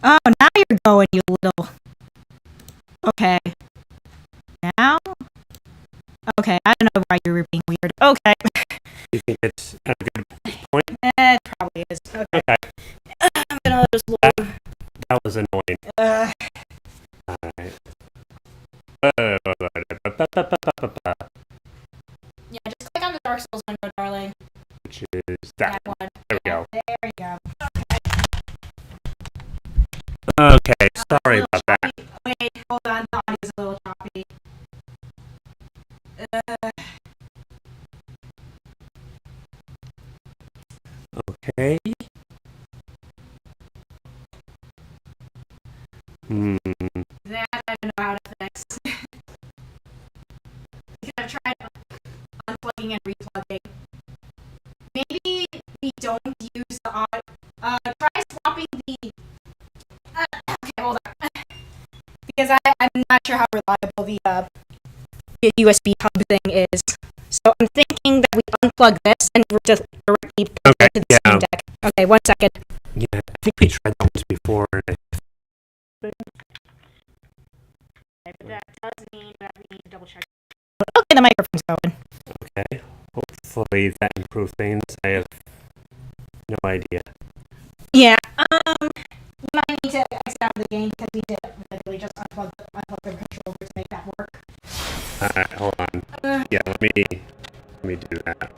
Oh, now you're going, you little. Okay. Now? Okay, I don't know why you were being weird. Okay. You think it's at a good point? It probably is. Okay. I'm gonna just load. That was annoying. Alright. Yeah, just click on the Dark Souls window, darling. Which is that one. There we go. There you go. Okay, sorry about that. Wait, hold on. The audio's a little choppy. Okay. That I don't know how to fix. I've tried unplugging and replugging. Maybe we don't use the audio. Try swapping the. Okay, hold on. Because I'm not sure how reliable the USB hub thing is. So I'm thinking that we unplug this and we're just directly plug it to the Steam Deck. Okay, 1 second. Yeah, I think we tried that once before. Okay, but that does mean that we need to double check. Okay, the microphone's going. Okay, hopefully that improved things. I have no idea. Yeah, we might need to exit out of the game because we did literally just unplug the controller to make that work. Alright, hold on. Yeah, let me do that.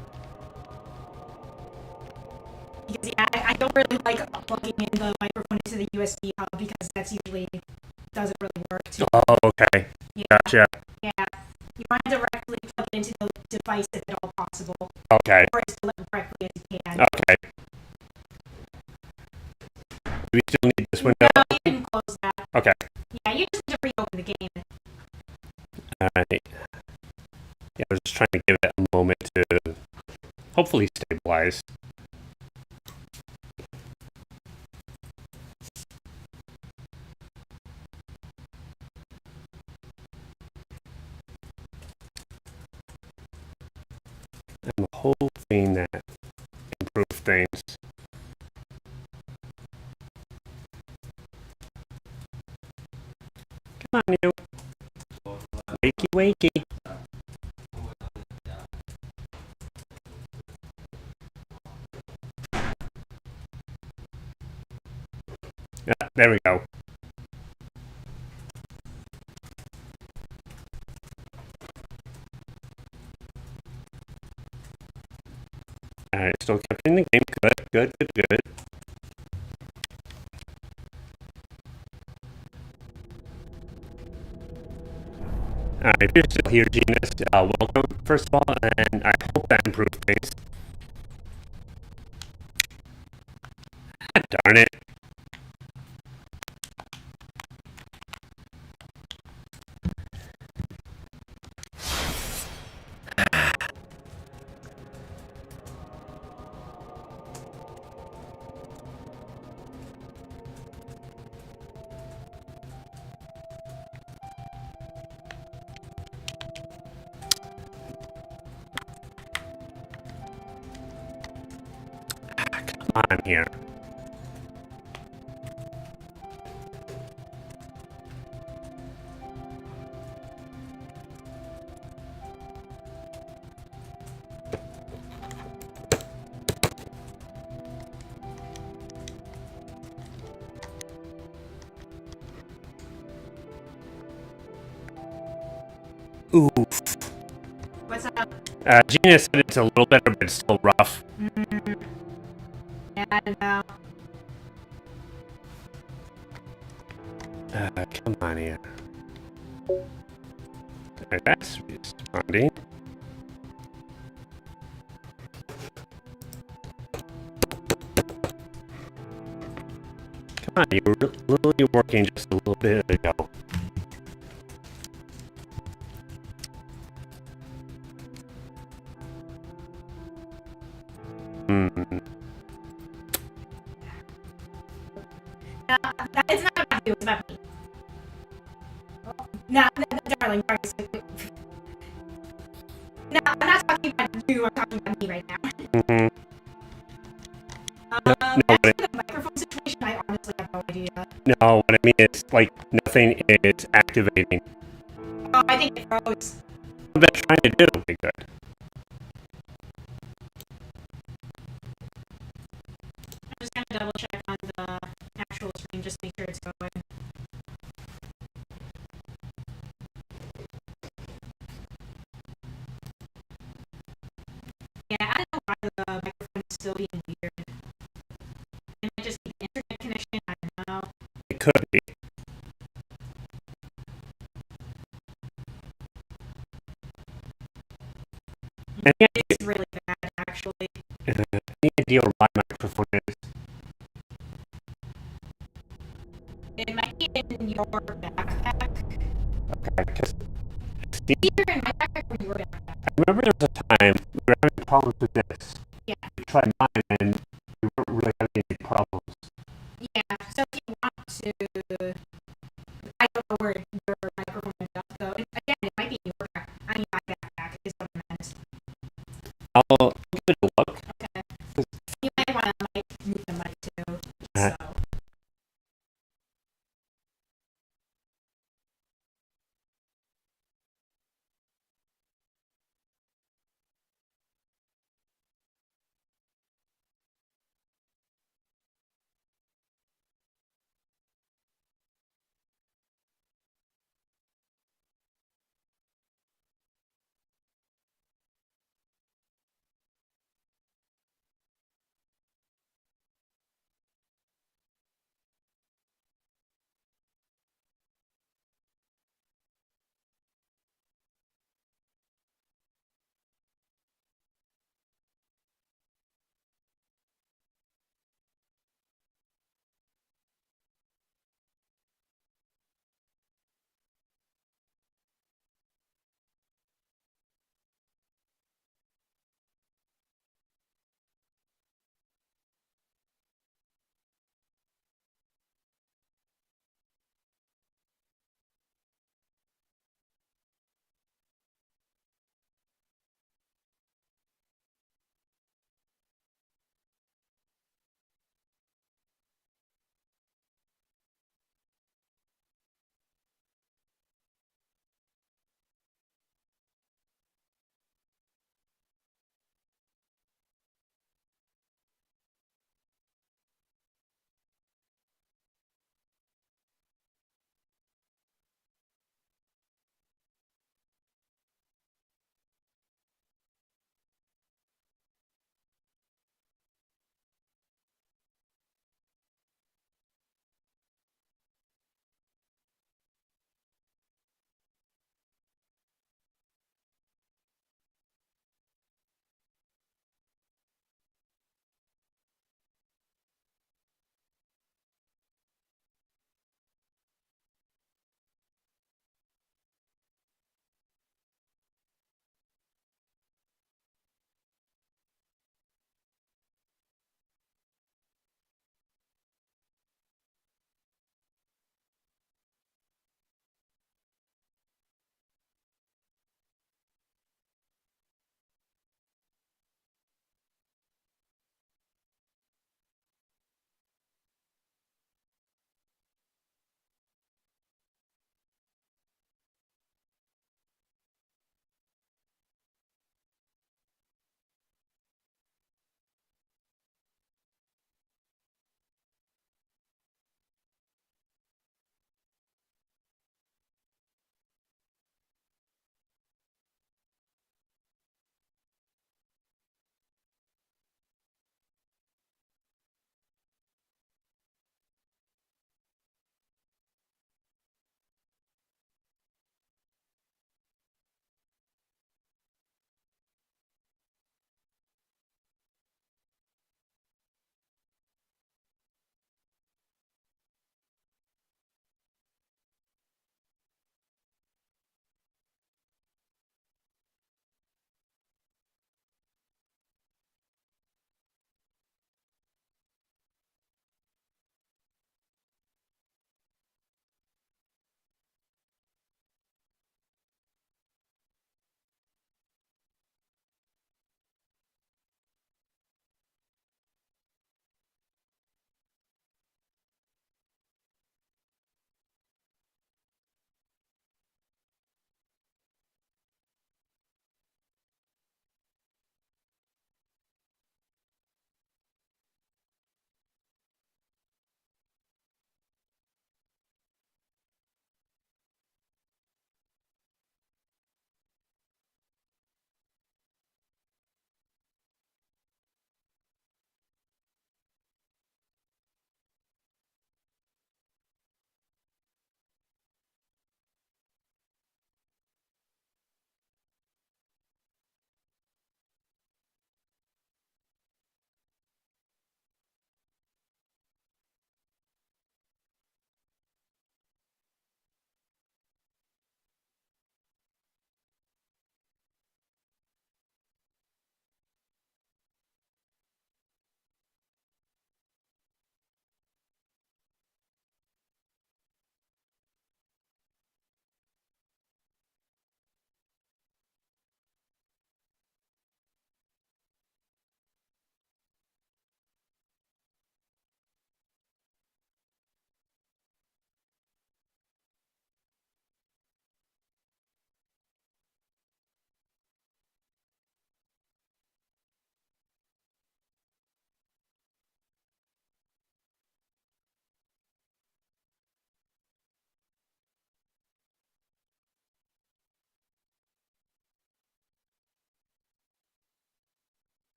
Because yeah, I don't really like plugging in the microphone into the USB hub because that's usually doesn't really work too. Oh, okay. Yeah. Gotcha. Yeah. You want to directly plug it into the device if at all possible. Okay. Or install it directly as you can. Okay. Do we still need this window? No, you can close that. Okay. Yeah, you just need to reopen the game. Alright. Yeah, I was just trying to give it a moment to hopefully stabilize. I'm hoping that improves things. Come on, you. Wakey, wakey. Yeah, there we go. Alright, still kept in the game. Good. If you're still here, Genus, welcome, first of all, and I hope that improved things. Ah, darn it. Come on here. Oof. What's up? Gina said it's a little better, but it's still rough. Yeah, I don't know. Come on here. Alright, that's responding. Come on, you were literally working just a little bit ago. It's not about you, it's about me. No, darling, sorry. No, I'm not talking about you, I'm talking about me right now. No, Actually, the microphone situation, I honestly honestly have no idea. No, what I mean is, like, nothing is activating. Oh, I think it froze. What they're trying to do would be good. I'm just gonna double check on the actual screen just to make sure it's going. Yeah, I don't know why the microphone is still being weird. It might just be the internet connection, I don't know. It could be. Any idea, It's really bad, actually. any idea where my microphone is? It might be in your backpack. Okay, because Either in my backpack or your backpack. I remember there was a time we were having problems with this. Yeah. We tried mine and we weren't really having any problems. Yeah, so if you want to, I don't know where your microphone ended up though. Again, it might be in your backpack. I mean, my backpack is what I meant. I'll give it a look. Okay. You might want to like move the mic too. Uh, So.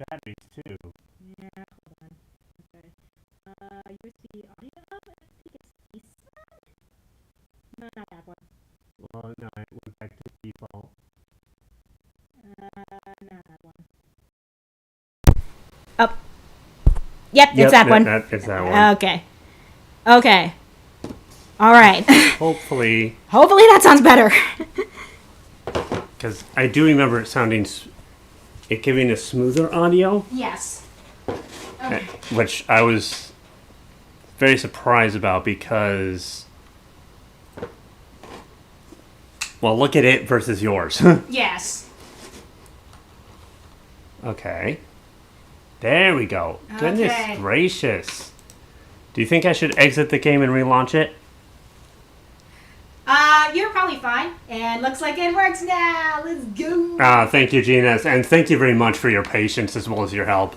batteries too. Yeah, hold on. Okay. USB audio. I think it's this one. No, not that one. Well, no, it went back to default. Not that one. Oh. Yep, it's that one. It's that one. Okay. Okay. All right. Hopefully, that sounds better. because I do remember it giving a smoother audio, Yes. Okay. which I was very surprised about because, well, look at it versus yours. Yes. Okay. There we go. Goodness Okay. gracious. Do you think I should exit the game and relaunch it? You're probably fine. And looks like it works now. Let's go. Thank you, Gina. And thank you very much for your patience as well as your help.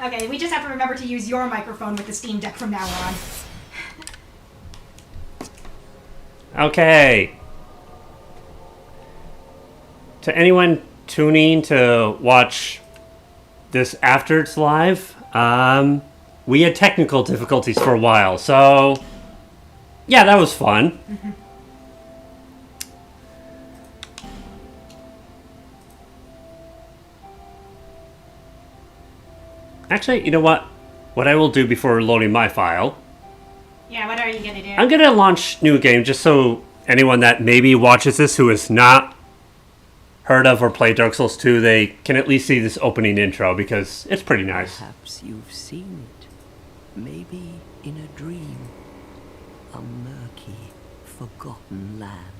Okay, we just have to remember to use your microphone with the Steam Deck from now on. Okay. To anyone tuning to watch this after it's live, we had technical difficulties for a while, so yeah, that was fun. Actually, you know what? What I will do before loading my file, Yeah, what are you gonna do? I'm gonna launch new game just so anyone that maybe watches this who has not heard of or played Dark Souls 2, they can at least see this opening intro because it's pretty nice. Perhaps you've seen it. Maybe in a dream. A murky, forgotten land.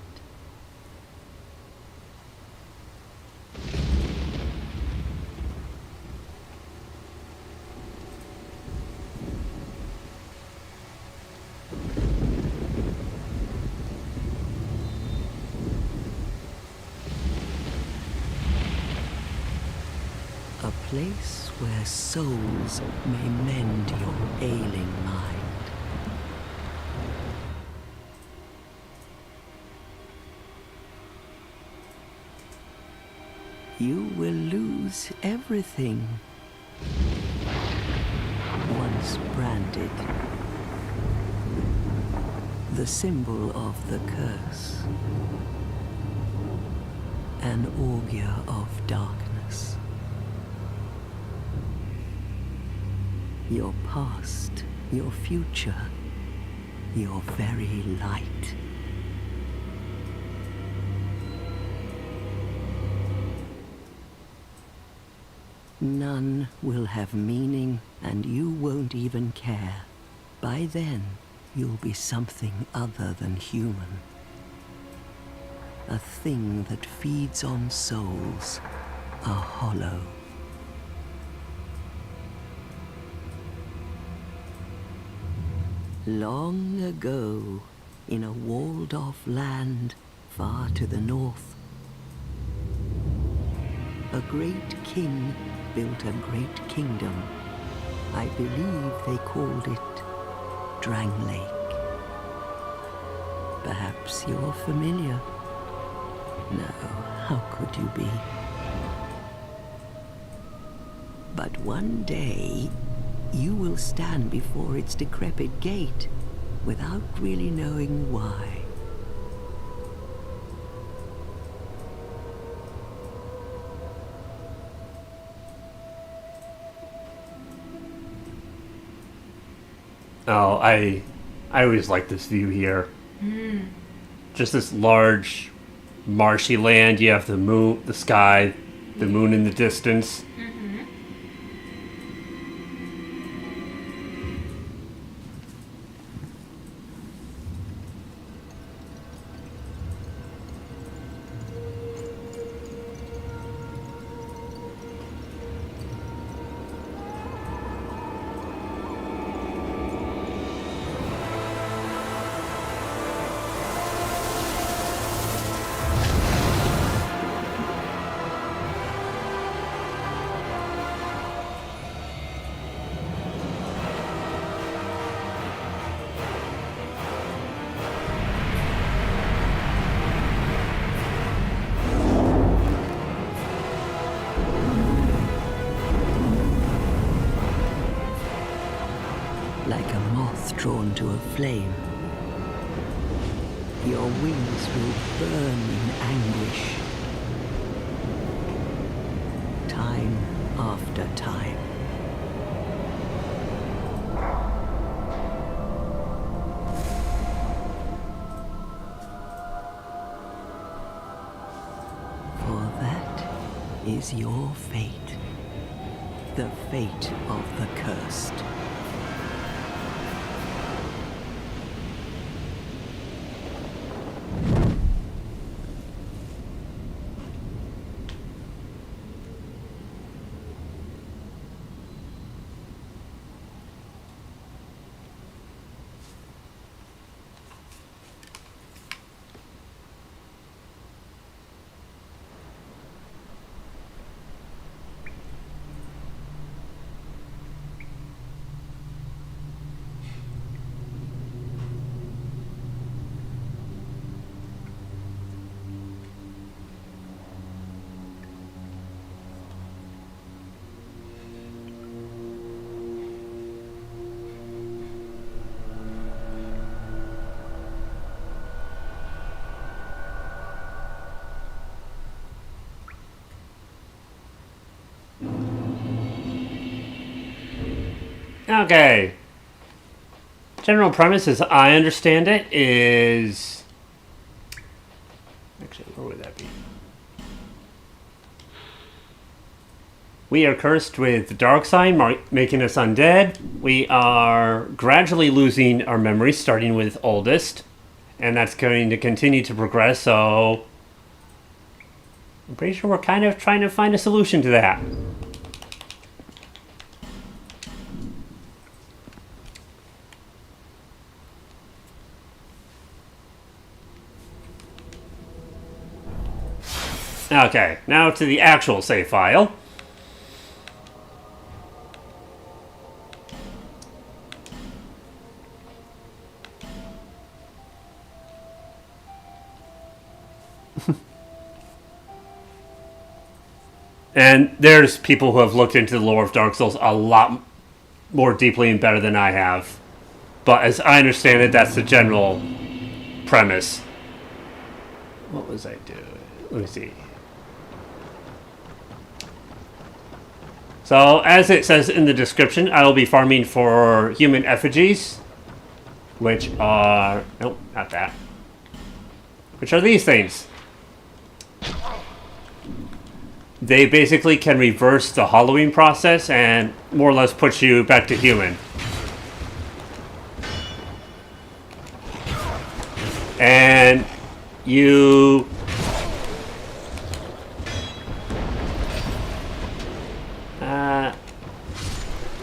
A place where souls may mend your ailing mind. You will lose everything. Once branded. The symbol of the curse. An augur of darkness. Your past, your future, your very light. None will have meaning, and you won't even care. By then, you'll be something other than human. A thing that feeds on souls, a hollow. Long ago, in a walled-off land far to the north, a great king built a great kingdom. I believe they called it Drang Lake. Perhaps you're familiar. No, how could you be? But one day, you will stand before its decrepit gate without really knowing why. Oh, I always like this view here. Just this large, marshy land. You have the moon, the sky, the moon in the distance. like a moth drawn to a flame. Your wings will burn in anguish. Time after time. For that is your fate. The fate of the cursed. Okay. General premise, as I understand it, is... Actually, where would that be? We are cursed with the dark side, making us undead. We are gradually losing our memory, starting with oldest. And that's going to continue to progress, so... I'm pretty sure we're kind of trying to find a solution to that. Okay, now to the actual save file. And there's people who have looked into the lore of Dark Souls a lot more deeply and better than I have. But as I understand it, that's the general premise. What was I doing? Let me see. So, as it says in the description, I will be farming for human effigies, which are... Nope, not that. Which are these things. They basically can reverse the hollowing process and more or less put you back to human. And you...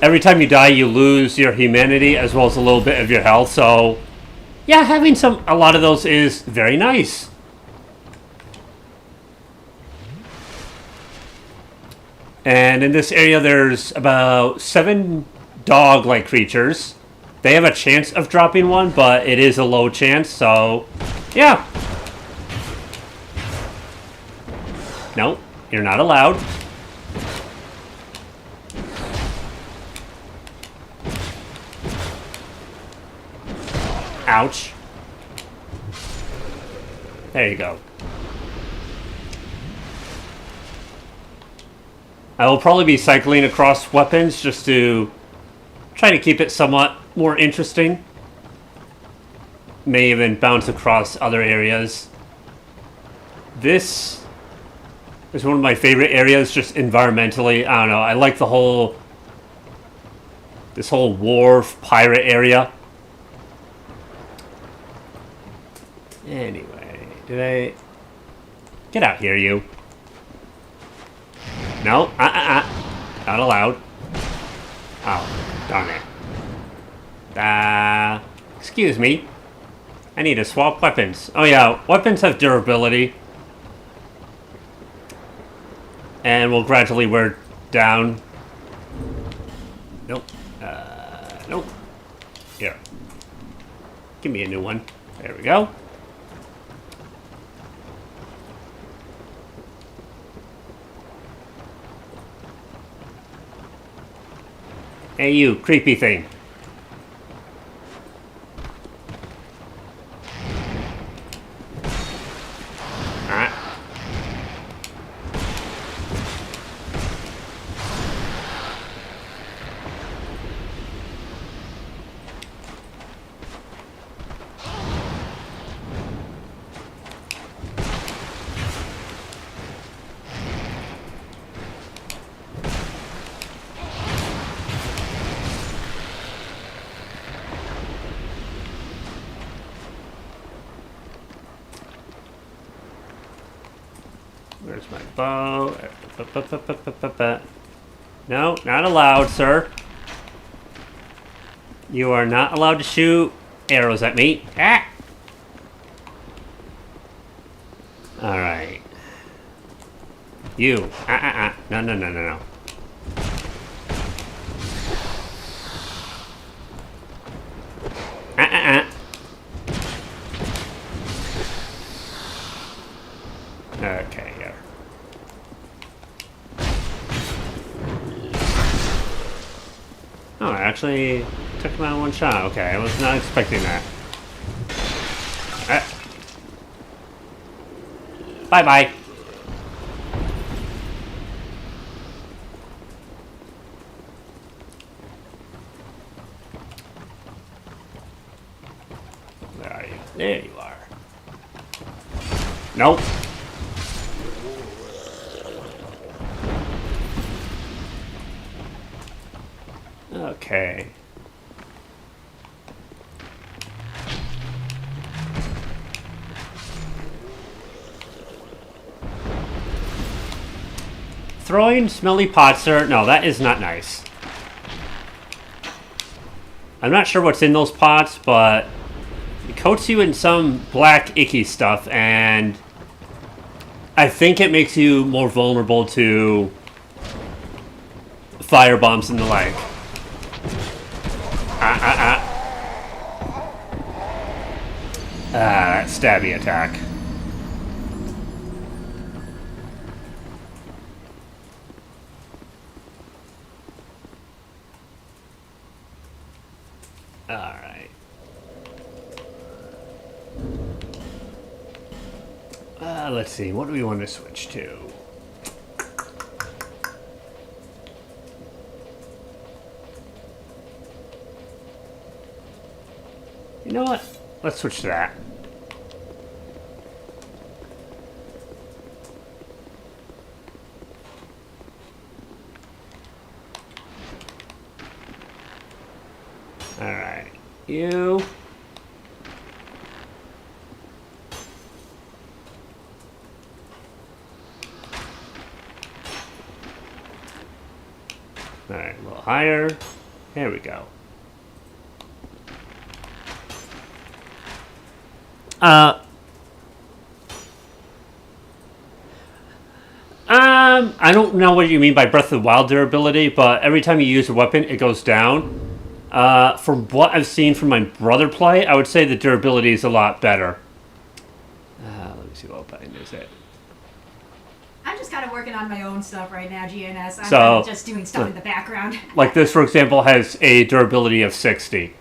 every time you die, you lose your humanity as well as a little bit of your health. So, yeah, having a lot of those is very nice. And in this area, there's about 7 dog-like creatures. They have a chance of dropping one, but it is a low chance, so yeah. Nope, you're not allowed. Ouch. There you go. I will probably be cycling across weapons just to try to keep it somewhat more interesting. May even bounce across other areas. This is one of my favorite areas just environmentally. I don't know, I like this whole wharf pirate area. Anyway, did I... Get out here, you. No, not allowed. Oh, darn it. Excuse me. I need to swap weapons. Oh yeah, weapons have durability. And will gradually wear down. Nope. Nope. Here. Give me a new one. There we go. Hey you, creepy thing. Where's my bow? No, not allowed, sir. You are not allowed to shoot arrows at me. Ah! Alright. You. No, no, no, no, no. Okay, here. Oh, I actually took him out in one shot. Okay, I was not expecting that. Bye-bye. Where are you? There you are. Nope. Okay. Throwing smelly pots, sir? No, that is not nice. I'm not sure what's in those pots, but it coats you in some black icky stuff, and I think it makes you more vulnerable to fire bombs and the like. That stabby attack. Alright. Let's see, what do we want to switch to? You know what? Let's switch to that. Alright. You. Alright, a little higher. There we go. I don't know what you mean by Breath of the Wild durability, but every time you use a weapon, it goes down. From what I've seen from my brother play, I would say the durability is a lot better. Let me see what button is it. I'm just kind of working on my own stuff right now, GNS. I'm So, kind of just doing stuff in the background. Like this, for example, has a durability of 60.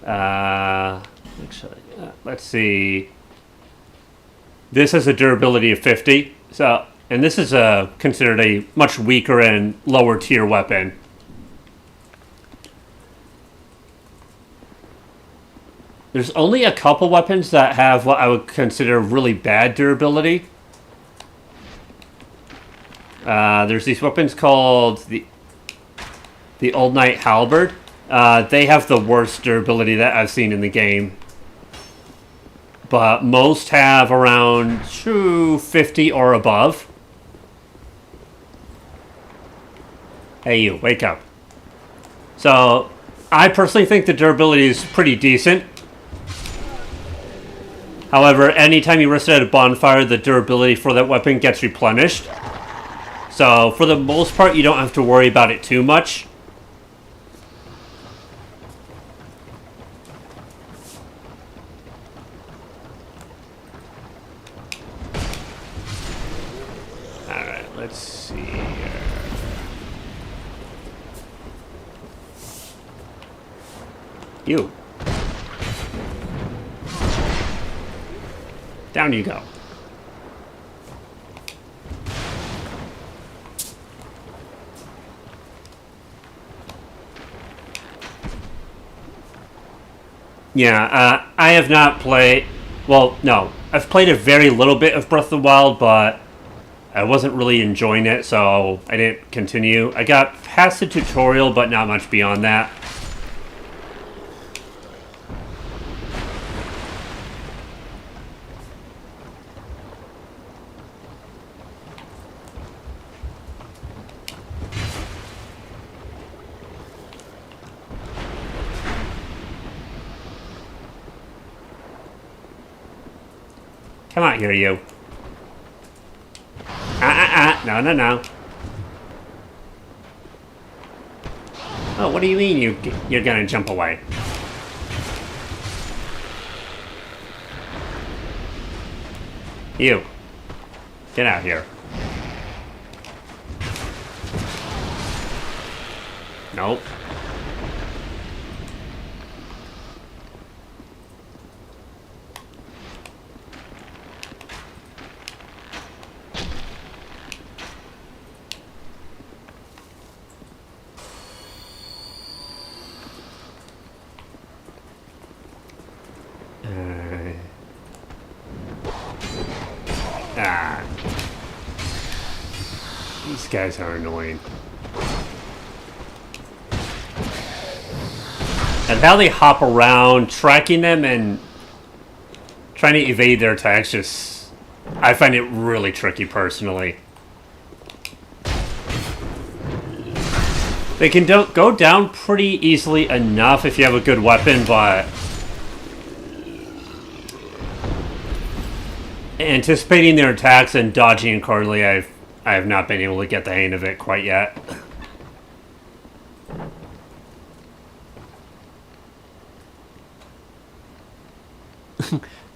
Actually, let's see. This has a durability of 50. So, and this is considered a much weaker and lower tier weapon. There's only a couple weapons that have what I would consider really bad durability. There's these weapons called the Old Knight Halberd. They have the worst durability that I've seen in the game. But most have around 50 or above. Hey you, wake up. So, I personally think the durability is pretty decent. However, anytime you rest it at a bonfire, the durability for that weapon gets replenished. So, for the most part, you don't have to worry about it too much. Alright, let's see here. You. Down you go. Yeah, I have not played... Well, no. I've played a very little bit of Breath of the Wild, but I wasn't really enjoying it, so I didn't continue. I got past the tutorial, but not much beyond that. Come out here, you. No, no, no. Oh, what do you mean you're gonna jump away? You. Get out here. Nope. These guys are annoying. And how they hop around, tracking them and trying to evade their attacks, just... I find it really tricky, personally. They can go down pretty easily enough if you have a good weapon, but... anticipating their attacks and dodging accordingly, I have not been able to get the hang of it quite yet.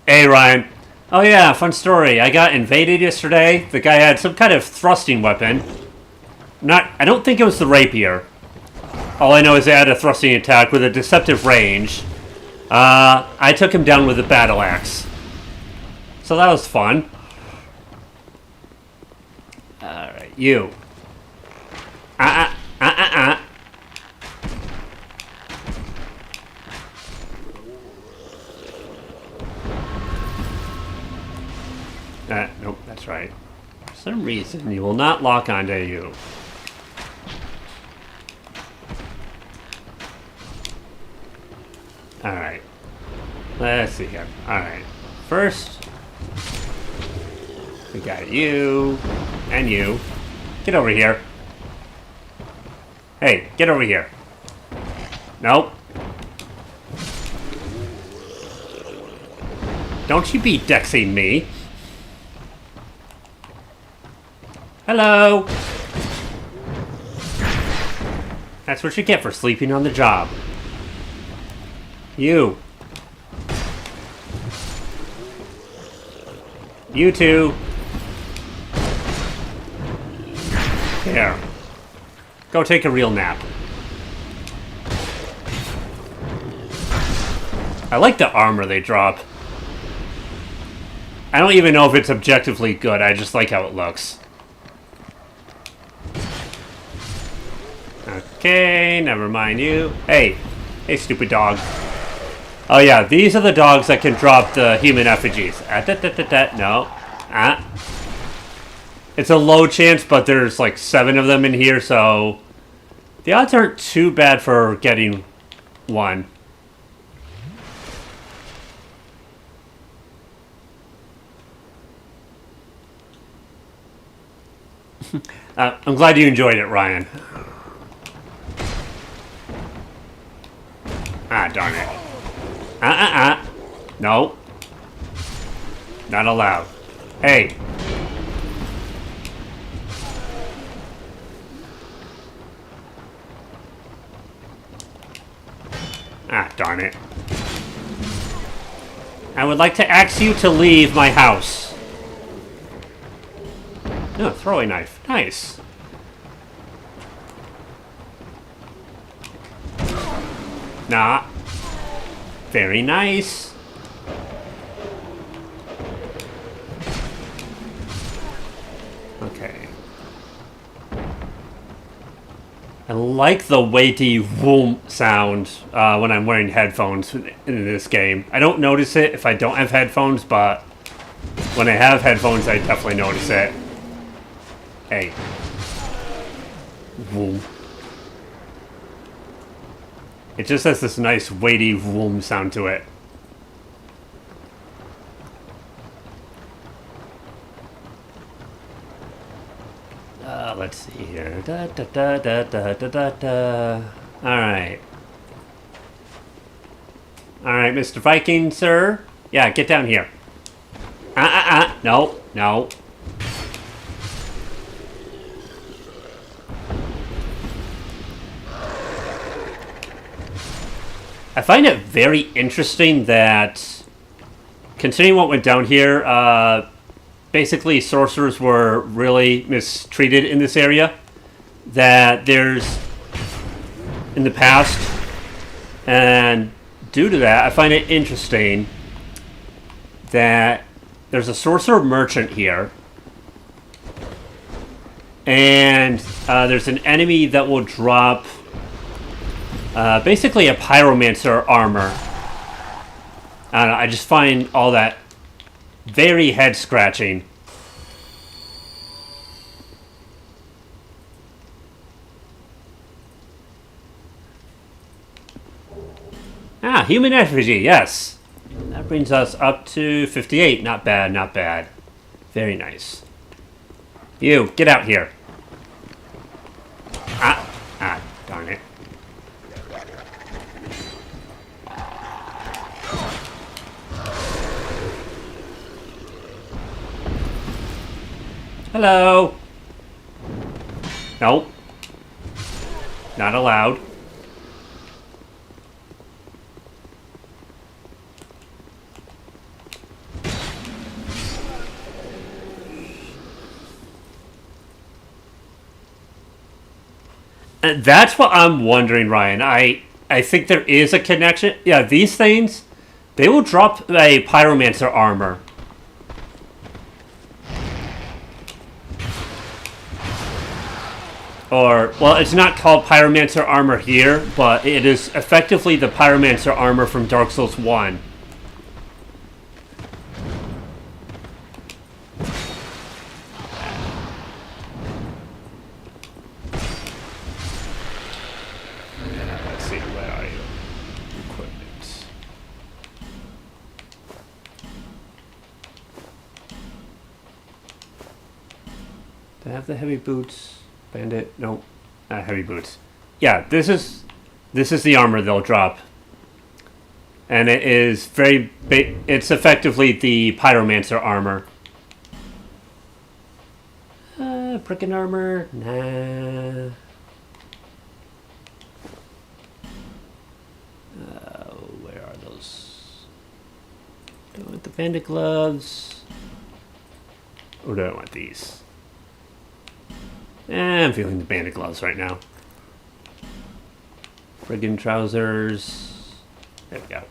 Hey, Ryan. Oh yeah, fun story. I got invaded yesterday. The guy had some kind of thrusting weapon. I don't think it was the rapier. All I know is they had a thrusting attack with a deceptive range. I took him down with a battle axe. So that was fun. Alright, you. Nope, that's right. For some reason, you will not lock onto you. Alright. Let's see here. Alright. First, we got you and you. Get over here. Hey, get over here. Nope. Don't you be dexing me. Hello. That's what you get for sleeping on the job. You. You two. Here. Go take a real nap. I like the armor they drop. I don't even know if it's objectively good, I just like how it looks. Okay, never mind you. Hey. Hey, stupid dog. Oh yeah, these are the dogs that can drop the human effigies. No. It's a low chance, but there's like 7 of them in here, so... the odds aren't too bad for getting one. I'm glad you enjoyed it, Ryan. Darn it. No. Not allowed. Hey. Darn it. I would like to ask you to leave my house. No, throwing knife. Nice. Nah. Very nice. Okay. I like the weighty whoom sound when I'm wearing headphones in this game. I don't notice it if I don't have headphones, but when I have headphones, I definitely notice it. Hey. Whoom. It just has this nice weighty whoom sound to it. Let's see here. Alright. Alright, Mr. Viking, sir. Yeah, get down here. No, no. I find it very interesting that, considering what went down here, basically sorcerers were really mistreated in this area. That there's, in the past, and due to that, I find it interesting that there's a sorcerer merchant here, and there's an enemy that will drop basically a pyromancer armor. I don't know, I just find all that very head scratching. Ah, human effigy, yes. That brings us up to 58. Not bad, not bad. Very nice. You, get out here. Darn it. Hello. Nope. Not allowed. And that's what I'm wondering, Ryan. I think there is a connection. Yeah, these things, they will drop a pyromancer armor. Or, well, it's not called pyromancer armor here, but it is effectively the pyromancer armor from Dark Souls 1. Let's see, where are you? Equipment. Do I have the heavy boots? Bandit? Nope. Not heavy boots. Yeah, this is the armor they'll drop. And it is it's effectively the pyromancer armor. Pricking armor? Nah. Where are those? Do I want the bandit gloves? Or do I want these? I'm feeling the bandit gloves right now. Friggin' trousers. There we go.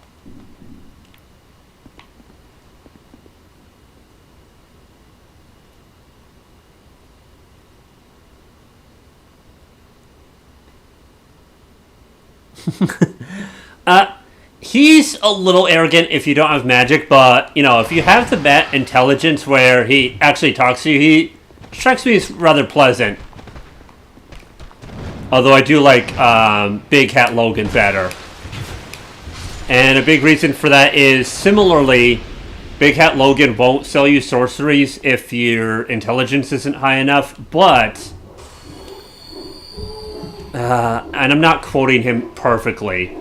He's a little arrogant if you don't have magic, but, you know, if you have the bat intelligence where he actually talks to you, he strikes me as rather pleasant. Although I do like Big Hat Logan better. And a big reason for that is, similarly, Big Hat Logan won't sell you sorceries if your intelligence isn't high enough, but... and I'm not quoting him perfectly,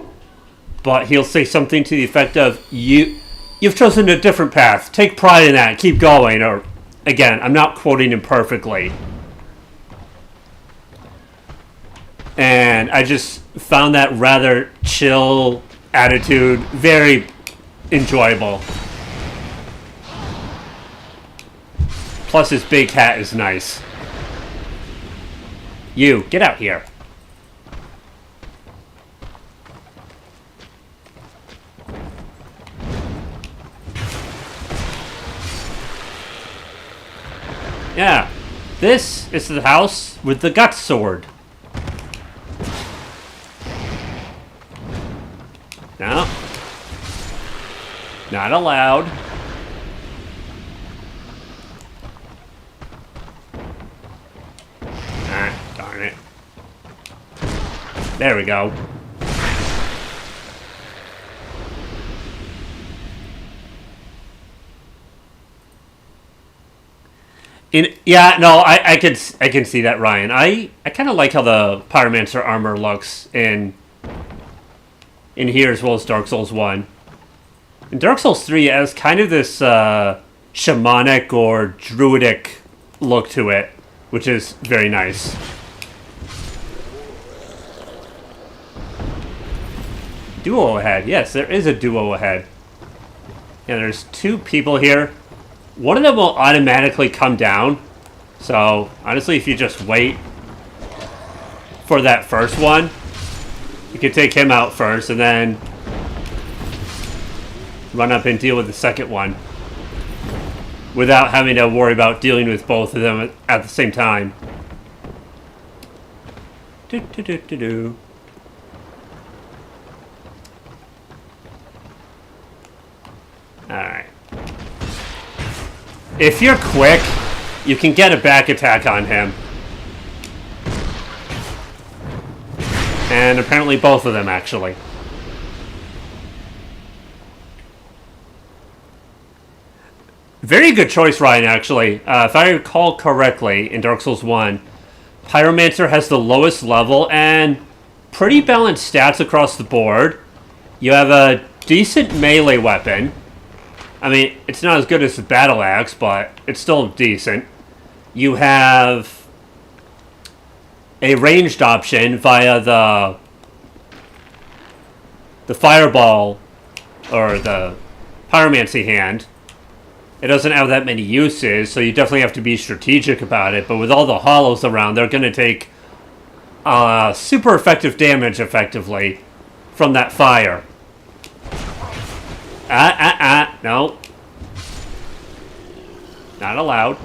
but he'll say something to the effect of, you've chosen a different path, take pride in that, keep going, or, again, I'm not quoting him perfectly. And I just found that rather chill attitude very enjoyable. Plus his big hat is nice. You, get out here. Yeah, this is the house with the gut sword. No. Not allowed. Ah, darn it. There we go. Yeah, no, I can see that, Ryan. I kind of like how the pyromancer armor looks in here as well as Dark Souls 1. In Dark Souls 3, it has kind of this shamanic or druidic look to it, which is very nice. Duo ahead. Yes, there is a duo ahead. And there's 2 people here. One of them will automatically come down. So, honestly, if you just wait for that first one, you can take him out first and then run up and deal with the second one without having to worry about dealing with both of them at the same time. Do-do-do-do-do. Alright. If you're quick, you can get a back attack on him. And apparently both of them, actually. Very good choice, Ryan, actually. If I recall correctly, in Dark Souls 1, Pyromancer has the lowest level and pretty balanced stats across the board. You have a decent melee weapon. I mean, it's not as good as the battle axe, but it's still decent. You have a ranged option via the fireball or the pyromancy hand. It doesn't have that many uses, so you definitely have to be strategic about it. But with all the hollows around, they're going to take super effective damage, effectively, from that fire. No. Not allowed.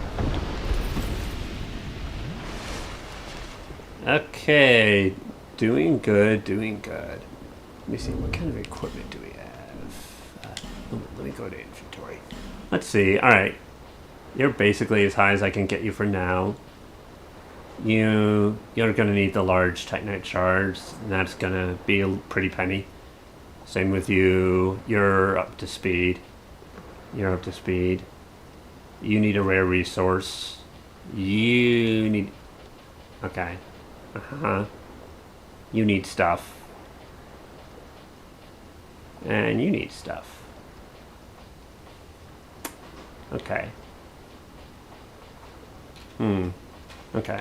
Okay. Doing good, doing good. Let me see, what kind of equipment do we have? Let me go to inventory. Let's see, alright. You're basically as high as I can get you for now. You're gonna need the large Titanite shards, and that's gonna be a pretty penny. Same with you. You're up to speed. You're up to speed. You need a rare resource. You need... Okay. Uh-huh. You need stuff. And you need stuff. Okay. Okay.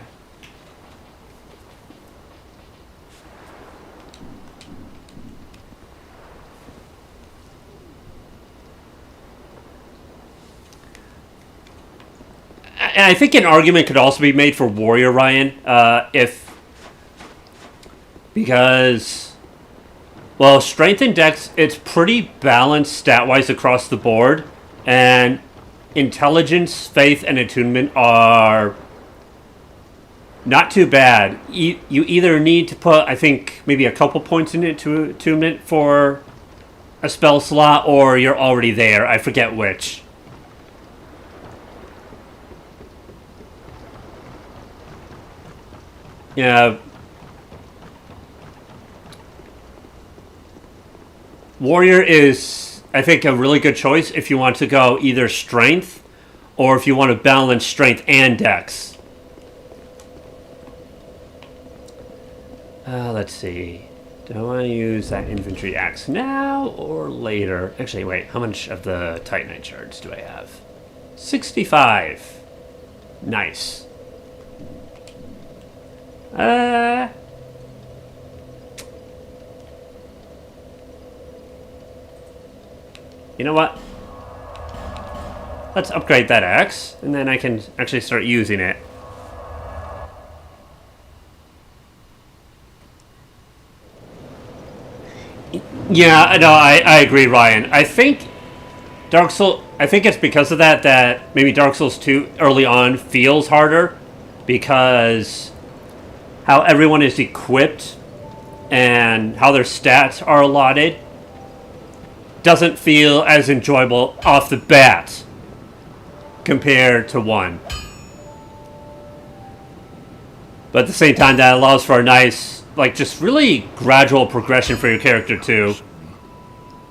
And I think an argument could also be made for Warrior, Ryan, because, well, Strength and Dex, it's pretty balanced stat-wise across the board, and Intelligence, Faith, and Attunement are not too bad. You either need to put, I think, maybe a couple points in it to Attunement for a spell slot, or you're already there. I forget which. Yeah. Warrior is, I think, a really good choice if you want to go either strength or if you want to balance strength and dex. Let's see. Do I want to use that infantry axe now or later? Actually, wait. How much of the Titanite shards do I have? 65. Nice. You know what? Let's upgrade that axe, and then I can actually start using it. Yeah, no, I agree, Ryan. I think I think it's because of that maybe Dark Souls 2 early on feels harder, because how everyone is equipped and how their stats are allotted doesn't feel as enjoyable off the bat compared to 1. But at the same time, that allows for a nice, like, just really gradual progression for your character too.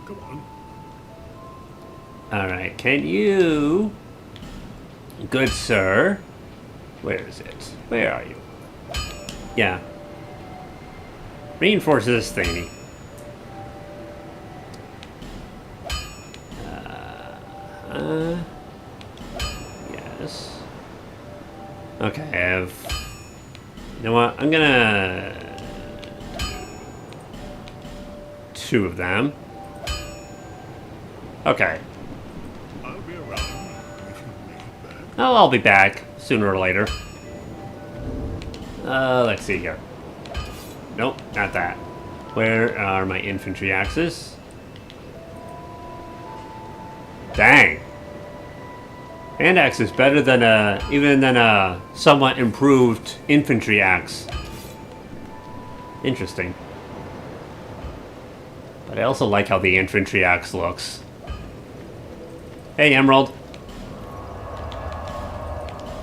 Go on. Alright, can you... Good sir. Where is it? Where are you? Yeah. Reinforce this thingy. Okay, I have... You know what? I'm gonna... 2 of them. Okay. I'll be around if you make it back. Oh, I'll be back sooner or later. Let's see here. Nope, not that. Where are my infantry axes? Dang. Hand axe is better than even than a somewhat improved infantry axe. Interesting. But I also like how the infantry axe looks. Hey, Emerald.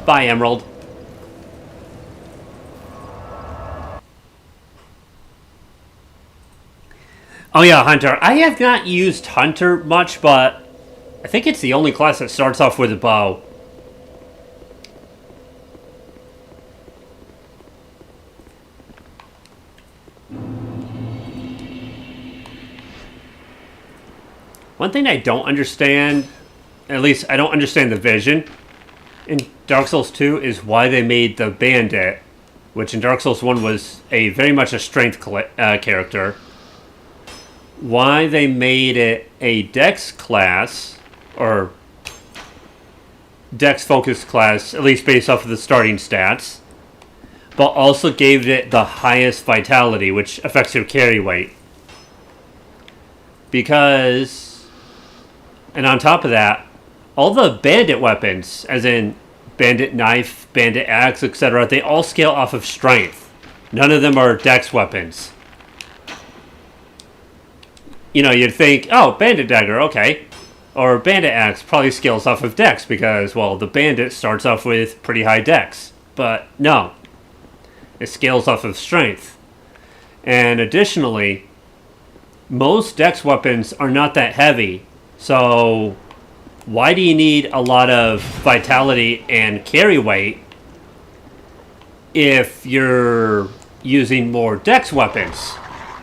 Bye, Emerald. Oh yeah, Hunter. I have not used Hunter much, but I think it's the only class that starts off with a bow. One thing I don't understand, at least I don't understand the vision in Dark Souls 2, is why they made the bandit, which in Dark Souls 1 was very much a strength character, why they made it a dex class, or dex focused class, at least based off of the starting stats, but also gave it the highest vitality, which affects your carry weight. Because, and on top of that, all the bandit weapons, as in bandit knife, bandit axe, etc., they all scale off of strength. None of them are dex weapons. You know, you'd think, oh, bandit dagger, okay. Or bandit axe probably scales off of dex because, well, the bandit starts off with pretty high dex. But no. It scales off of strength. And additionally, most dex weapons are not that heavy. So why do you need a lot of vitality and carry weight if you're using more dex weapons?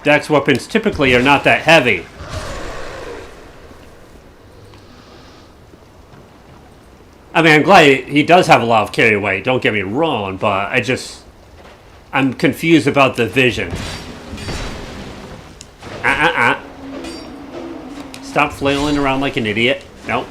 Dex weapons typically are not that heavy. I mean, I'm glad he does have a lot of carry weight, don't get me wrong, but I'm confused about the vision. Stop flailing around like an idiot. Nope.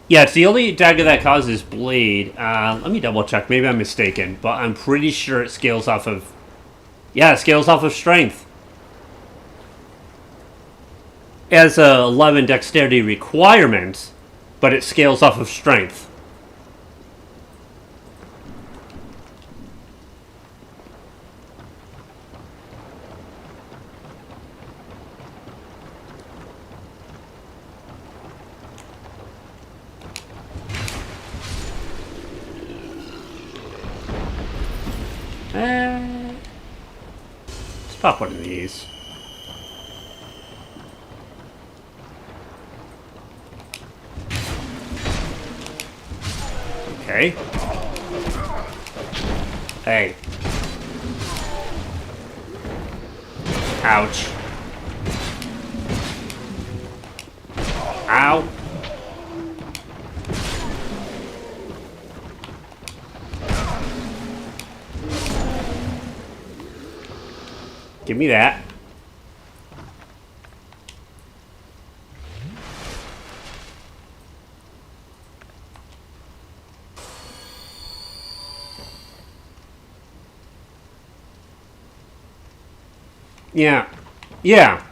Yeah, it's the only dagger that causes bleed. Let me double check. Maybe I'm mistaken, but I'm pretty sure it scales off of... Yeah, it scales off of strength. It has a 11 dexterity requirement, but it scales off of strength. Let's pop one of these. Okay. Hey. Ouch. Ow. Give me that. Yeah. Yeah.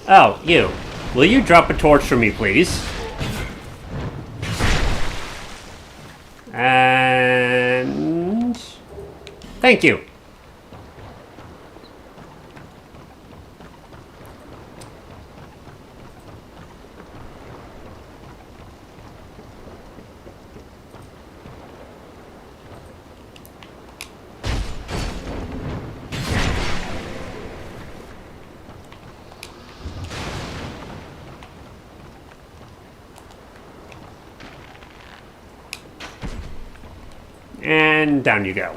Oh, you. Will you drop a torch for me, please? And... Thank you. And down you go.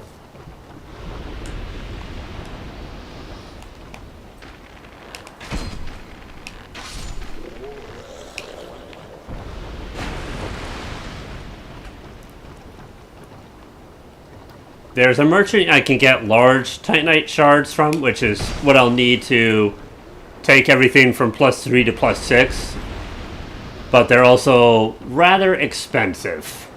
There's a merchant I can get large titanite shards from, which is what I'll need to take everything from +3 to +6. But they're also rather expensive.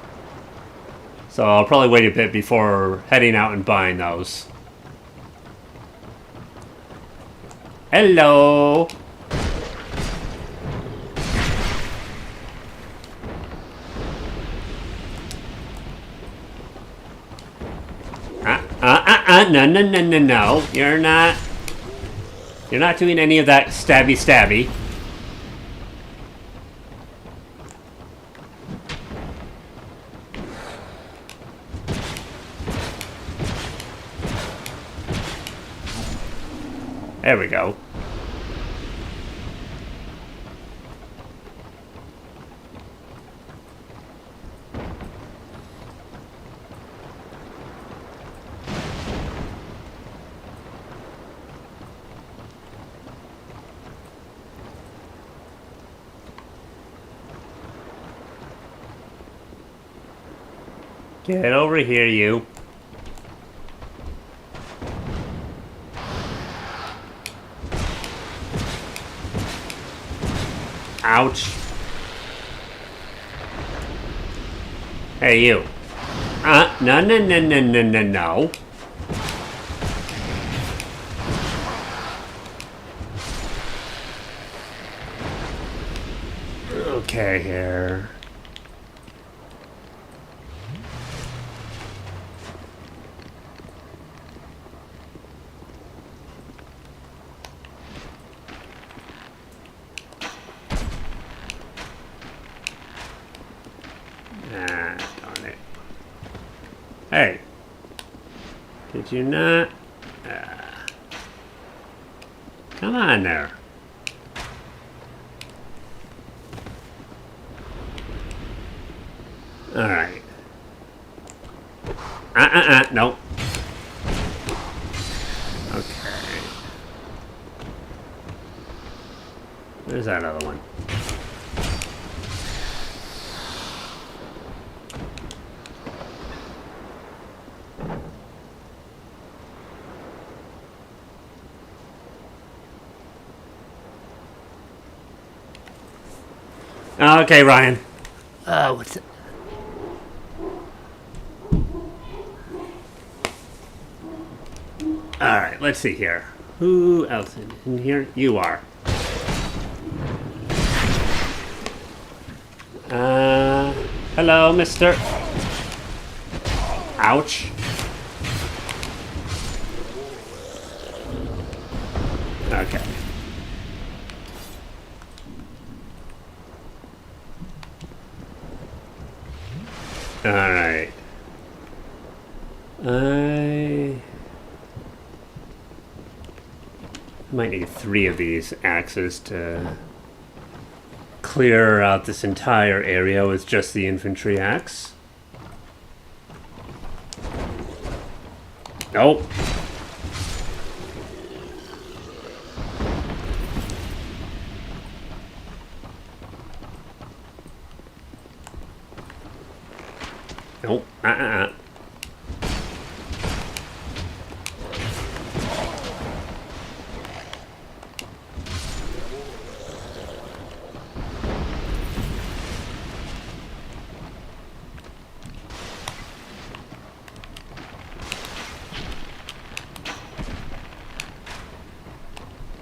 So I'll probably wait a bit before heading out and buying those. Hello! No. You're not doing any of that stabby. There we go. Get over here, you. Ouch. Hey, you. No. Okay, here. Darn it. Hey. Did you not? Come on there. Alright. Nope. Okay. Where's that other one? Okay, Ryan. What's it? Alright, let's see here. Who else in here? You are. Hello, mister. Ouch. Okay. Alright. I might need 3 of these axes to clear out this entire area with just the infantry axe. Nope. Nope.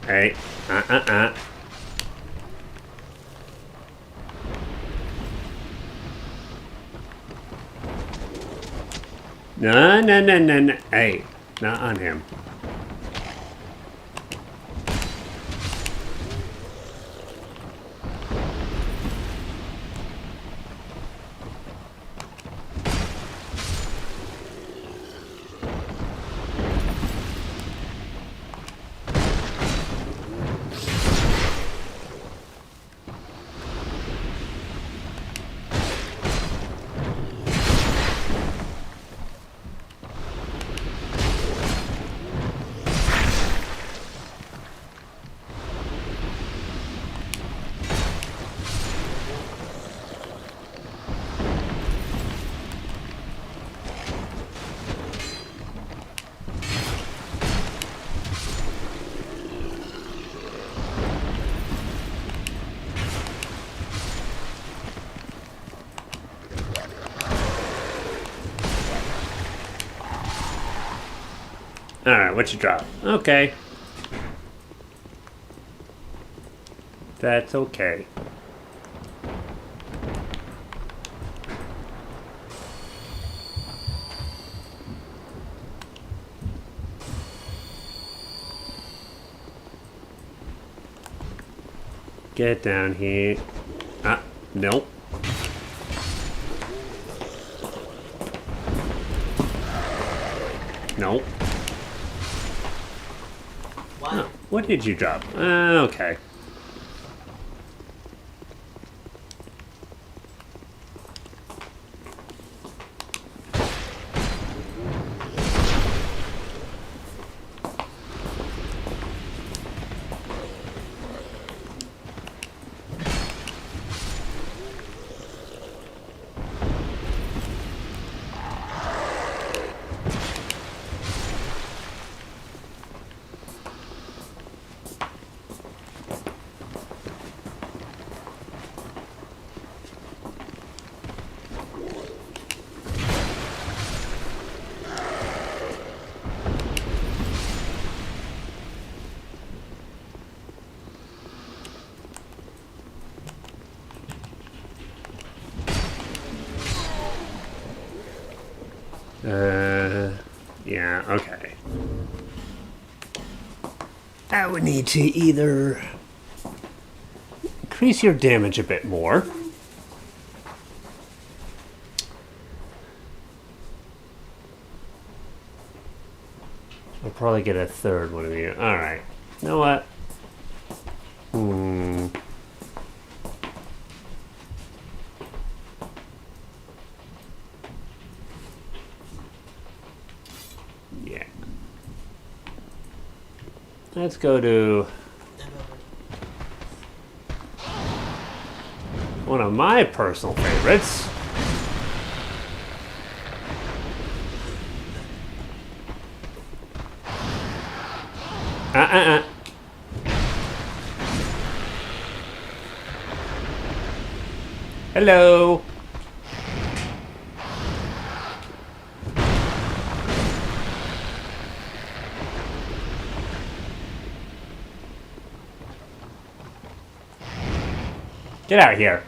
Hey. No. Hey, not on him. Alright, what you drop? Okay. That's okay. Get down here. Ah, nope. Nope. What? Oh, what did you drop? Okay. Yeah, okay. I would need to either increase your damage a bit more. I'll probably get a third one of you. Alright. You know what? Yeah. Let's go to one of my personal favorites. Hello. Get out of here.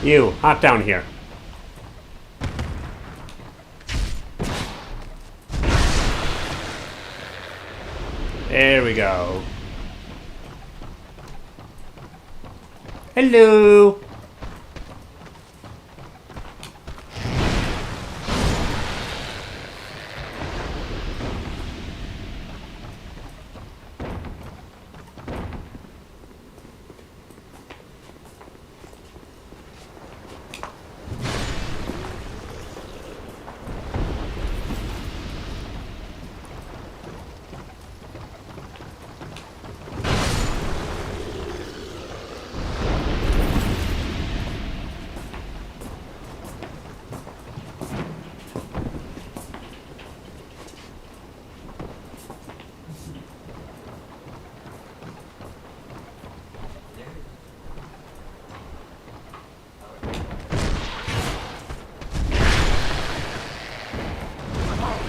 You, hop down here. There we go. Hello.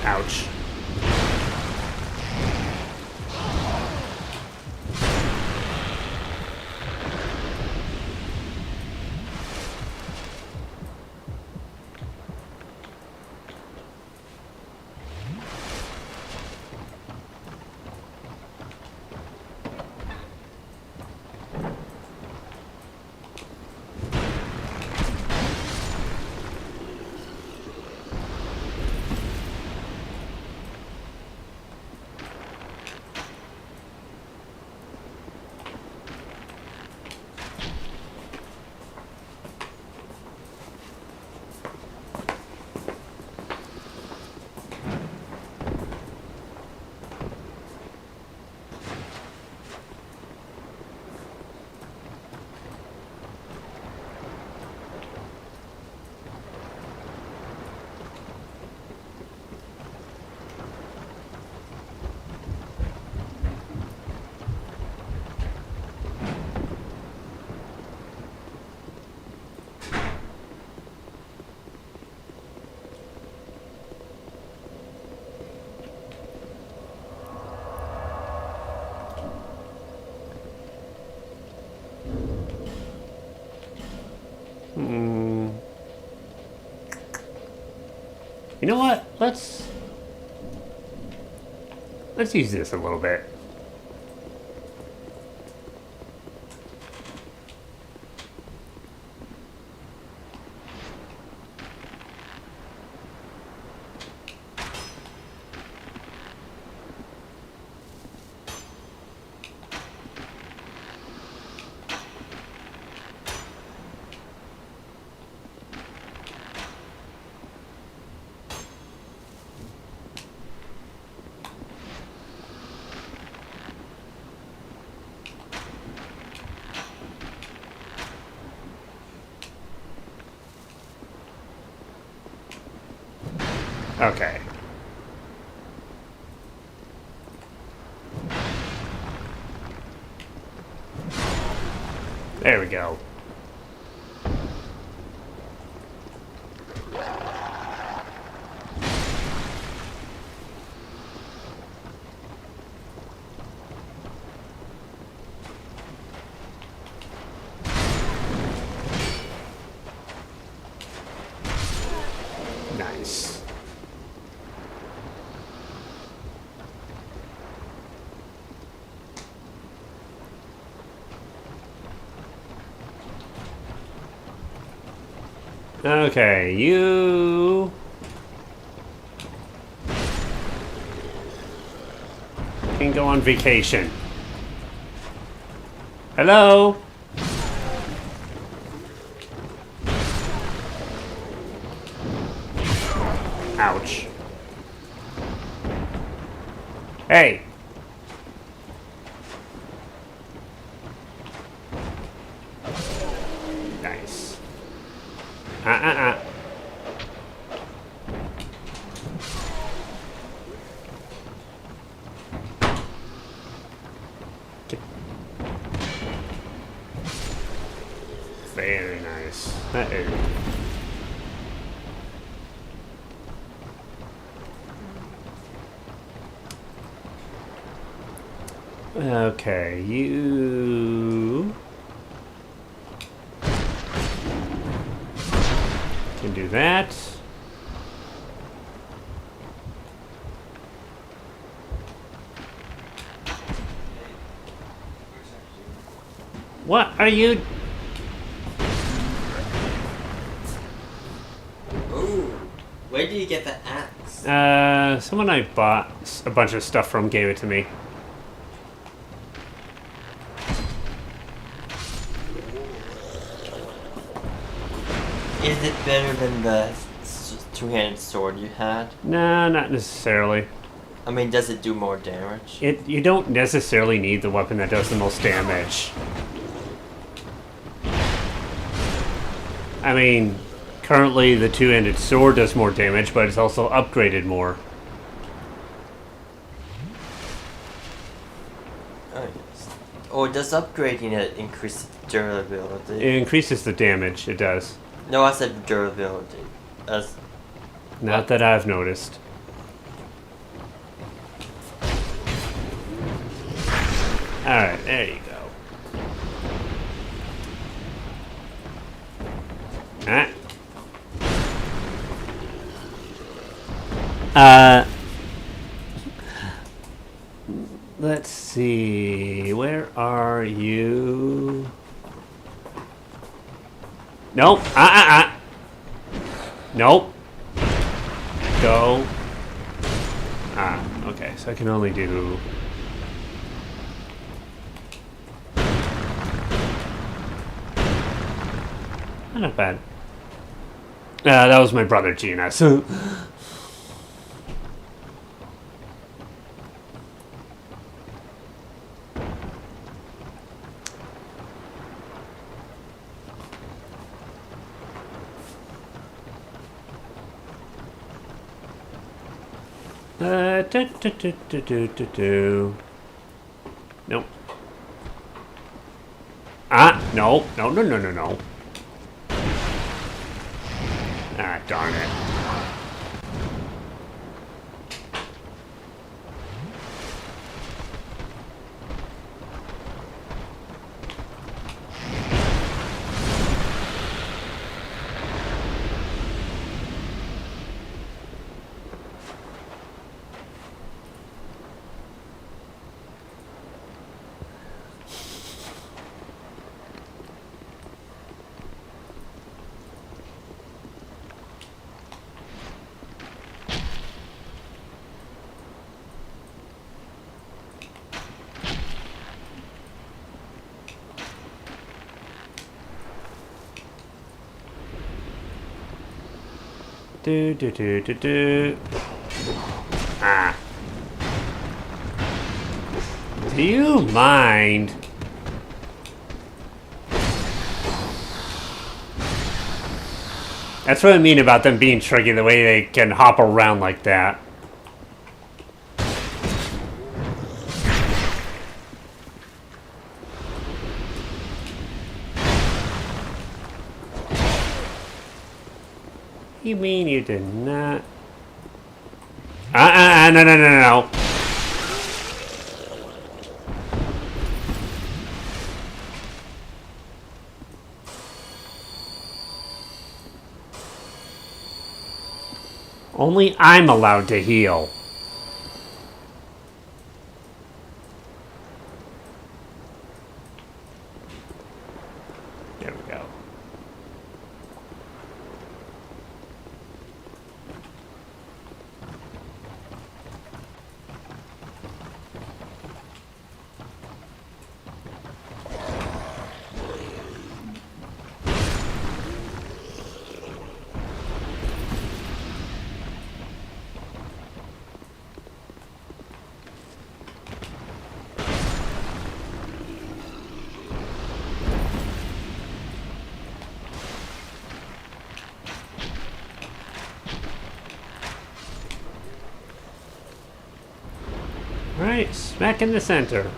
Ouch. You know what? Let's use this a little bit. Okay. There we go. Nice. Okay, you can go on vacation. Hello? Ouch. Hey! Nice. Okay. Very nice. That is. Okay, you can do that. What are you? Ooh, where do you get the axe? Someone I bought a bunch of stuff from gave it to me. Is it better than the two-handed sword you had? Nah, not necessarily. I mean, does it do more damage? You don't necessarily need the weapon that does the most damage. I mean, currently the two-handed sword does more damage, but it's also upgraded more. Oh, yes. Oh, does upgrading it increase durability? It increases the damage, it does. No, I said durability. As Not that I've noticed. Alright, there you go. Let's see. Where are you? Nope. Nope. Go. Okay. So I can only do. Not bad. That was my brother Gina. So. Nope. No. No. Darn it. Do. Ah. Do you mind? That's what I mean about them being tricky, the way they can hop around like that. You mean you did not? No. Only I'm allowed to heal. There we go. Right, smack in the center.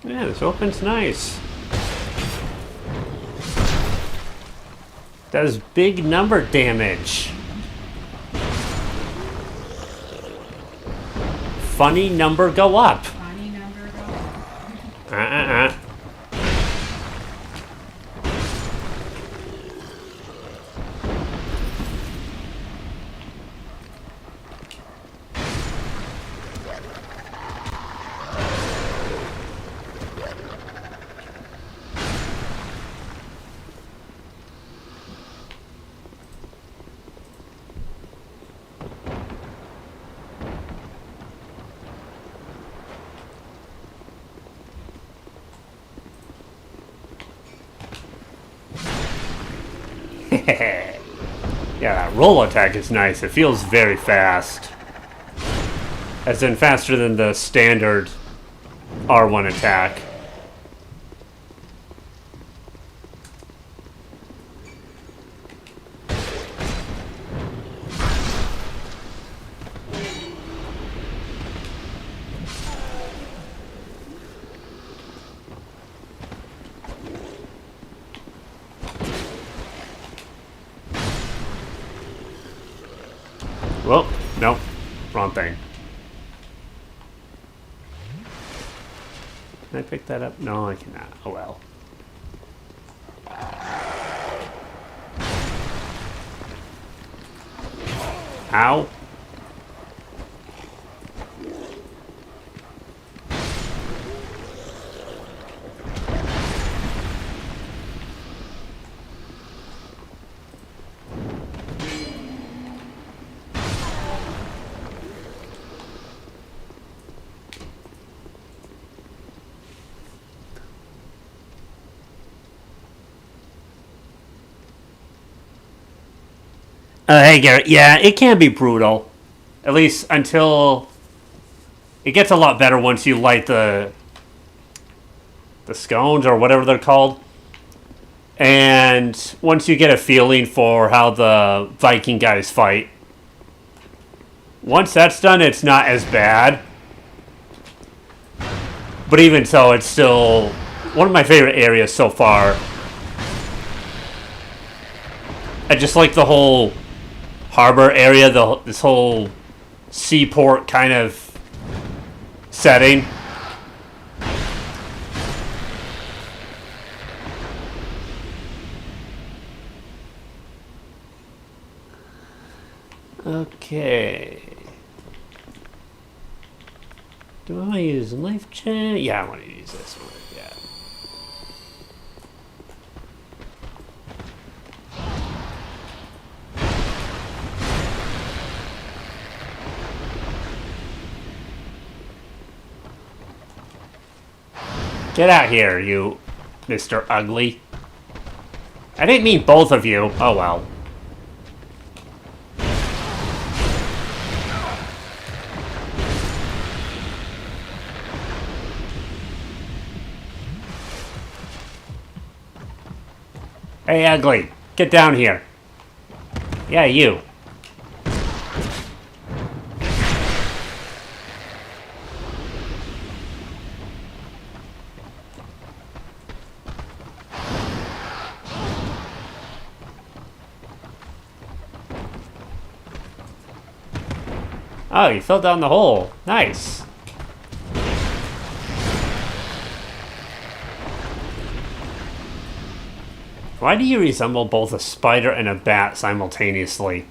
Yeah, this opens nice. Does big number damage. Funny number go up. Funny number go. Yeah, that roll attack is nice. It feels very fast. As in faster than the standard R1 attack. Whoa, nope, wrong thing. Can I pick that up? No, I cannot. Oh well. Ow. Hey Garrett, yeah, it can be brutal. At least until it gets a lot better once you light the scones or whatever they're called. And once you get a feeling for how the Viking guys fight. Once that's done, it's not as bad. But even so, it's still one of my favorite areas so far. I just like the whole harbor area, this whole seaport kind of setting. Okay. Do I want to use life check? Yeah, I want to use this one. Yeah. Get out here, you Mr. Ugly. I didn't mean both of you. Oh well. Hey, Ugly. Get down here. Yeah, you. Oh, you fell down the hole. Nice. Why do you resemble both a spider and a bat simultaneously?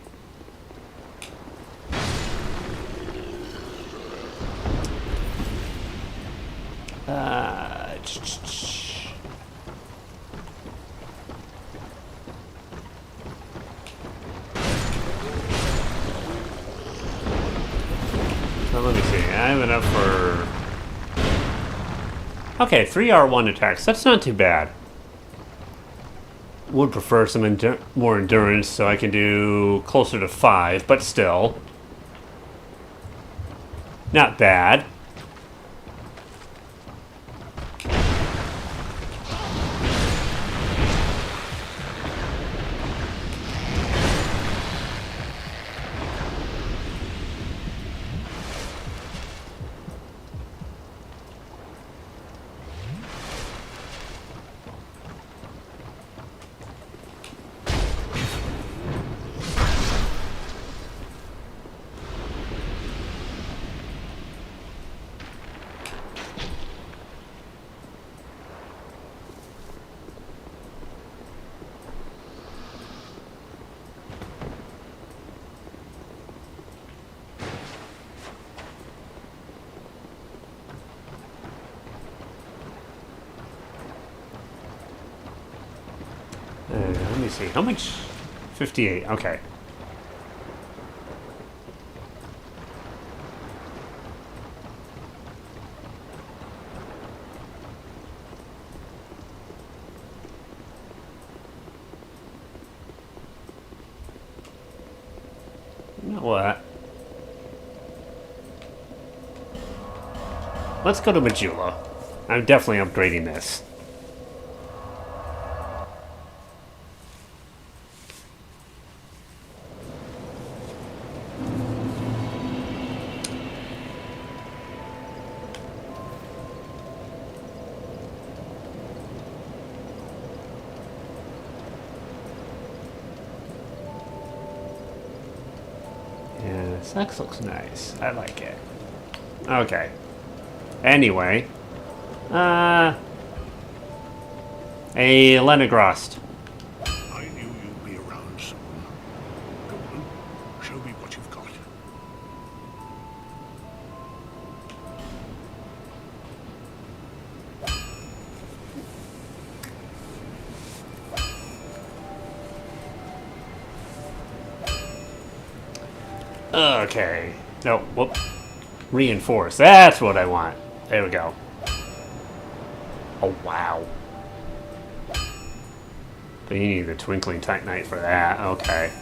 So let me see. I have enough for... Okay, 3 R1 attacks. That's not too bad. Would prefer some more endurance, so I can do closer to 5, but still. Not bad. Let me see. How much? 58. Okay. You know what? Let's go to Majula. I'm definitely upgrading this. This looks nice. I like it. Okay. Anyway. A Lenegrost. I knew you'd be around soon. Go on, show me what you've got. Okay. No, whoop. Reinforce. That's what I want. There we go. Oh, wow. But you need the Twinkling Titanite for that. Okay.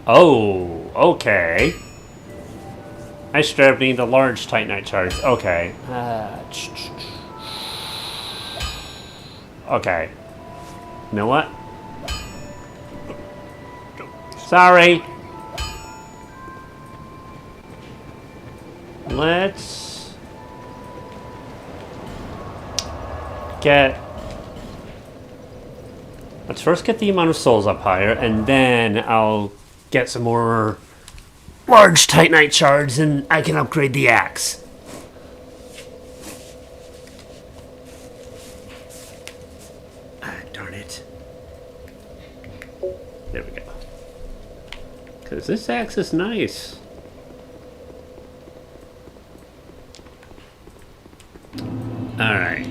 Oh, okay. I straight up need the large Titanite charge. Okay. Okay. You know what? Sorry. Let's first get the amount of souls up higher, and then I'll get some more large Titanite shards, and I can upgrade the axe. There we go. Because this axe is nice. Alright.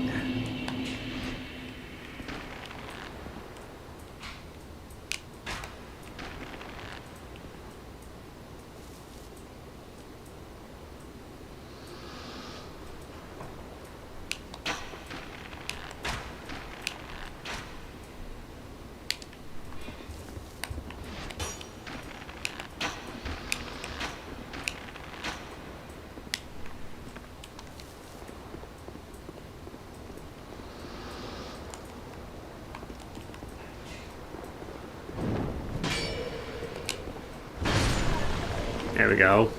There we go.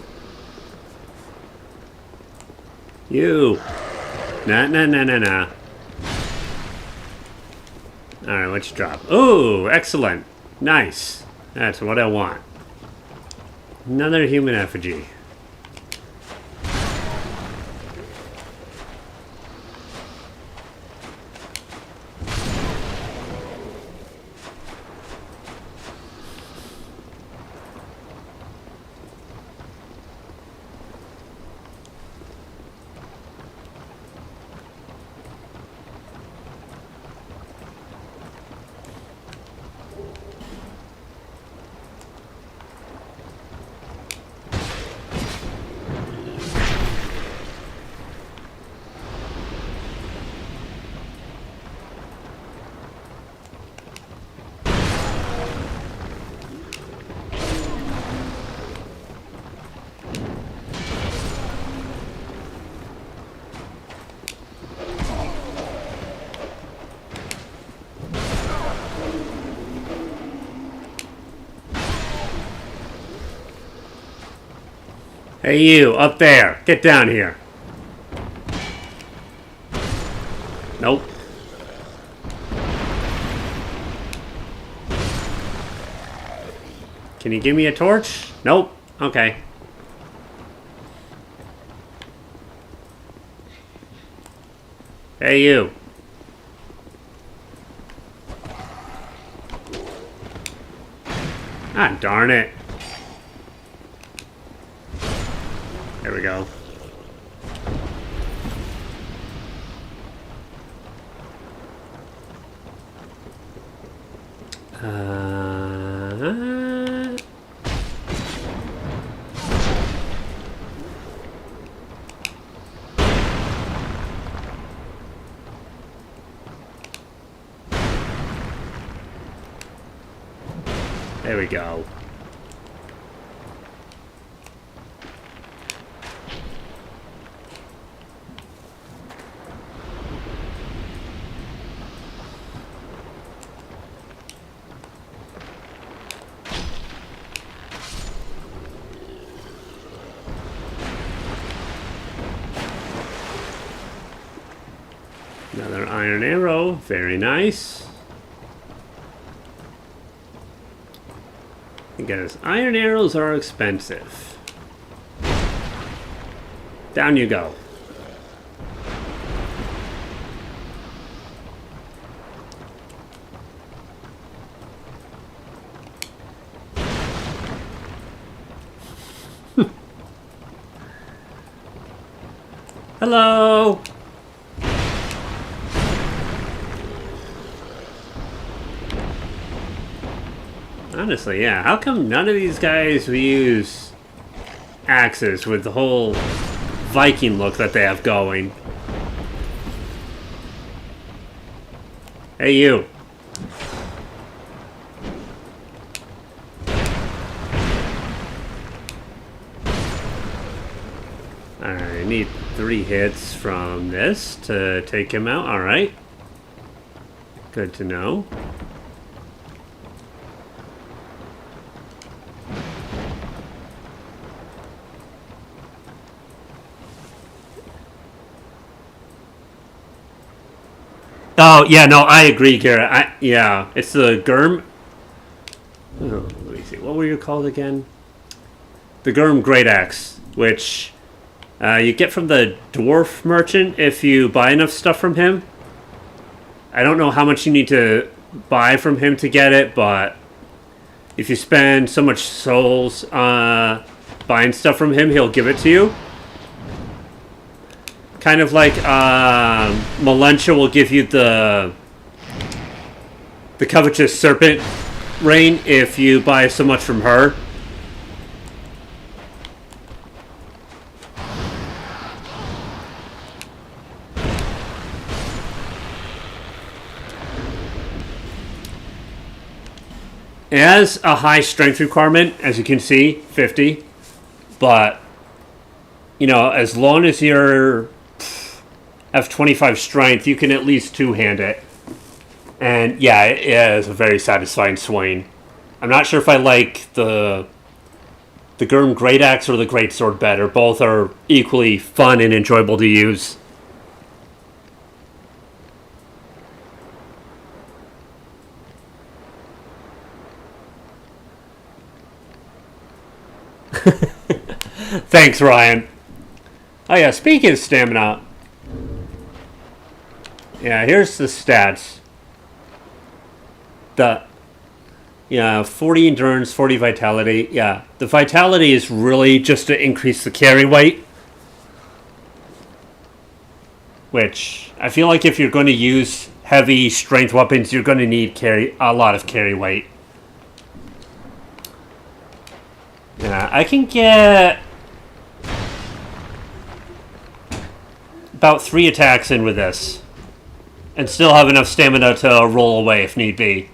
You. Nah. Alright, what you drop? Oh, excellent. Nice. That's what I want. Another human effigy. Hey you, up there. Get down here. Nope. Can you give me a torch? Nope. Okay. Hey you. Ah, darn it. There we go. There we go. Another iron arrow, very nice. Because iron arrows are expensive. Down you go. Hello. Honestly, yeah. How come none of these guys use axes with the whole Viking look that they have going? Hey, you. I need 3 hits from this to take him out. Alright. Good to know. Oh, yeah, no, I agree, Garrett. Yeah, it's the Gurm. Oh, let me see. What were you called again? The Gurm Great Axe, which you get from the Dwarf Merchant if you buy enough stuff from him. I don't know how much you need to buy from him to get it, but if you spend so much souls buying stuff from him, he'll give it to you. Kind of like Melentia will give you the covetous serpent rain if you buy so much from her. It has a high strength requirement, as you can see, 50. But, you know, as long as you're have 25 strength, you can at least two-hand it. And, yeah, it is a very satisfying swing. I'm not sure if I like the Gurm Great Axe or the Great Sword better. Both are equally fun and enjoyable to use. Thanks, Ryan. Oh yeah, speaking of stamina. Yeah, here's the stats. 40 endurance, 40 vitality. Yeah, the vitality is really just to increase the carry weight. Which, I feel like if you're going to use heavy strength weapons, you're going to need a lot of carry weight. Yeah, I can get about 3 attacks in with this. And still have enough stamina to roll away if need be.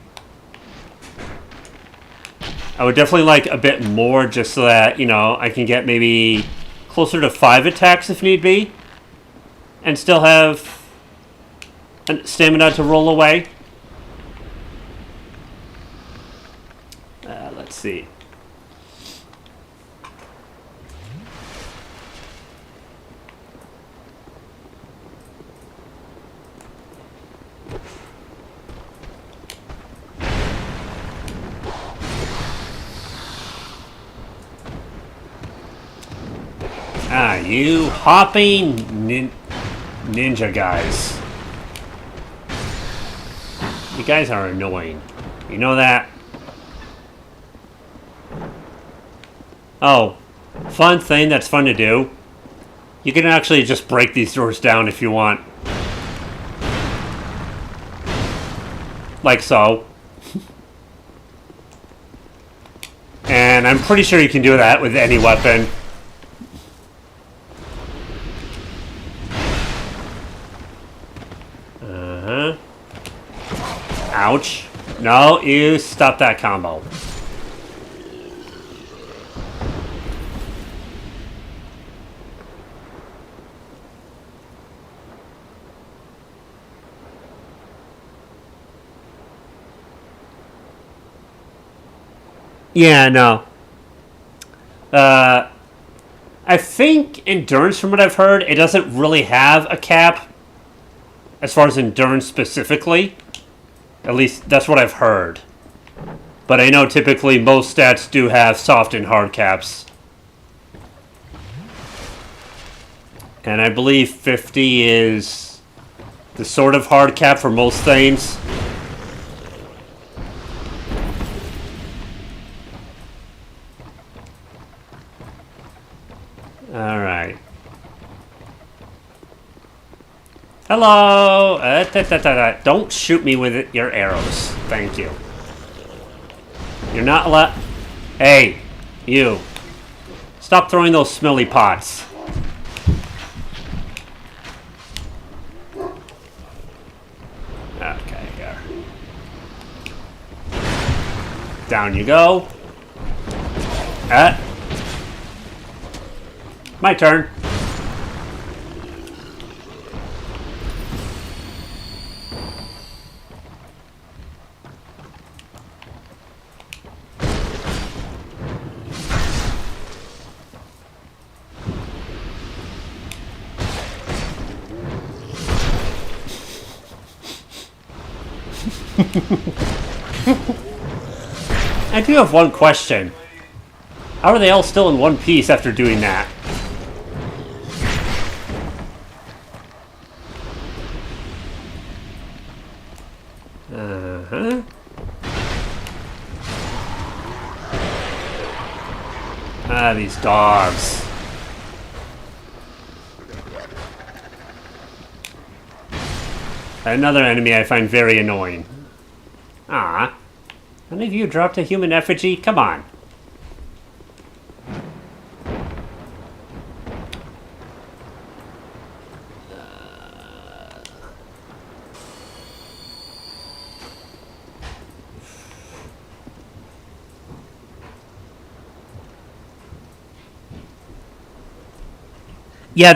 I would definitely like a bit more just so that, you know, I can get maybe closer to 5 attacks if need be. And still have stamina to roll away. Let's see. Ah, you hopping ninja guys. You guys are annoying. You know that? Oh, fun thing that's fun to do. You can actually just break these doors down if you want. Like so. And I'm pretty sure you can do that with any weapon. Ouch. No, you stop that combo. Yeah, no. I think endurance, from what I've heard, it doesn't really have a cap as far as endurance specifically. At least that's what I've heard. But I know typically most stats do have soft and hard caps. And I believe 50 is the sort of hard cap for most things. Alright. Hello! Don't shoot me with your arrows. Thank you. You're not allowed... Hey, you. Stop throwing those smelly pots. Okay, here. Down you go. My turn. I do have one question. How are they all still in one piece after doing that? Ah, these dogs. Another enemy I find very annoying. Ah. None of you dropped a human effigy? Come on. Yeah,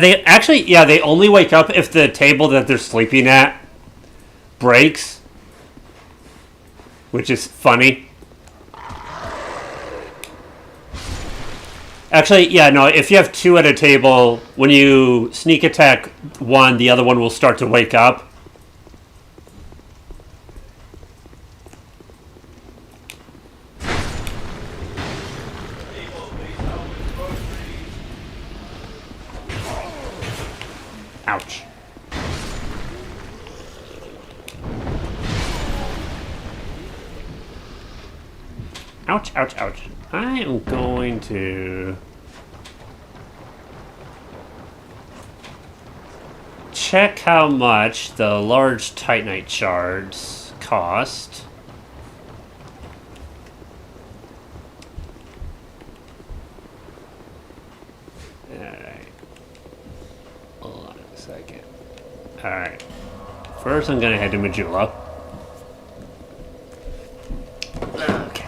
they only wake up if the table that they're sleeping at breaks, which is funny. Actually, yeah, no, if you have two at a table, when you sneak attack one, the other one will start to wake up. Ouch. Ouch, ouch, ouch. I am going to check how much the large Titanite shards cost. Alright. Hold on a second. Alright. First, I'm going to head to Majula. Okay.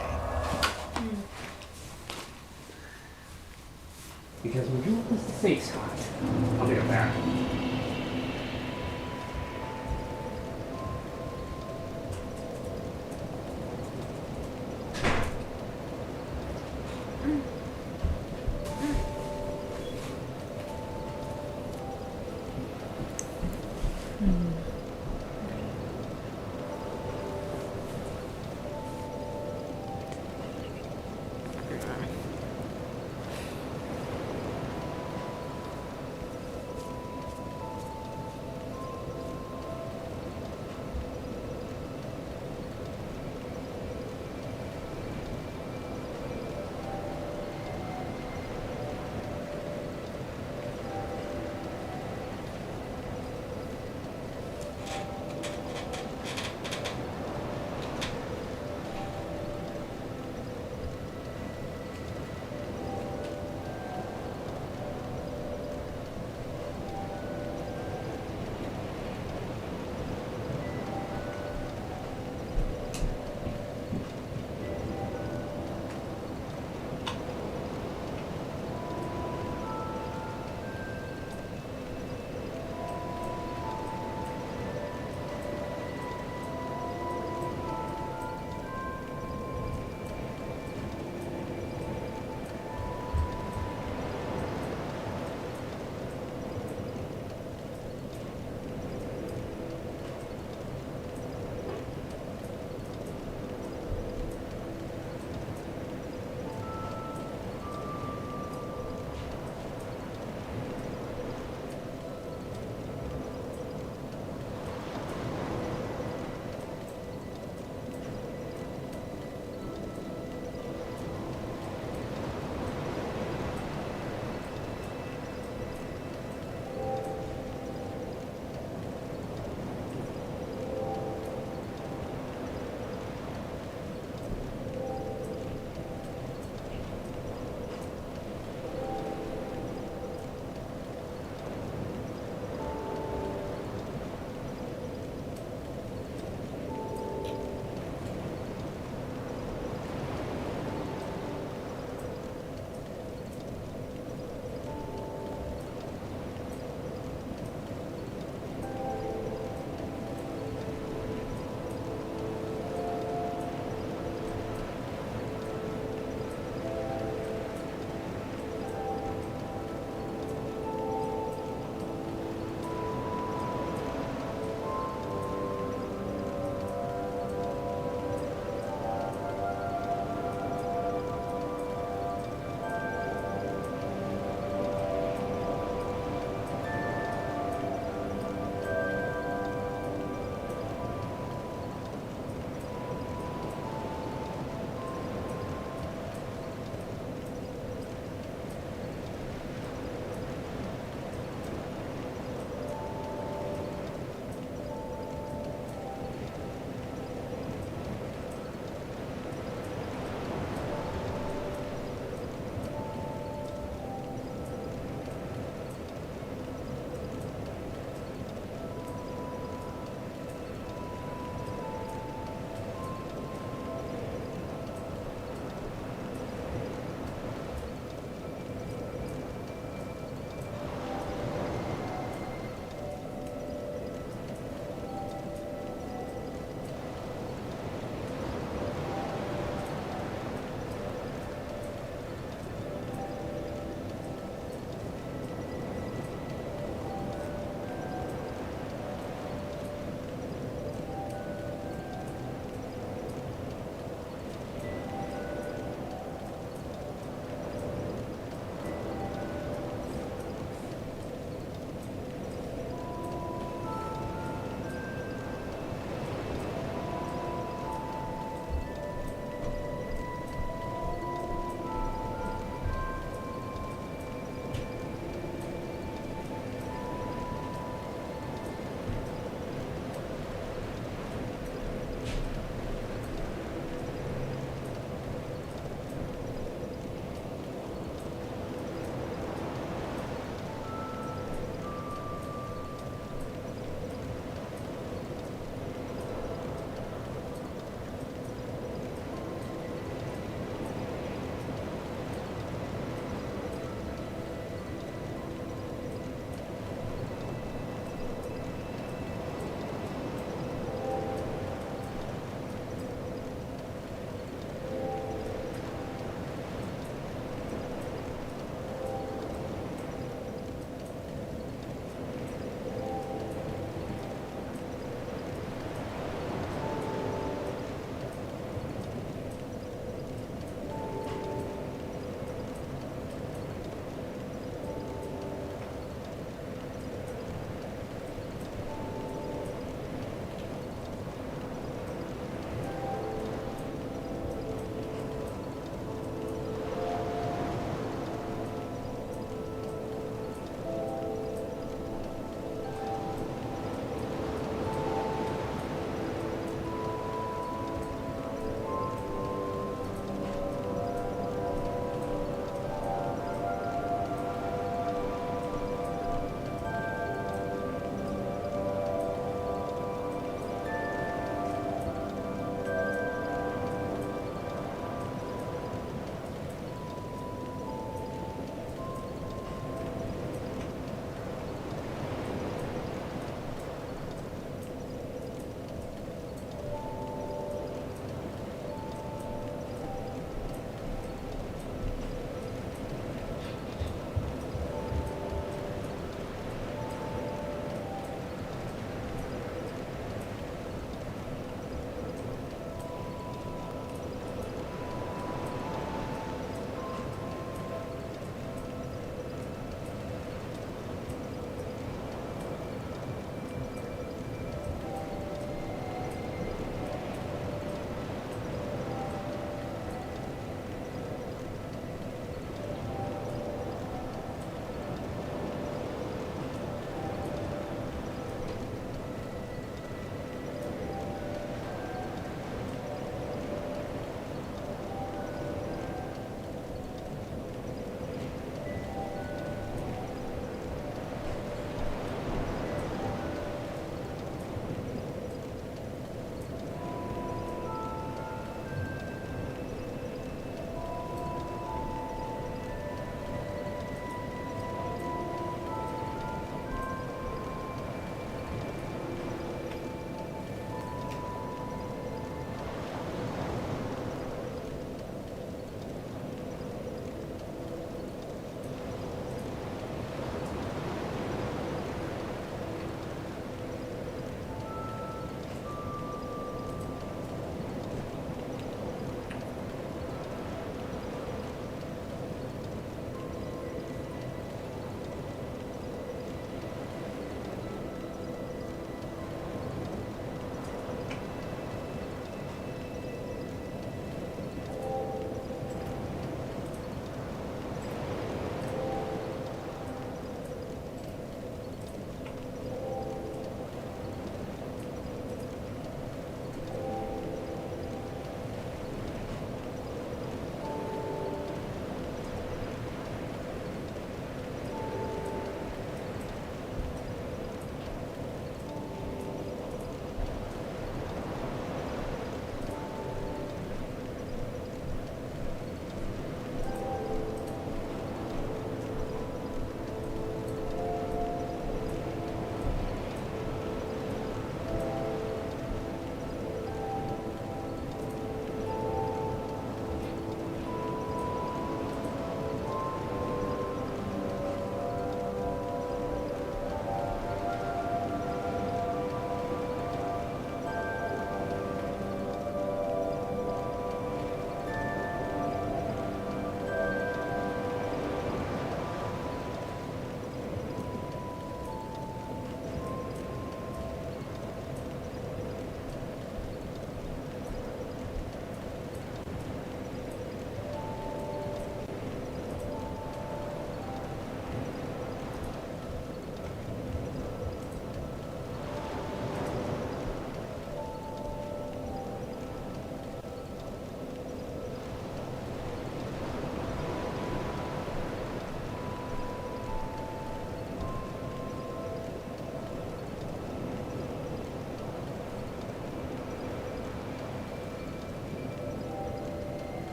Because Majula is the safe spot. I'll be right back.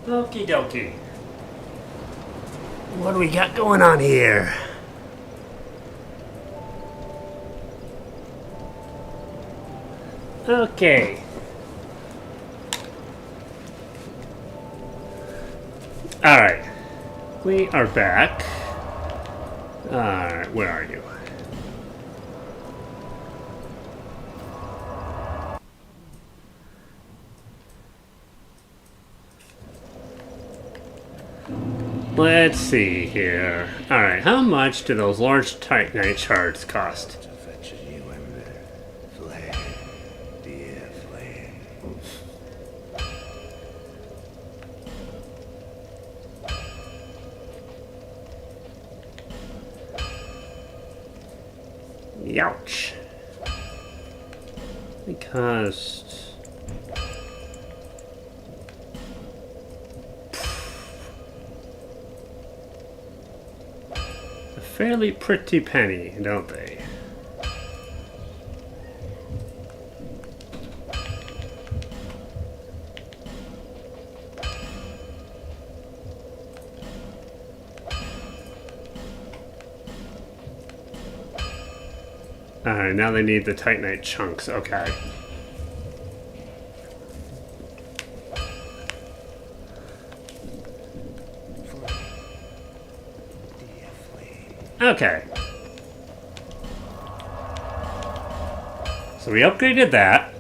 Okie dokie. What do we got going on here? Okay. Alright. We are back. Alright, where are you? Let's see here. Alright, how much do those large Titanite shards cost? To fetch a new ember. Flame. Dear flame. Youch. They cost... a fairly pretty penny, don't they? Alright, now they need the Titanite chunks. Okay. Dear flame. Okay. So we upgraded that.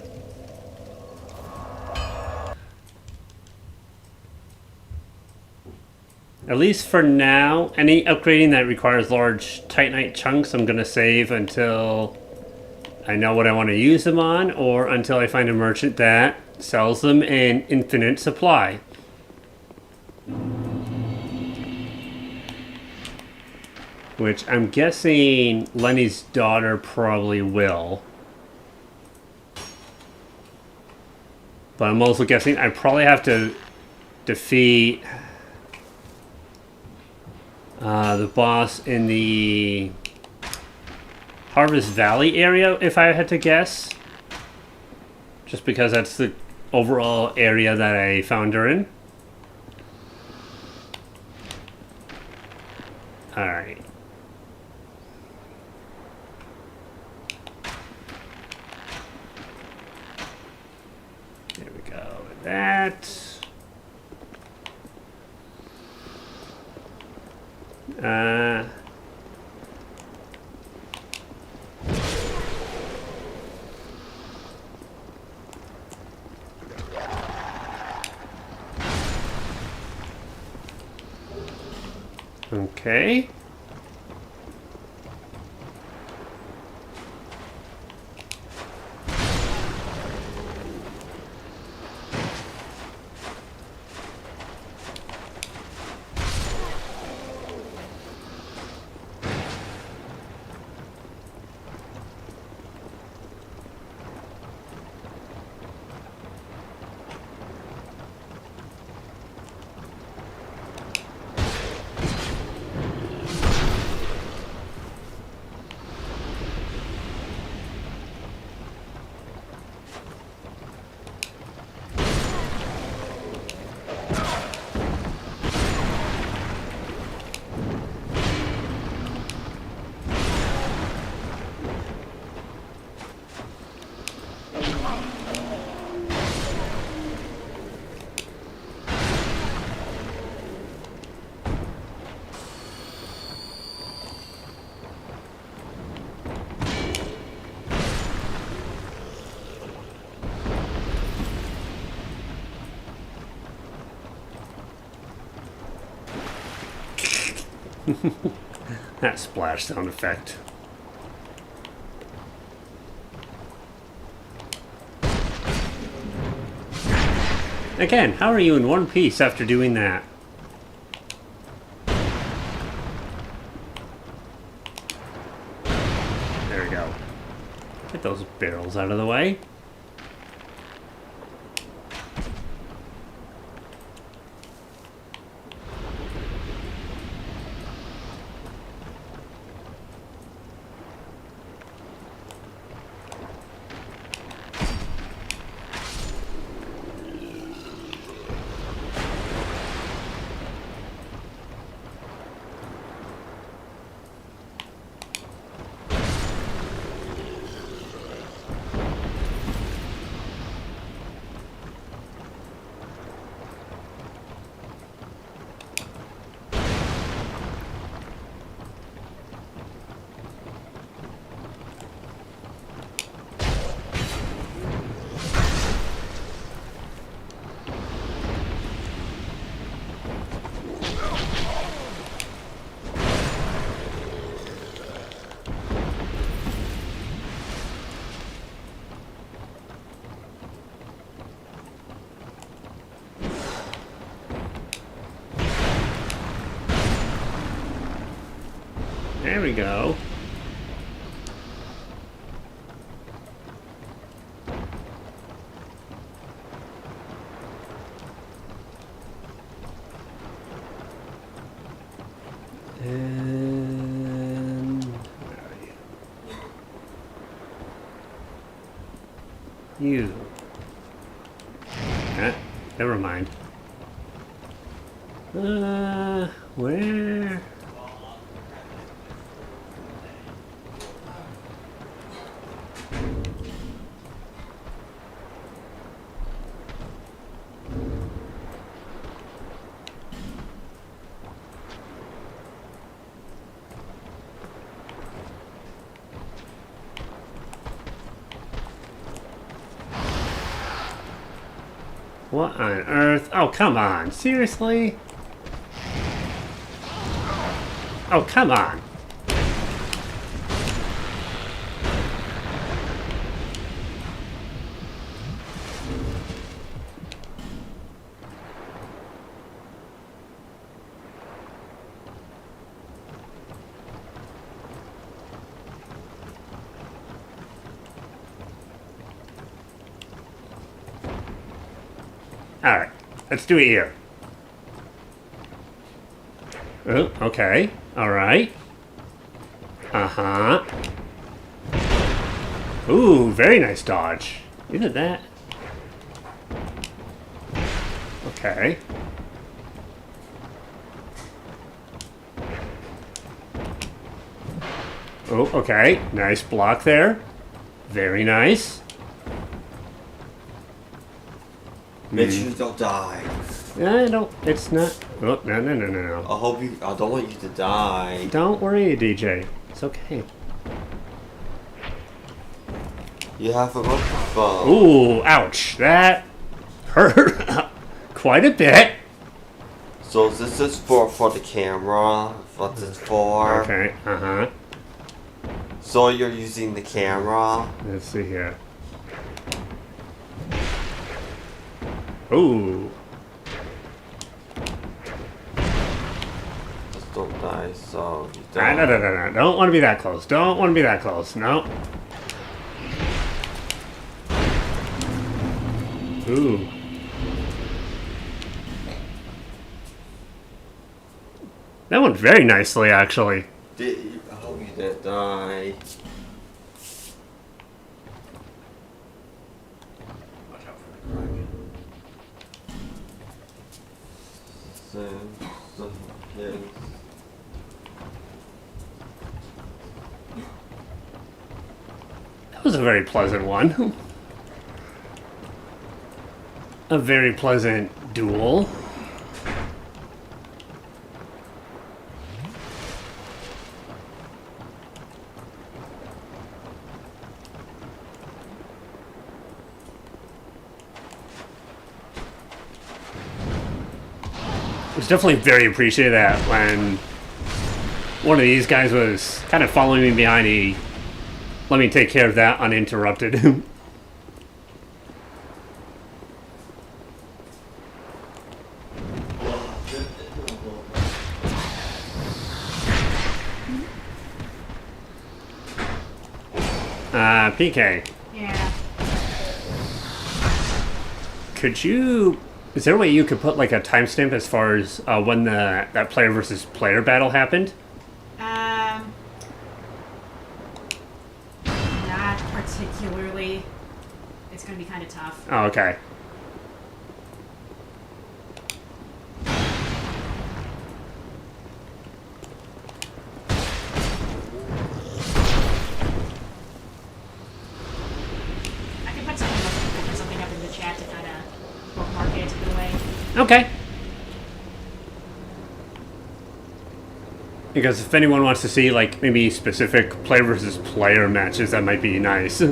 At least for now, any upgrading that requires large Titanite chunks, I'm going to save until I know what I want to use them on, or until I find a merchant that sells them in infinite supply. Which I'm guessing Lenny's daughter probably will. But I'm also guessing I probably have to defeat the boss in the Harvest Valley area, if I had to guess. Just because that's the overall area that I found her in. Alright. There we go. With that. Okay. That splash sound effect. Again, how are you in one piece after doing that? There we go. Get those barrels out of the way. There we go. And where are you? You. Never mind. Where? What on earth? Oh, come on. Seriously? Oh, come on. Alright, let's do it here. Oh, okay. Alright. Uh-huh. Ooh, very nice dodge. Look at that. Okay. Oh, okay. Nice block there. Very nice. Make sure you don't die. I don't. It's not. Oh, no. I hope you. I don't want you to die. Don't worry, DJ. It's okay. You have a microphone. Ooh, ouch. That hurt quite a bit. So this is for the camera. What this for? Okay, uh-huh. So you're using the camera. Let's see here. Ooh. Just don't die. So you No. don't. Don't want to be that close. Don't want to be that close. No. Ooh. That went very nicely, actually. I hope you didn't die. Watch out for the dragon. Yes. That was a very pleasant one. A very pleasant duel. It was definitely very appreciated that when one of these guys was kind of following me behind, he let me take care of that uninterrupted. PK. Yeah. Could you... Is there a way you could put like a timestamp as far as when that player versus player battle happened? Not particularly. It's gonna be kind of tough. Oh, okay. I can put something up in the chat to kind of bookmark it in a way. Okay. Because if anyone wants to see like maybe specific player versus player matches, that might be nice.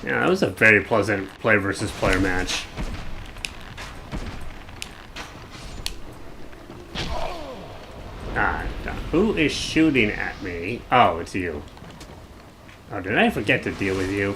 Yeah, that was a very pleasant player versus player match. Who is shooting at me? Oh, it's you. Oh, did I forget to deal with you?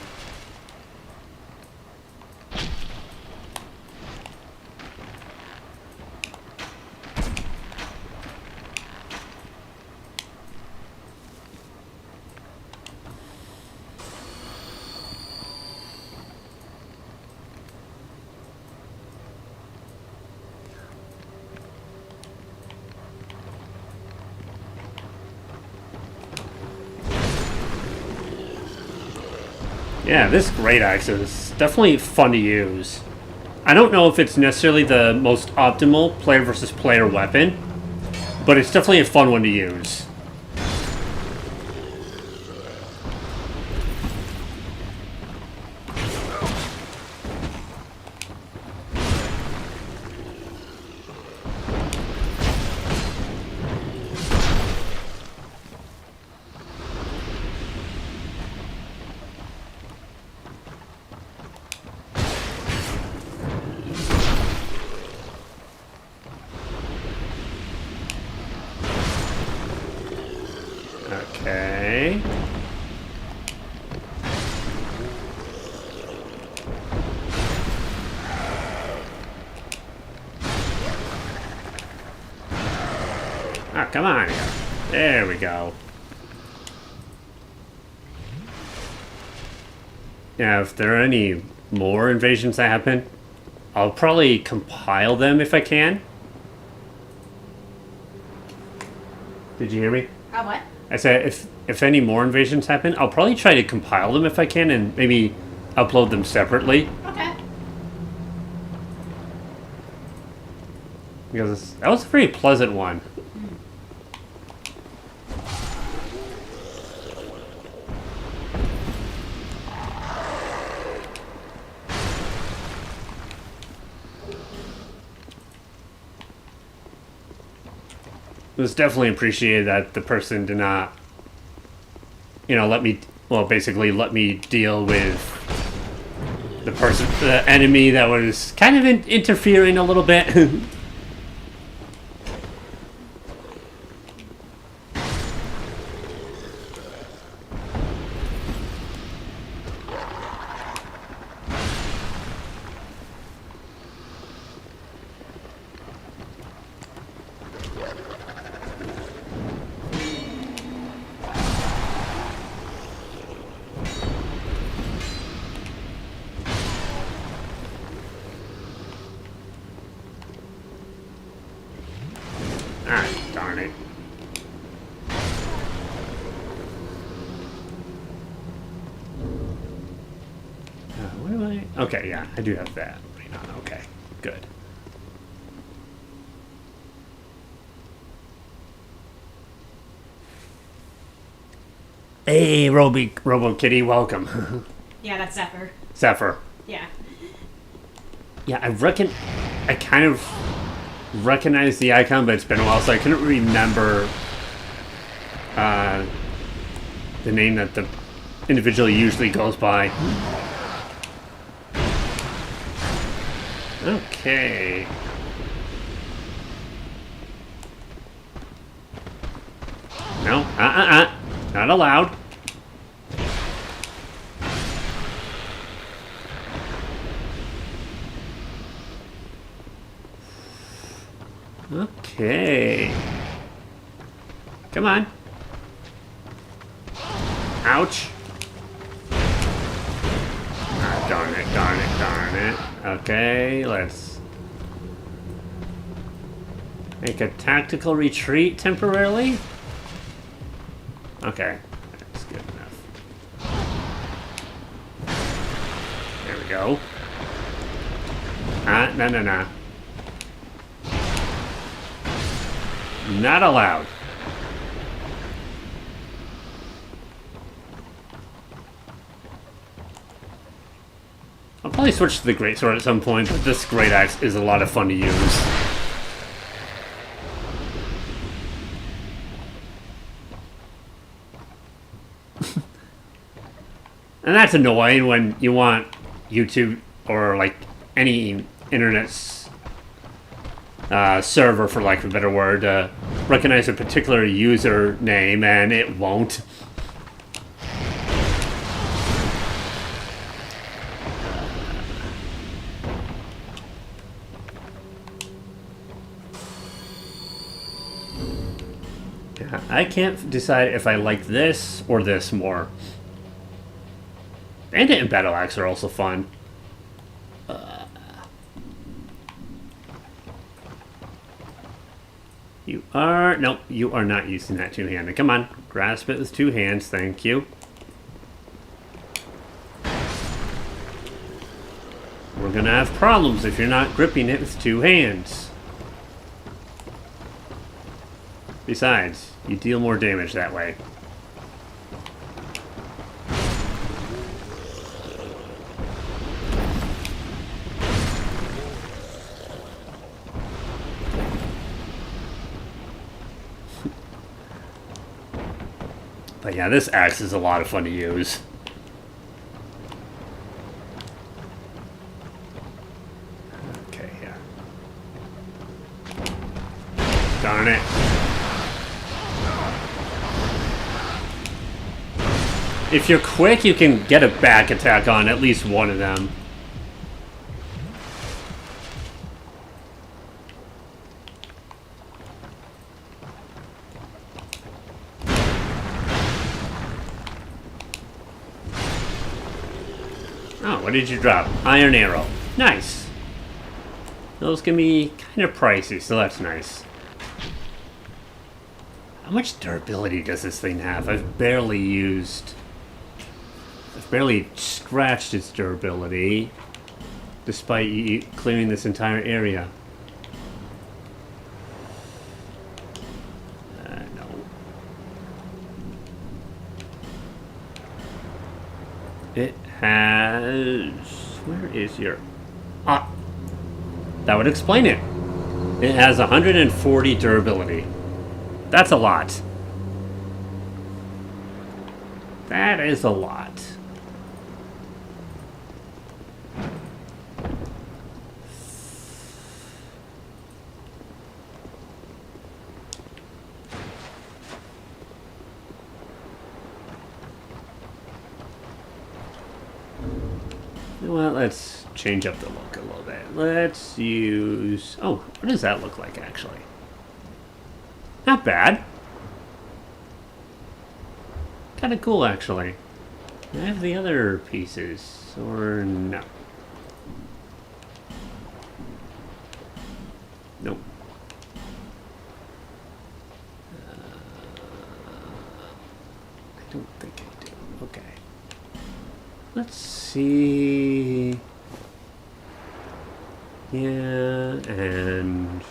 Yeah, this great axe is definitely fun to use. I don't know if it's necessarily the most optimal player versus player weapon, but it's definitely a fun one to use. Okay. Ah, come on. There we go. Yeah, if there are any more invasions that happen, I'll probably compile them if I can. Did you hear me? What? I said if any more invasions happen, I'll probably try to compile them if I can and maybe upload them separately. Okay. Because that was a very pleasant one. It was definitely appreciated that the person did not, let me, basically let me deal with the enemy that was kind of interfering a little bit. Ah, darn it. What do I... Okay, yeah, I do have that right on. Okay, good. Hey, Robo Kitty, welcome. Yeah, that's Zephyr. Zephyr. Yeah. Yeah, I kind of recognize the icon, but it's been a while, so I couldn't remember the name that the individual usually goes by. Okay. No, not allowed. Okay. Come on. Ouch. Ah, darn it, darn it, darn it. Okay, let's make a tactical retreat temporarily. Okay, that's good enough. There we go. No. Not allowed. I'll probably switch to the greatsword at some point, but this great axe is a lot of fun to use. And that's annoying when you want YouTube or like any internet server, for lack of a better word, recognize a particular username and it won't. Yeah, I can't decide if I like this or this more. Bandit and Battle Axe are also fun. Nope, you are not using that two-handed. Come on, grasp it with two hands, thank you. We're gonna have problems if you're not gripping it with two hands. Besides, you deal more damage that way. But yeah, this axe is a lot of fun to use. Okay, yeah. Darn it. If you're quick, you can get a back attack on at least one of them. Oh, what did you drop? Iron arrow. Nice. Those can be kind of pricey, so that's nice. How much durability does this thing have? I've barely scratched its durability, despite clearing this entire area. No. It has... Where is your... Ah! That would explain it. It has 140 durability. That's a lot. That is a lot. You know what? Let's change up the look a little bit. Let's use... Oh, what does that look like, actually? Not bad. Kind of cool, actually. Do I have the other pieces, or no? Nope. I don't think I do. Okay. Let's see. Yeah, and...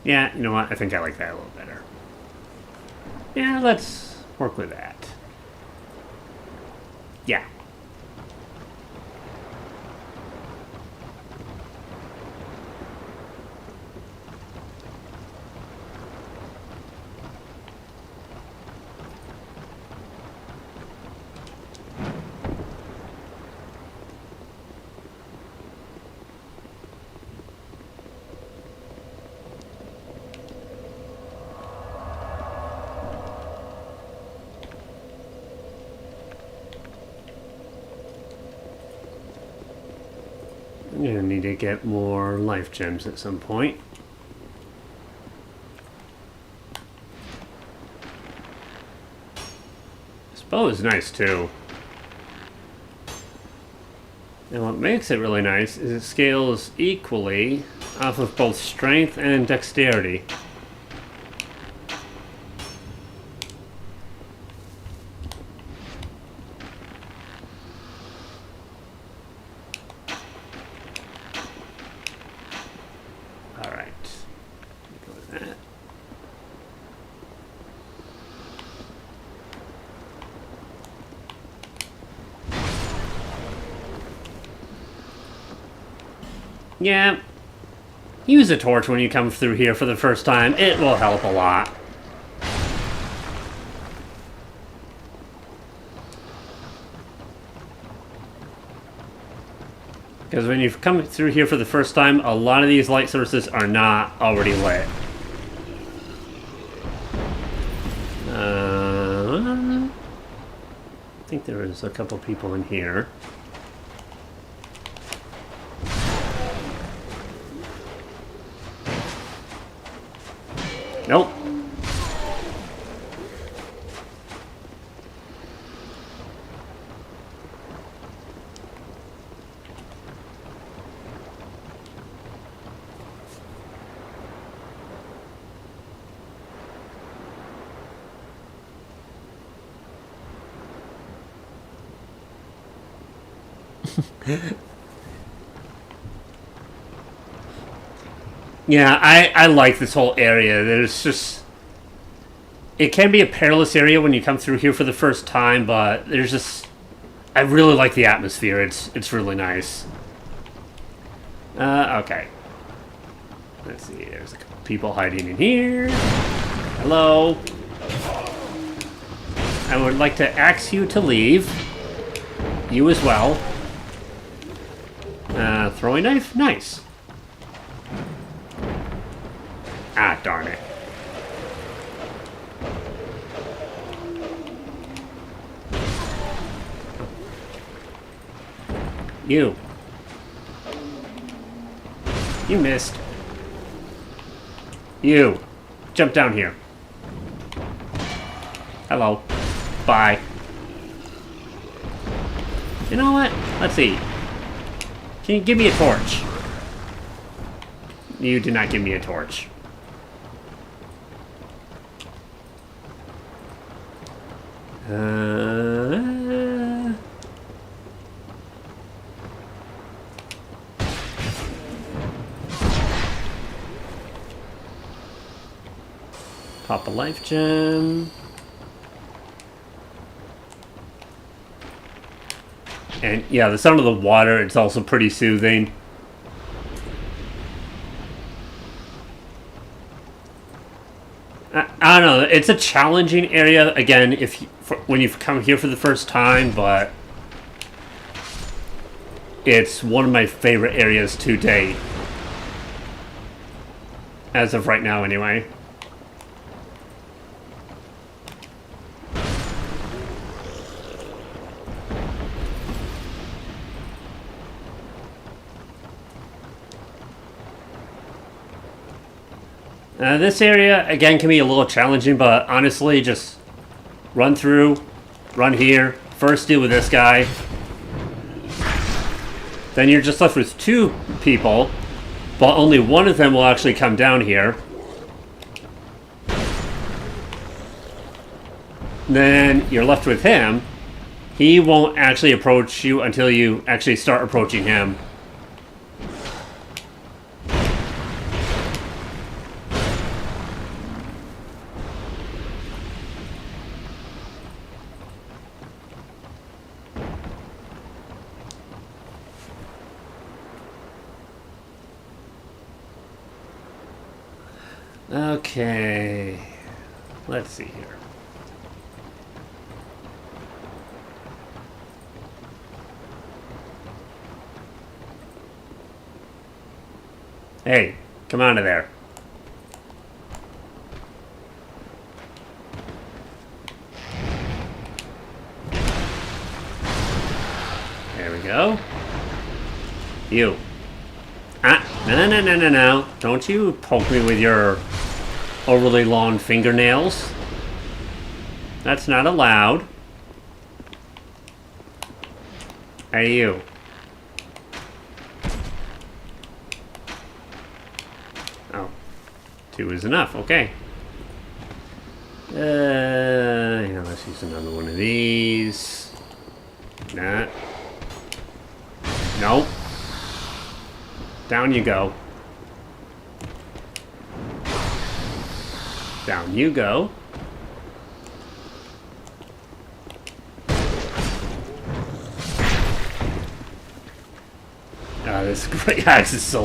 Yeah, you know what? I think I like that a little better. Yeah, let's work with that. Yeah. I'm gonna need to get more life gems at some point. This bow is nice too. And what makes it really nice is it scales equally off of both strength and dexterity. Yeah. Use a torch when you come through here for the first time. It will help a lot. Because when you've come through here for the first time, a lot of these light sources are not already lit. I think there is a couple people in here. Nope. Yeah, I like this whole area. There's just... It can be a perilous area when you come through here for the first time, but there's just... I really like the atmosphere. It's really nice. Okay. Let's see. There's a couple people hiding in here. Hello. I would like to ask you to leave. You as well. Throwing knife? Nice. Ah, darn it. You. You missed. You. Jump down here. Hello. Bye. You know what? Let's see. Can you give me a torch? You did not give me a torch. Pop a life gem. And yeah, the sound of the water, it's also pretty soothing. I don't know, it's a challenging area, again, when you've come here for the first time, but it's one of my favorite areas to date. As of right now, anyway. This area, again, can be a little challenging, but honestly, just run through, run here, first deal with this guy. Then you're just left with two people, but only one of them will actually come down here. Then you're left with him. He won't actually approach you until you actually start approaching him. Okay, let's see here. Hey, come out of there. There we go. You. Ah, no. Don't you poke me with your overly long fingernails. That's not allowed. Hey, you. Oh. 2 is enough, okay. Yeah, let's use another one of these. Nah. Nope. Down you go. Down you go. this great axe is so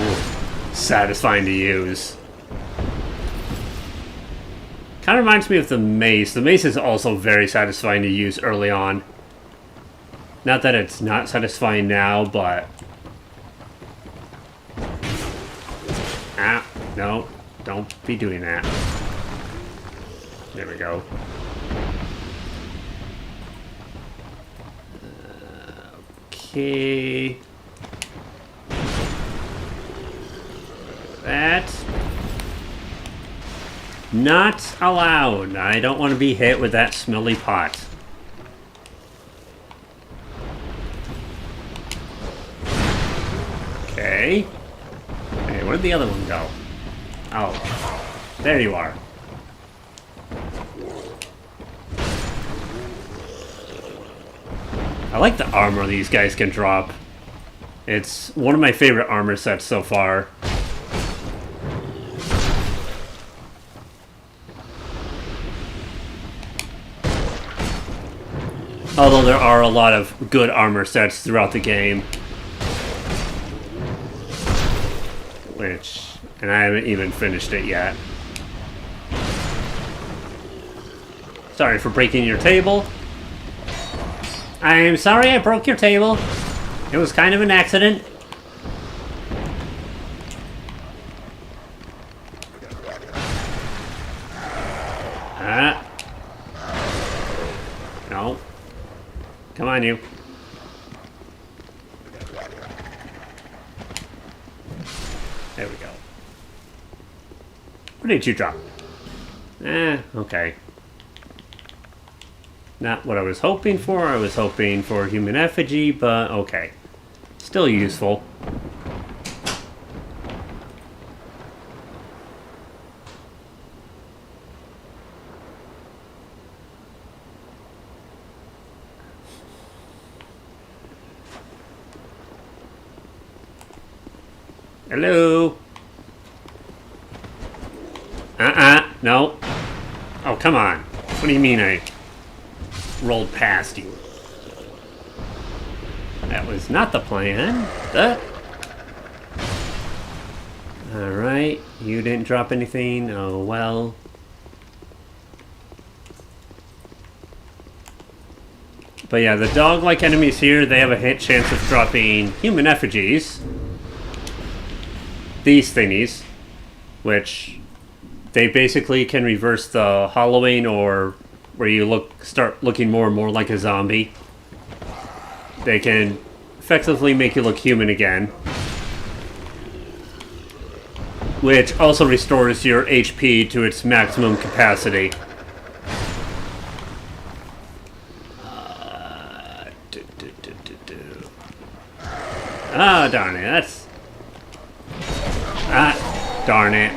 satisfying to use. Kind of reminds me of the mace. The mace is also very satisfying to use early on. Not that it's not satisfying now, but... Ah, no. Don't be doing that. There we go. Okay. That. Not allowed. I don't want to be hit with that smelly pot. Okay. Hey, where'd the other one go? Oh. There you are. I like the armor these guys can drop. It's one of my favorite armor sets so far. Although there are a lot of good armor sets throughout the game. And I haven't even finished it yet. Sorry for breaking your table. I'm sorry I broke your table. It was kind of an accident. No. Come on, you. There we go. What did you drop? Okay. Not what I was hoping for. I was hoping for a human effigy, but okay. Still useful. Hello? No. Oh, come on. What do you mean I rolled past you? That was not the plan. Alright, you didn't drop anything. Oh, well. But yeah, the dog-like enemies here, they have a hit chance of dropping human effigies. These thingies, which they basically can reverse the hollowing, or where you start looking more and more like a zombie. They can effectively make you look human again, which also restores your HP to its maximum capacity. Ah, darn it, that's... Ah, darn it.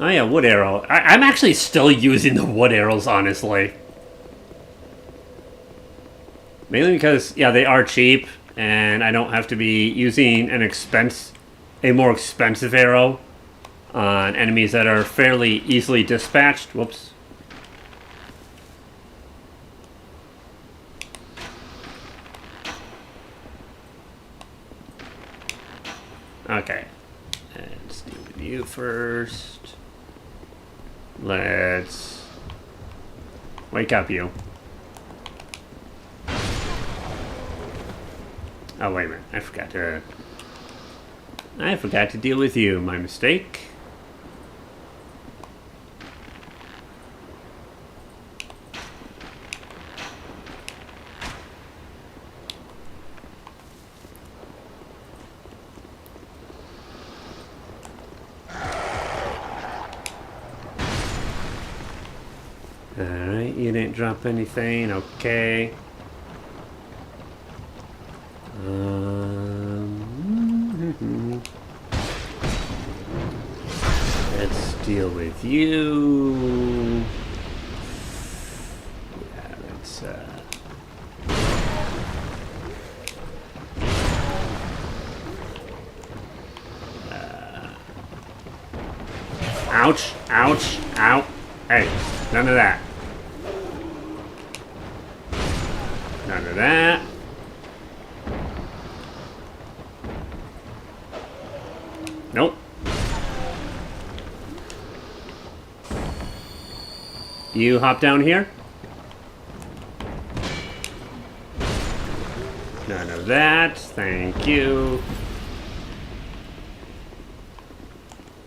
Oh yeah, wood arrow. I'm actually still using the wood arrows, honestly. Mainly because, yeah, they are cheap, and I don't have to be using a more expensive arrow on enemies that are fairly easily dispatched. Whoops. Okay. Let's deal with you first. Let's wake up, you. Oh, wait a minute. I forgot to deal with you. My mistake. Alright, you didn't drop anything. Okay. Let's deal with you. Yeah, let's Ouch, ouch, ow. Hey, none of that. None of that. Nope. You hop down here. None of that. Thank you.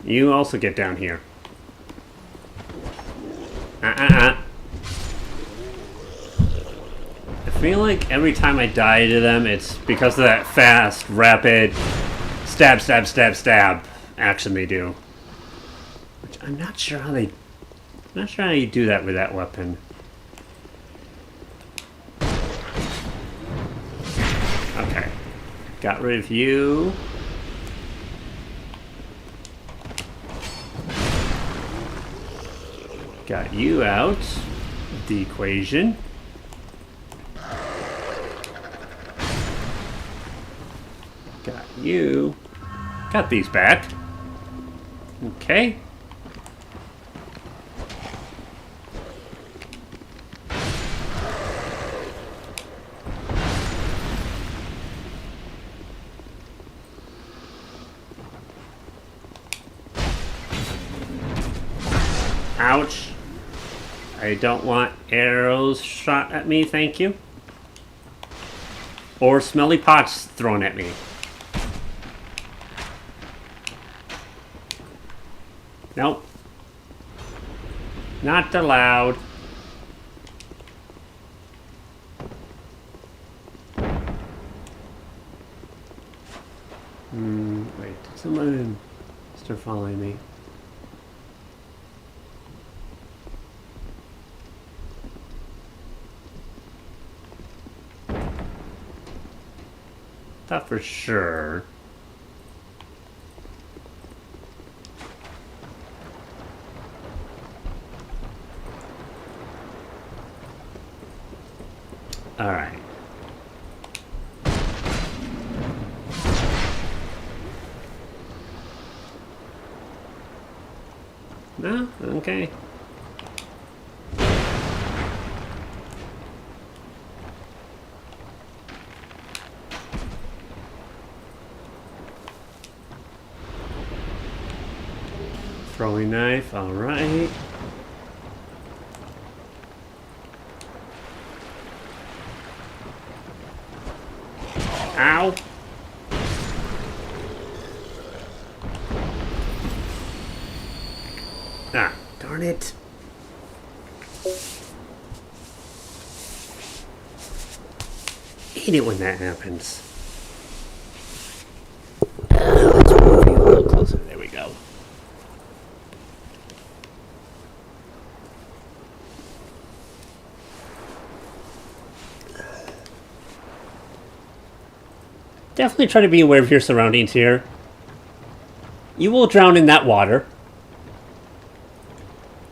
You also get down here. I feel like every time I die to them, it's because of that fast, rapid stab, stab, stab, stab action they do. Which I'm not sure how they... not sure how you do that with that weapon. Okay. Got rid of you. Got you out of the equation. Got you. Got these back. Okay. Ouch. I don't want arrows shot at me, thank you. Or smelly pots thrown at me. Nope. Not allowed. Wait, did someone start following me? Thought for sure. All right. No? Okay. Throwing knife, all right. Ow. Ah, darn it. Hate it when that happens. Let's move you a little closer. There we go. Definitely try to be aware of your surroundings here. You will drown in that water.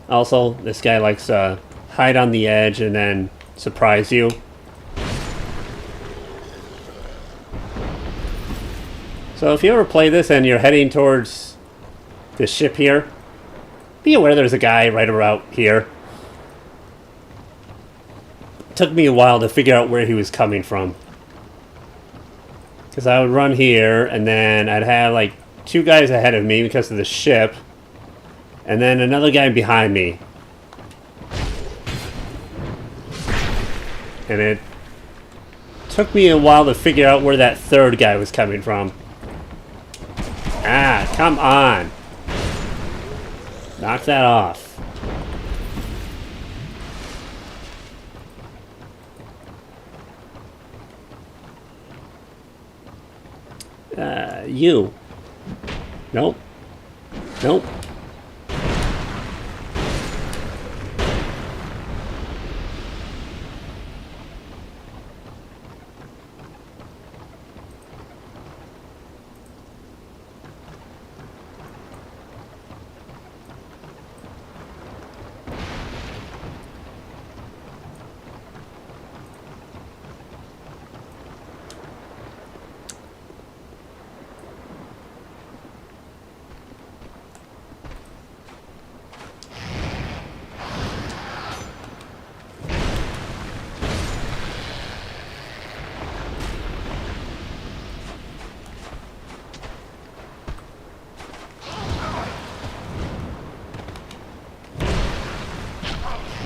Also, this guy likes to hide on the edge and then surprise you. So if you ever play this and you're heading towards this ship here, be aware there's a guy right around here. It took me a while to figure out where he was coming from. Because I would run here, and then I'd have like 2 guys ahead of me because of the ship, and then another guy behind me. And it took me a while to figure out where that 3rd guy was coming from. Ah, come on. Knock that off. You. Nope. Nope.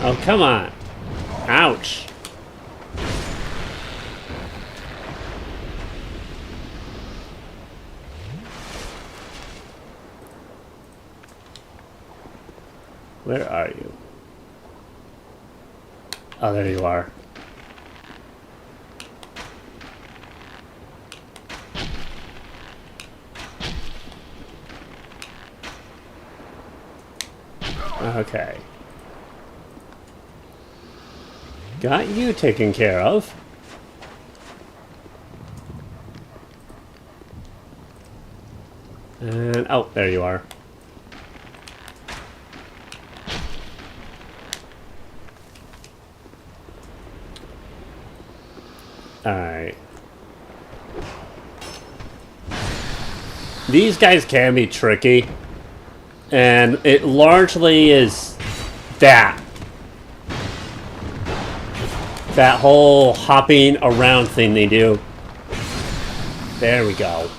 Oh, come on. Ouch. Where are you? Oh, there you are. Okay. Got you taken care of. And, oh, there you are. Alright. These guys can be tricky. And it largely is that. That whole hopping around thing they do. There we go.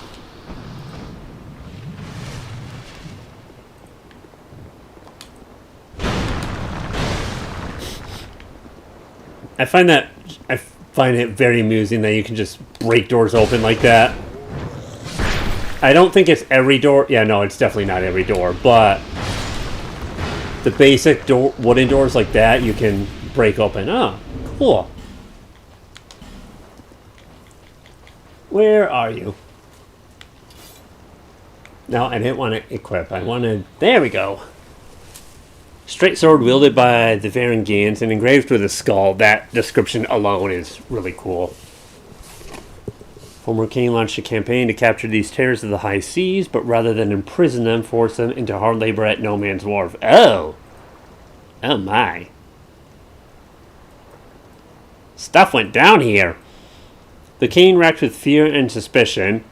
I find it very amusing that you can just break doors open like that. I don't think it's every door. Yeah, no, it's definitely not every door, but the basic wooden doors like that, you can break open. Oh, cool. Where are you? No, I didn't want to equip. I wanted... There we go. Straight sword wielded by the Varangans and engraved with a skull. That description alone is really cool. Former king launched a campaign to capture these terrors of the high seas, but rather than imprison them, force them into hard labor at no man's wharf. Oh! Oh my. Stuff went down here. The king, racked with fear and suspicion,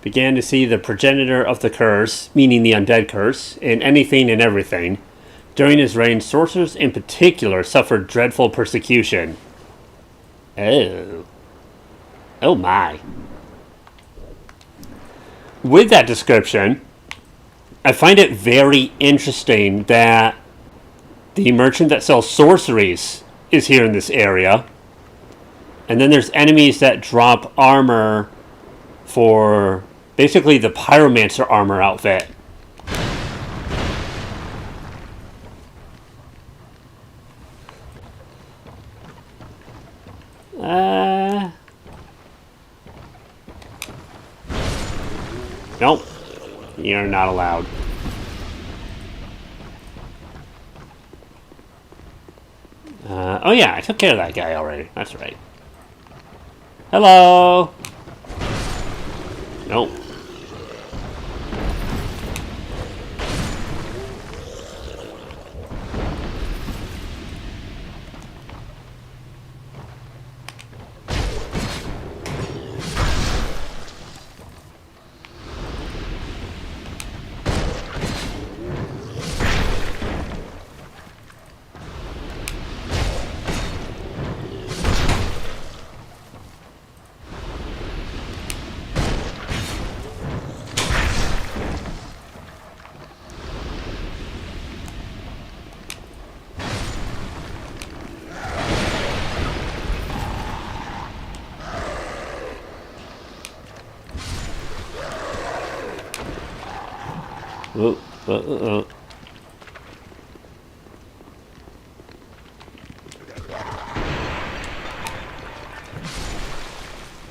began to see the progenitor of the curse, meaning the undead curse, in anything and everything. During his reign, sorcerers in particular suffered dreadful persecution. Oh. Oh my. With that description, I find it very interesting that the merchant that sells sorceries is here in this area. And then there's enemies that drop armor for basically the pyromancer armor outfit. Nope. You're not allowed. Oh yeah, I took care of that guy already. That's right. Hello! Nope.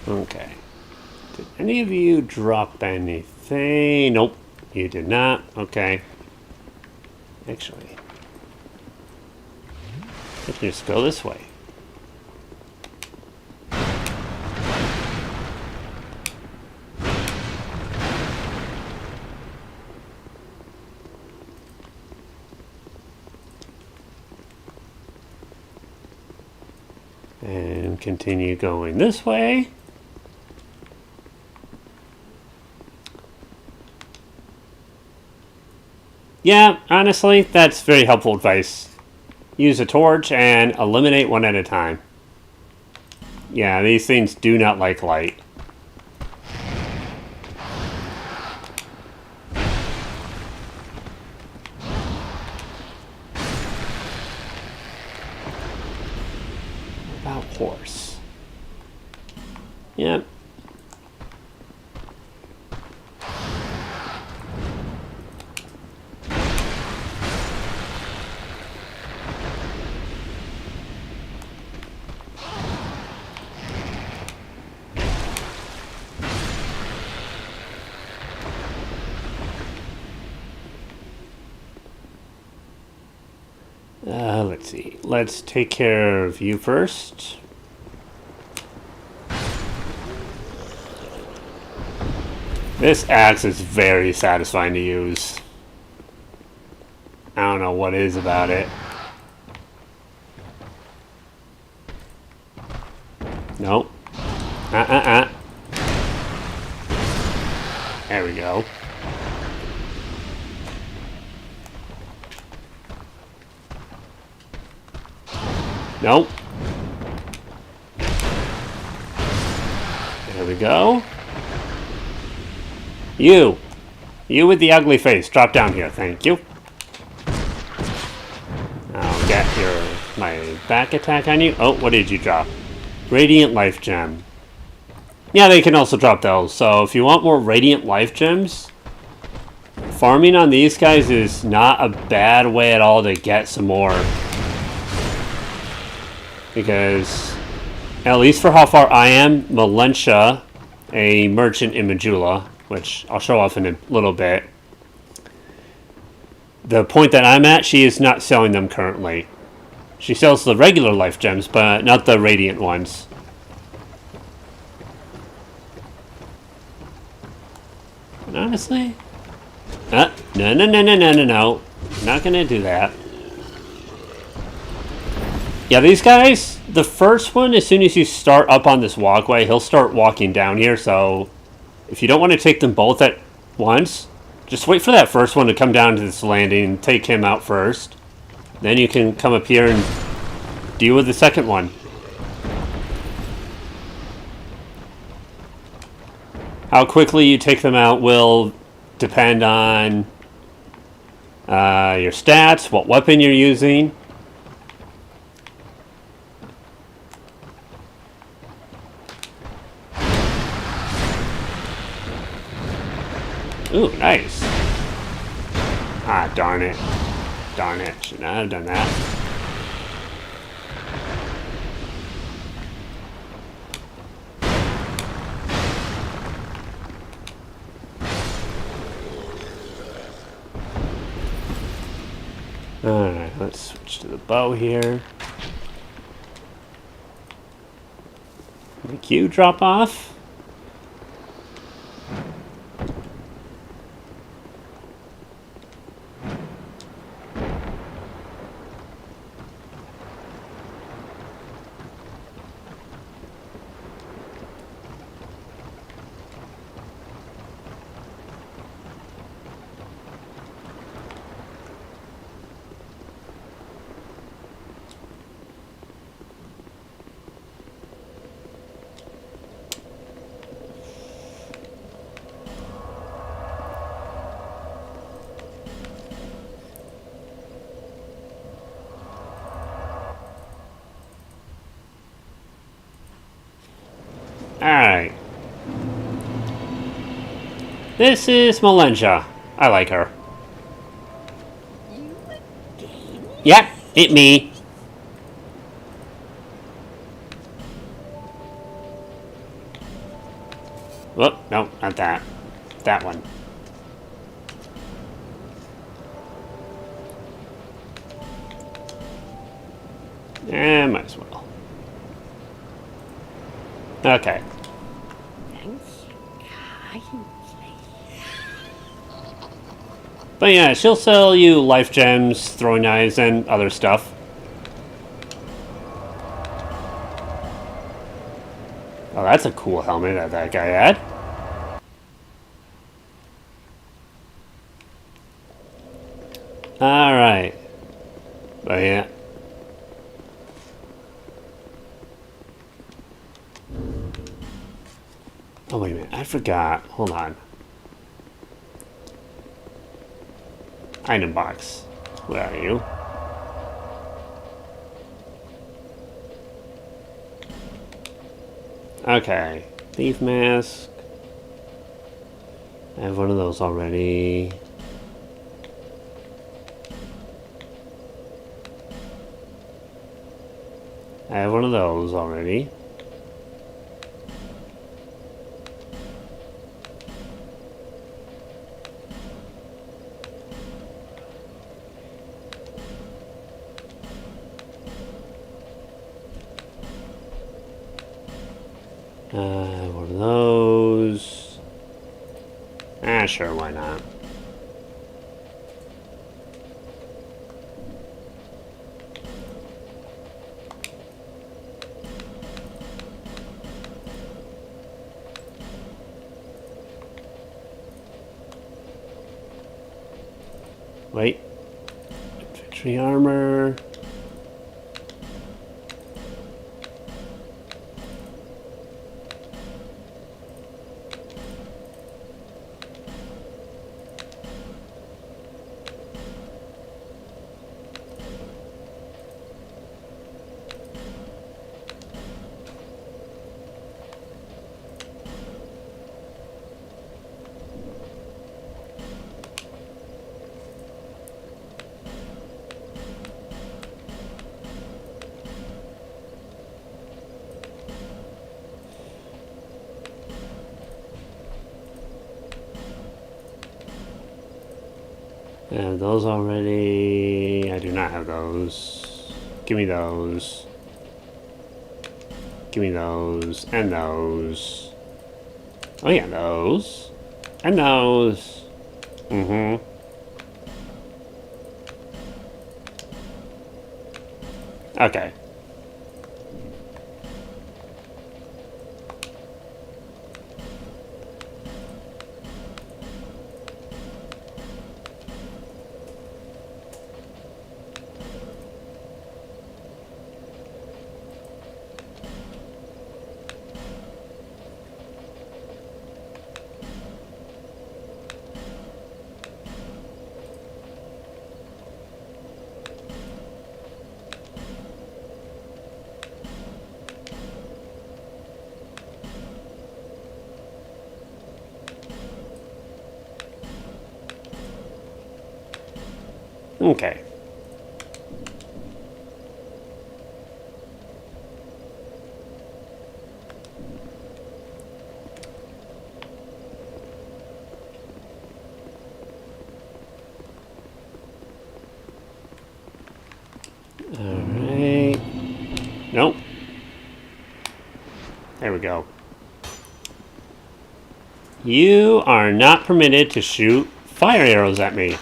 Okay. Did any of you drop anything? Nope. You did not. Okay. Actually, I can just go this way. And continue going this way. Yeah, honestly, that's very helpful advice. Use a torch and eliminate one at a time. Yeah, these things do not like light. About horse. Yep. Let's see. Let's take care of you first. This axe is very satisfying to use. I don't know what it is about it. Nope. There we go. Nope. There we go. You. You with the ugly face. Drop down here. Thank you. I'll get my back attack on you. Oh, what did you drop? Radiant Life Gem. Yeah, they can also drop those. So if you want more Radiant Life Gems, farming on these guys is not a bad way at all to get some more. Because, at least for how far I am, Malencia, a merchant in Majula, which I'll show off in a little bit, the point that I'm at, she is not selling them currently. She sells the regular life gems, but not the radiant ones. And honestly, no. Not gonna do that. Yeah, these guys, the first one, as soon as you start up on this walkway, he'll start walking down here, so if you don't want to take them both at once, just wait for that first one to come down to this landing and take him out first. Then you can come up here and deal with the second one. How quickly you take them out will depend on your stats, what weapon you're using. Ooh, nice. Ah, darn it. Darn it. Should not have done that. Alright, let's switch to the bow here. The Q drop off. Alright. This is Malencia. I like her. Yep, it me. Whoop, no, not that. That one. Might as well. Okay. But yeah, she'll sell you life gems, throwing knives, and other stuff. Oh, that's a cool helmet that guy had. Alright. But yeah. Oh, wait a minute. I forgot. Hold on. Item box. Where are you? Okay. Thief mask. I have one of those already. I have one of those already. One of those. Ah, sure, why not? Wait. Infantry armor. I have those already. I do not have those. Give me those. Give me those. And those. Oh yeah, those. And those. Mm-hmm. Okay. Okay. Alright. Nope. There we go. You are not permitted to shoot fire arrows at me.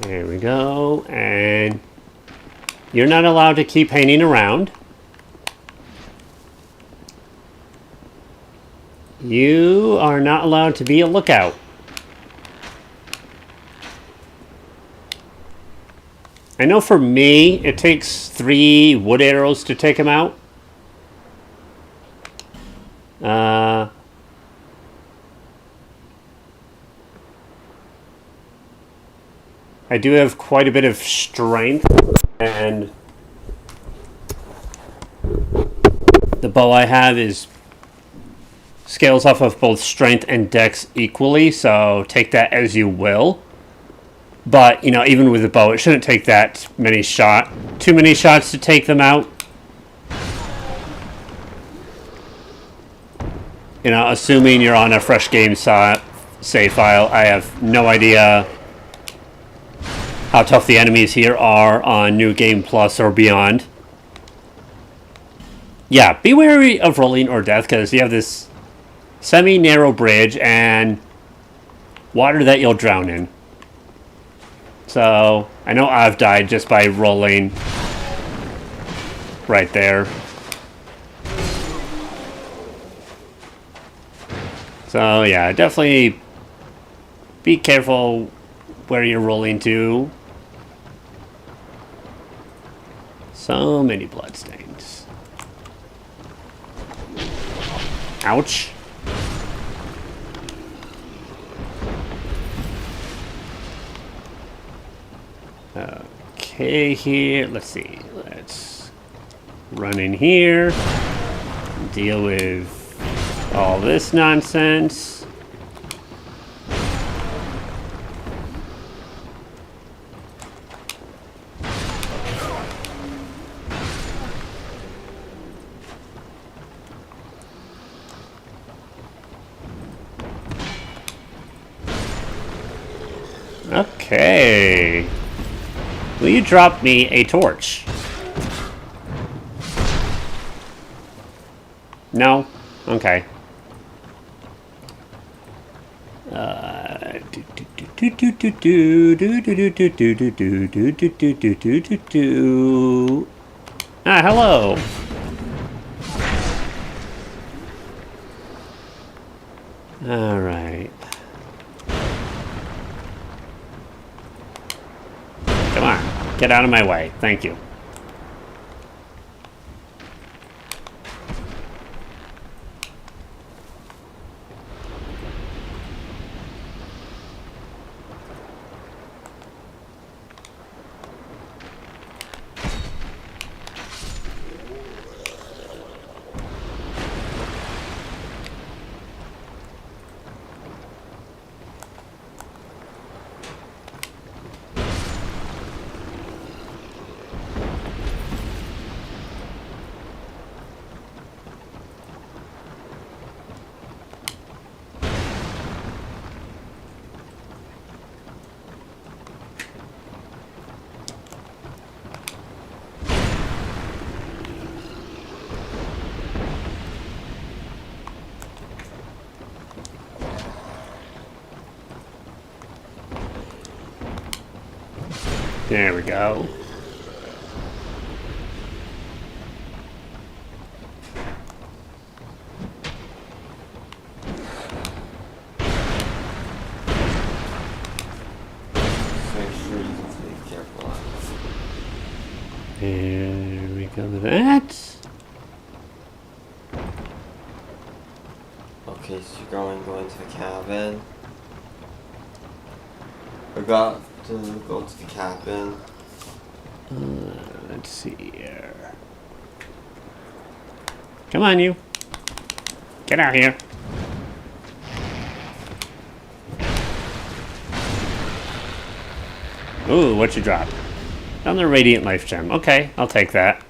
There we go. And you're not allowed to keep hanging around. You are not allowed to be a lookout. I know for me, it takes 3 wood arrows to take him out. I do have quite a bit of strength, and the bow I have is scales off of both strength and dex equally, so take that as you will. But, you know, even with the bow, it shouldn't take that many too many shots to take them out. You know, assuming you're on a fresh game save file, I have no idea how tough the enemies here are on New Game Plus or beyond. Yeah, be wary of rolling or death, because you have this semi-narrow bridge and water that you'll drown in. So, I know I've died just by rolling right there. So, yeah, definitely be careful where you're rolling to. So many bloodstains. Ouch. Okay, here, let's see. Let's run in here, deal with all this nonsense. Okay. Will you drop me a torch? No? Okay. Ah, hello. All right. Come on, get out of my way. Thank you. There we go. Make sure you can be careful. There we go with that. Okay, so you're going to the cabin. Forgot to go to the cabin. Let's see here. Come on, you. Get out here. Ooh, what you drop? Another radiant life gem. Okay, I'll take that.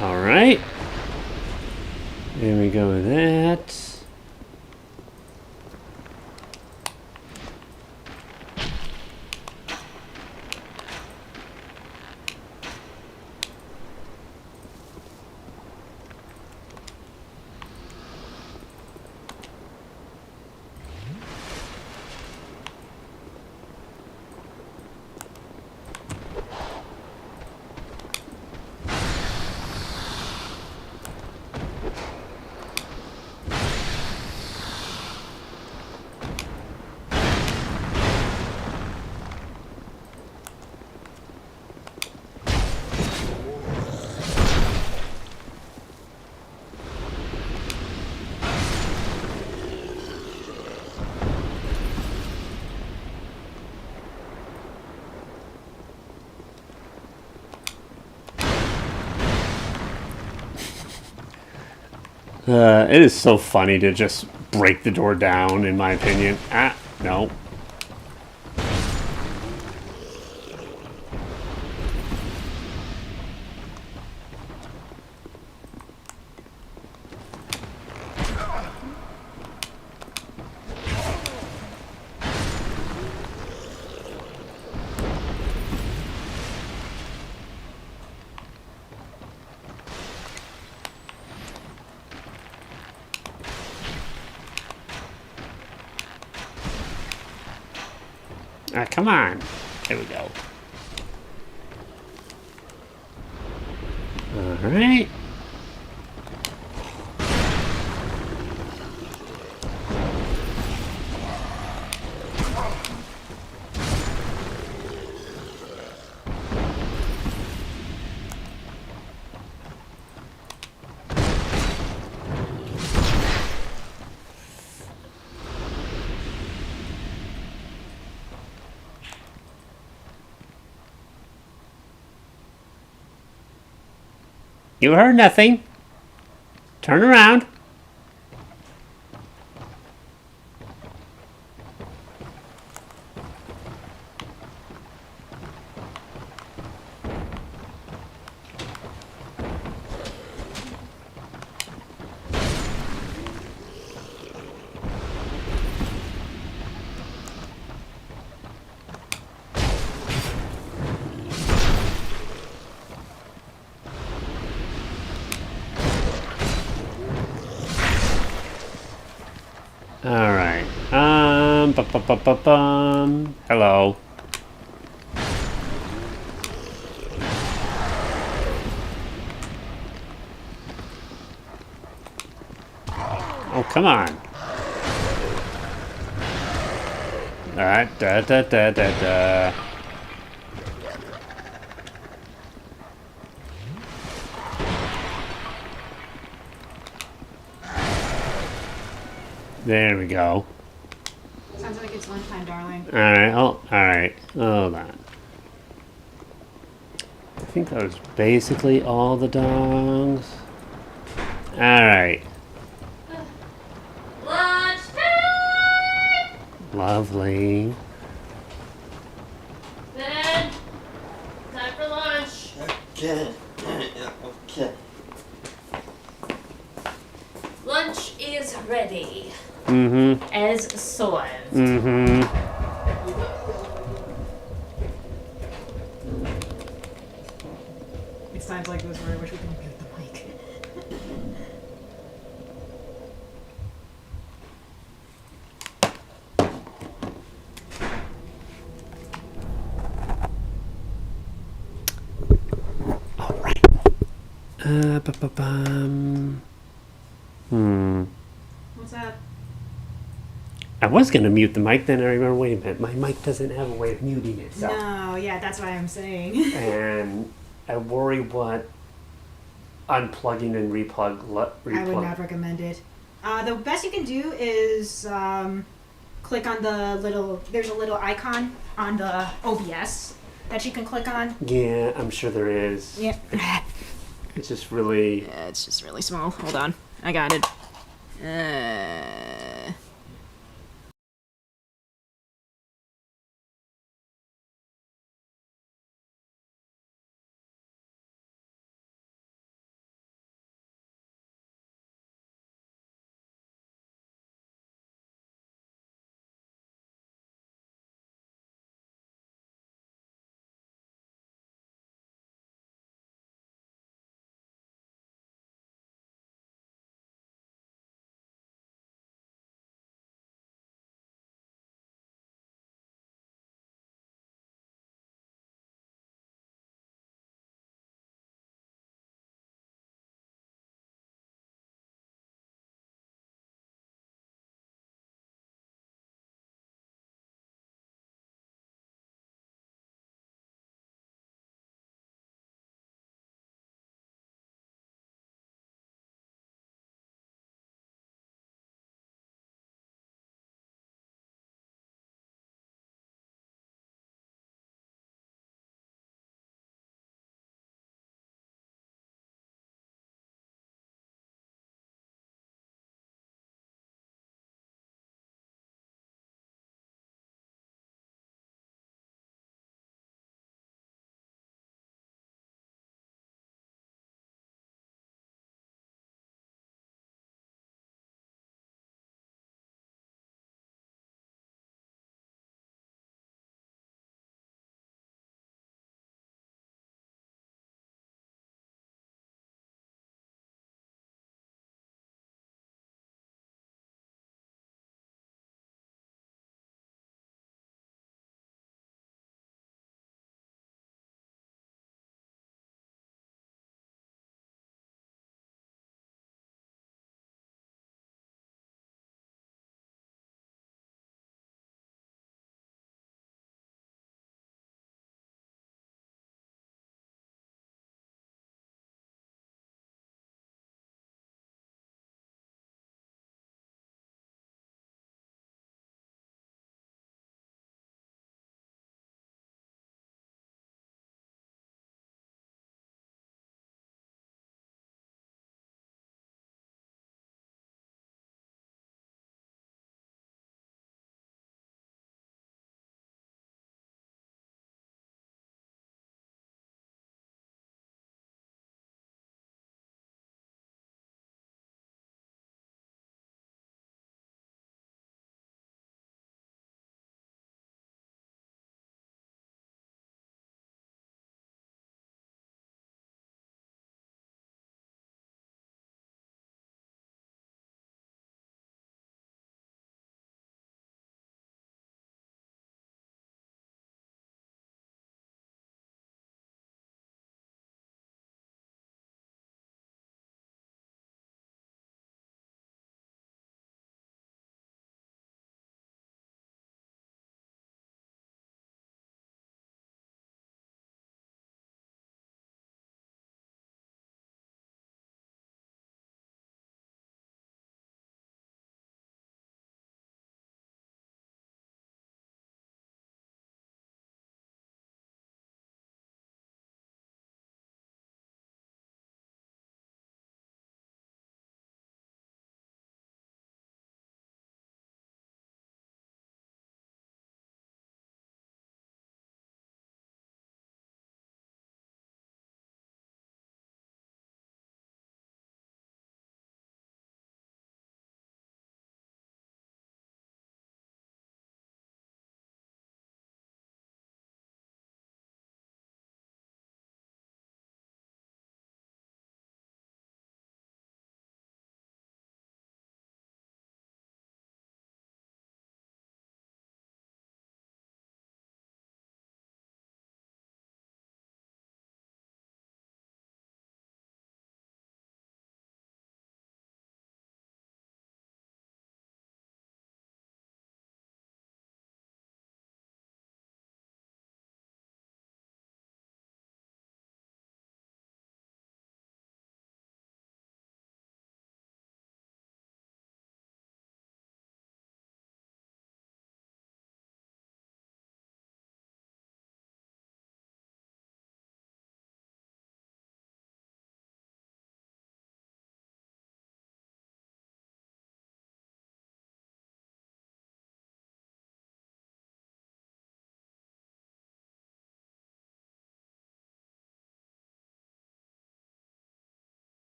All right. There we go with that. It is so funny to just break the door down, in my opinion. Ah, no. Ah, come on. There we go. All right. You heard nothing. Turn around. Alright. Hello. Oh, come on. Da da da da da. There we go. Sounds like it's lunchtime, darling. Alright, alright. Hold on. I think that was basically all the dogs. Alright. Lunch Lovely. Ben, time for lunch. Okay. Okay. Lunch is ready. Mm-hmm. As served. Mm-hmm. It's times like this where I wish we could mute the mic. Ba-ba-bum. What's that? I was gonna mute the mic, then I remember, wait a minute, my mic doesn't have a way of muting itself. No, yeah, that's what I'm saying. And I worry what unplugging and replug. I would not recommend it. The best you can do is click on the little. There's a little icon on the OBS that you can click on. Yeah, I'm sure there is. Yeah. It's just really. Yeah, it's just really small. Hold on, I got it.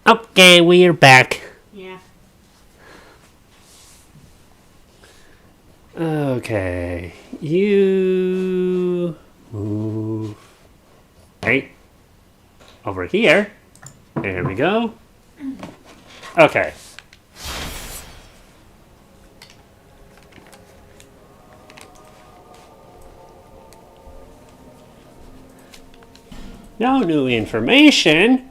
Okay, we're back. Yeah. Okay, you move right over here. There we go. Okay. No new information.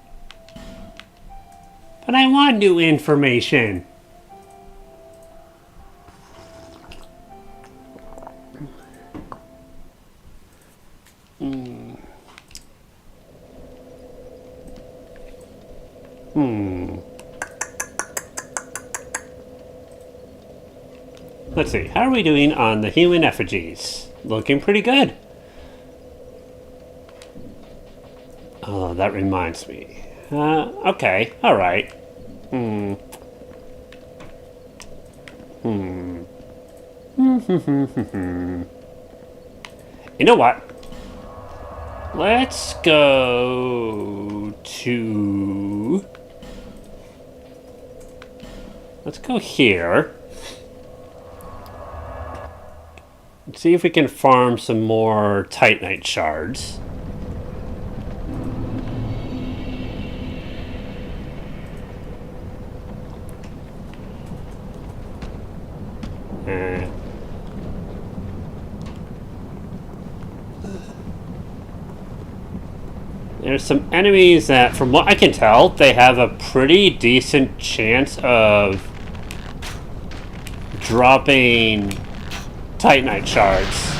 But I want new information. Let's see. How are we doing on the human effigies? Looking pretty good. Oh, that reminds me. Okay. All right. You know what? Let's go to... Let's go here. Let's see if we can farm some more Titanite shards. There's some enemies that, from what I can tell, they have a pretty decent chance of dropping Titanite shards.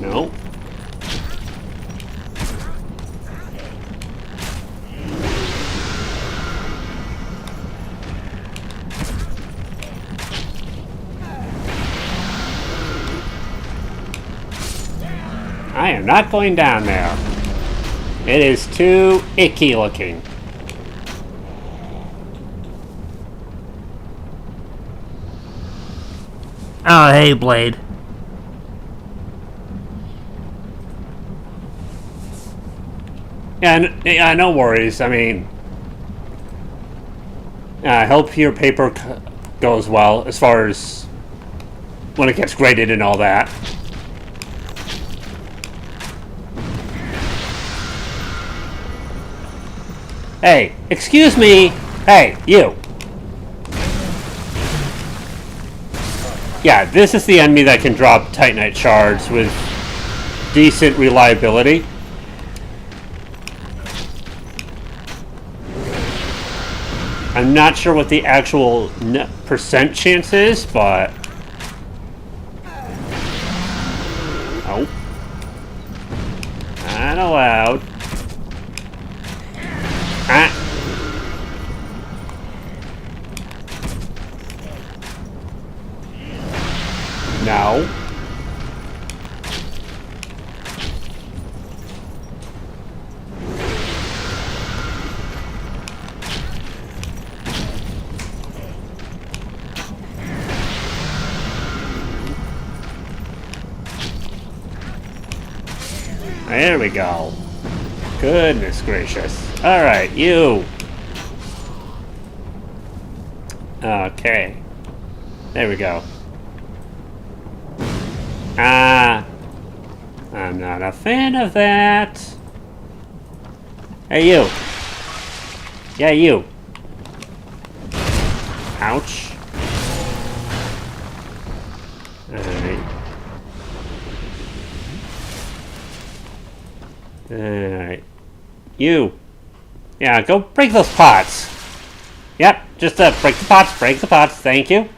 No. I am not going down there. It is too icky looking. Oh, hey, Blade. Yeah, no worries. I mean, I hope your paper goes well as far as when it gets graded and all that. Hey, excuse me. Hey, you. Yeah, this is the enemy that can drop Titanite shards with decent reliability. I'm not sure what the actual percent chance is, but... Oh. Not allowed. Ah. No. There we go. Goodness gracious. Alright, you. Okay. There we go. Ah. I'm not a fan of that. Hey, you. Yeah, you. Ouch. Alright. Alright. You. Yeah, go break those pots. Yep, just break the pots, thank you.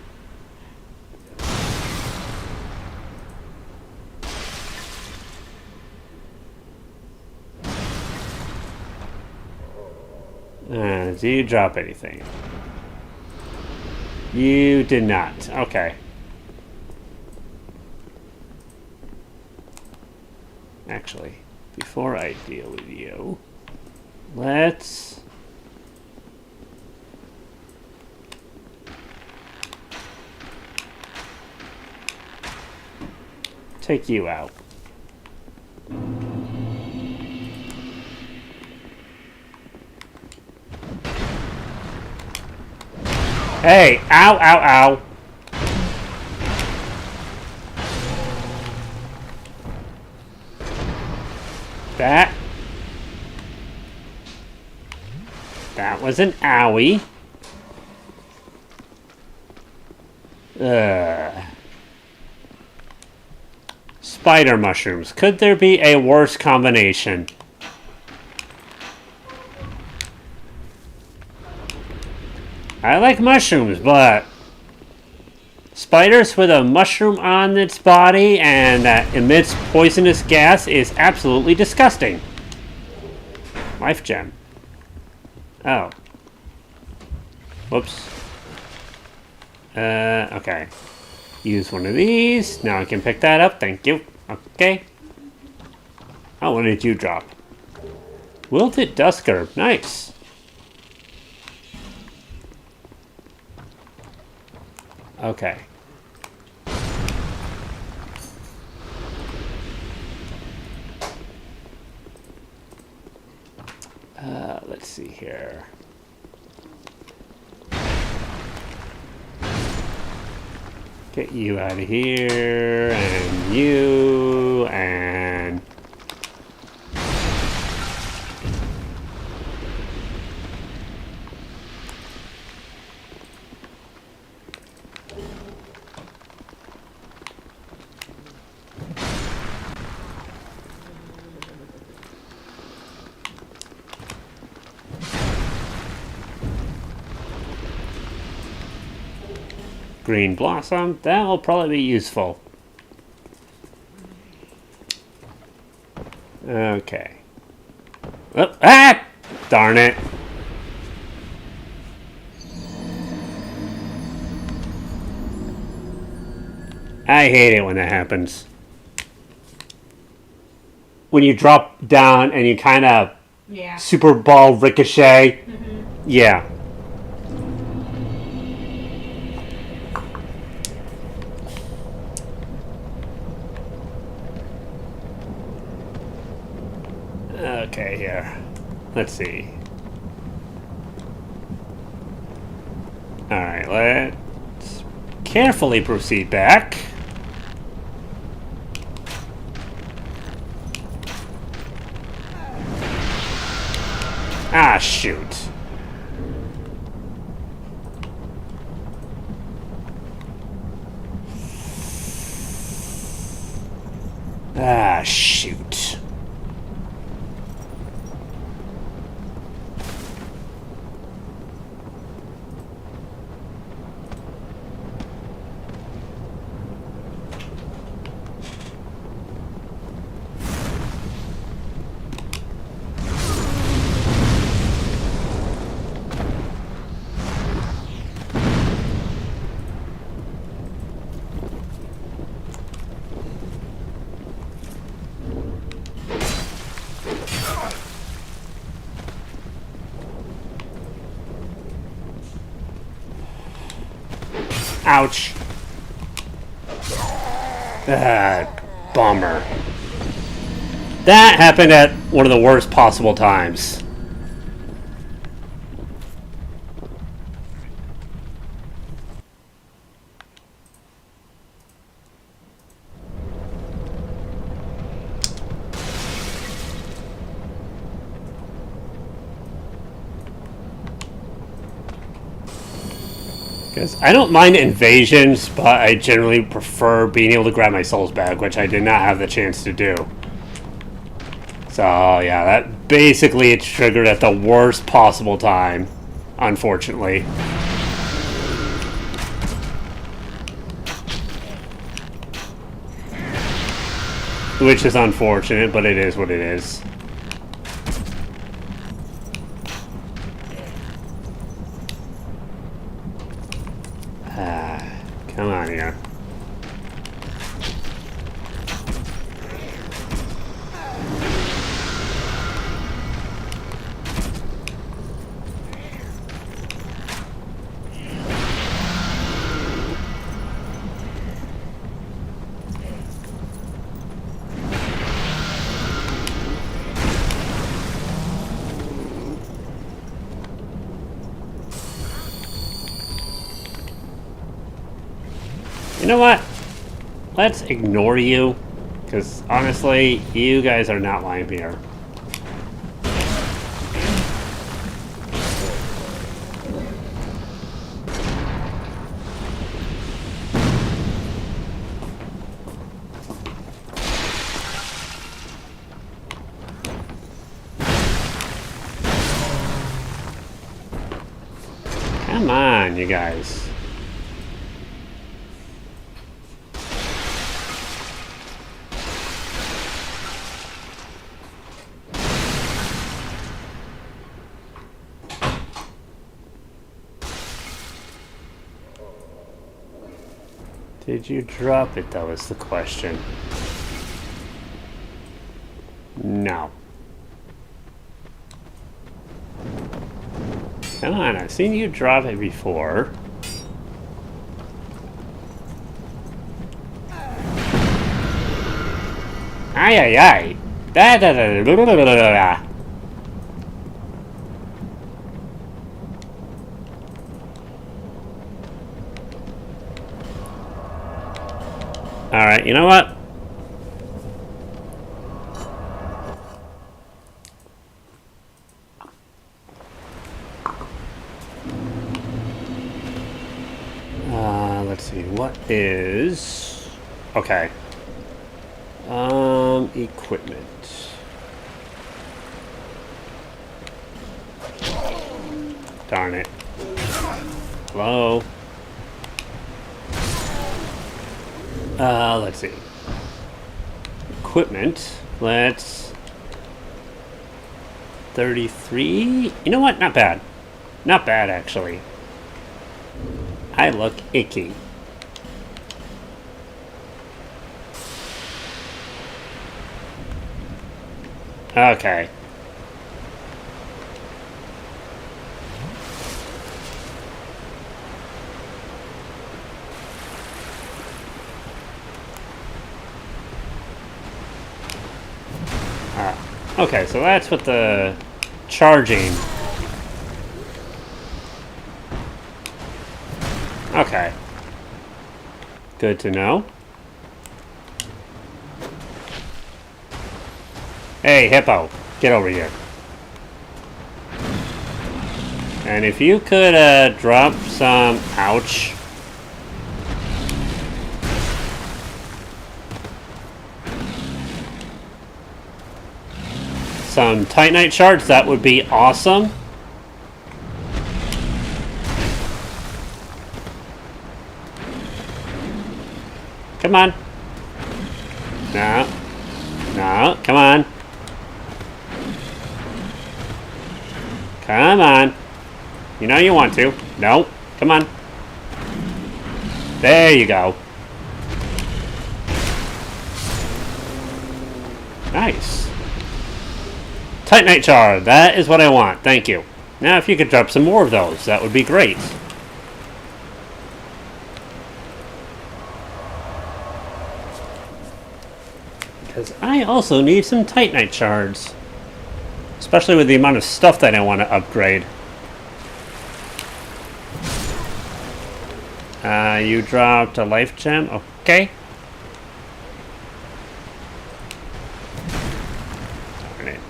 Do you drop anything? You did not. Okay. Actually, before I deal with you, let's... take you out. Hey! Ow, ow, ow! That was an owie. Spider mushrooms. Could there be a worse combination? I like mushrooms, but spiders with a mushroom on its body and that emits poisonous gas is absolutely disgusting. Life gem. Oh. Whoops. Okay. Use one of these. Now I can pick that up. Thank you. Okay. Oh, what did you drop? Wilted dusk herb. Nice. Okay. Let's see here. Get you out of here, and you, and... green blossom, that will probably be useful. Okay. Oh, ah! Darn it. I hate it when that happens. When you drop down and you kind of super ball ricochet. Yeah. Okay, here. Let's see. Alright, let's carefully proceed back. Ah, shoot. Ah, shoot. Ouch. Bummer. That happened at one of the worst possible times. Because I don't mind invasions, but I generally prefer being able to grab my souls back, which I did not have the chance to do. So, yeah, that basically it's triggered at the worst possible time, unfortunately. Which is unfortunate, but it is what it is. Come on here. You know what? Let's ignore you. Because honestly, you guys are not lying here. Come on, you guys. Did you drop it, though, is the question. No. Come on, I've seen you drop it before. Ay, ay, ay. Da, da, da, da, da, da, da, da. Alright, you know what? Let's see, what is... Okay. Equipment. Darn it. Hello? Let's see. Equipment. Let's... 33? You know what? Not bad. Not bad, actually. I look icky. Okay. Okay, so that's what the charging. Okay. Good to know. Hey, Hippo, get over here. And if you could drop some... Ouch. Some Titanite shards, that would be awesome. Come on. No. No, come on. Come on. You know you want to. No, come on. There you go. Nice. Titanite shard, that is what I want. Thank you. Now if you could drop some more of those, that would be great. Because I also need some Titanite shards. Especially with the amount of stuff that I want to upgrade. You dropped a life gem. Okay. Darn it.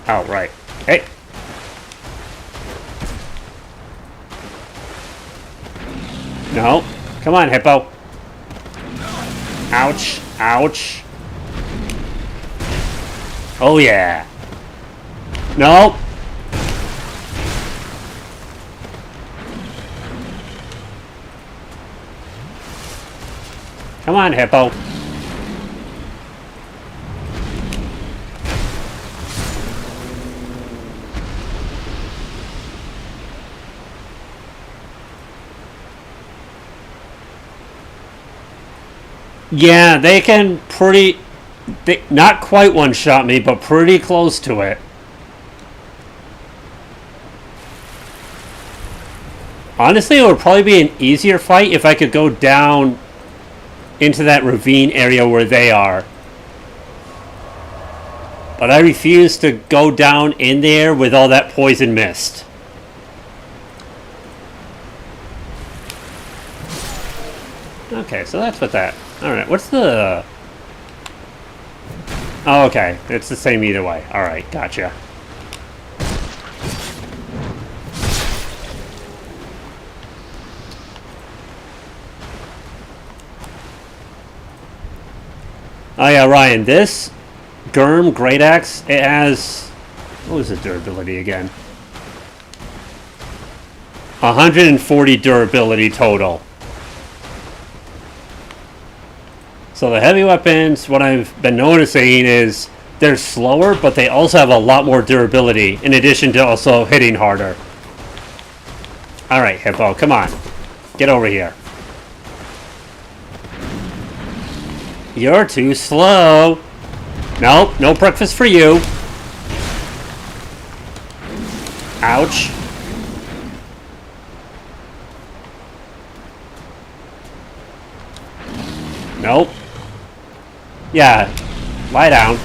Oh, right. Hey. No. Come on, Hippo. Ouch. Ouch. Oh, yeah. No. Come on, Hippo. Yeah, they can not quite one-shot me, but pretty close to it. Honestly, it would probably be an easier fight if I could go down into that ravine area where they are. But I refuse to go down in there with all that poison mist. Okay, so that's what that... Alright, what's the... Oh, okay. It's the same either way. Alright, gotcha. Oh yeah, Ryan, this Gurm Great Axe, it has... What was the durability again? 140 durability total. So the heavy weapons, what I've been noticing is they're slower, but they also have a lot more durability, in addition to also hitting harder. Alright, Hippo, come on. Get over here. You're too slow. Nope, no breakfast for you. Ouch. Nope. Yeah, lie down.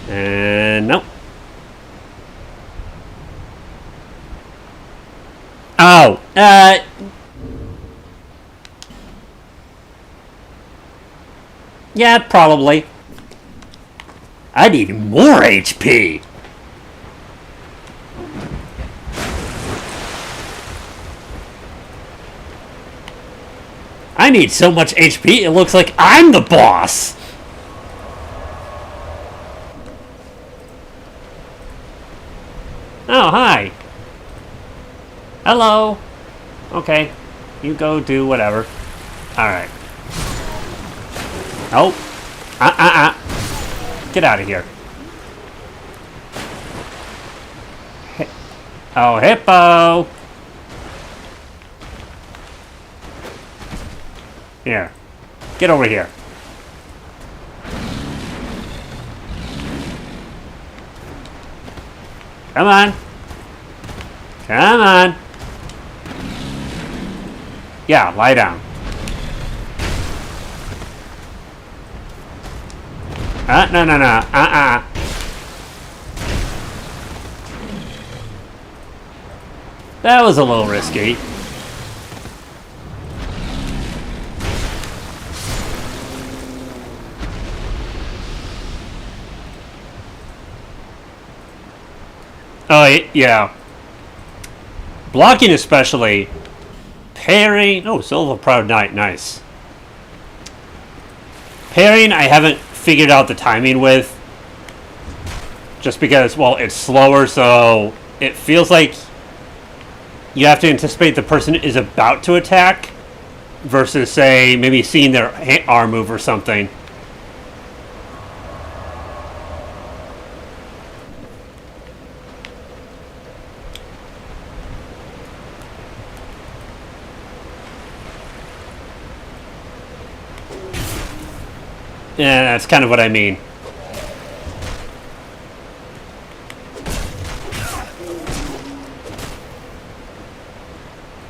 And nope. Oh, yeah, probably. I need more HP. I need so much HP, it looks like I'm the boss! Oh, hi. Hello. Okay. You go do whatever. Alright. Oh. Get out of here. Oh, Hippo! Here. Get over here. Come on. Come on. Yeah, lie down. No. That was a little risky. Oh, yeah. Blocking especially. Parrying. Oh, Silver Proud Knight. Nice. Parrying, I haven't figured out the timing with. Just because, well, it's slower, so it feels like you have to anticipate the person is about to attack versus, say, maybe seeing their arm move or something. Yeah, that's kind of what I mean.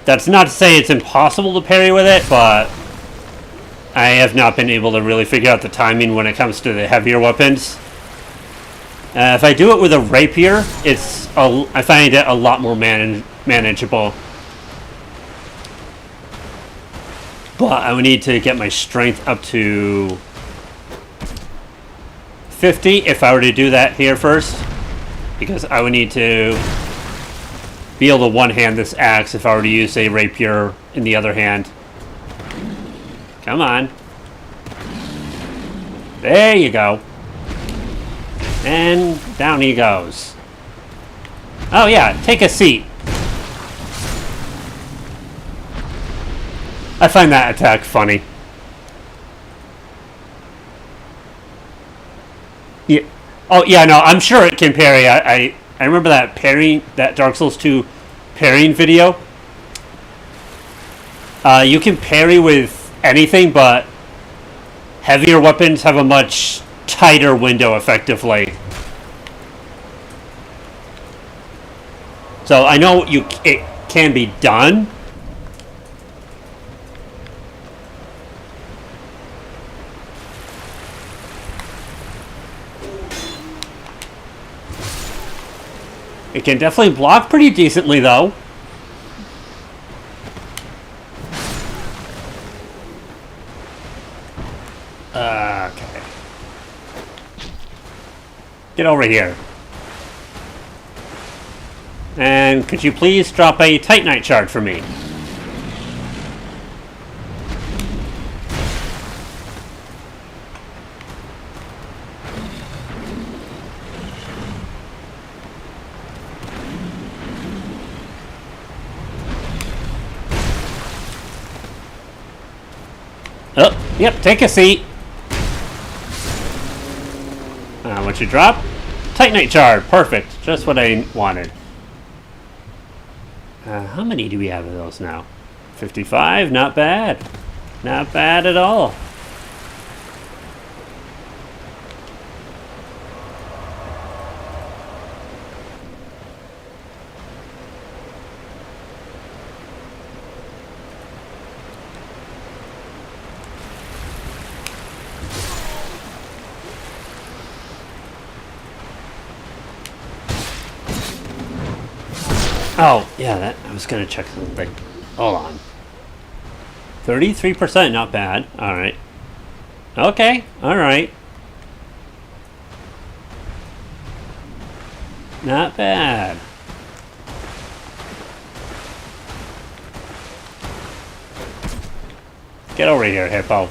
That's not to say it's impossible to parry with it, but I have not been able to really figure out the timing when it comes to the heavier weapons. If I do it with a rapier, I find it a lot more manageable. But I would need to get my strength up to 50 if I were to do that here first, because I would need to be able to one-hand this axe if I were to use a rapier in the other hand. Come on. There you go. And down he goes. Oh yeah, take a seat. I find that attack funny. Yeah. Oh yeah, no, I'm sure it can parry. I remember that Dark Souls 2 parrying video. You can parry with anything, but heavier weapons have a much tighter window, effectively. So I know it can be done. It can definitely block pretty decently, though. Okay. Get over here. And could you please drop a Titanite shard for me? Oh, yep, take a seat. What you drop? Titanite shard, perfect. Just what I wanted. How many do we have of those now? 55, not bad. Not bad at all. Oh, yeah, that I was gonna check something. Hold on. 33%, not bad. Alright. Okay, alright. Not bad. Get over here, hippo.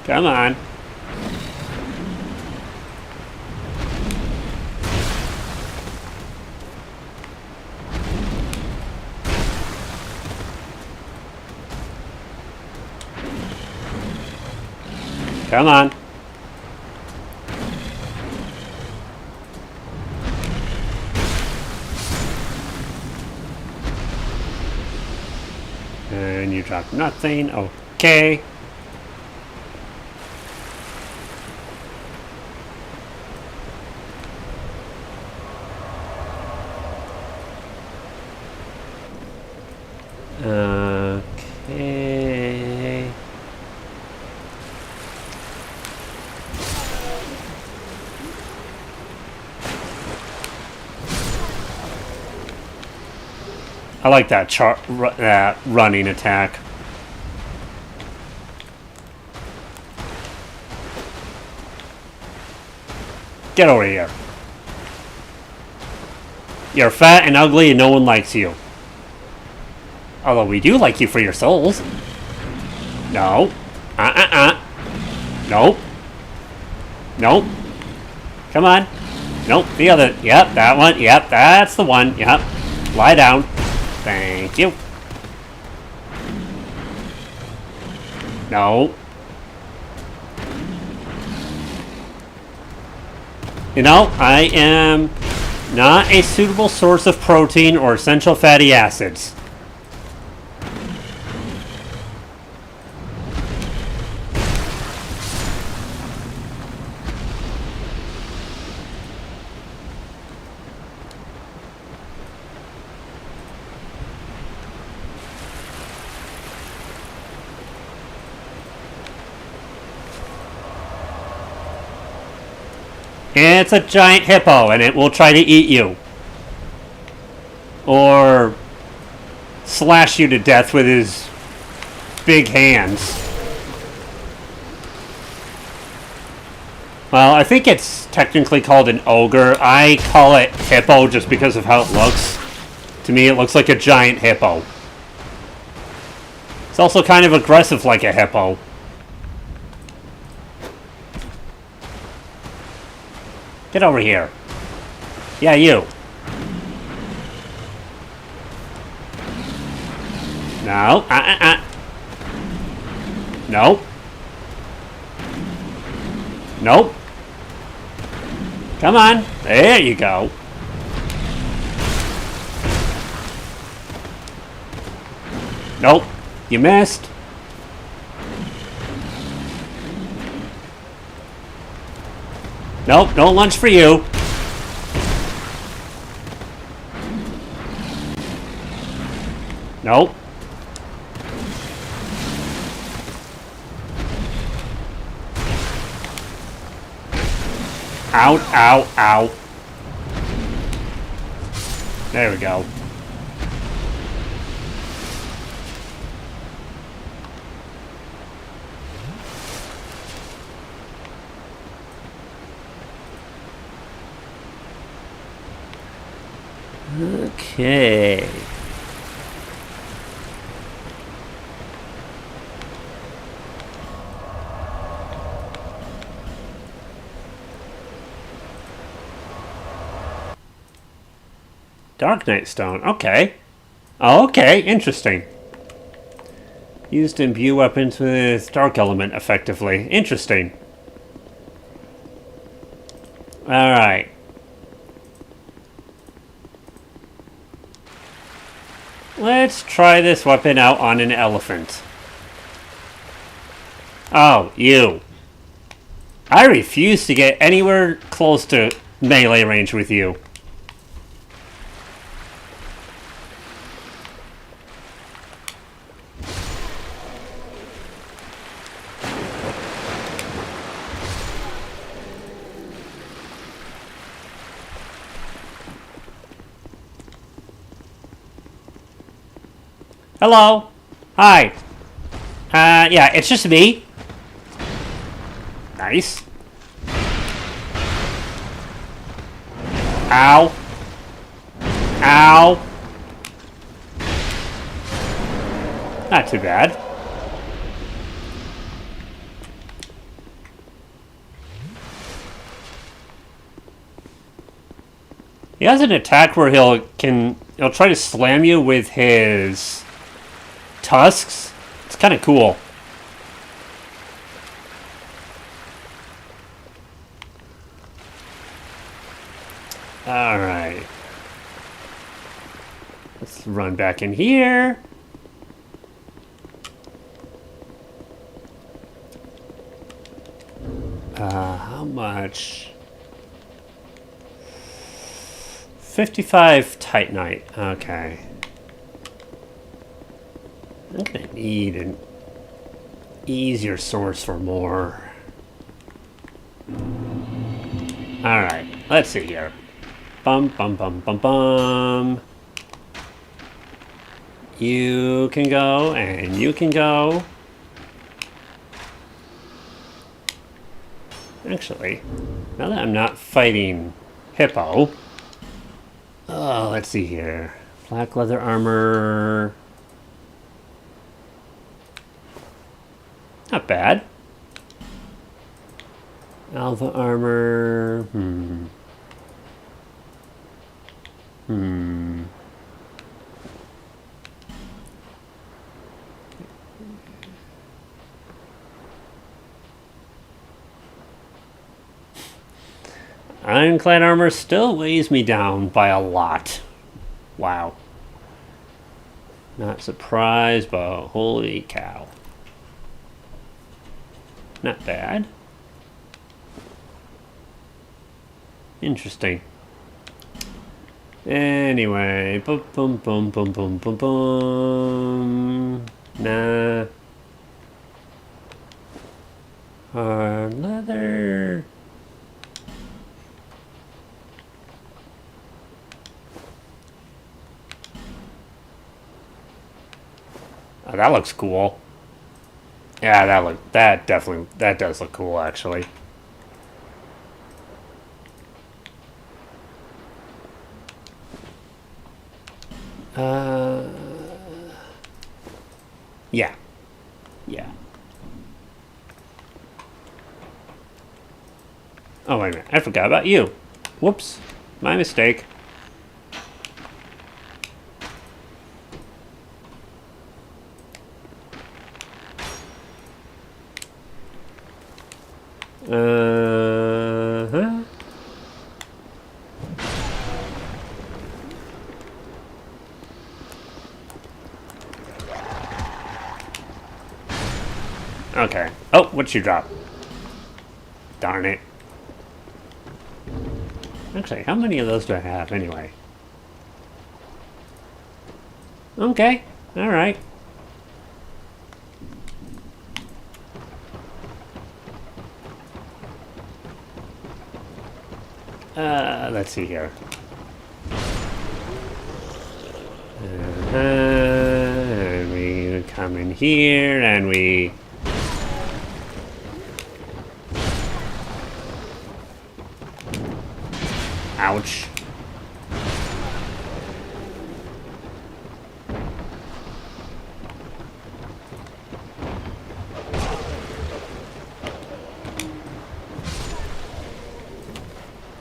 Come on. Come on. And you drop nothing. Okay. Okay. I like that running attack. Get over here. You're fat and ugly and no one likes you. Although we do like you for your souls. No. Nope. Nope. Come on. Nope, the other. Yep, that one. Yep, that's the one. Yep. Lie down. Thank you. No. You know, I am not a suitable source of protein or essential fatty acids. It's a giant hippo, and it will try to eat you. Or slash you to death with his big hands. Well, I think it's technically called an ogre. I call it hippo just because of how it looks. To me, it looks like a giant hippo. It's also kind of aggressive like a hippo. Get over here. Yeah, you. No. Nope. Nope. Come on. There you go. Nope. You missed. Nope, no lunch for you. Nope. Out, ow, ow. There we go. Okay. Dark Knight Stone. Okay. Okay, interesting. Used to imbue weapons with dark element effectively. Interesting. Alright. Let's try this weapon out on an elephant. Oh, you. I refuse to get anywhere close to melee range with you. Hello. Hi. Yeah, it's just me. Nice. Ow. Ow. Not too bad. He has an attack where he'll try to slam you with his tusks. It's kind of cool. Alright. Let's run back in here. How much? 55 Titanite. Okay. I'm gonna need an easier source for more. Alright, let's see here. Bum bum bum bum bum. You can go and you can go. Actually, now that I'm not fighting Hippo. Oh, let's see here. Black leather armor. Not bad. Alpha armor. Ironclad armor still weighs me down by a lot. Wow. Not surprised, but holy cow. Not bad. Interesting. Anyway, boom, boom, boom, boom, boom, boom, boom. Nah. Hard leather. Oh, that looks cool. Yeah, that does look cool actually. Yeah. Yeah. Oh, wait a minute. I forgot about you. Whoops. My mistake. Uh-huh. Okay. Oh, what'd you drop? Darn it. Actually, how many of those do I have anyway? Okay. Alright. Let's see here. And we come in here, and we... Ouch.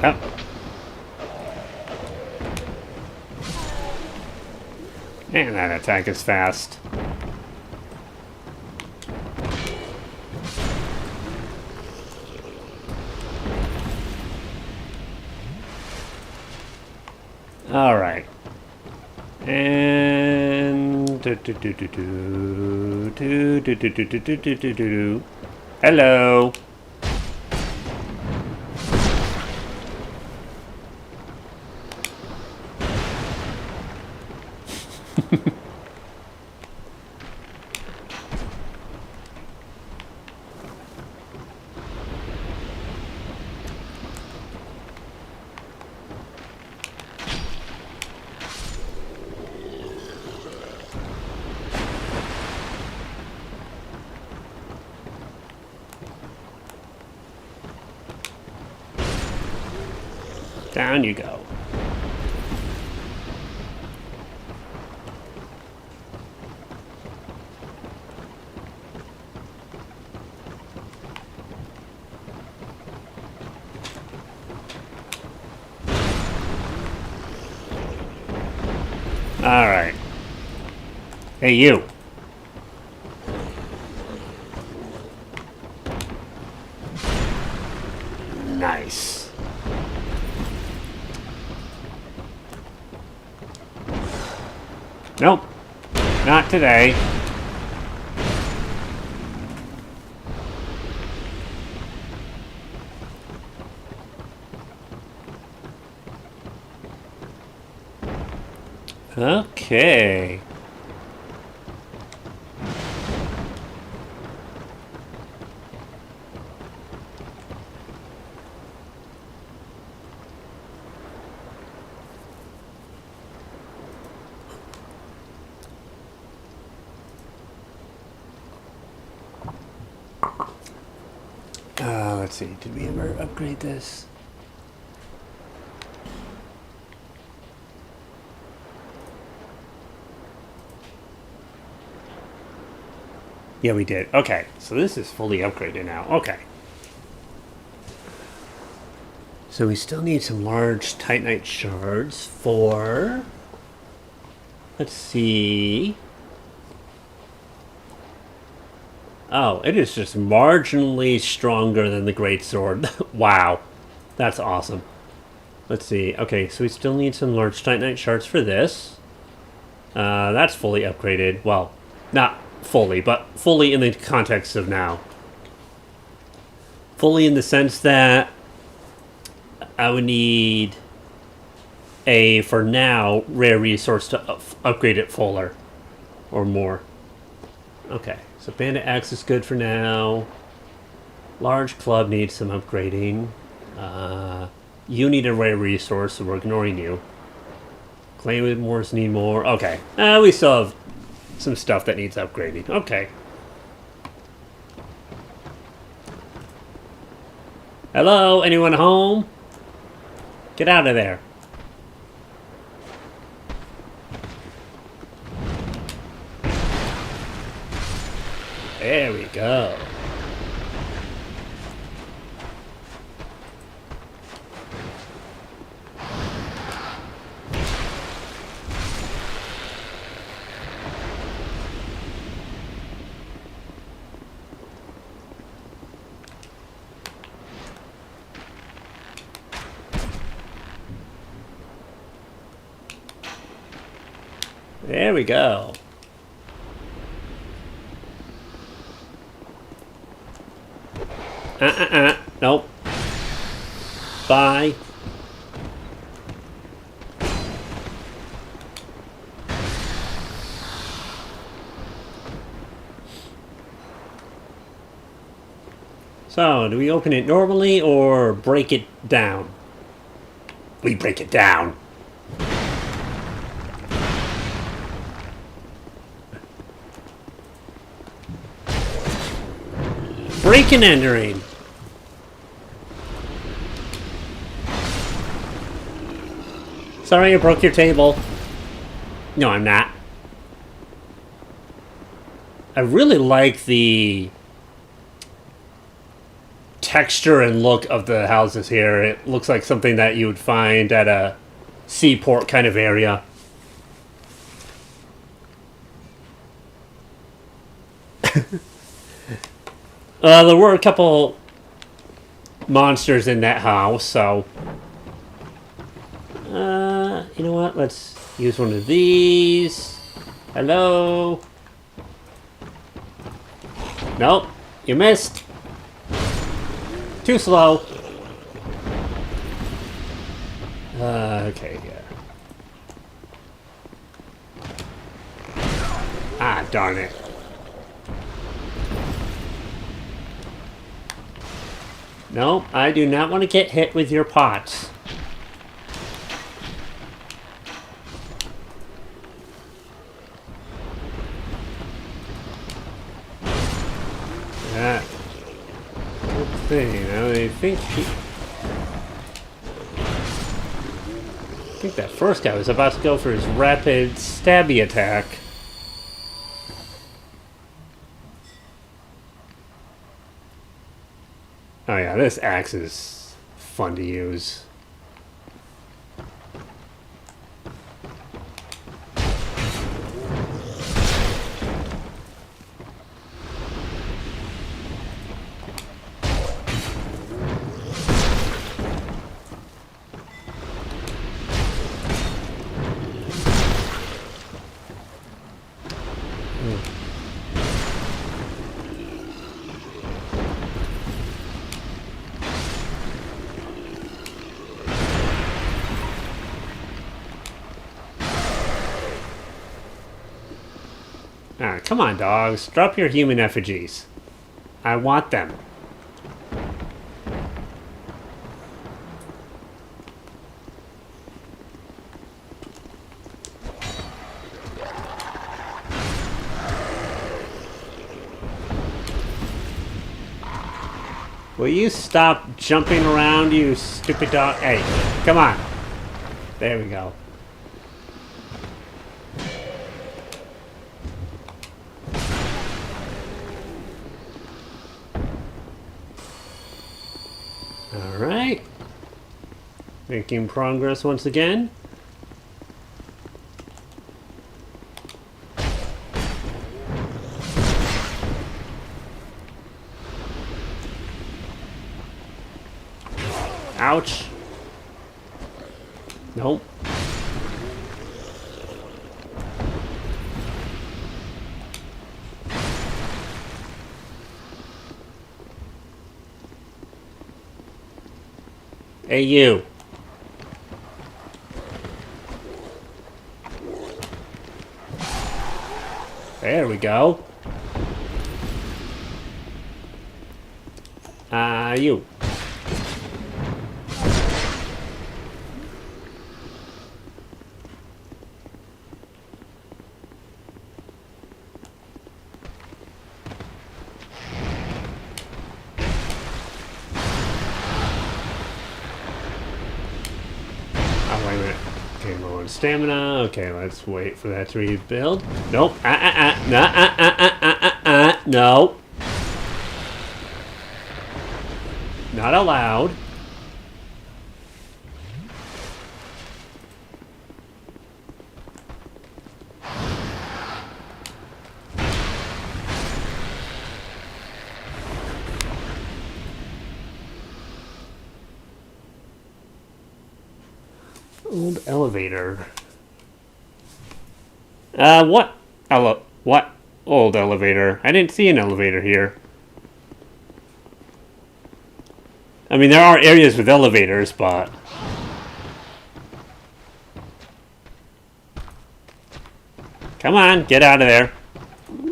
Oh. And that attack is fast. All right. And hello. Down you go. All right. Hey, you. Nice. Nope. Not today. Okay. Let's see. Did we ever upgrade this? Yeah, we did. Okay, so this is fully upgraded now. Okay. So we still need some large titanite shards for... Let's see... Oh, it is just marginally stronger than the greatsword. Wow. That's awesome. Let's see. Okay, so we still need some large titanite shards for this. That's fully upgraded. Well, not fully, but fully in the context of now. Fully in the sense that I would need a, for now, rare resource to upgrade it fuller. Or more. Okay. So Bandit Axe is good for now. Large Club needs some upgrading. You need a rare resource, so we're ignoring you. Claymore Wars need more. Okay. We still have some stuff that needs upgrading. Okay. Hello? Anyone home? Get out of there. There we go. There we go. Nope. Bye. So, do we open it normally or break it down? We break it down. Break and entering. Sorry I broke your table. No, I'm not. I really like the texture and look of the houses here. It looks like something that you would find at a seaport kind of area. There were a couple monsters in that house, so... you know what? Let's use one of these. Hello? Nope. You missed. Too slow. Okay, yeah. Ah, darn it. Nope, I do not want to get hit with your pots. That good thing. I think that first guy was about to go for his rapid stabby attack. Oh yeah, this axe is fun to use. Ah, come on, dogs. Drop your human effigies. I want them. Will you stop jumping around, you stupid dog? Hey, come on. There we go. Alright. Making progress once again. Ouch. Nope. Hey, you. There we go. You. Oh, wait a minute. Okay, low on stamina. Okay, let's wait for that to rebuild. Nope. No. Not allowed. Old elevator. What? What? Old elevator. I didn't see an elevator here. I mean, there are areas with elevators, but... Come on, get out of there.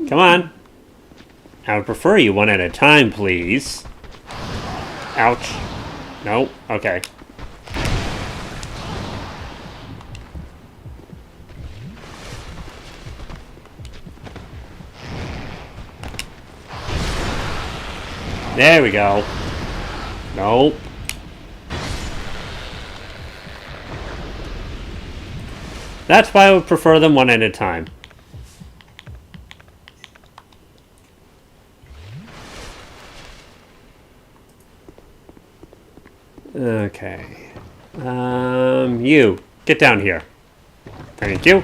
Come on. I would prefer you one at a time, please. Ouch. Nope. Okay. There we go. Nope. That's why I would prefer them one at a time. Okay. You. Get down here. Thank you.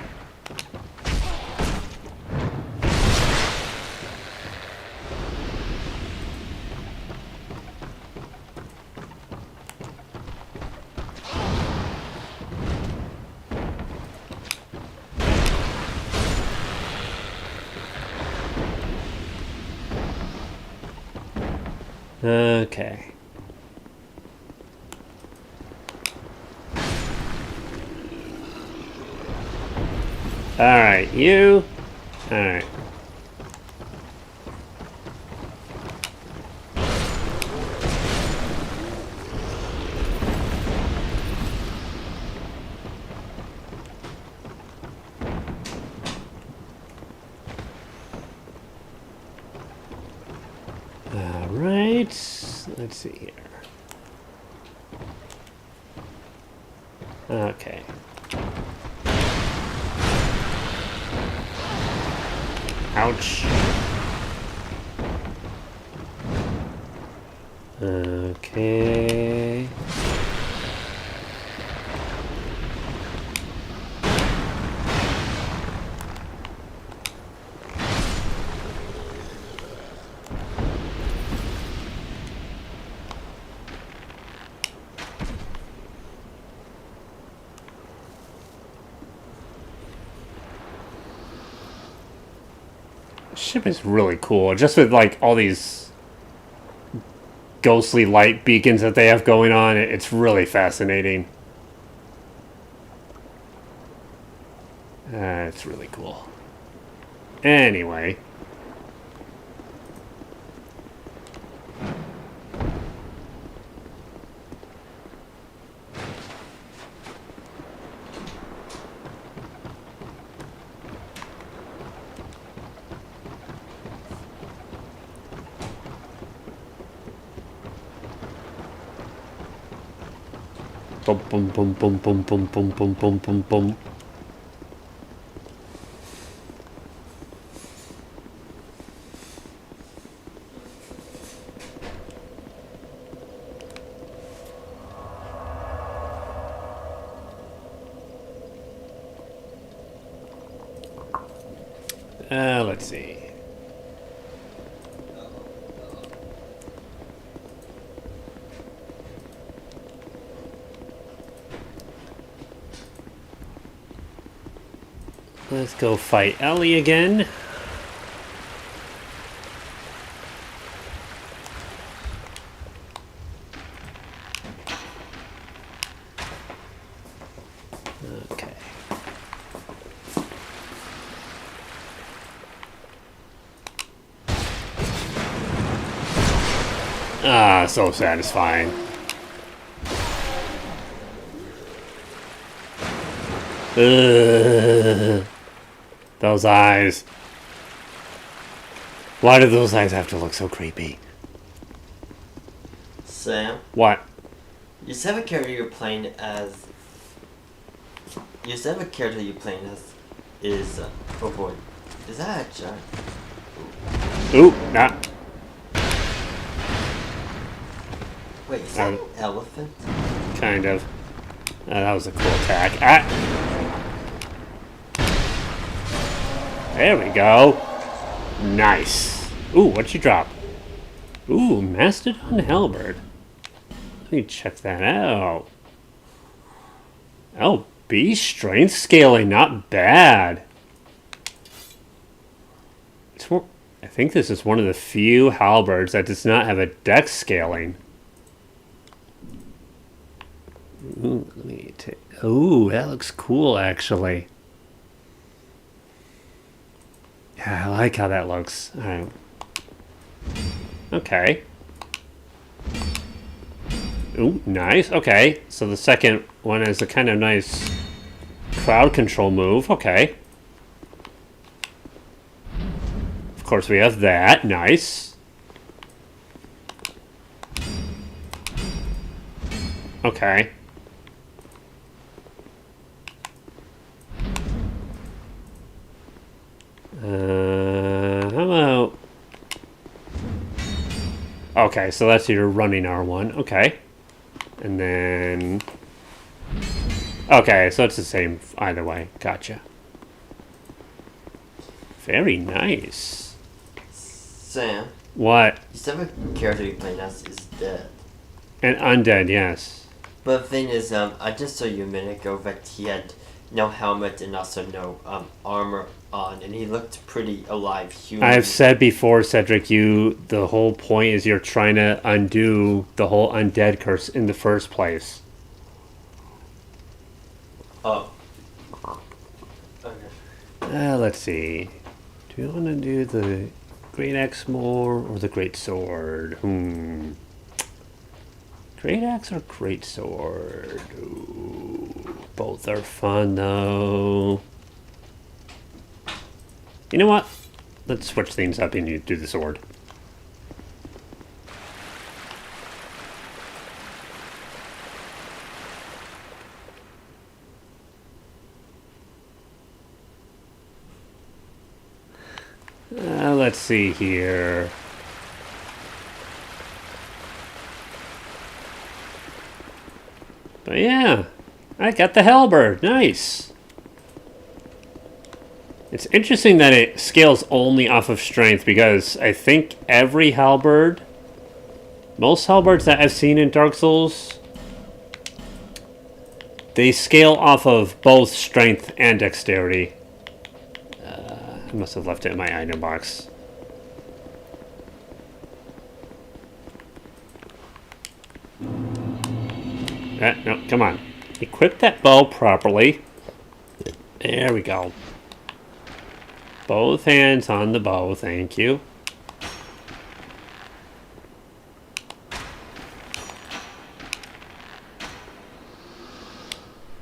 Okay. Alright, you. Alright. Alright. Let's see here. Okay. Ouch. Okay. Ship is really cool, just with like all these ghostly light beacons that they have going on. It's really fascinating. It's really cool. Anyway. Boom, boom, boom, boom, boom, boom, boom, boom, boom, boom, boom. Let's see. Let's go fight Ellie again. Okay. Ah, so satisfying. Ugh. Those eyes. Why do those eyes have to look so creepy? Sam, you What? used to have a character you're playing as. You used to have a character you're playing as is. Oh boy. Is that a giant? Ooh, not. Wait, is that an elephant? Kind of. That was a cool attack. Ah. There we go. Nice. Ooh, what'd you drop? Ooh, Mastodon Halberd. Let me check that out. Oh, beast strength scaling, not bad. It's more, I think this is one of the few halberds that does not have a dex scaling. Ooh, let me take. Ooh, that looks cool, actually. Yeah, I like how that looks. All right. Okay. Ooh, nice. Okay, so the second one is a kind of nice crowd control move. Okay. Of course, we have that. Nice. Okay. How about... Okay, so that's your running R1. Okay. And then... Okay, so it's the same either way. Gotcha. Very nice. Sam, What? the seventh character you're playing as is dead. An undead, yes. But the thing is, I just saw you a minute ago that he had no helmet and also no armor on, and he looked pretty alive human. I've said before, Cedric, the whole point is you're trying to undo the whole undead curse in the first place. Oh. Okay. Let's see. Do you want to do the Great Axe more or the Great Sword? Great Axe or Great Sword? Ooh, both are fun, though. You know what? Let's switch things up and you do the sword. Let's see here. But yeah, I got the halberd. Nice. It's interesting that it scales only off of strength because I think every halberd, most halberds that I've seen in Dark Souls, they scale off of both strength and dexterity. I must have left it in my item box. No, come on. Equip that bow properly. There we go. Both hands on the bow, thank you.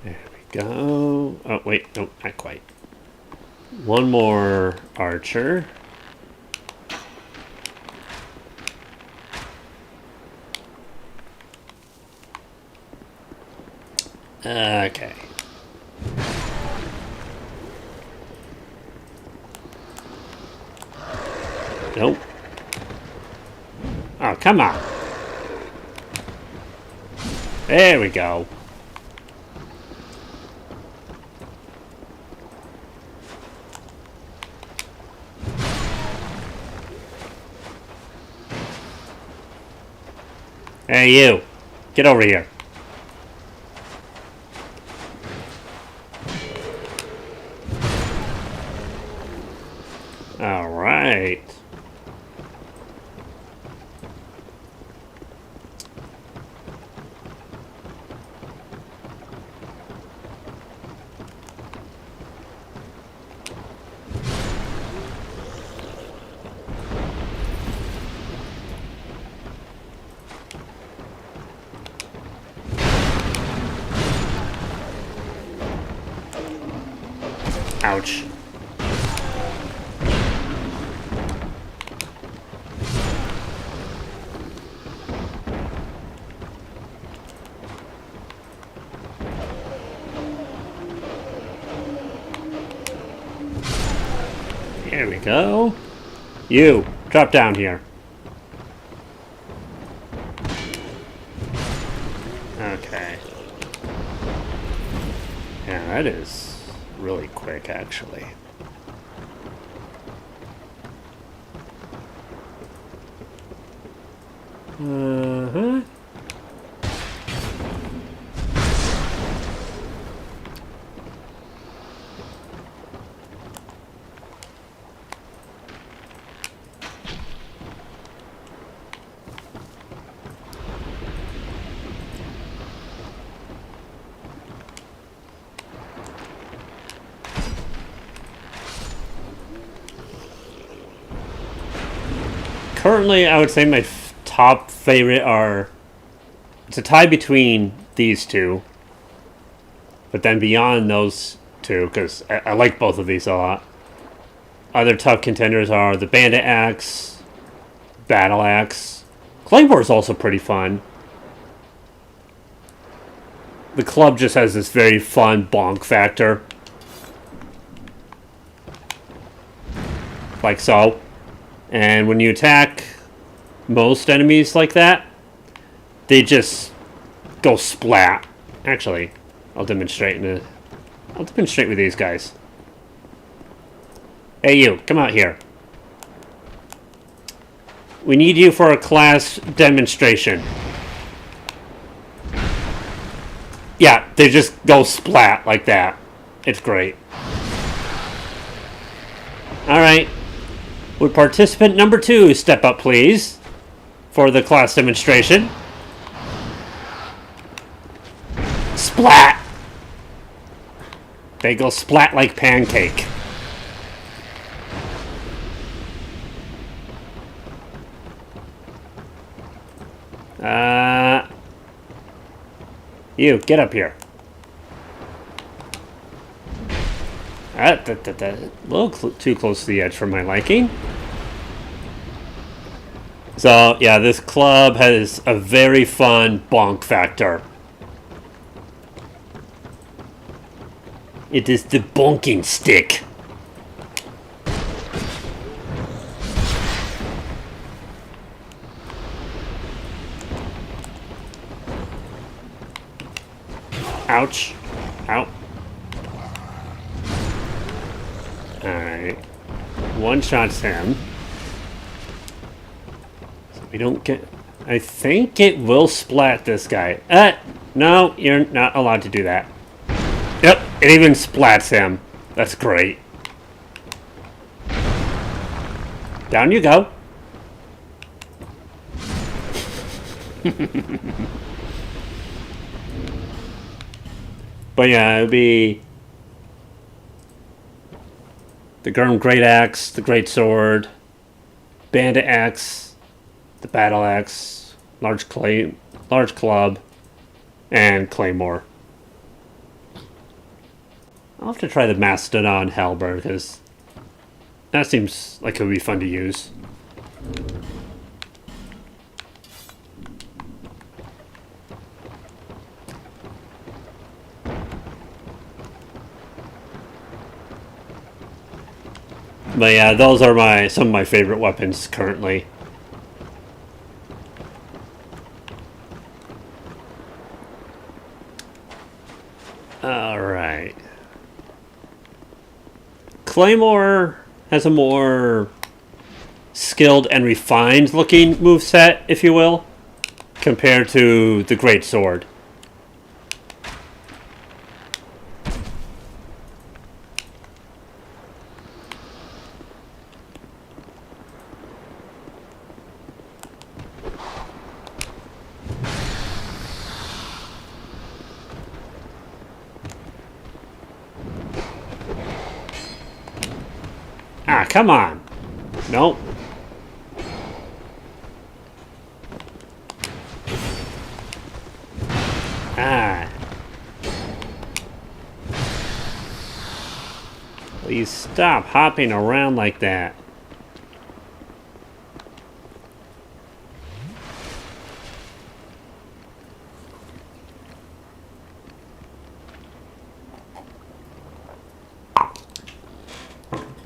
There we go. Oh, wait, no, not quite. One more archer. Okay. Nope. Oh, come on. There we go. Hey, you. Get over here. All right. Ouch. There we go. You, drop down here. Okay. Yeah, that is really quick, actually. Uh-huh. Currently, I would say my top favorite are... It's a tie between these two. But then beyond those two, because I like both of these a lot. Other tough contenders are the Bandit Axe, Battle Axe. Claymore is also pretty fun. the club just has this very fun bonk factor. Like so. And when you attack most enemies like that, they just go splat. Actually, I'll demonstrate with these guys. Hey you, come out here. We need you for a class demonstration. Yeah, they just go splat like that. It's great. Alright. Would participant number 2 step up, please, for the class demonstration? Splat! They go splat like pancake. You, get up here. A little too close to the edge for my liking. So, yeah, this club has a very fun bonk factor. It is the bonking stick. Ouch. Ow. Alright. One shot's him. So we don't get... I think it will splat this guy. No, you're not allowed to do that. Yep, it even splats him. That's great. Down you go. But yeah, it would be the Gurm Great Axe, the Great Sword, Bandit Axe, the Battle Axe, Large Club, and Claymore. I'll have to try the Mastodon Halberd, because that seems like it would be fun to use. But yeah, those are some of my favorite weapons currently. Alright. Claymore has a more skilled and refined looking moveset, if you will, compared to the Great Sword. Ah, come on. Nope. Ah. Please stop hopping around like that.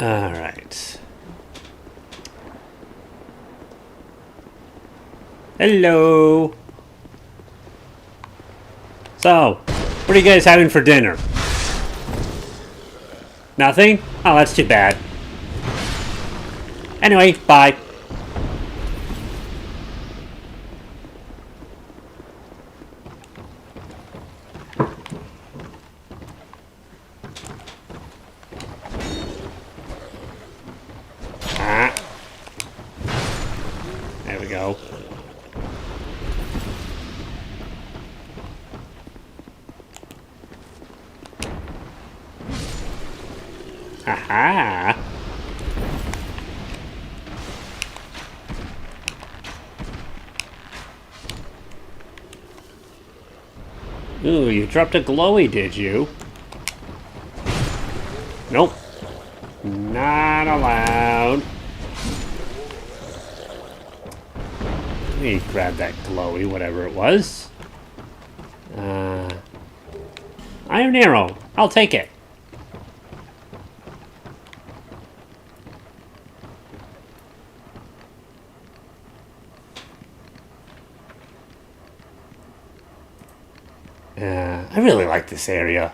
Alright. Hello. So, what are you guys having for dinner? Nothing? Oh, that's too bad. Anyway, bye. There we go. Aha! Ooh, you dropped a glowy, did you? Nope. Not allowed. Let me grab that glowy, whatever it was. Iron arrow. I'll take it. I really like this area.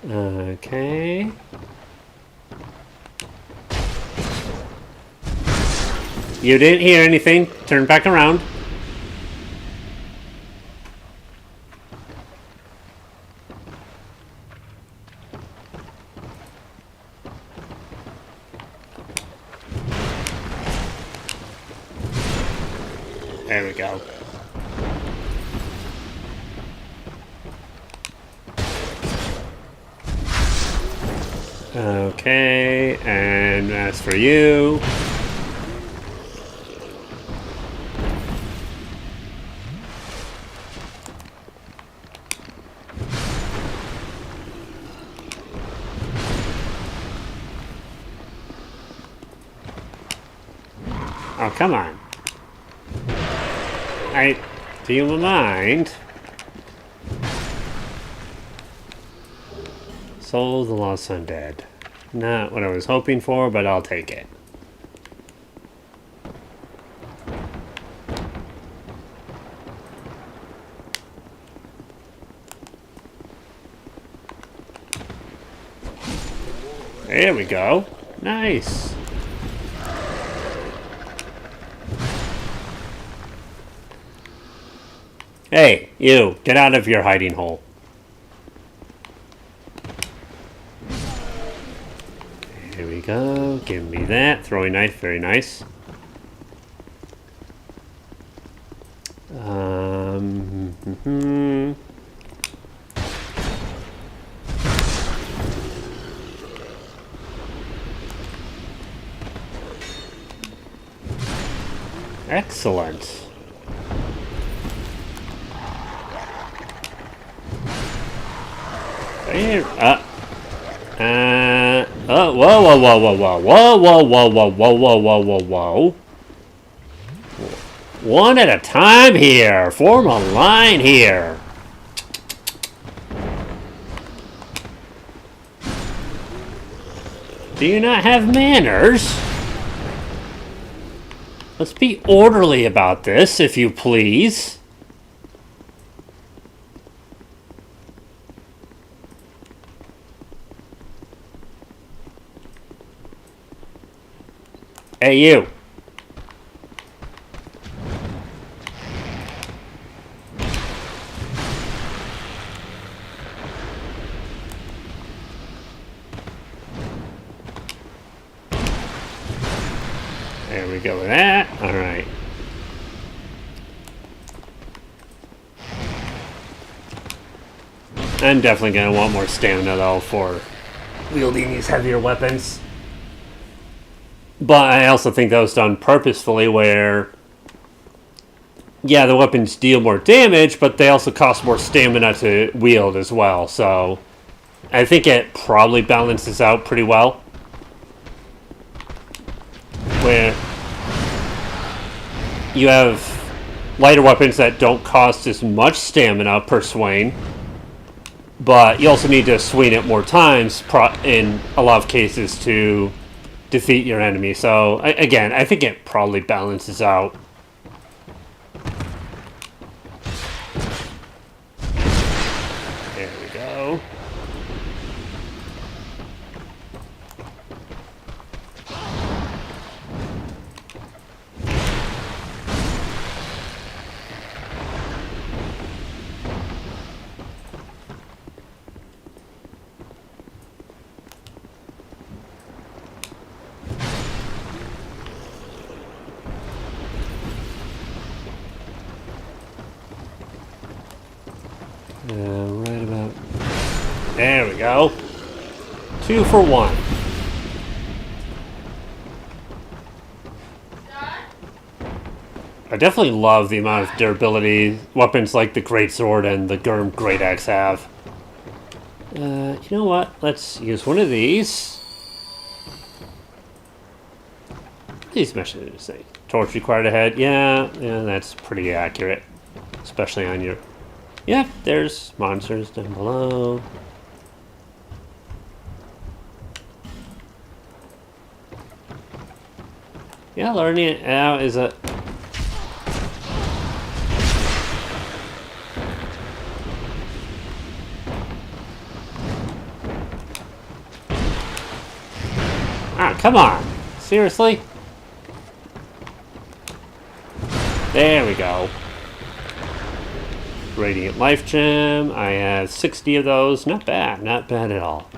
Okay. You didn't hear anything. Turn back around. There we go. Okay, and as for you... Oh, come on. Do you mind? Soul of the Lost Undead. Not what I was hoping for, but I'll take it. There we go. Nice. Hey, you, get out of your hiding hole. There we go. Give me that. Throwing knife, very nice. Excellent. Oh, whoa, whoa, whoa, whoa, whoa, whoa, whoa, whoa, whoa, whoa, whoa, whoa, whoa, whoa. One at a time here. Form a line here. Do you not have manners? Let's be orderly about this, if you please. Hey, you. There we go with that. All right. I'm definitely going to want more stamina, though, for wielding these heavier weapons. But I also think that was done purposefully where, yeah, the weapons deal more damage, but they also cost more stamina to wield as well. So I think it probably balances out pretty well. Where you have lighter weapons that don't cost as much stamina per swing, but you also need to swing it more times in a lot of cases to defeat your enemy. So again, I think it probably balances out. There we go. Right about there we go. 2 for 1. I definitely love the amount of durability weapons like the Great Sword and the Gurm Great Axe have. You know what? Let's use one of these. These messages say torch required ahead. Yeah, that's pretty accurate. Especially on your... Yeah, there's monsters down below. Yeah, learning it out is a... Ah, come on. Seriously? There we go. Radiant Life Gem. I have 60 of those. Not bad. Not bad at all.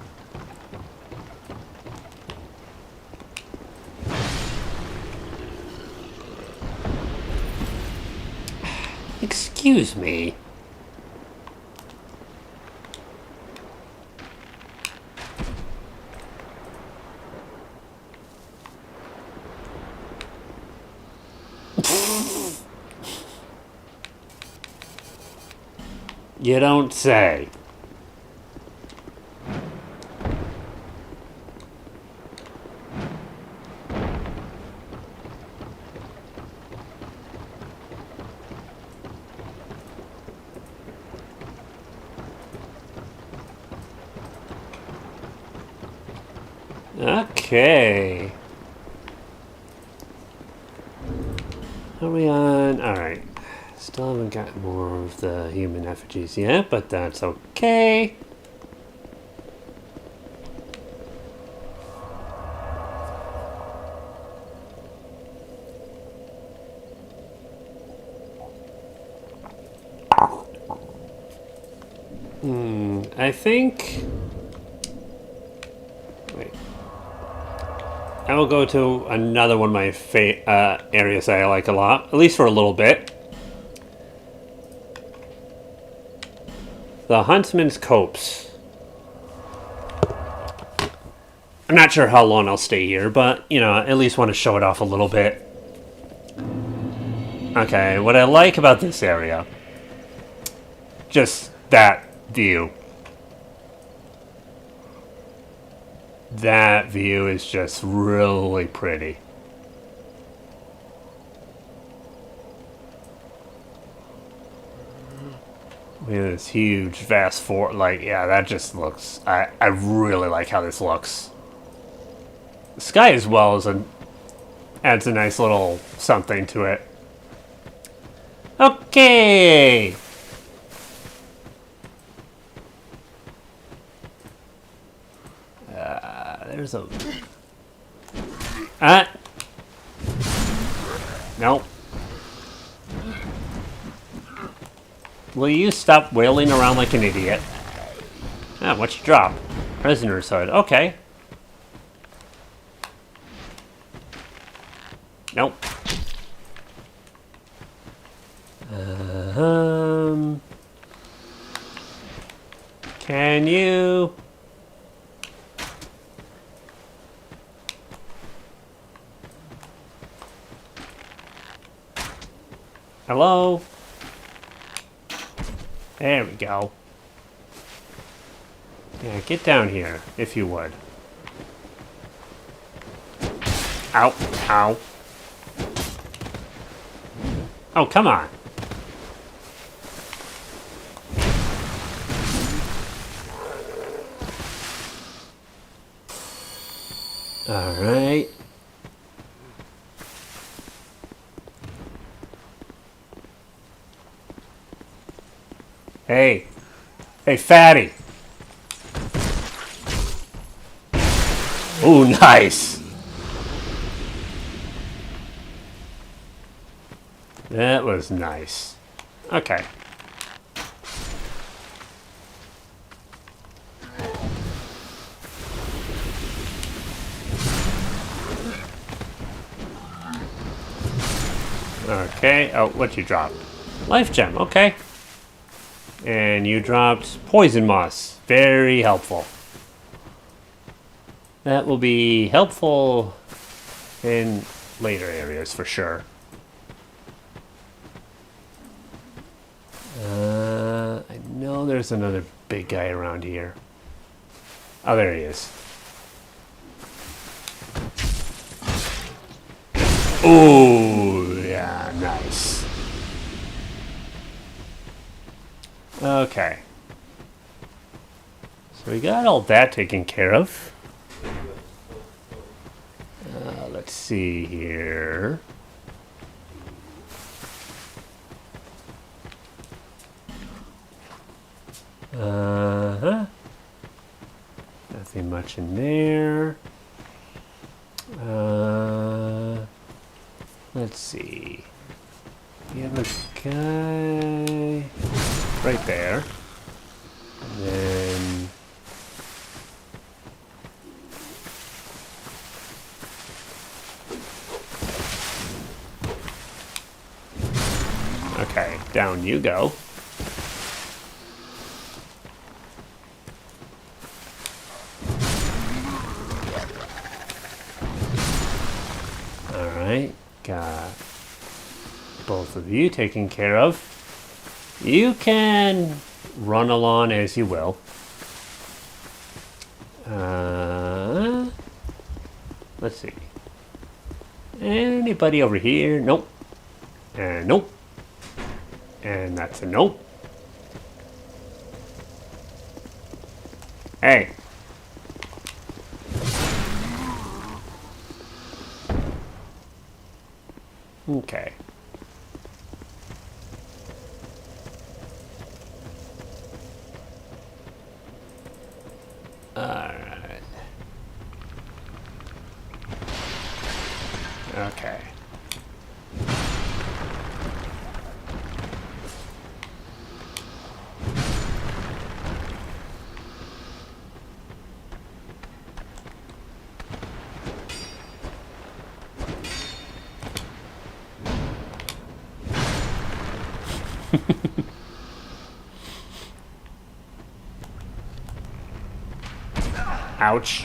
Excuse me. You don't say. Okay. Are we on? Alright. Still haven't gotten more of the human effigies yet, but that's okay. I think... Wait. I will go to another one of my areas that I like a lot, at least for a little bit. The Huntsman's Copse. I'm not sure how long I'll stay here, but, you know, I at least want to show it off a little bit. Okay, what I like about this area, just that view. That view is just really pretty. Look at this huge, vast fort. Like, yeah, that just looks... I really like how this looks. The sky as well adds a nice little something to it. Okay! There's a... Nope. Will you stop wailing around like an idiot? Ah, what's your drop? Prisoner's hood. Okay. Nope. Can you... Hello? There we go. Yeah, get down here, if you would. Ow. Ow. Oh, come on. Alright. Hey. Hey, fatty. Ooh, nice. That was nice. Okay. Okay. Oh, what you dropped? Life gem. Okay. And you dropped poison moss. Very helpful. That will be helpful in later areas for sure. there's another big guy around here. Oh, there he is. Oh, yeah, nice. Okay. So we got all that taken care of. Let's see here. Uh-huh. Nothing much in there. Let's see. We have a guy right there. And then okay, down you go. Alright, got both of you taken care of. You can run along as you will. Let's see. Anybody over here? Nope. And nope. And that's a nope. Hey. Okay. Alright. Okay. Ouch.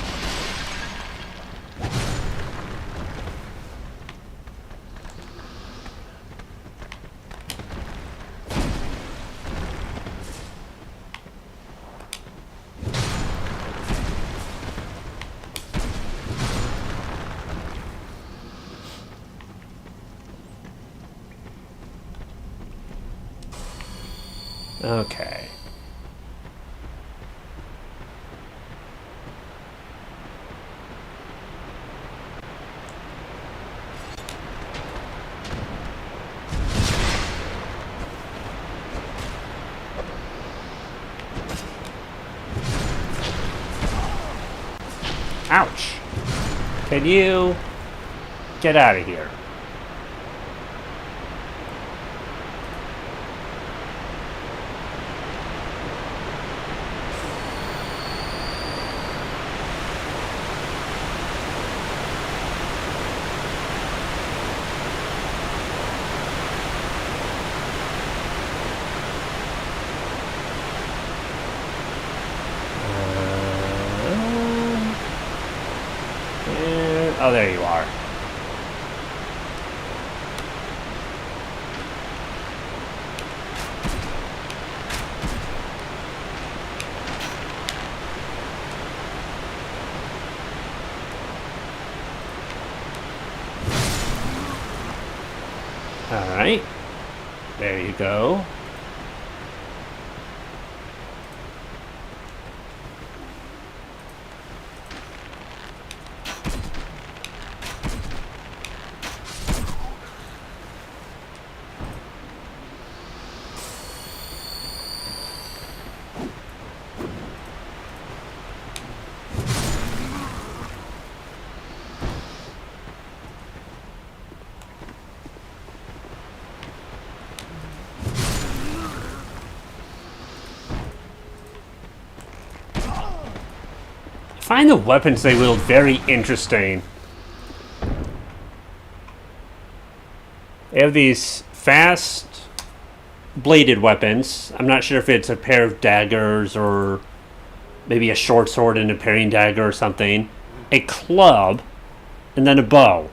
Okay. Ouch. Can you get out of here? Oh, there you are. All right. There you go. I find the weapons they wield very interesting. They have these fast bladed weapons. I'm not sure if it's a pair of daggers or maybe a short sword and a parrying dagger or something. A club and then a bow.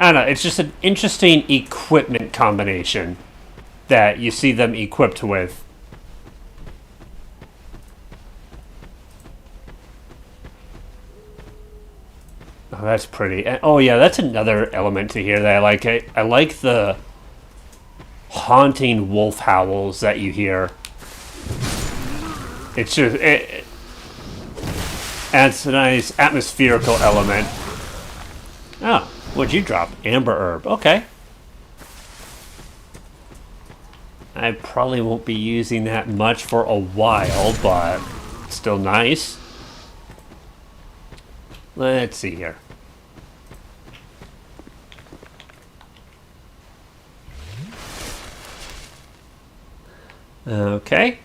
I don't know. It's just an interesting equipment combination that you see them equipped with. Oh, that's pretty. Oh, yeah, that's another element to here that I like. I like the haunting wolf howls that you hear. It's just... It adds a nice atmospherical element. Oh, what'd you drop? Amber herb. Okay. I probably won't be using that much for a while, but still nice. Let's see here. Okay.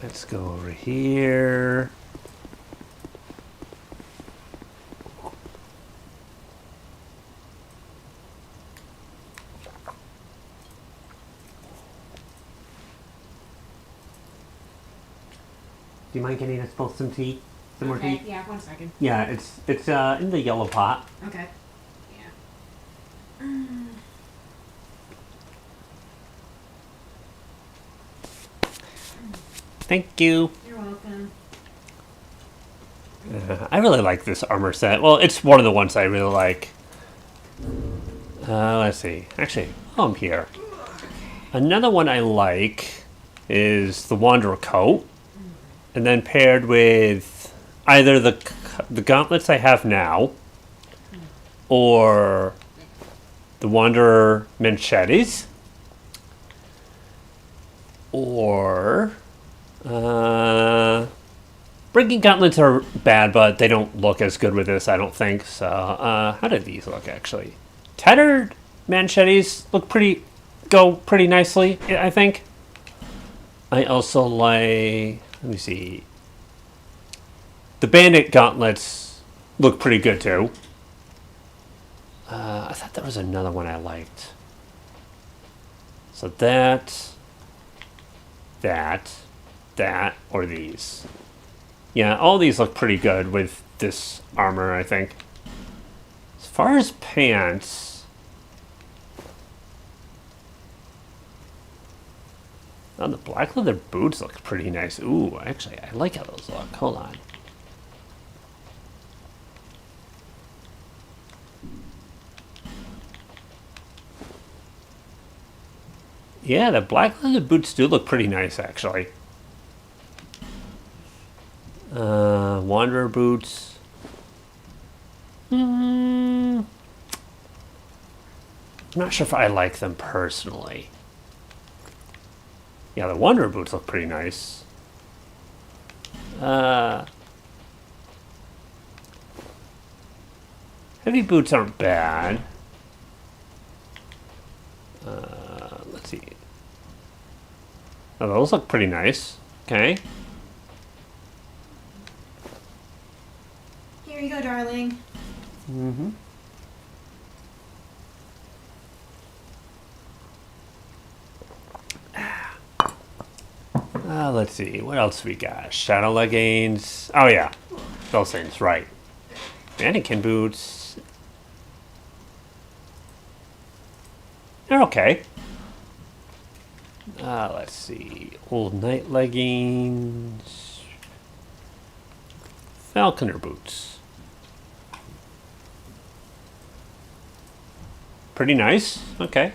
Let's go over here. Do you mind getting us both some tea? Some more tea? Yeah, 1 second. Yeah, it's in the yellow pot. Okay. Yeah. Thank you. You're welcome. I really like this armor set. Well, it's one of the ones I really like. Let's see. Actually, while I'm here, another one I like is the Wanderer coat, and then paired with either the gauntlets I have now, or the Wanderer machetes, or Breaking gauntlets are bad, but they don't look as good with this, I don't think. So, how did these look, actually? Tattered machetes go pretty nicely, I think. I also like, let me see. The bandit gauntlets look pretty good, too. I thought there was another one I liked. So that, or these. Yeah, all these look pretty good with this armor, I think. As far as pants... Oh, the black leather boots look pretty nice. Ooh, actually, I like how those look. Hold on. Yeah, the black leather boots do look pretty nice, actually. Wanderer boots. I'm not sure if I like them personally. Yeah, the Wanderer boots look pretty nice. Heavy boots aren't bad. Let's see. Oh, those look pretty nice. Okay. Here you go, darling. Mm-hmm. Let's see. What else we got? Shadow leggings. Oh, yeah. Those things, right. Mannequin boots. They're okay. Let's see. Old night leggings. Falconer boots. Pretty nice. Okay.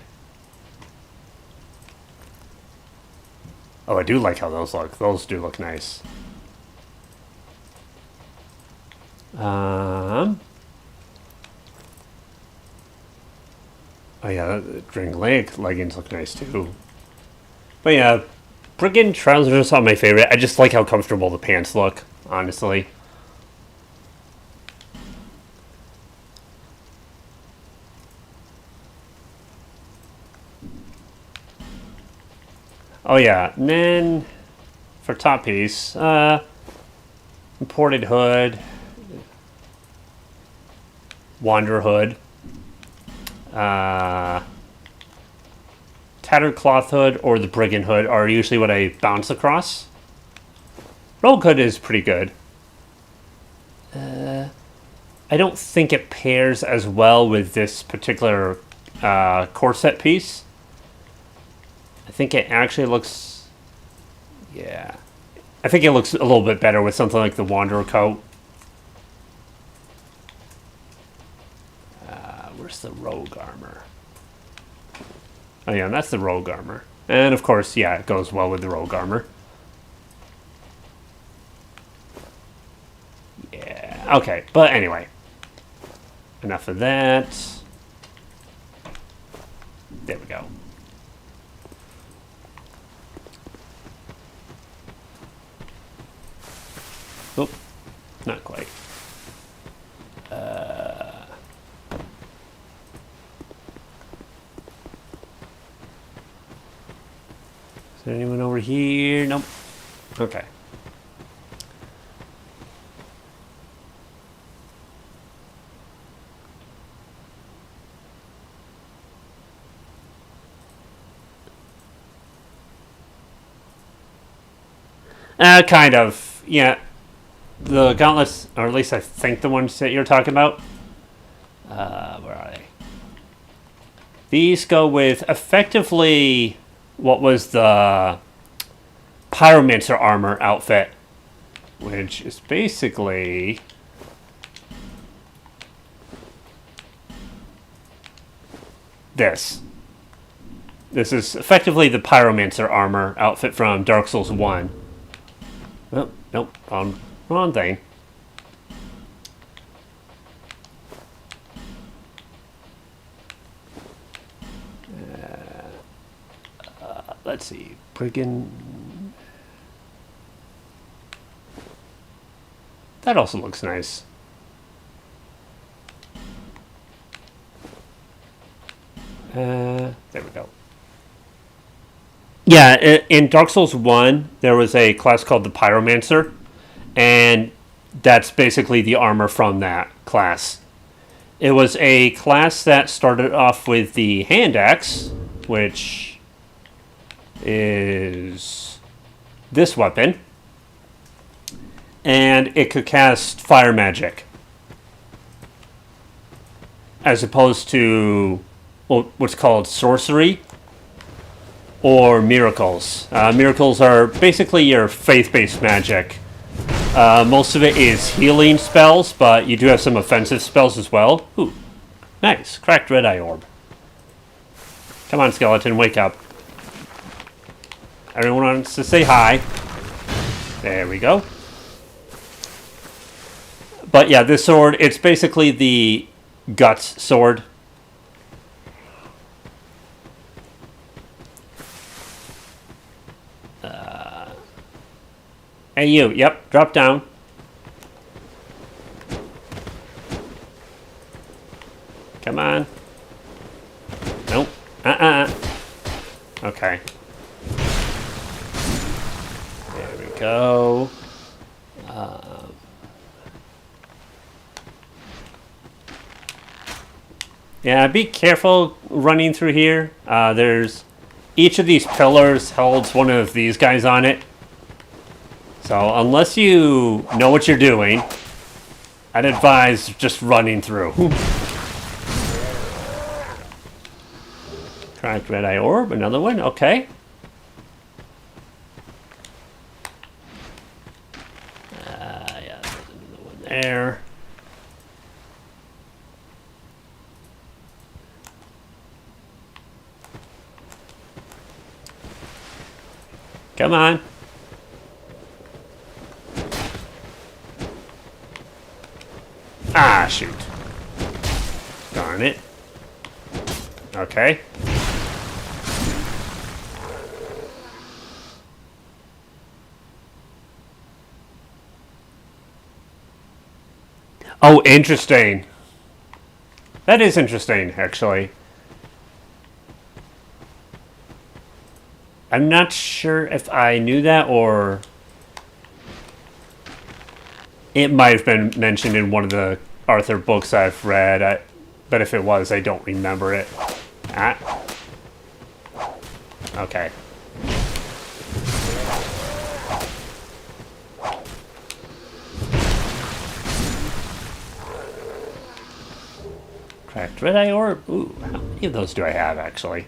Oh, I do like how those look. Those do look nice. Oh yeah, the Drangleic leggings look nice too. But yeah, brigand trousers are my favorite. I just like how comfortable the pants look, honestly. Oh yeah, and then for top piece, imported hood, wanderer hood, tattered cloth hood, or the brigand hood are usually what I bounce across. Rogue hood is pretty good. I don't think it pairs as well with this particular corset piece. I think it actually looks... Yeah. I think it looks a little bit better with something like the Wanderer coat. Where's the rogue armor? Oh yeah, that's the rogue armor. And of course, yeah, it goes well with the rogue armor. Yeah, okay, but anyway. Enough of that. There we go. Oh, not quite. Is there anyone over here? Nope. Okay. Kind of. Yeah. The gauntlets, or at least I think the ones that you're talking about. Where are they? These go with effectively what was the Pyromancer armor outfit, which is basically this. This is effectively the Pyromancer armor outfit from Dark Souls 1. Oh, nope, wrong thing. Let's see, Brigand. That also looks nice. There we go. Yeah, in Dark Souls 1, there was a class called the Pyromancer, and that's basically the armor from that class. It was a class that started off with the hand axe, which is this weapon, and it could cast fire magic, as opposed to what's called sorcery or miracles. Miracles are basically your faith-based magic. Most of it is healing spells, but you do have some offensive spells as well. Ooh, nice. Cracked red eye orb. Come on, skeleton, wake up. Everyone wants to say hi. There we go. But yeah, this sword, it's basically the guts sword. Hey you, yep, drop down. Come on. Nope. Okay. There we go. Yeah, be careful running through here. There's... Each of these pillars holds one of these guys on it. So, unless you know what you're doing, I'd advise just running through. Cracked red eye orb, another one, okay. Yeah, there's another one there. Come on. Ah, shoot. Darn it. Okay. Oh, interesting. That is interesting, actually. I'm not sure if I knew that or... It might have been mentioned in one of the Arthur books I've read, but if it was, I don't remember it. Ah. Okay. Dread-eye orb. Ooh, how many of those do I have, actually?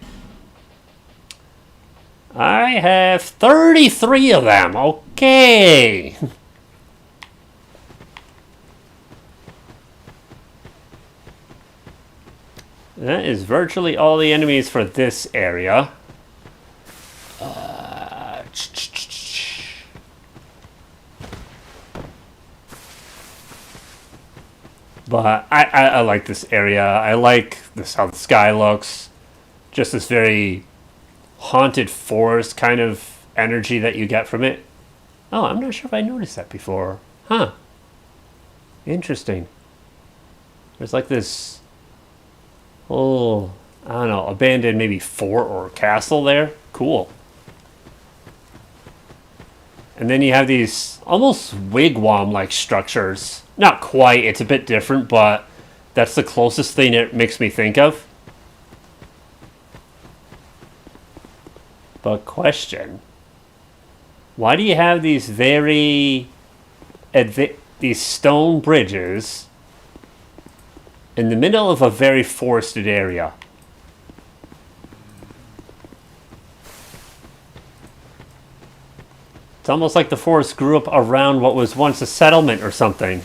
I have 33 of them. Okay. That is virtually all the enemies for this area. But I like this area. I like this how the sky looks. Just this very haunted forest kind of energy that you get from it. Oh, I'm not sure if I noticed that before. Huh. Interesting. There's like this whole, I don't know, abandoned maybe fort or castle there. Cool. And then you have these almost wigwam-like structures. Not quite, it's a bit different, but that's the closest thing it makes me think of. But question. Why do you have these these stone bridges in the middle of a very forested area? It's almost like the forest grew up around what was once a settlement or something.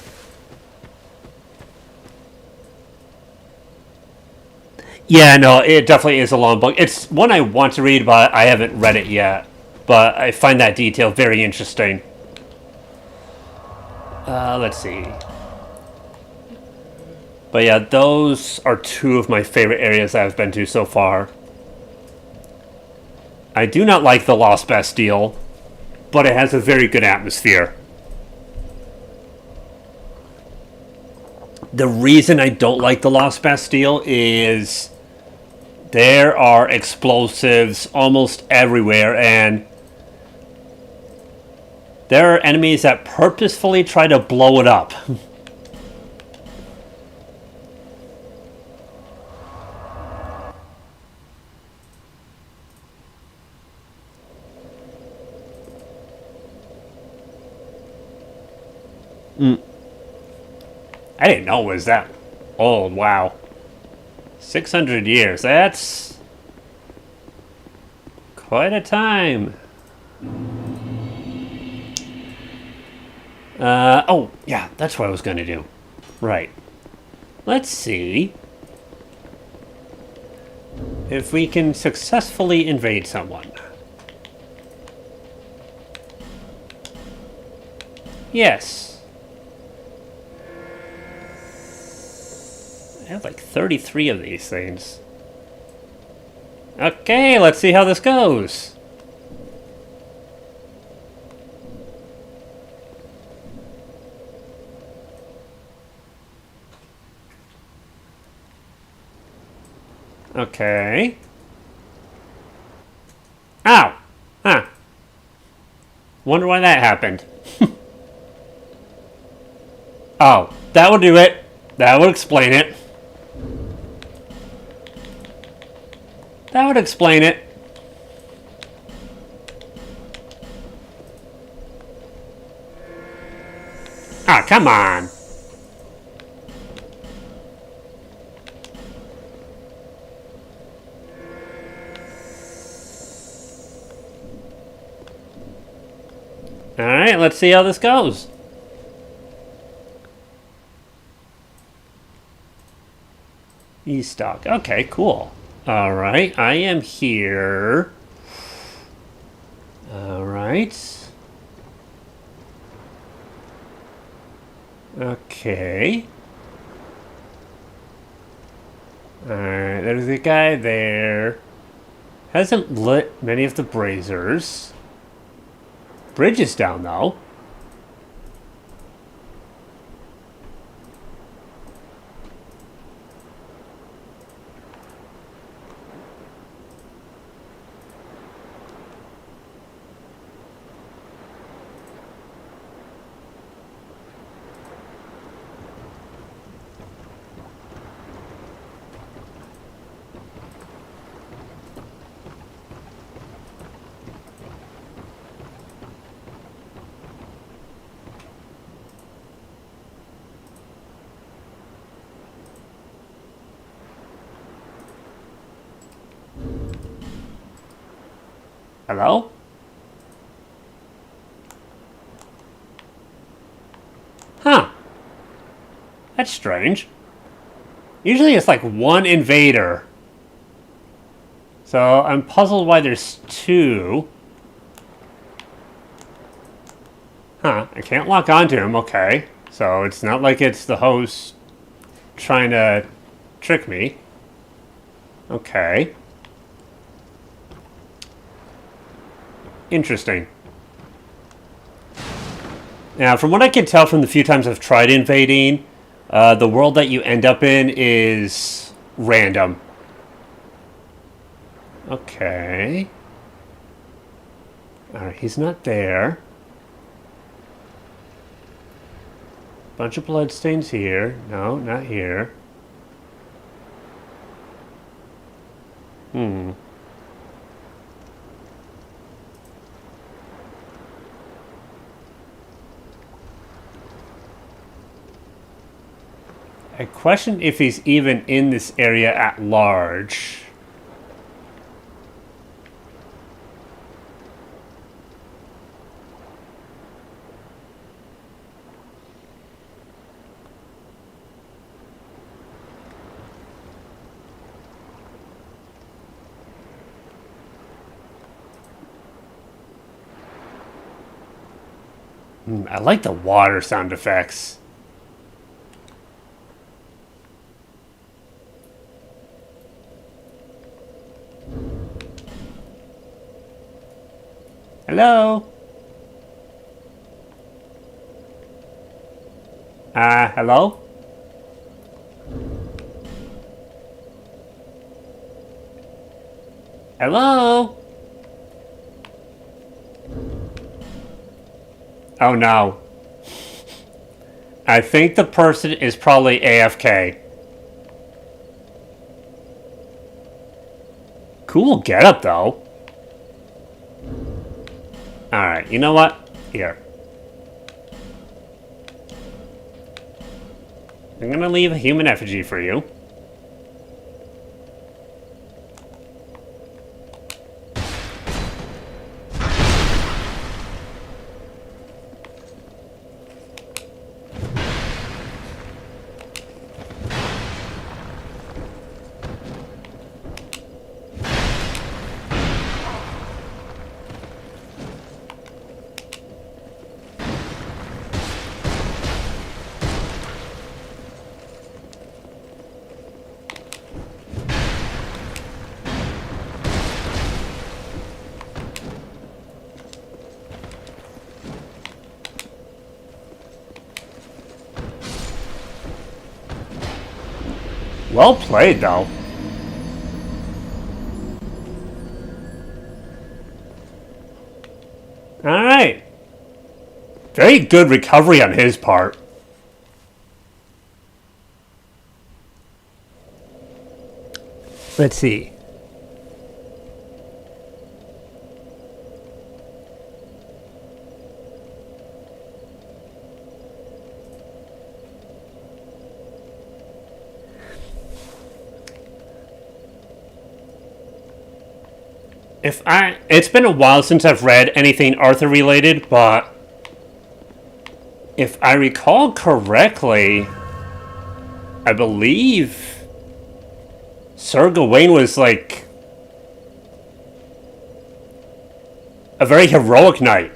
Yeah, no, it definitely is a long book. It's one I want to read, but I haven't read it yet. But I find that detail very interesting. Let's see. But yeah, those are two of my favorite areas I've been to so far. I do not like the Lost Bastille, but it has a very good atmosphere. The reason I don't like the Lost Bastille is there are explosives almost everywhere, and there are enemies that purposefully try to blow it up. I didn't know it was that old. Wow. 600 years. That's quite a time. Oh, yeah, that's what I was going to do. Right. Let's see if we can successfully invade someone. Yes. I have like 33 of these things. Okay, let's see how this goes. Okay. Ow! Huh. Wonder why that happened. Oh, that would do it. That would explain it. That would explain it. Ah, come on. Alright, let's see how this goes. E-stock. Okay, cool. Alright, I am here. Alright. Okay. Alright, there's a guy there. Hasn't lit many of the braziers. Bridge is down, though. Hello? Huh. That's strange. Usually it's like one invader. So I'm puzzled why there's two. Huh. I can't lock onto him. Okay. So it's not like it's the host trying to trick me. Okay. Interesting. Now, from what I can tell from the few times I've tried invading, the world that you end up in is random. Okay. Alright, he's not there. Bunch of bloodstains here. No, not here. I question if he's even in this area at large. I like the water sound effects. Hello? Hello? Hello? Oh no. I think the person is probably AFK. Cool getup though. Alright, you know what? Here. I'm gonna leave a human effigy for you. Well played, though. Alright. Very good recovery on his part. Let's see. It's been a while since I've read anything Arthur related, but if I recall correctly, I believe Sir Gawain was like a very heroic knight.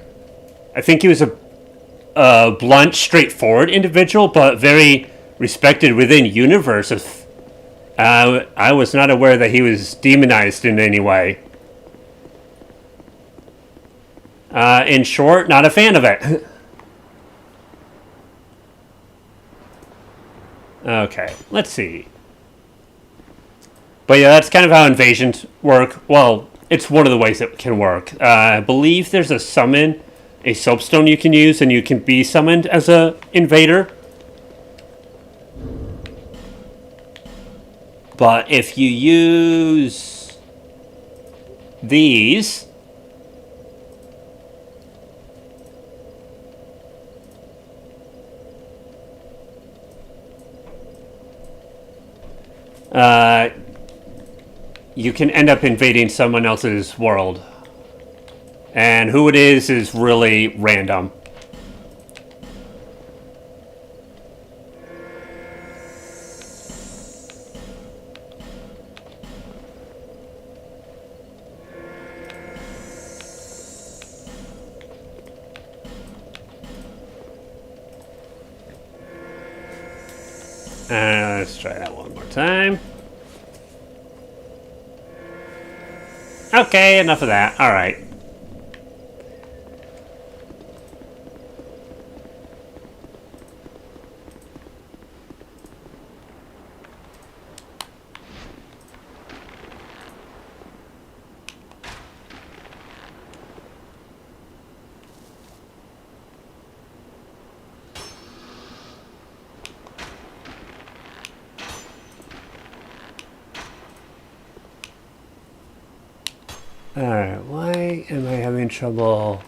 I think he was a blunt, straightforward individual, but very respected within universe. I was not aware that he was demonized in any way. In short, not a fan of it. Okay, let's see. But yeah, that's kind of how invasions work. Well, it's one of the ways it can work. I believe there's a summon, a soapstone you can use, and you can be summoned as a invader. But if you use these, you can end up invading someone else's world. And who it is really random. Let's try that one more time. Okay, enough of that. Alright. Alright, why am I having trouble?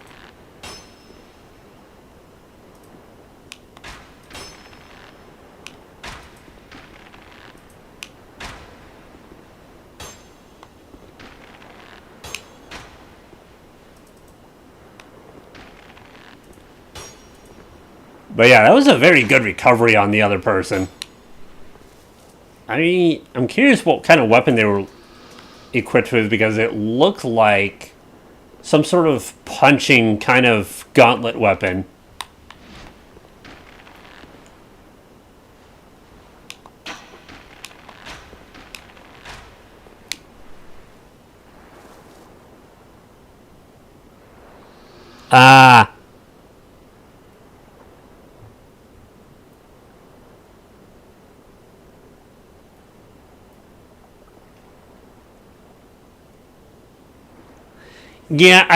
But yeah, that was a very good recovery on the other person. I'm curious what kind of weapon they were equipped with, because it looked like some sort of punching kind of gauntlet weapon. Ah. Yeah,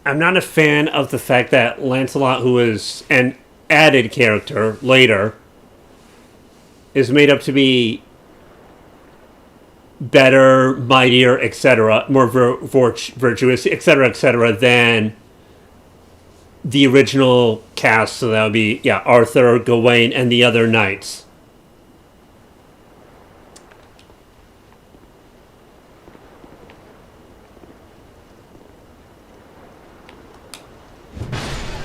I'm not a fan of the fact that Lancelot, who is an added character later, is made up to be better, mightier, etc., more virtuous, etc., than the original cast. So that would be, yeah, Arthur, Gawain, and the other knights.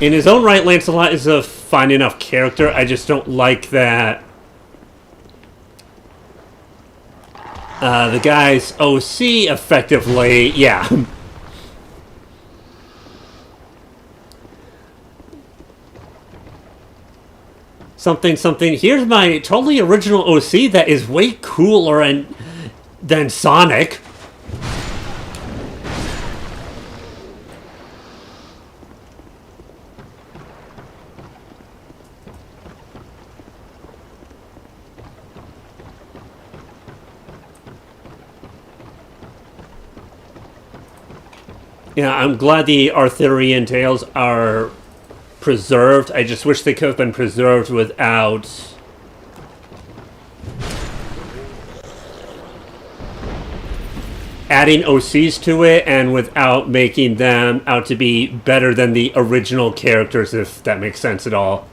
In his own right, Lancelot is a fine enough character. I just don't like that the guy's OC effectively, yeah. Something. Here's my totally original OC that is way cooler than Sonic. Yeah, I'm glad the Arthurian tales are preserved. I just wish they could have been preserved without adding OCs to it, and without making them out to be better than the original characters, if that makes sense at all.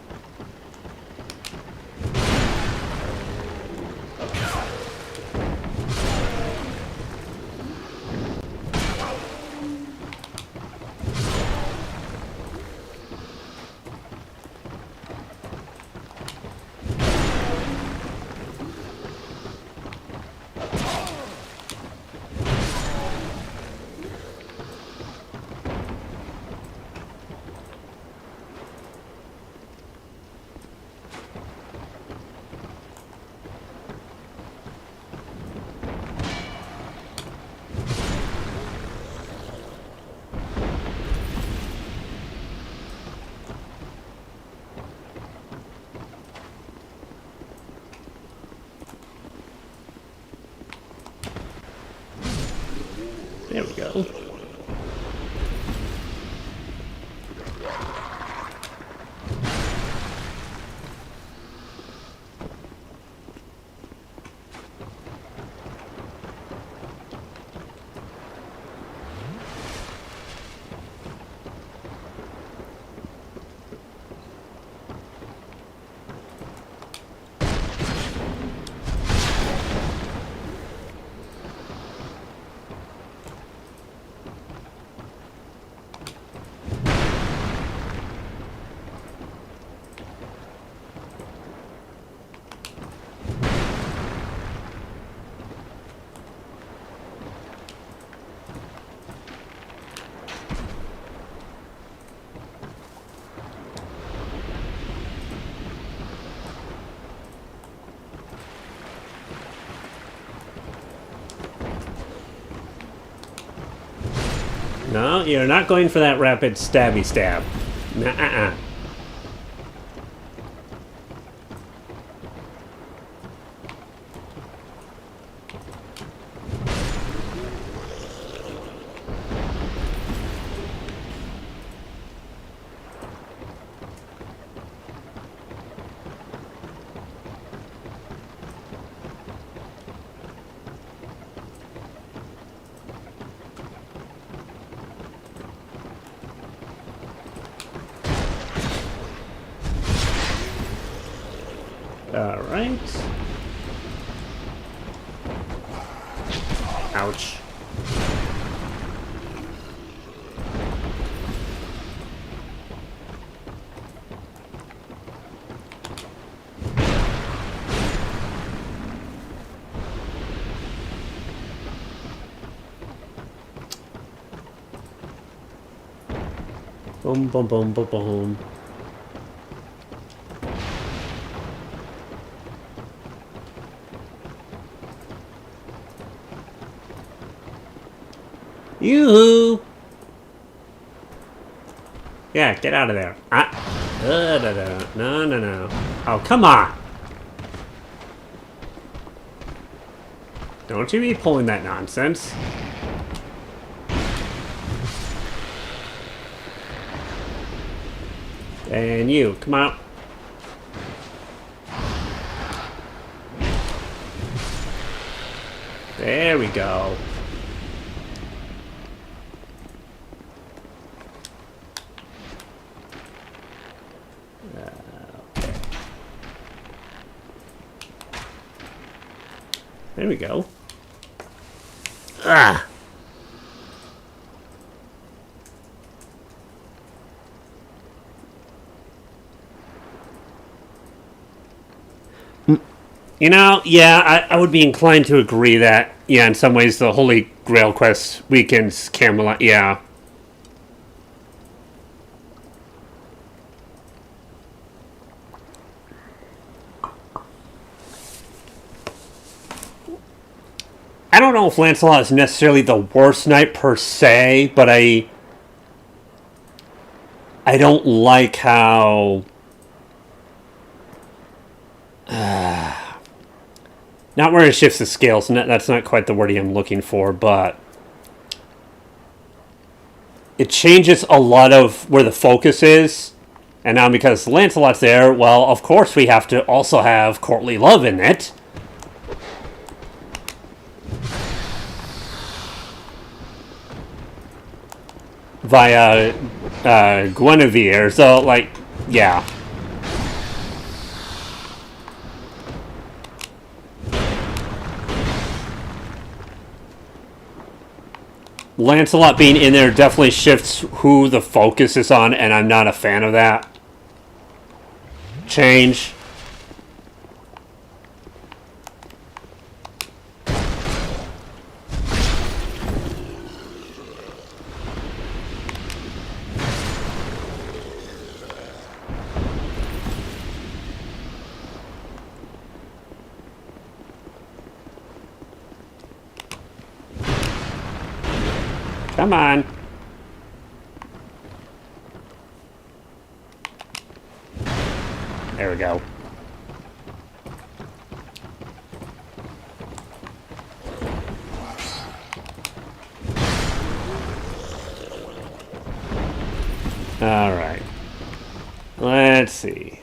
No, you're not going for that rapid stabby stab. Nuh-uh. Alright. Ouch. Boom, boom, boom, boom, boom. Yoo-hoo! Yeah, get out of there. No, no, no. Oh, come on! Don't you be pulling that nonsense. And you, come out. There we go. There we go. Ah! You know, yeah, I would be inclined to agree that, yeah, in some ways the Holy Grail quest weakens Camelot, yeah. I don't know if Lancelot is necessarily the worst knight per se, but I don't like how... not where it shifts the scales, that's not quite the wording I'm looking for, but... it changes a lot of where the focus is, and now because Lancelot's there, well, of course we have to also have courtly love in it. Via Guinevere, so like, yeah. Lancelot being in there definitely shifts who the focus is on, and I'm not a fan of that change. Come on. There we go. All right. Let's see.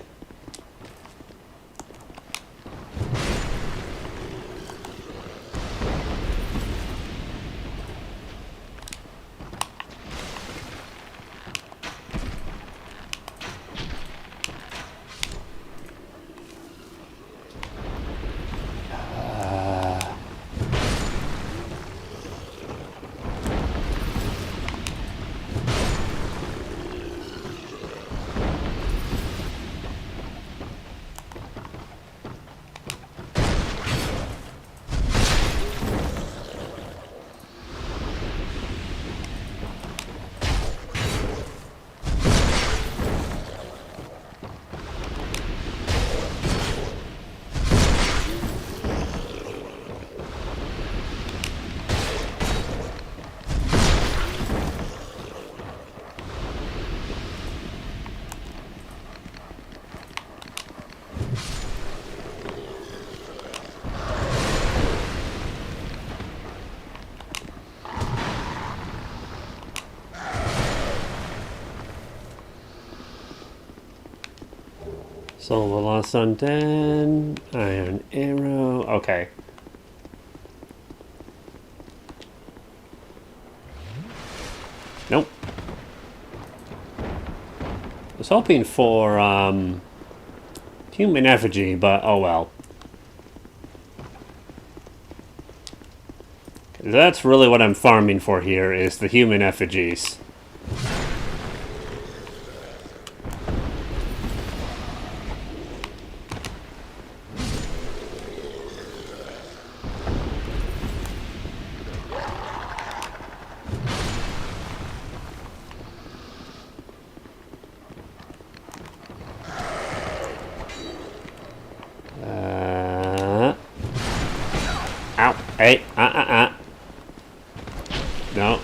Soul of the Lost Undead. Iron Arrow. Okay. Nope. I was hoping for human effigy, but oh well. That's really what I'm farming for here, is the human effigies. Ow. Hey. No.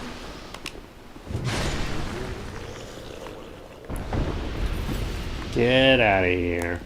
Get out of here.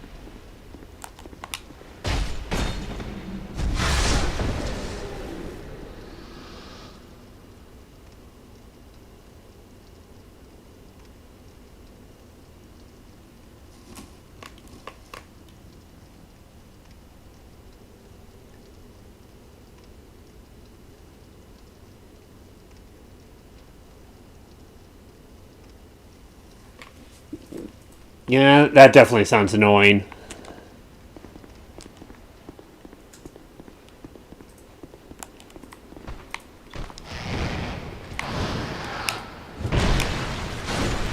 Yeah, that definitely sounds annoying.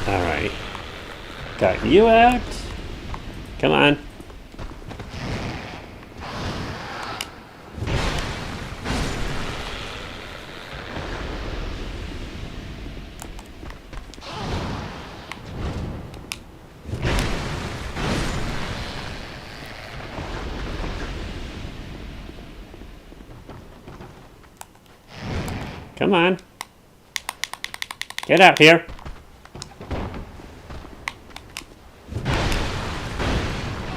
Alright. Got you out. Come on. Come on. Get out here.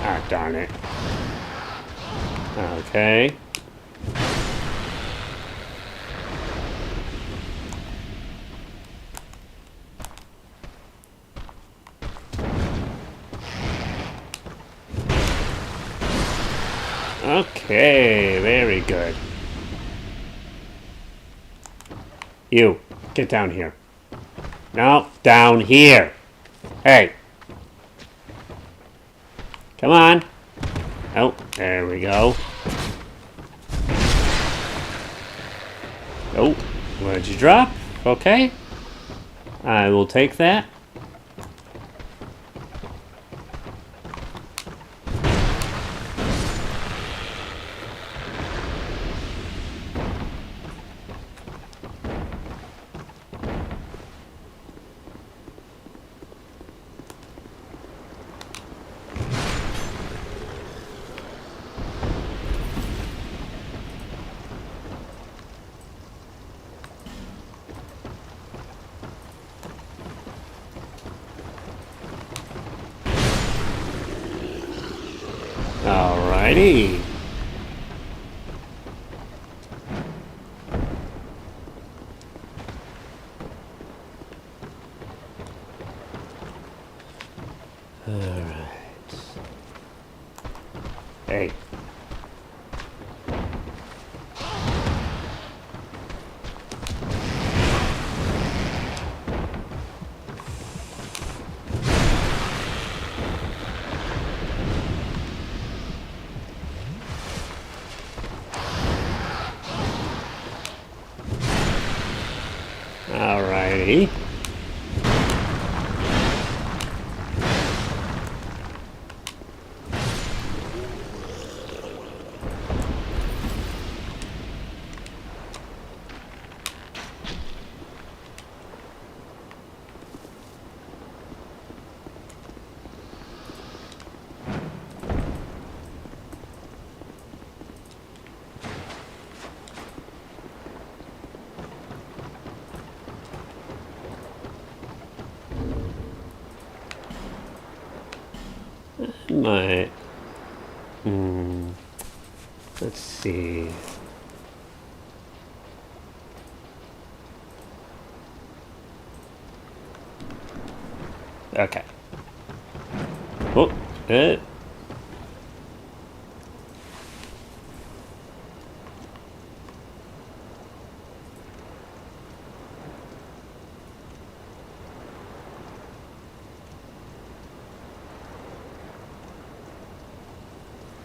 Ah, darn it. Okay. Okay, very good. You, get down here. No, down here. Hey. Come on. Oh, there we go. Oh, what'd you drop? Okay. I will take that. Alrighty. Alright. Hey. Alrighty. Might. Let's see. Okay. Oh,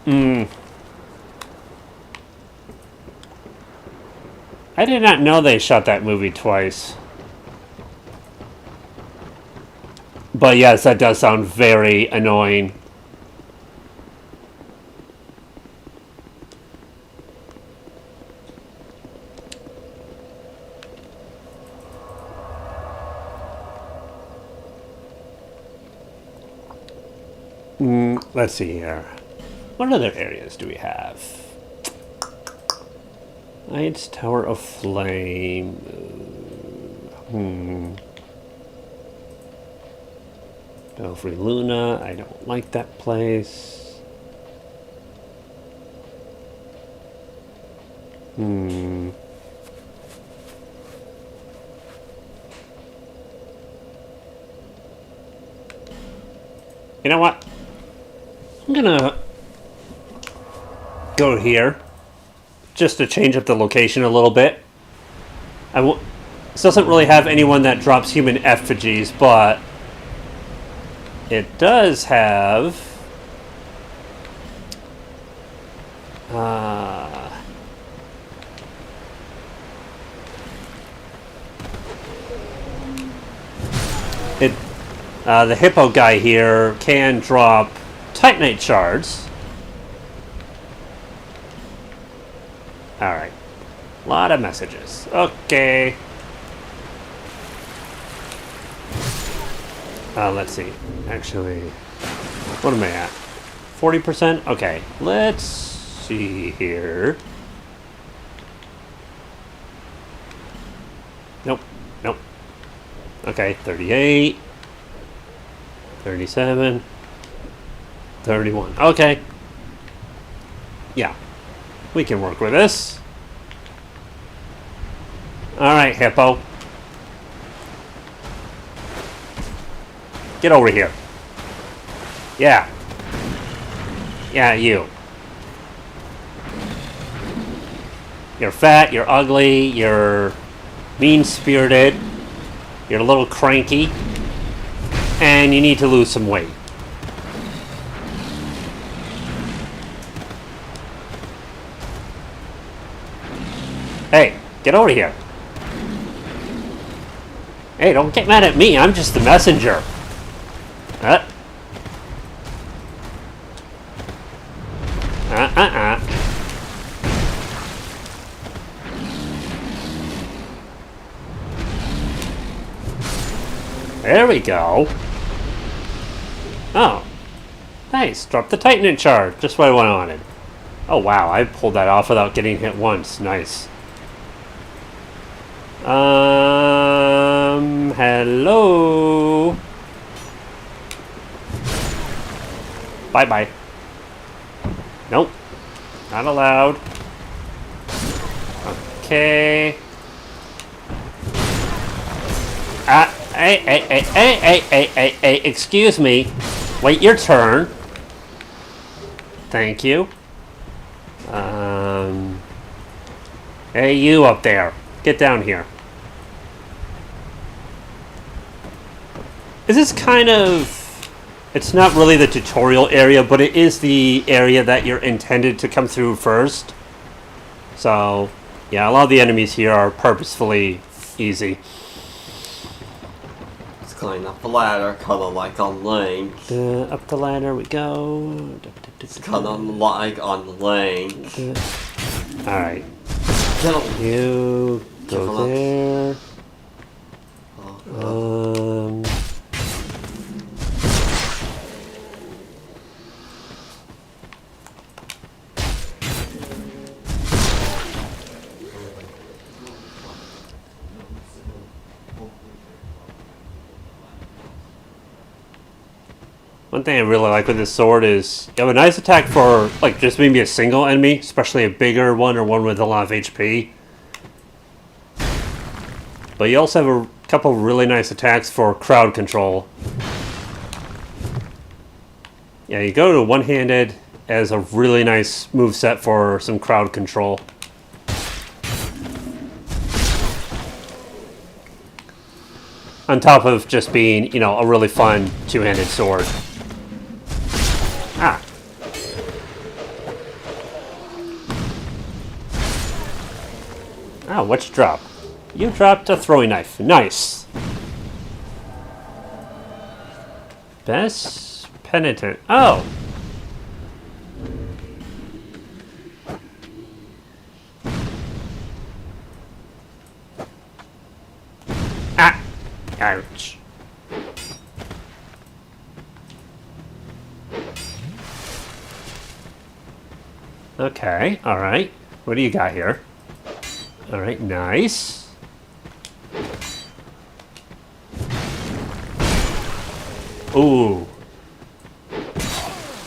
I did not know they shot that movie twice. But yes, that does sound very annoying. Let's see here. What other areas do we have? Knight's Tower of Flame. Belfry Luna. I don't like that place. You know what? I'm gonna go here just to change up the location a little bit. This doesn't really have anyone that drops human effigies, but it does have the hippo guy here can drop Titanite shards. Alright. A lot of messages. Okay. Let's see. Actually, what am I at? 40%? Okay. Let's see here. Nope. Nope. Okay, 38. 37. 31. Okay. Yeah. We can work with this. Alright, hippo. Get over here. Yeah. Yeah, you. You're fat, you're ugly, you're mean-spirited, you're a little cranky, and you need to lose some weight. Hey, get over here. Hey, don't get mad at me, I'm just the messenger. There we go. Oh. Nice. Drop the Titanite shard. Just what I wanted. Oh, wow. I pulled that off without getting hit once. Nice. Hello? Bye-bye. Nope. Not allowed. Okay. Hey, excuse me. Wait your turn. Thank you. Hey, you up there. Get down here. Is this kind of... It's not really the tutorial area, but it is the area that you're intended to come through first. So, yeah, a lot of the enemies here are purposefully easy. It's going up the ladder, kind of like on Link. Up the ladder we go. It's kind of like on Link. Alright. You go there. One thing I really like with this sword is you have a nice attack for like just maybe a single enemy, especially a bigger one or one with a lot of HP. But you also have a couple really nice attacks for crowd control. Yeah, you go to one-handed as a really nice moveset for some crowd control. On top of just being, you know, a really fun two-handed sword. Ah. Oh, what'd you drop? You dropped a throwing knife. Nice. Best penitent. Oh. Ah. Ouch. Okay, alright. What do you got here? Alright, nice. Ooh.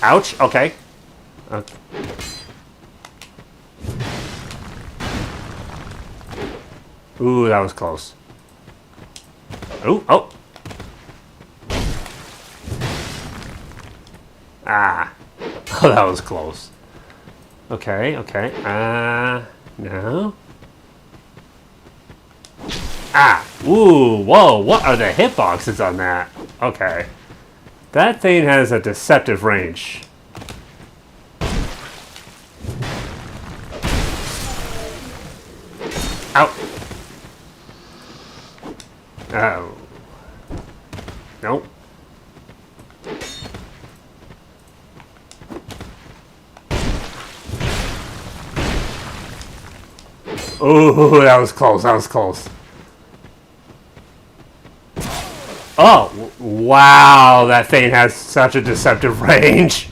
Ouch, okay. Okay. Ooh, that was close. Ooh, oh. Ah. Oh, that was close. Okay, okay. No. Ah! Ooh, whoa, what are the hitboxes on that? Okay. That thing has a deceptive range. Ow! Oh. Nope. Ooh, that was close, that was close. Oh, wow, that thing has such a deceptive range.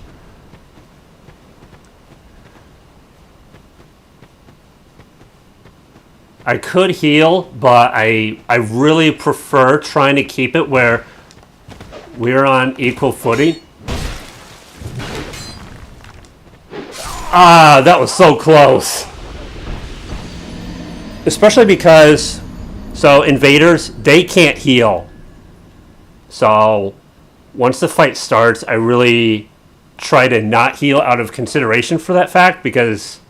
I could heal, but I really prefer trying to keep it where we're on equal footing. Ah, that was so close. Especially because, so invaders, they can't heal. So once the fight starts, I really try to not heal out of consideration for that fact, because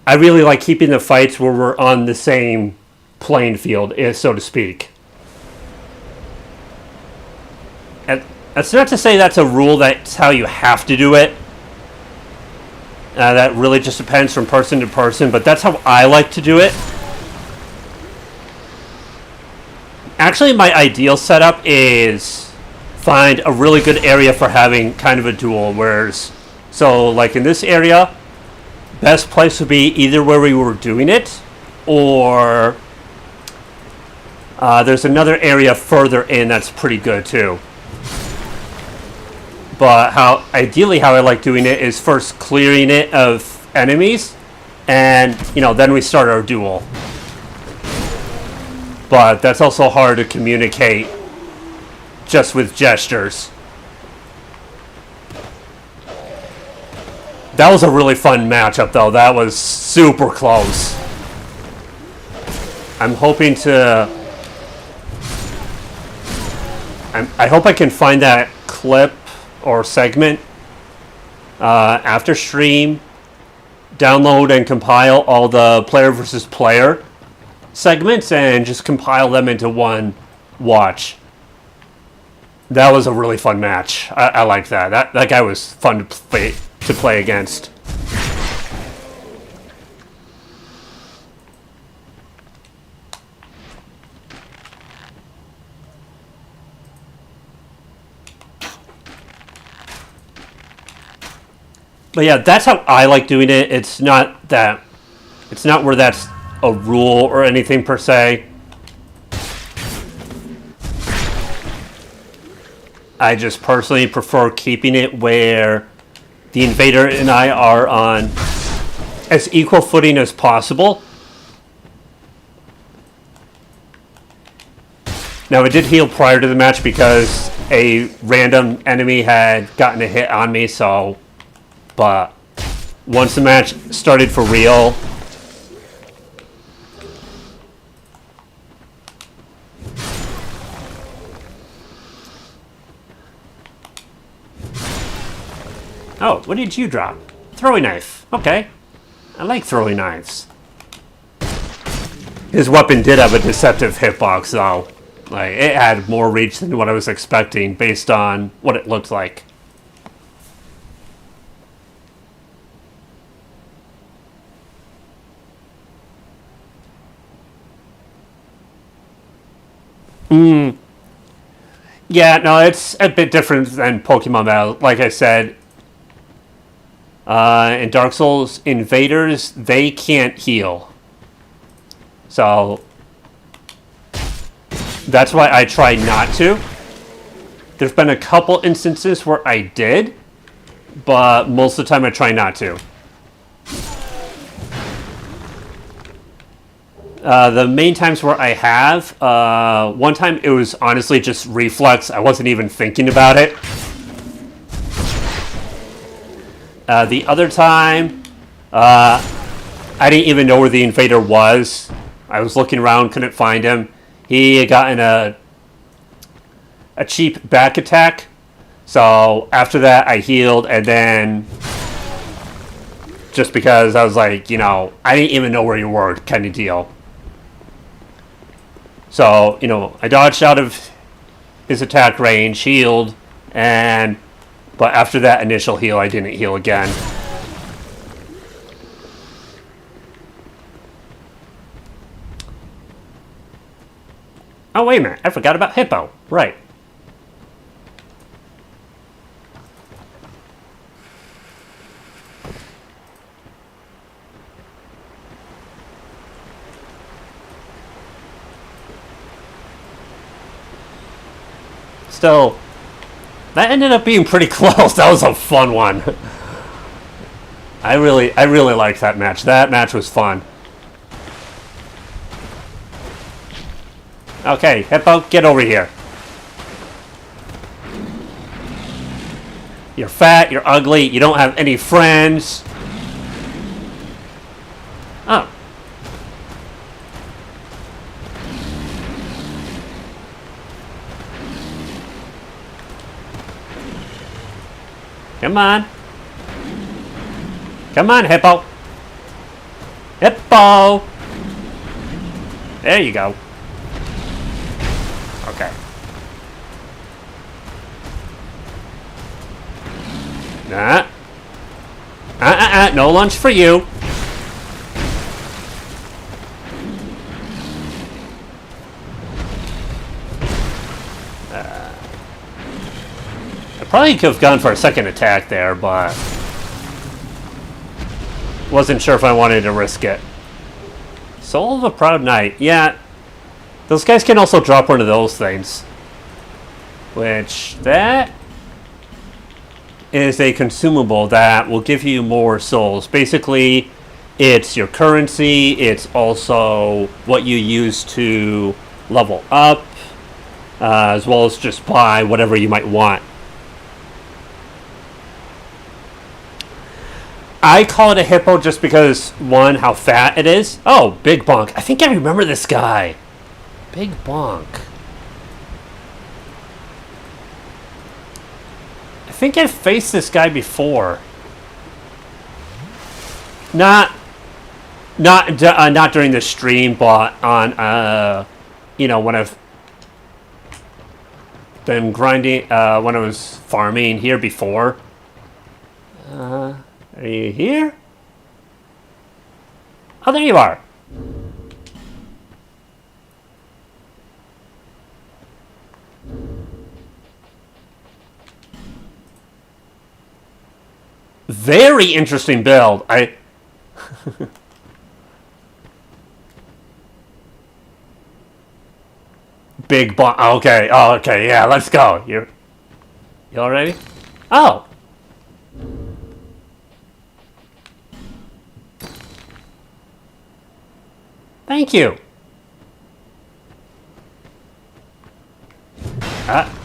I really like keeping the fights where we're on the same playing field, so to speak. And that's not to say that's a rule, that's how you have to do it. That really just depends from person to person, but that's how I like to do it. Actually, my ideal setup is find a really good area for having kind of a duel. Whereas, so like in this area, best place would be either where we were doing it, or there's another area further in that's pretty good too. But ideally how I like doing it is first clearing it of enemies, and then we start our duel. But that's also hard to communicate just with gestures. That was a really fun matchup, though. That was super close. I'm hoping to... I hope I can find that clip or segment after stream, download and compile all the player versus player segments and just compile them into one watch. That was a really fun match. I liked that. That guy was fun to play against. But yeah, that's how I like doing it. It's not where that's a rule or anything per se. I just personally prefer keeping it where the invader and I are on as equal footing as possible. Now, I did heal prior to the match because a random enemy had gotten a hit on me, so... But once the match started for real... Oh, what did you drop? Throwing knife. Okay. I like throwing knives. His weapon did have a deceptive hitbox, though. Like, it had more reach than what I was expecting based on what it looked like. Yeah, no, it's a bit different than Pokemon Battle. Like I said, in Dark Souls, invaders, they can't heal. So, that's why I try not to. There's been a couple instances where I did, but most of the time I try not to. The main times where I have, one time it was honestly just reflex. I wasn't even thinking about it. The other time, I didn't even know where the invader was. I was looking around, couldn't find him. He had gotten a cheap back attack. So after that, I healed, and then just because I was like, you know, I didn't even know where you were, kind of deal. So, you know, I dodged out of his attack range, healed, but after that initial heal, I didn't heal again. Oh, wait a minute. I forgot about Hippo. Right. Still, that ended up being pretty close. That was a fun one. I really liked that match. That match was fun. Okay, Hippo, get over here. You're fat, you're ugly, you don't have any friends. Oh. Come on. Come on, Hippo. Hippo. There you go. Okay. No lunch for you. I probably could have gone for a second attack there, but wasn't sure if I wanted to risk it. Soul of a Proud Knight. Yeah, those guys can also drop one of those things. Which, that is a consumable that will give you more souls. Basically, it's your currency. It's also what you use to level up, as well as just buy whatever you might want. I call it a hippo just because, one, how fat it is. Oh, Big Bonk. I think I remember this guy. Big Bonk. I think I've faced this guy before. Not during the stream, but on you know, when I've been grinding, when I was farming here before. Are you here? Oh, there you are. Very interesting build. Big bomb. Okay. Oh, okay. Yeah, let's go. You all ready? Oh. Thank you.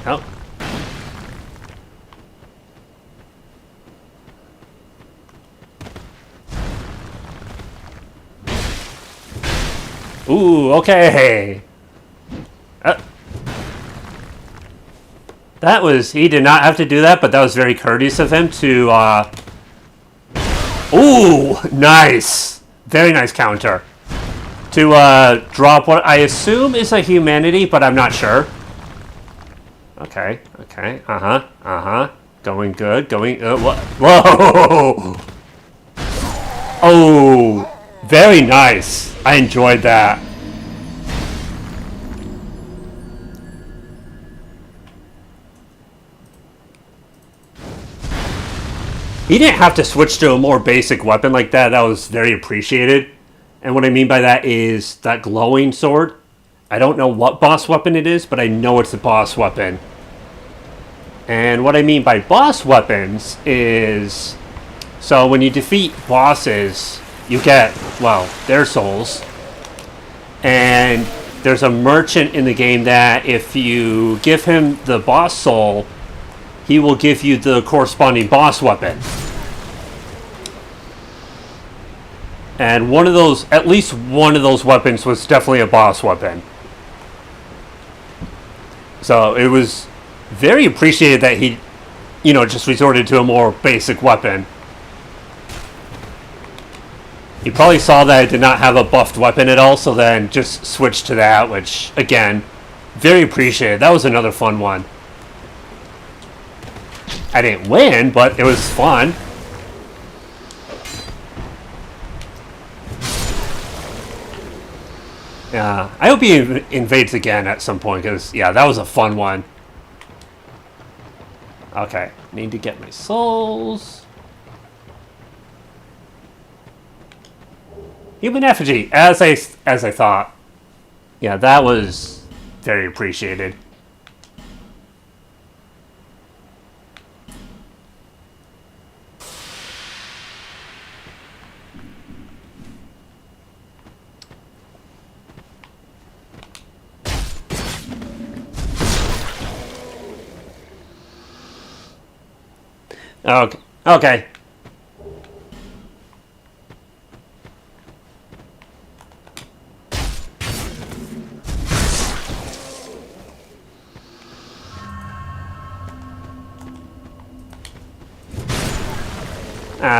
No. Ooh, okay. That was, he did not have to do that, but that was very courteous of him to, ooh, nice. Very nice counter. To, drop what I assume is a humanity, but I'm not sure. Okay, okay, Going good, whoa! Oh, very nice. I enjoyed that. He didn't have to switch to a more basic weapon like that. That was very appreciated. And what I mean by that is that glowing sword. I don't know what boss weapon it is, but I know it's the boss weapon. And what I mean by boss weapons is... So when you defeat bosses, you get, well, their souls. And there's a merchant in the game that if you give him the boss soul, he will give you the corresponding boss weapon. And one of those, at least one of those weapons was definitely a boss weapon. So it was very appreciated that he, you know, just resorted to a more basic weapon. He probably saw that I did not have a buffed weapon at all, so then just switched to that, which, again, very appreciated. That was another fun one. I didn't win, but it was fun. Yeah, I hope he invades again at some point, because, yeah, that was a fun one. Okay, need to get my souls. Human effigy, as I thought. Yeah, that was very appreciated. Okay. Okay.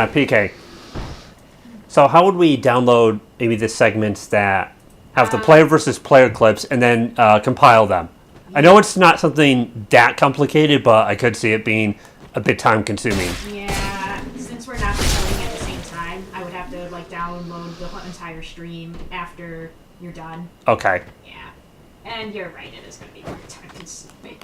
PK. So how would we download maybe the segments that have the player versus player clips and then compile them? I know it's not something that complicated, but I could see it being a bit time consuming. Yeah, since we're not recording at the same time, I would have to like download the whole entire stream after you're done. Okay. Yeah, and you're right, it is going to be more time consuming.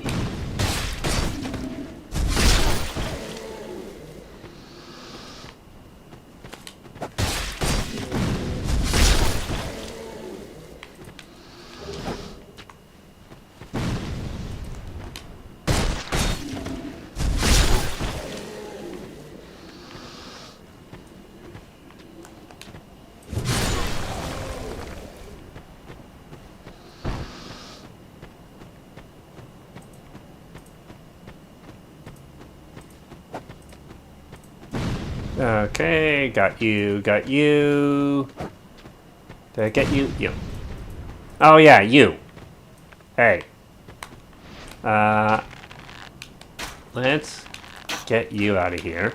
Okay, got you, got you. Did I get you? You. Oh yeah, you. Hey. Let's get you out of here.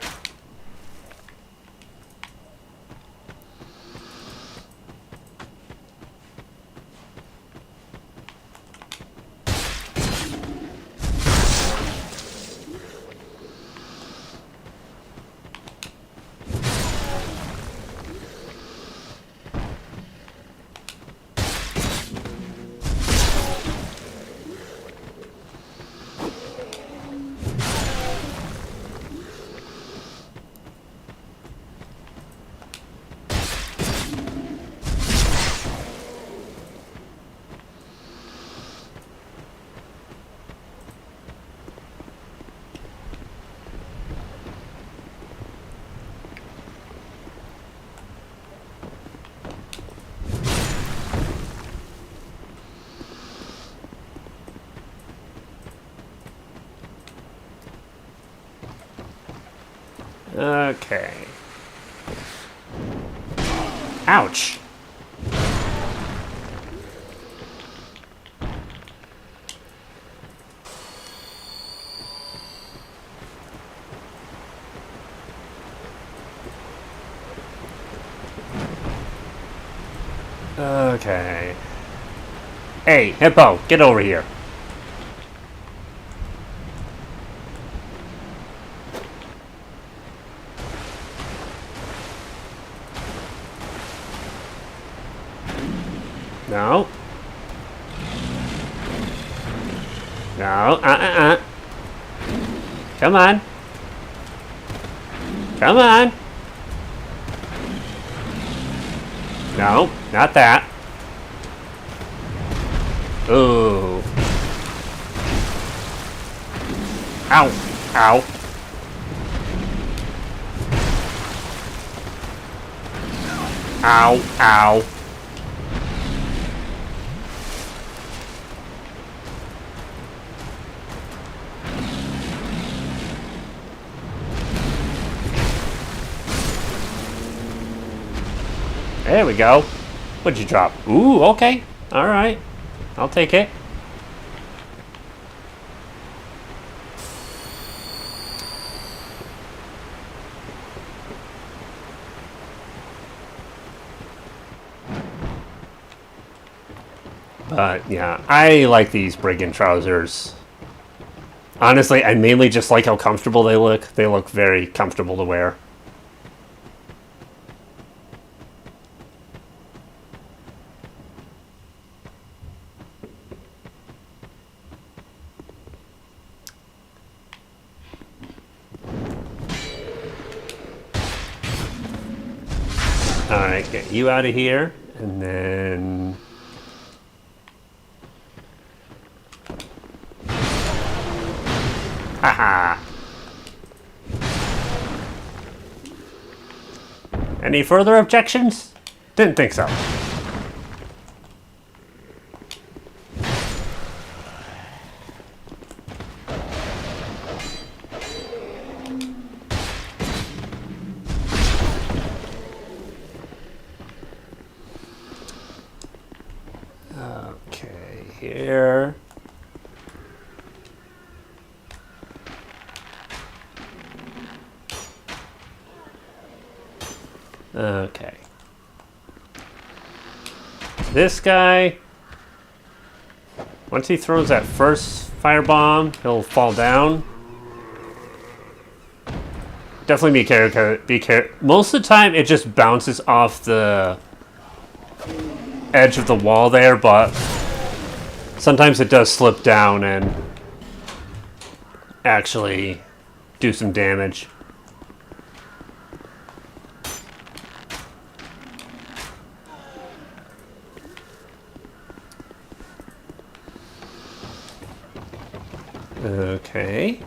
Okay. Ouch. Okay. Hey, Hippo, get over here. No. No, Come on. Come on. No, not that. Ooh. Ow. Ow. Ow. Ow. There we go. What'd you drop? Ooh, okay. Alright. I'll take it. But, yeah. I like these brigand trousers. Honestly, I mainly just like how comfortable they look. They look very comfortable to wear. Alright, get you out of here. And then... Haha! Any further objections? Didn't think so. Okay, here. Okay. This guy, once he throws that first firebomb, he'll fall down. Definitely be careful. Most of the time, it just bounces off the edge of the wall there, but sometimes it does slip down and actually do some damage. Okay.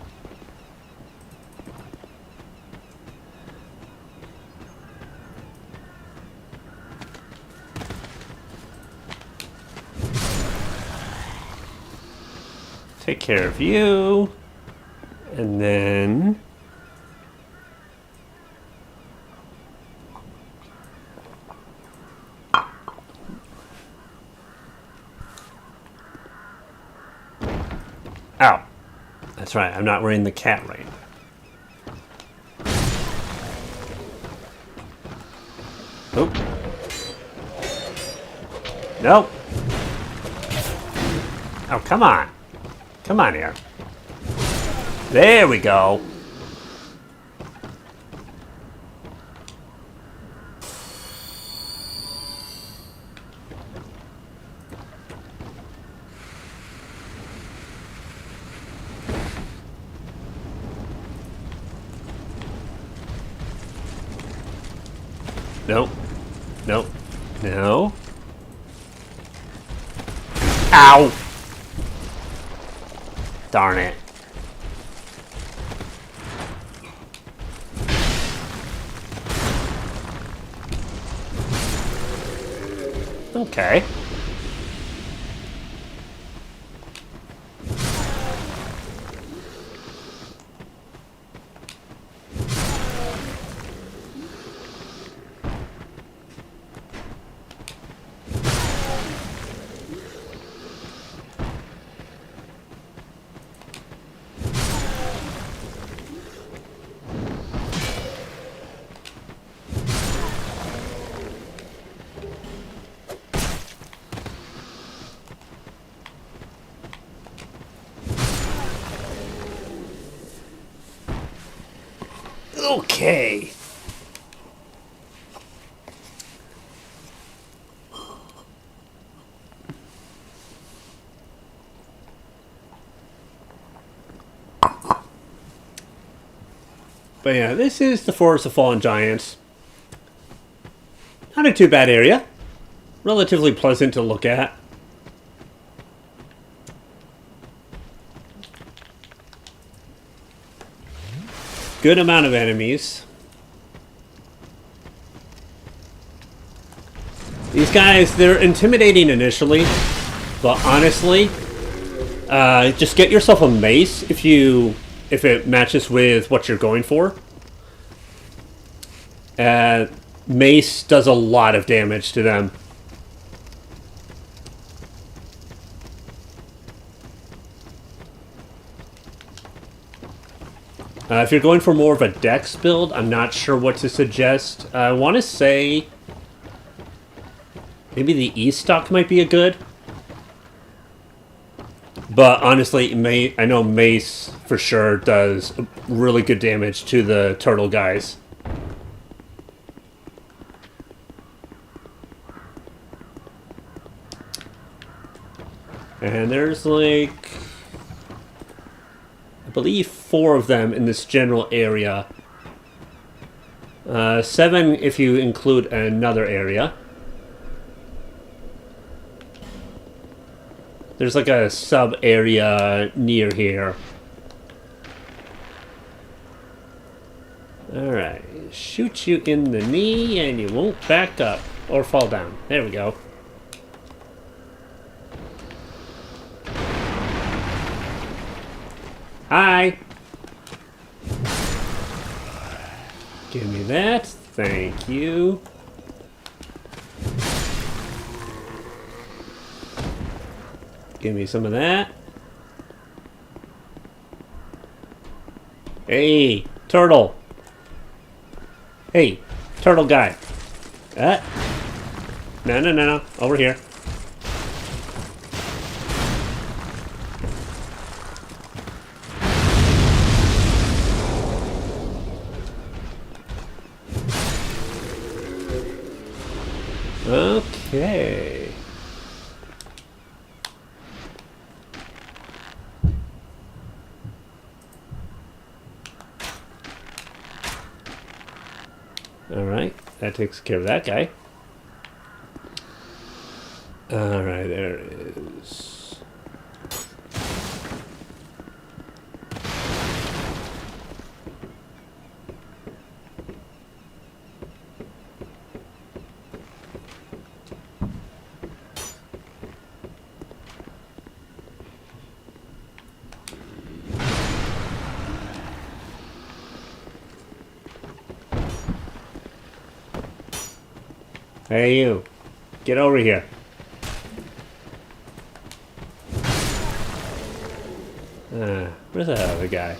Take care of you. And then... Ow. That's right, I'm not wearing the cat right. Oop. Nope. Oh, come on. Come on here. There we go. Nope. Nope. No. Ow! Darn it. Okay. Okay. But yeah, this is the Forest of Fallen Giants. Not a too bad area. Relatively pleasant to look at. Good amount of enemies. These guys, they're intimidating initially, but honestly, just get yourself a mace if it matches with what you're going for. Mace does a lot of damage to them. If you're going for more of a dex build, I'm not sure what to suggest. I want to say maybe the E-stock might be a good. But honestly, I know Mace for sure does really good damage to the turtle guys. And there's like, I believe 4 of them in this general area. 7 if you include another area. There's like a sub area near here. Alright, shoot you in the knee and you won't back up or fall down. There we go. Hi! Give me that. Thank you. Give me some of that. Hey, turtle. Hey, turtle guy. No. Over here. Okay. Alright, that takes care of that guy. Alright, there it is. Hey you, get over here. Where's that other guy?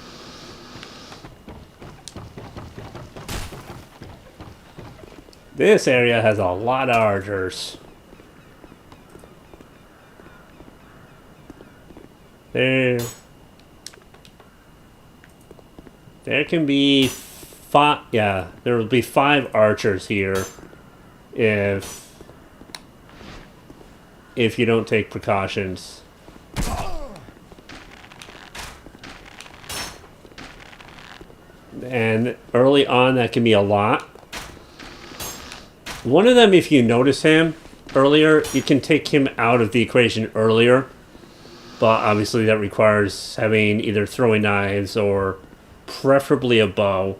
This area has a lot of archers. There can be 5, yeah, there will be 5 archers here. If you don't take precautions. And early on that can be a lot. One of them, if you notice him earlier, you can take him out of the equation earlier. But obviously that requires having either throwing knives or preferably a bow.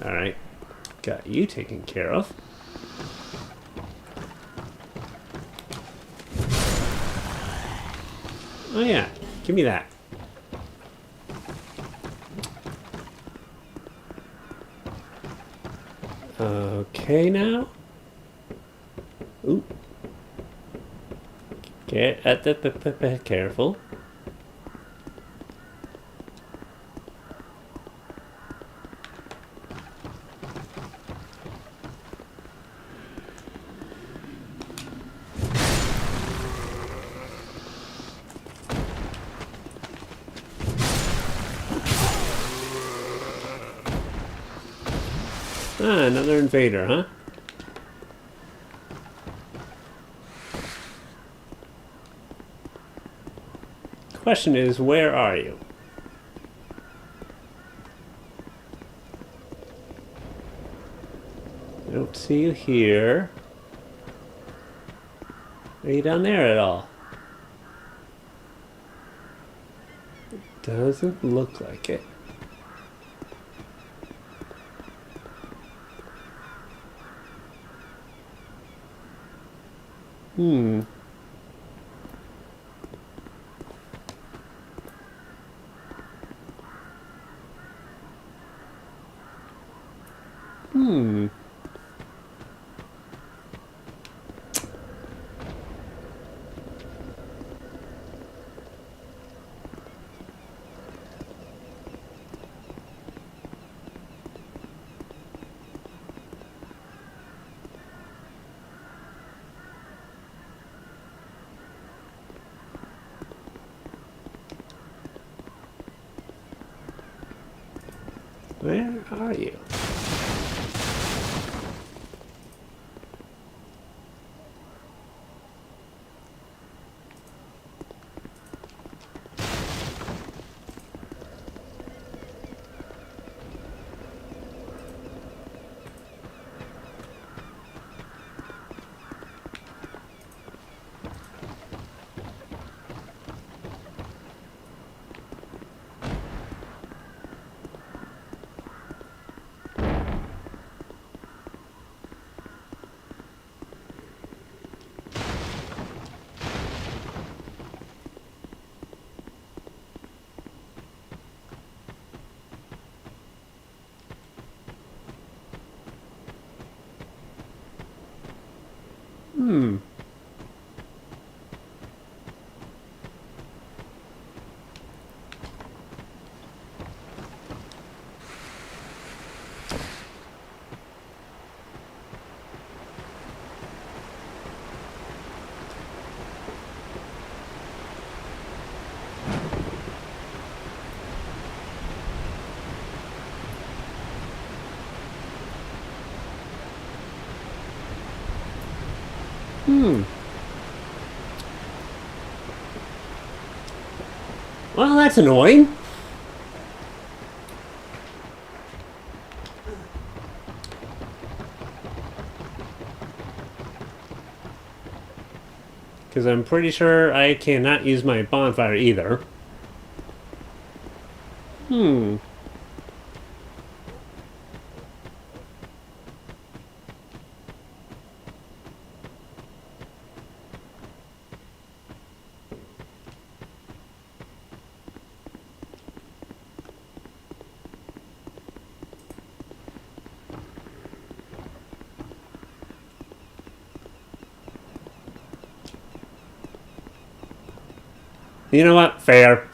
Alright, got you taken care of. Oh yeah, give me that. Okay now. Ooh. Get at the careful. Ah, another invader, huh? question is, where are you? I don't see you here. Are you down there at all? Doesn't look like it. Hmm. Hmm. Where are you? Hmm. Hmm. Well, that's annoying. Because I'm pretty sure I cannot use my bonfire either. Hmm. You know what? Fair.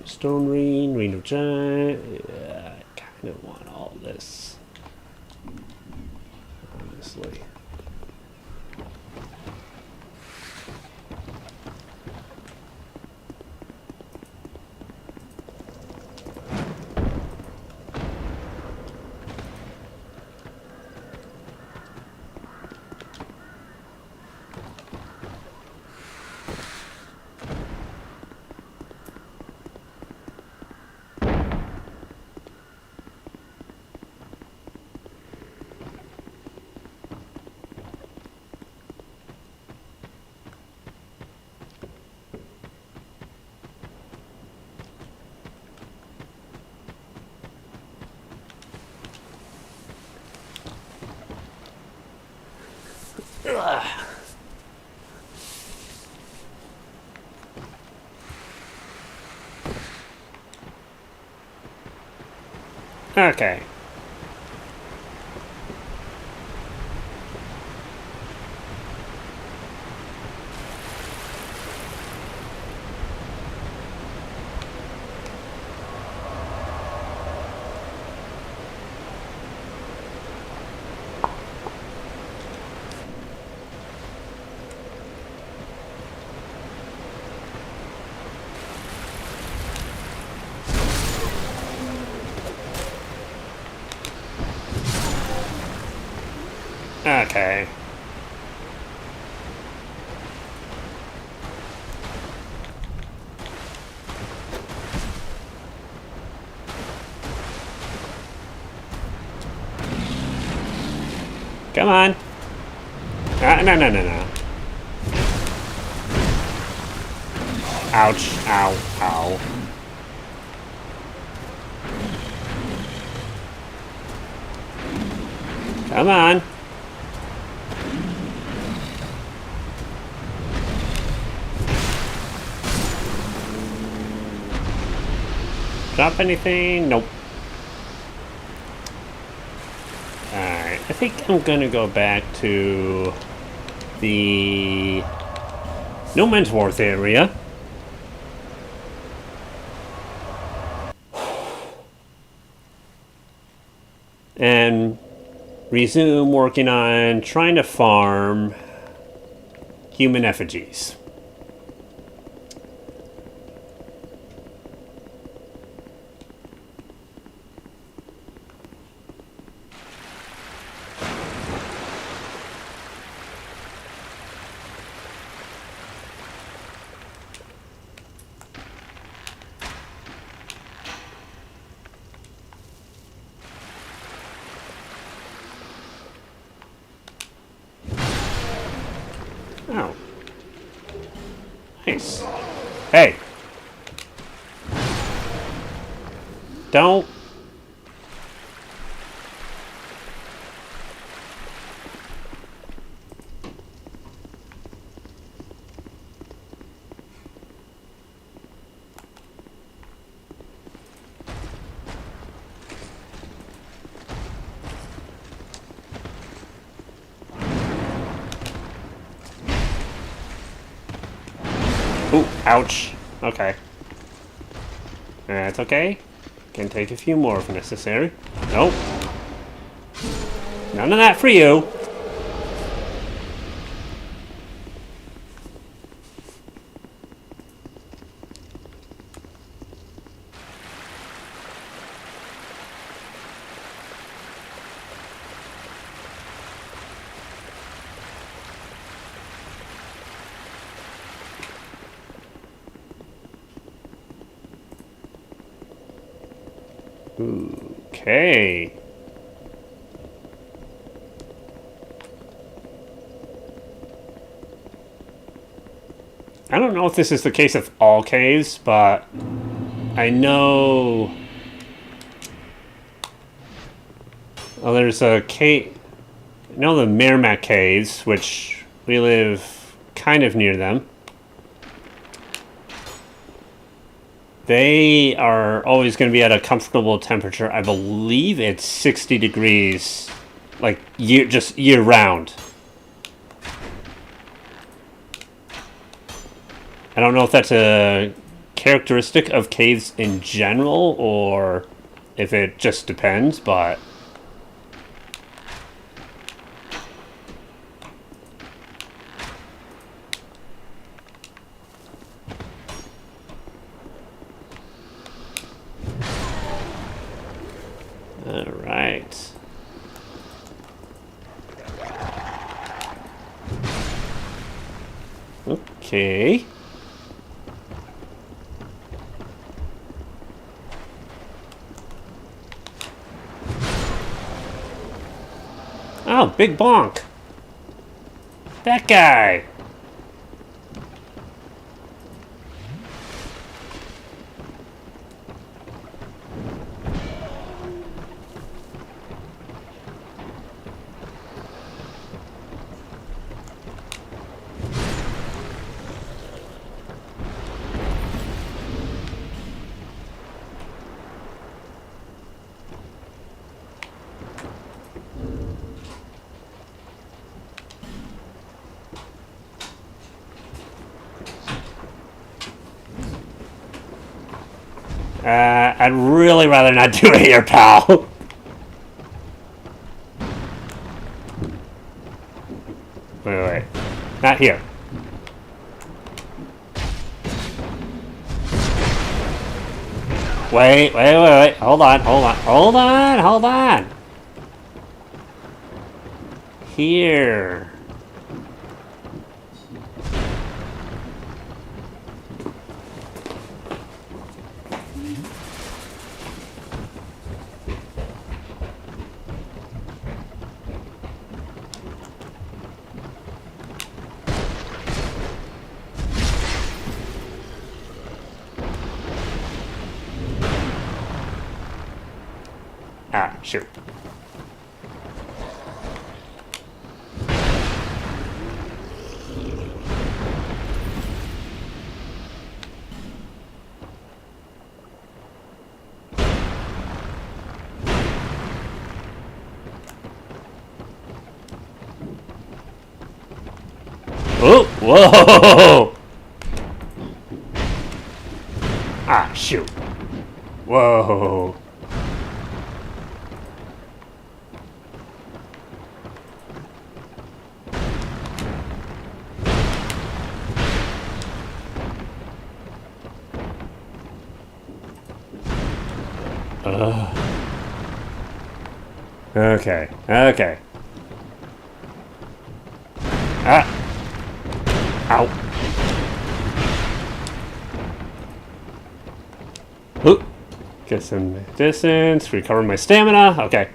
Stone Ring of Giant. Yeah, I kind of want all this. Honestly. Okay. Okay. Come on. No, no, no, no. Ouch. Ow. Ow. Come on. Drop anything? Nope. Alright, I think I'm gonna go back to the No Man's Wharf area. And resume working on trying to farm human effigies. Oh. Nice. Hey. Don't. Ooh, ouch. Okay. That's okay. Can take a few more if necessary. Nope. None of that for you. Okay. I don't know if this is the case of all caves, but I know... Well, there's a cave... I know the Merrimack Caves, which we live kind of near them. They are always going to be at a comfortable temperature. I believe it's 60 degrees, like just year round. I don't know if that's a characteristic of caves in general or if it just depends, but... Alright. Okay. Oh, big bonk. That guy. I'd really rather not do it here, pal. Wait. Not here. Wait. Hold on. Here. Ah, shoot. Oh, whoa! Ah, shoot. Whoa. Okay. Ah. Ow. Oop. Get some distance, recover my stamina. Okay.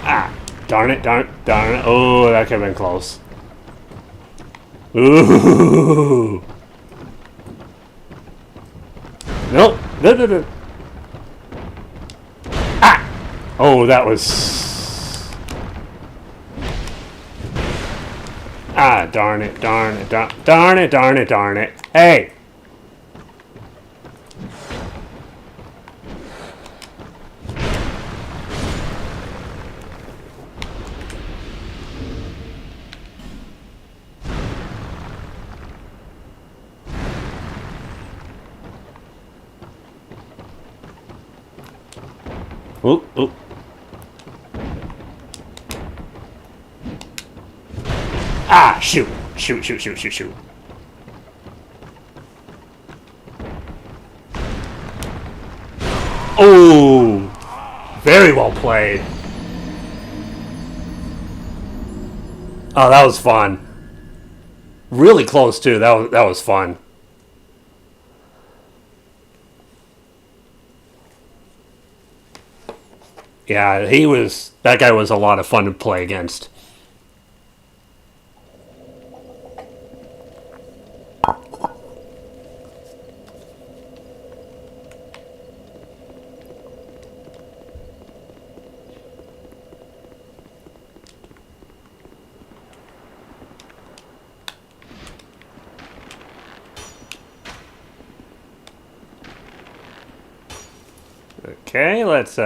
Ah. Darn it. Oh, that could have been close. Ooh. Nope. No. Ah! Oh, that was... Ah, darn it. Hey! Oop. Ah, shoot. Oh, very well played. Oh, that was fun. Really close too. That was fun. Yeah, that guy was a lot of fun to play against. Okay, let's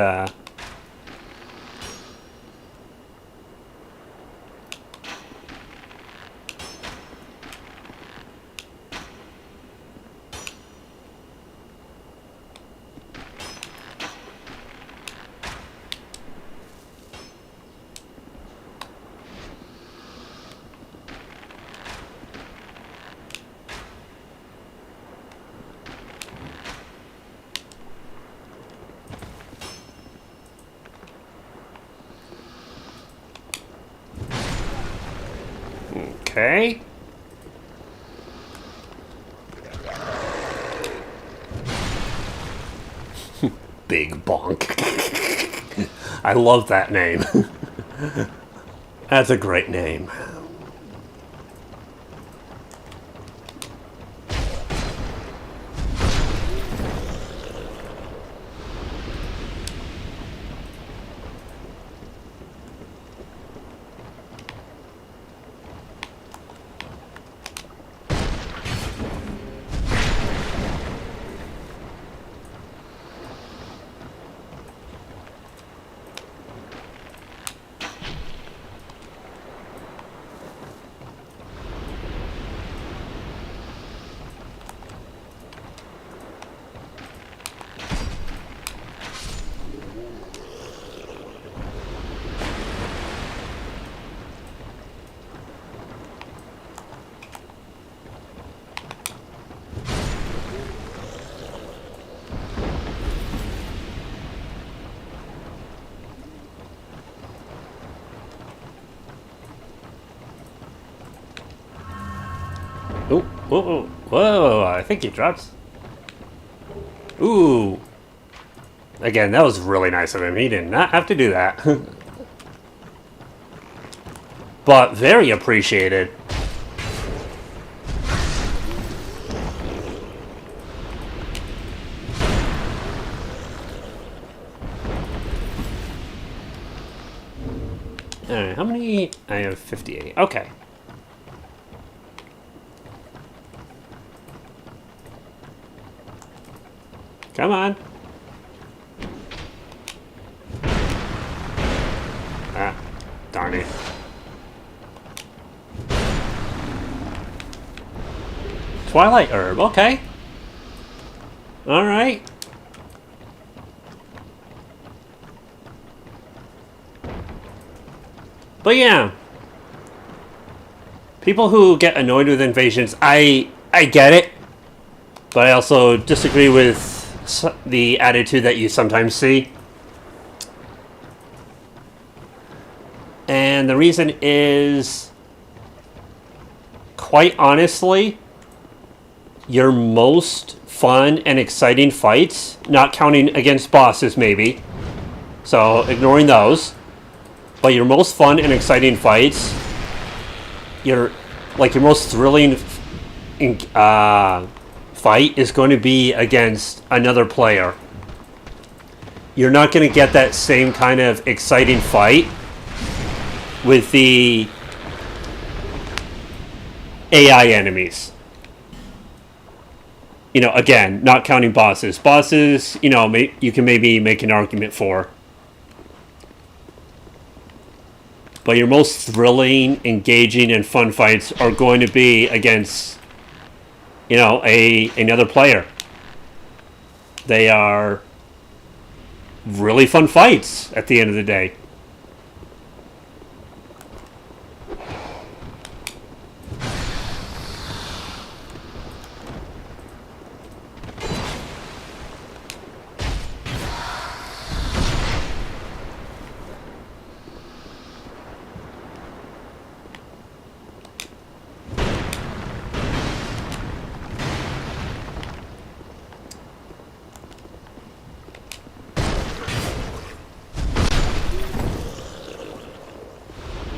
okay. Big Bonk. I love that name. That's a great name. Whoa, whoa, I think he dropped. Ooh. Again, that was really nice of him. He did not have to do that. But very appreciated. Alright, how many? I have 58. Okay. Come on. Ah, darn it. Twilight herb, okay. Alright. But yeah. People who get annoyed with invasions, I get it. But I also disagree with the attitude that you sometimes see. And the reason is, quite honestly, your most fun and exciting fights, not counting against bosses maybe, so ignoring those, but your most fun and exciting fights, your most thrilling fight is going to be against another player. You're not going to get that same kind of exciting fight with the AI enemies. You know, again, not counting bosses. Bosses, you know, you can maybe make an argument for. But your most thrilling, engaging, and fun fights are going to be against, you know, another player. They are really fun fights at the end of the day.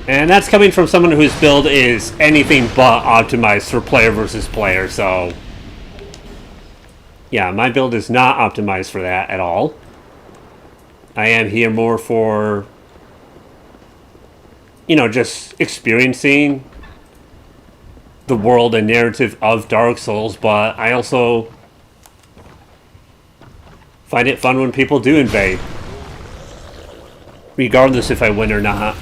And that's coming from someone whose build is anything but optimized for player versus player, so... yeah, my build is not optimized for that at all. I am here more for, you know, just experiencing the world and narrative of Dark Souls, but I also find it fun when people do invade. Regardless if I win or not.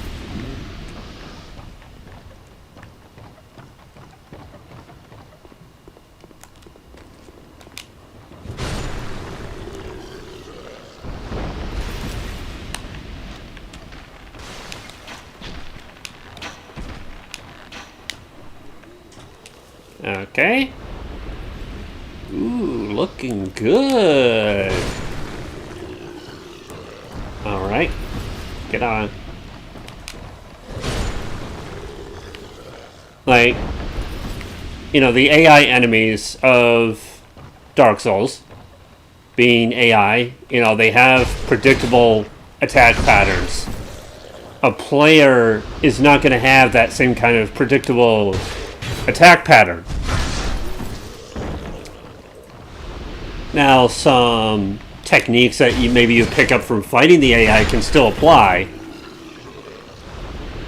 Okay. Ooh, looking good. Alright. Get on. Like, you know, the AI enemies of Dark Souls, being AI, you know, they have predictable attack patterns. A player is not going to have that same kind of predictable attack pattern. Now, some techniques that maybe you pick up from fighting the AI can still apply.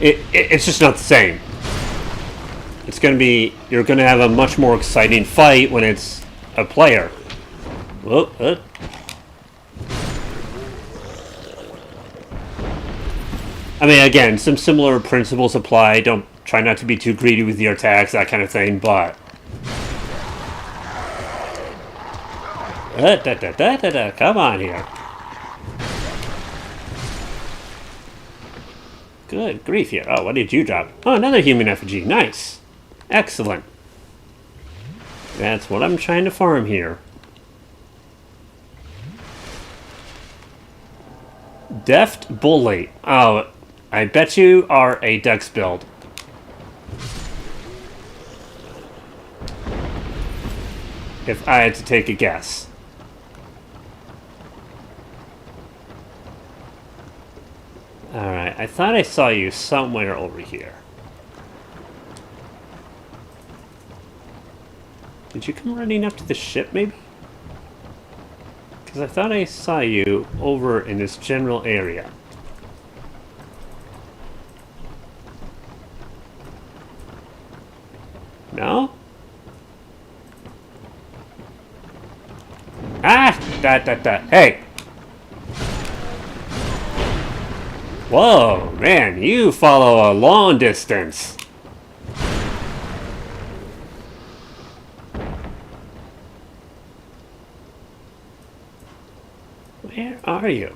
It's just not the same. It's going to be, you're going to have a much more exciting fight when it's a player. Whoa, I mean, again, some similar principles apply. Don't try not to be too greedy with your attacks, that kind of thing, but... come on here. Good grief here. Oh, what did you drop? Oh, another human effigy. Nice. Excellent. That's what I'm trying to farm here. Deft Bully. Oh, I bet you are a Dex build. if I had to take a guess. Alright, I thought I saw you somewhere over here. Did you come running up to the ship, maybe? Because I thought I saw you over in this general area. No? Ah! Hey! Whoa, man, you follow a long distance. Where are you?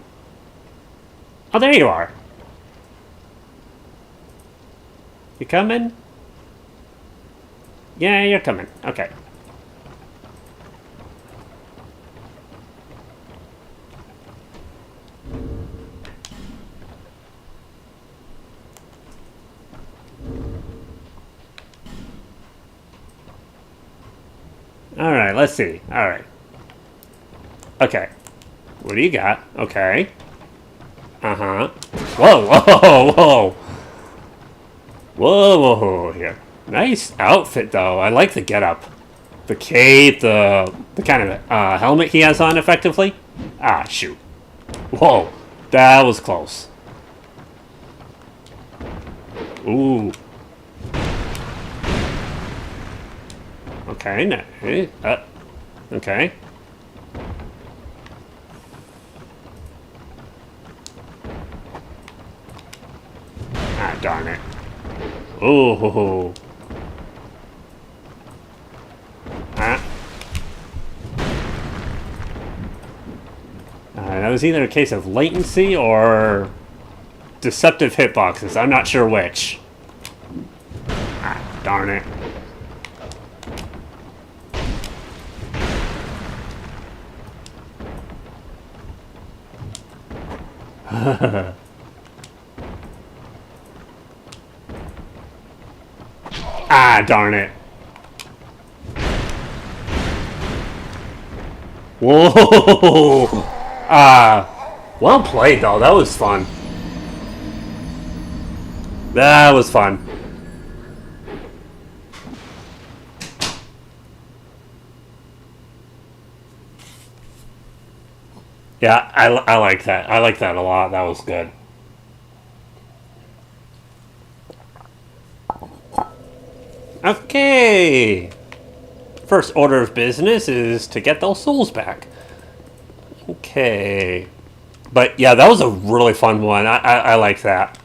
Oh, there you are. You coming? Yeah, you're coming. Okay. Alright, let's see. Alright. Okay. What do you got? Okay. Uh-huh. Whoa, whoa, whoa. Whoa, whoa, here. Nice outfit, though. I like the getup. The cape, the kind of helmet he has on, effectively. Ah, shoot. Whoa. That was close. Ooh. Okay, no. Okay. Ah, darn it. Ooh. Ah. That was either a case of latency or deceptive hitboxes. I'm not sure which. Ah, darn it. Ah, darn it. Whoa! Well played, though. That was fun. That was fun. Yeah, I like that. I like that a lot. That was good. Okay. First order of business is to get those souls back. Okay. But yeah, that was a really fun one. I like that.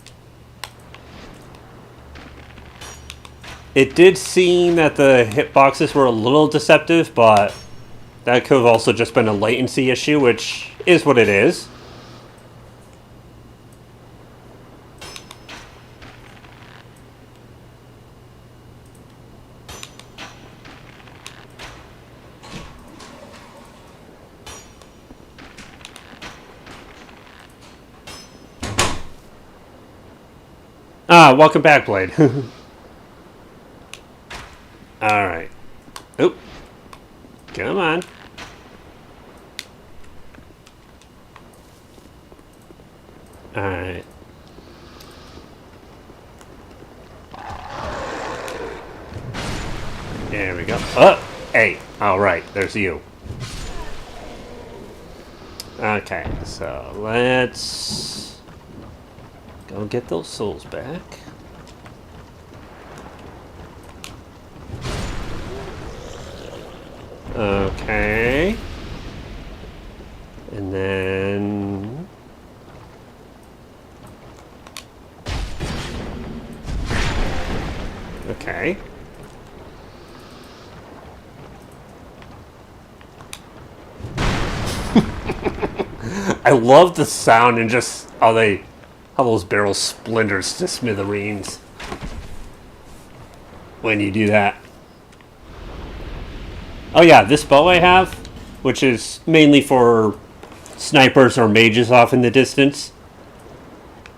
It did seem that the hitboxes were a little deceptive, but that could have also just been a latency issue, which is what it is. Ah, welcome back, Blade. Alright. Oop. Come on. Alright. There we go. Oh! Hey! Alright, there's you. Okay, so let's go get those souls back. Okay. And then... Okay. I love the sound and just how those barrels splinters to smithereens when you do that. Oh yeah, this bow I have, which is mainly for snipers or mages off in the distance,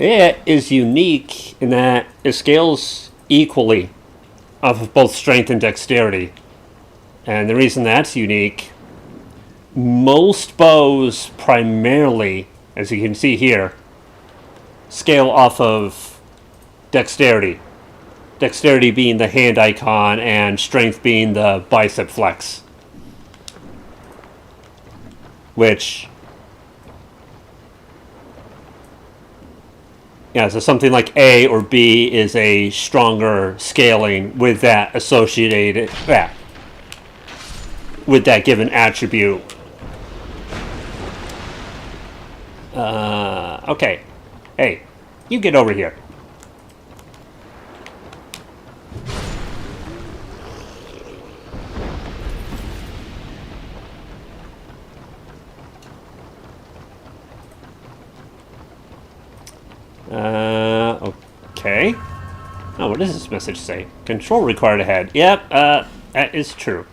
it is unique in that it scales equally off of both strength and dexterity. And the reason that's unique, most bows primarily, as you can see here, scale off of dexterity. Dexterity being the hand icon and strength being the bicep flex. Which, yeah, so something like A or B is a stronger scaling with that associated, with that given attribute. Okay. Hey, you get over here. Okay. Oh, what does this message say? Control required ahead. Yep, that is true.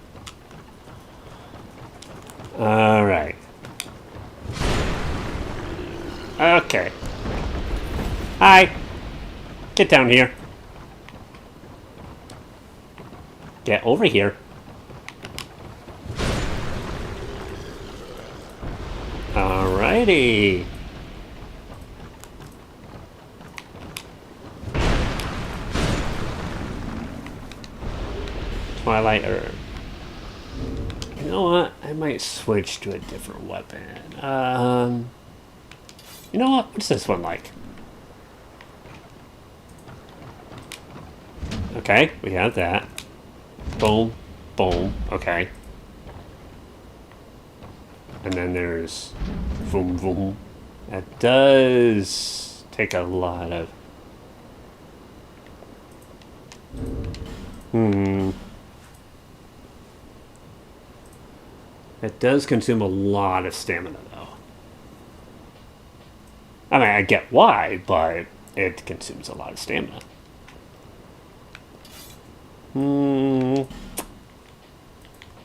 Alright. Okay. Hi. Get down here. Get over here. Alrighty. Twilight Herb. You know what? I might switch to a different weapon. You know what? What's this one like? Okay, we have that. Boom, boom, okay. And then there's boom, boom. That does take a lot of... It does consume a lot of stamina, though. I mean, I get why, but it consumes a lot of stamina.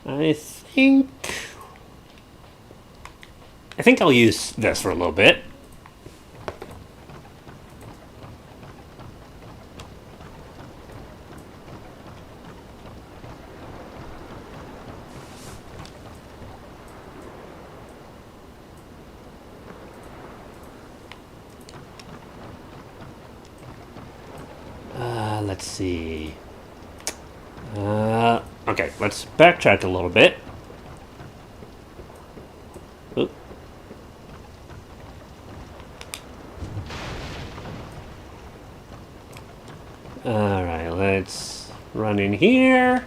I think I'll use this for a little bit. Let's see. Okay, let's backtrack a little bit. Oop. Alright, let's run in here.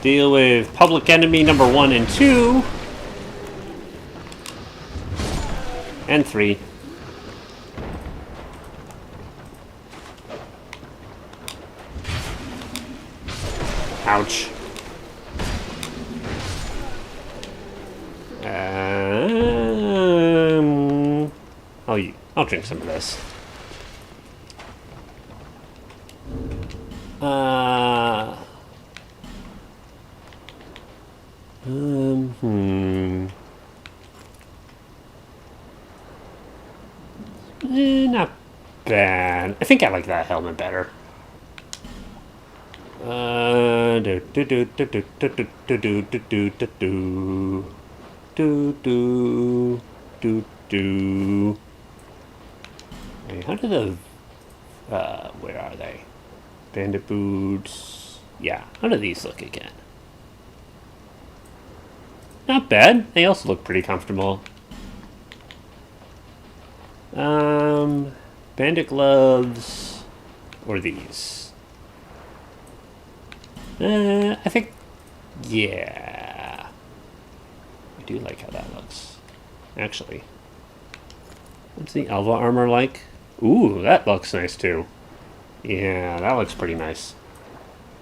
Deal with public enemy number 1 and 2. And 3. Ouch. I'll drink some of this. Not bad. I think I like that helmet better. Hey, how do the where are they? Bandit boots. Yeah, how do these look again? Not bad. They also look pretty comfortable. Bandit gloves or these? I think, yeah. I do like how that looks. Actually, what's the Alva armor like? Ooh, that looks nice too. Yeah, that looks pretty nice.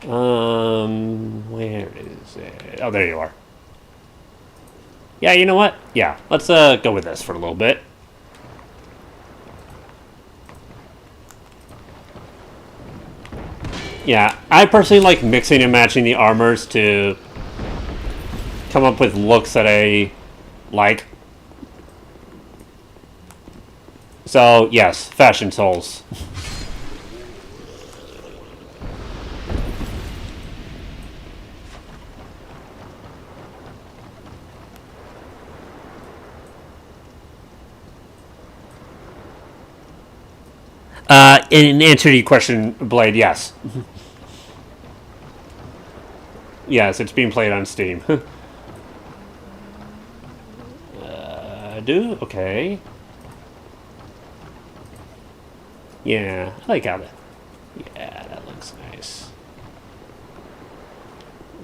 Where is it? Oh, there you are. Yeah, you know what? Yeah, let's go with this for a little bit. Yeah, I personally like mixing and matching the armors to come up with looks that I like. So, yes, fashion souls. In answer to your question, Blade, yes. Yes, it's being played on Steam. Okay. Yeah, I like how that. Yeah, that looks nice.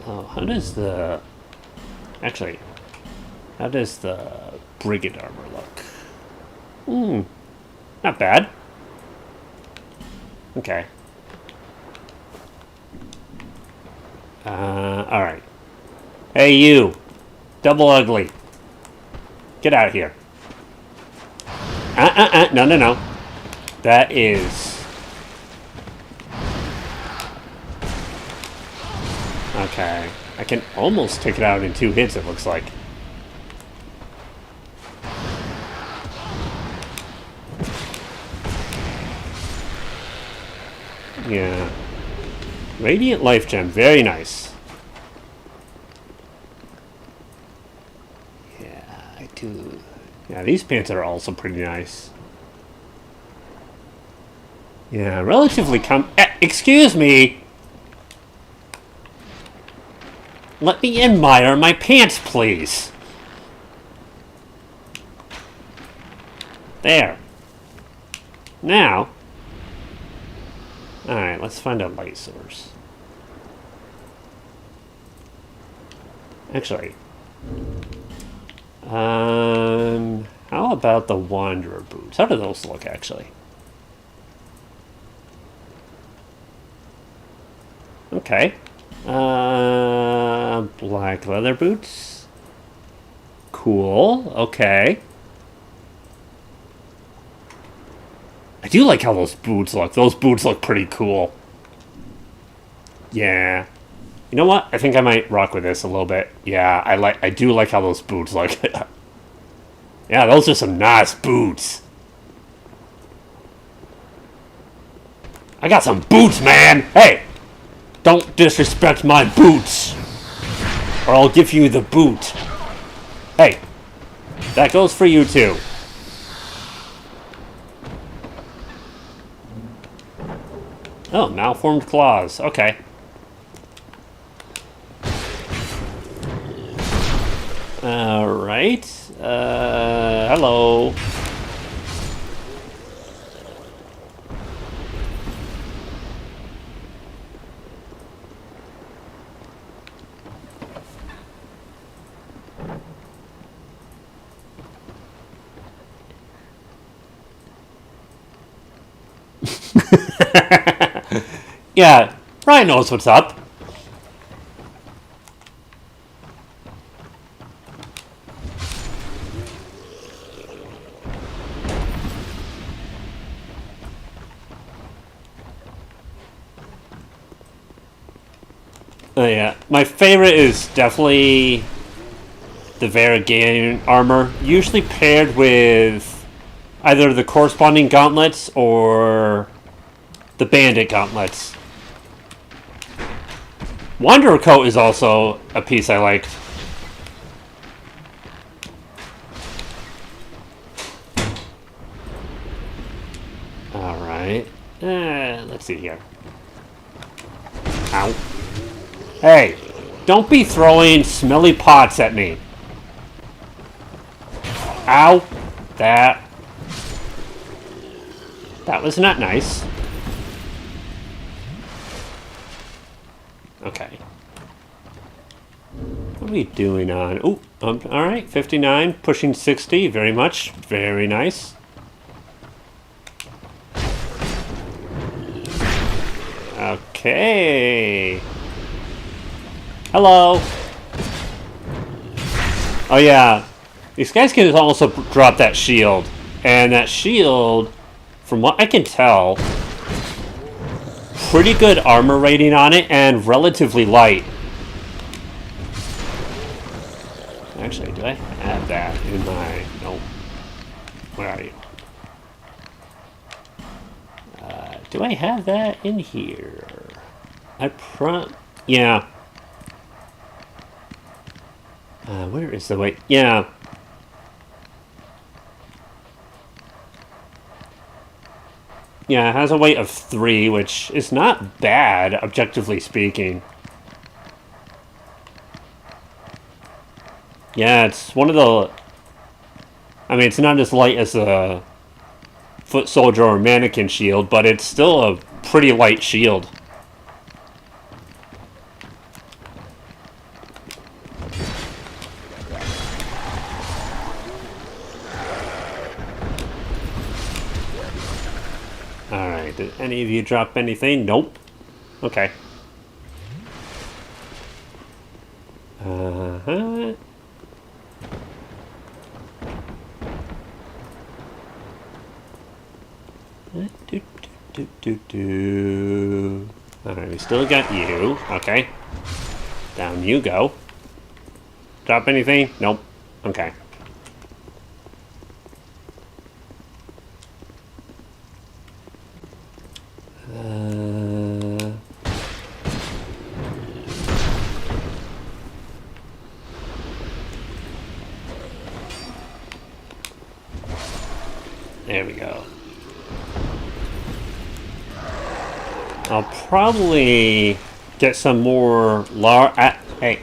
Oh, how does the... Actually, how does the brigand armor look? Not bad. Okay. Alright. Hey, you! Double ugly. Get out of here. No. That is... Okay. I can almost take it out in 2 hits, it looks like. Yeah. Radiant Life Gem. Very nice. Yeah, I do. Yeah, these pants are also pretty nice. Yeah, relatively excuse me! Let me admire my pants, please! There. Now... Alright, let's find a light source. Actually... how about the Wanderer boots? How do those look, actually? Okay. Black leather boots. Cool. Okay. I do like how those boots look. Those boots look pretty cool. Yeah. You know what? I think I might rock with this a little bit. Yeah, I do like how those boots look. Yeah, those are some nice boots. I got some boots, man! Hey! Don't disrespect my boots! Or I'll give you the boot. Hey! That goes for you, too. Oh, malformed claws. Okay. Alright. Hello. Yeah, Ryan knows what's up. Oh yeah, my favorite is definitely the variegated armor, usually paired with either the corresponding gauntlets or the bandit gauntlets. Wanderer coat is also a piece I liked. Alright. Let's see here. Ow. Hey! Don't be throwing smelly pots at me. Ow! That was not nice. Okay. What are we doing on... Ooh, alright, 59, pushing 60, very much. Very nice. Okay. Hello. Oh yeah, these guys can also drop that shield. And that shield, from what I can tell, pretty good armor rating on it and relatively light. Actually, do I have that in my... Nope. Where are you? Do I have that in here? Yeah. Where is the weight? Yeah. Yeah, it has a weight of 3, which is not bad, objectively speaking. Yeah, it's one of the... I mean, it's not as light as a foot soldier or mannequin shield, but it's still a pretty light shield. Alright, did any of you drop anything? Nope. Okay. Uh-huh. Alright, we still got you. Okay. Down you go. Drop anything? Nope. Okay. There we go. I'll probably get some more hey.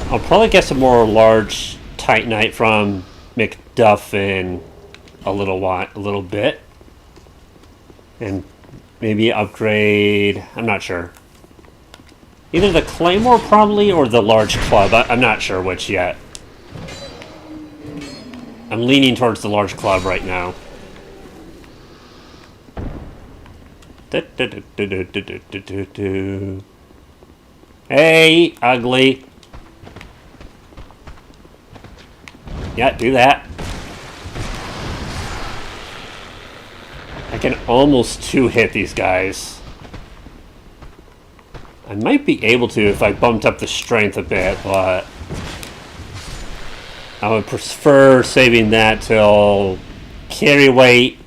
I'll probably get some more large Titanite from McDuff in a little bit. And maybe upgrade, I'm not sure. Either the Claymore probably or the large club. I'm not sure which yet. I'm leaning towards the large club right now. Hey, ugly. Yeah, do that. I can almost two-hit these guys. I might be able to if I bumped up the strength a bit, but I would prefer saving that till carry weight,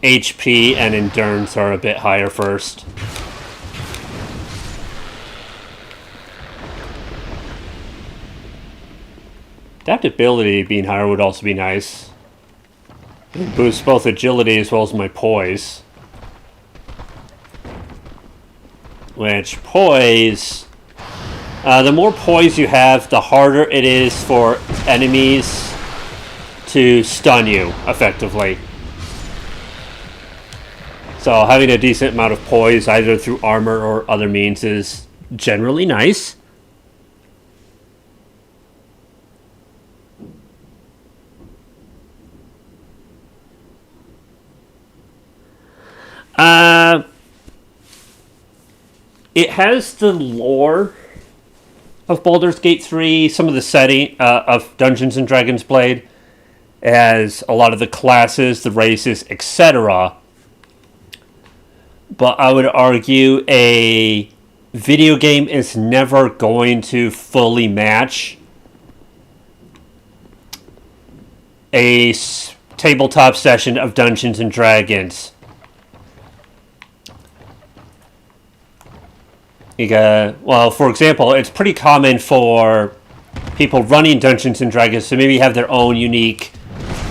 HP, and endurance are a bit higher first. Adaptability being higher would also be nice. It boosts both agility as well as my poise. Which, poise... the more poise you have, the harder it is for enemies to stun you, effectively. So having a decent amount of poise, either through armor or other means, is generally nice. It has the lore of Baldur's Gate 3, some of the setting of Dungeons and Dragons Blade, as a lot of the classes, the races, etc. But I would argue a video game is never going to fully match a tabletop session of Dungeons and Dragons. Well, for example, it's pretty common for people running Dungeons and Dragons to maybe have their own unique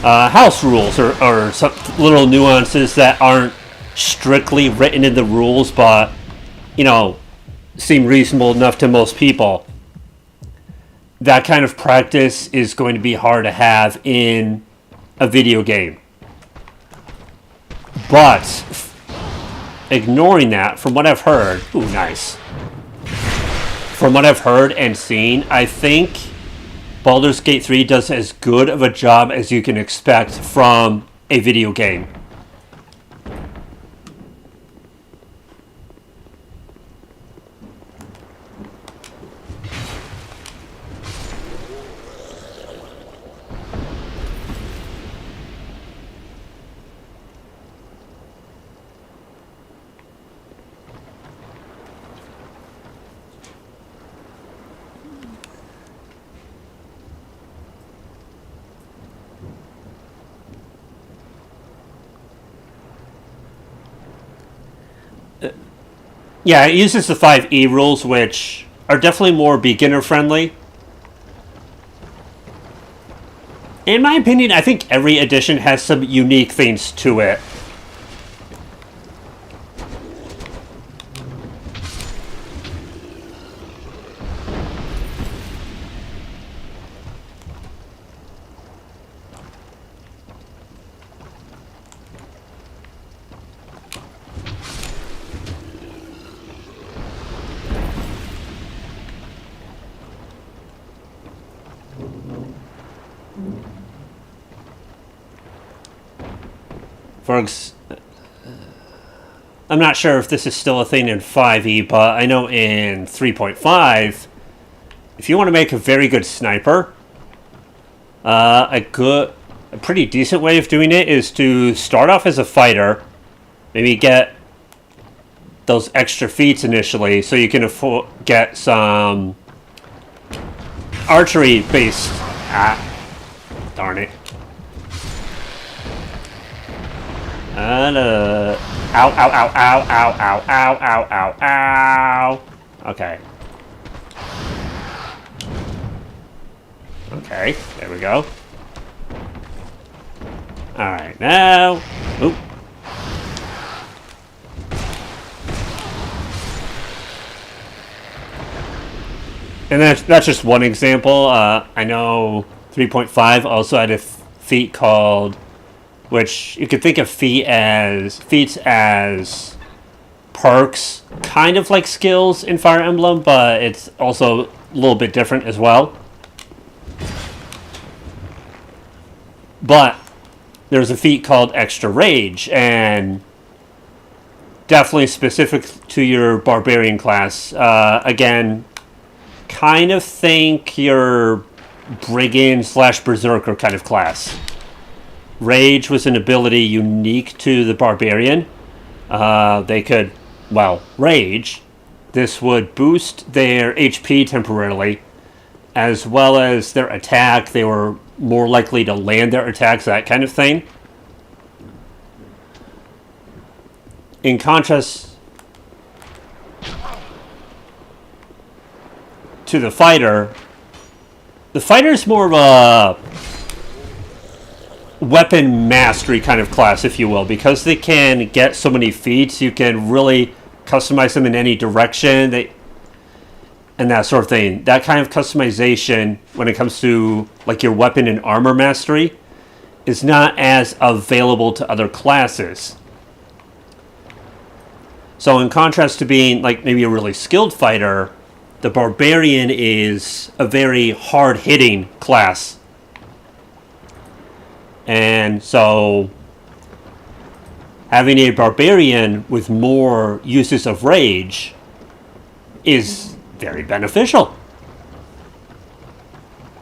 house rules or some little nuances that aren't strictly written in the rules, but, you know, seem reasonable enough to most people. That kind of practice is going to be hard to have in a video game. But, ignoring that, from what I've heard... Ooh, nice. From what I've heard and seen, I think Baldur's Gate 3 does as good of a job as you can expect from a video game. Yeah, it uses the 5E rules, which are definitely more beginner-friendly. In my opinion, I think every edition has some unique things to it. Folks, I'm not sure if this is still a thing in 5e, but I know in 3.5, if you want to make a very good sniper, a pretty decent way of doing it is to start off as a fighter, maybe get those extra feats initially, so you can get some archery based. Darn it. And ow, ow, ow, ow, ow, ow, ow, ow, ow, ow. Okay. Okay, there we go. Alright, now. Oop. And that's just one example. I know 3.5 also had a feat called, which you could think of feats as perks, kind of like skills in Fire Emblem, but it's also a little bit different as well. But there's a feat called Extra Rage, and definitely specific to your Barbarian class. Again, kind of think your Brigand / Berserker kind of class. Rage was an ability unique to the Barbarian. They could, well, rage. This would boost their HP temporarily, as well as their attack. They were more likely to land their attacks, that kind of thing. In contrast to the fighter is more of a weapon mastery kind of class, if you will, because they can get so many feats. You can really customize them in any direction, and that sort of thing. That kind of customization, when it comes to like your weapon and armor mastery, is not as available to other classes. So in contrast to being like maybe a really skilled fighter, the Barbarian is a very hard-hitting class. And so having a Barbarian with more uses of rage is very beneficial.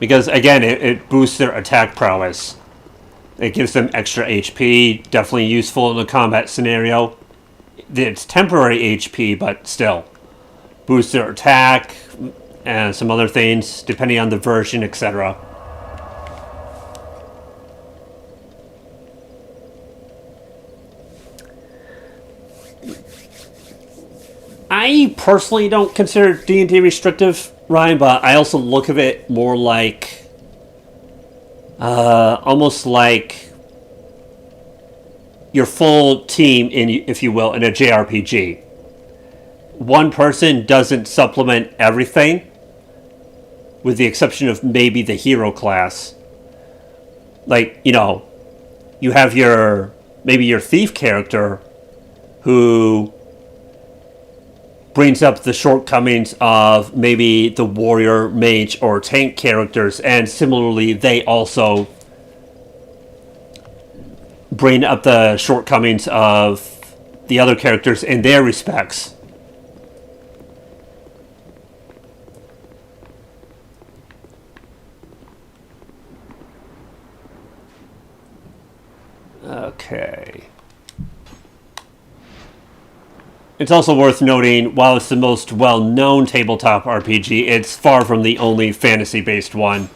Because again, it boosts their attack prowess. It gives them extra HP, definitely useful in a combat scenario. It's temporary HP, but still. Boosts their attack, and some other things, depending on the version, etc. I personally don't consider D&D restrictive, Ryan, but I also look at it more like almost like your full team, if you will, in a JRPG. One person doesn't supplement everything, with the exception of maybe the hero class. Like, you know, you have maybe your thief character who brings up the shortcomings of maybe the warrior, mage, or tank characters, and similarly, they also bring up the shortcomings of the other characters in their respects. Okay. It's also worth noting, while it's the most well-known tabletop RPG, it's far from the only fantasy-based one.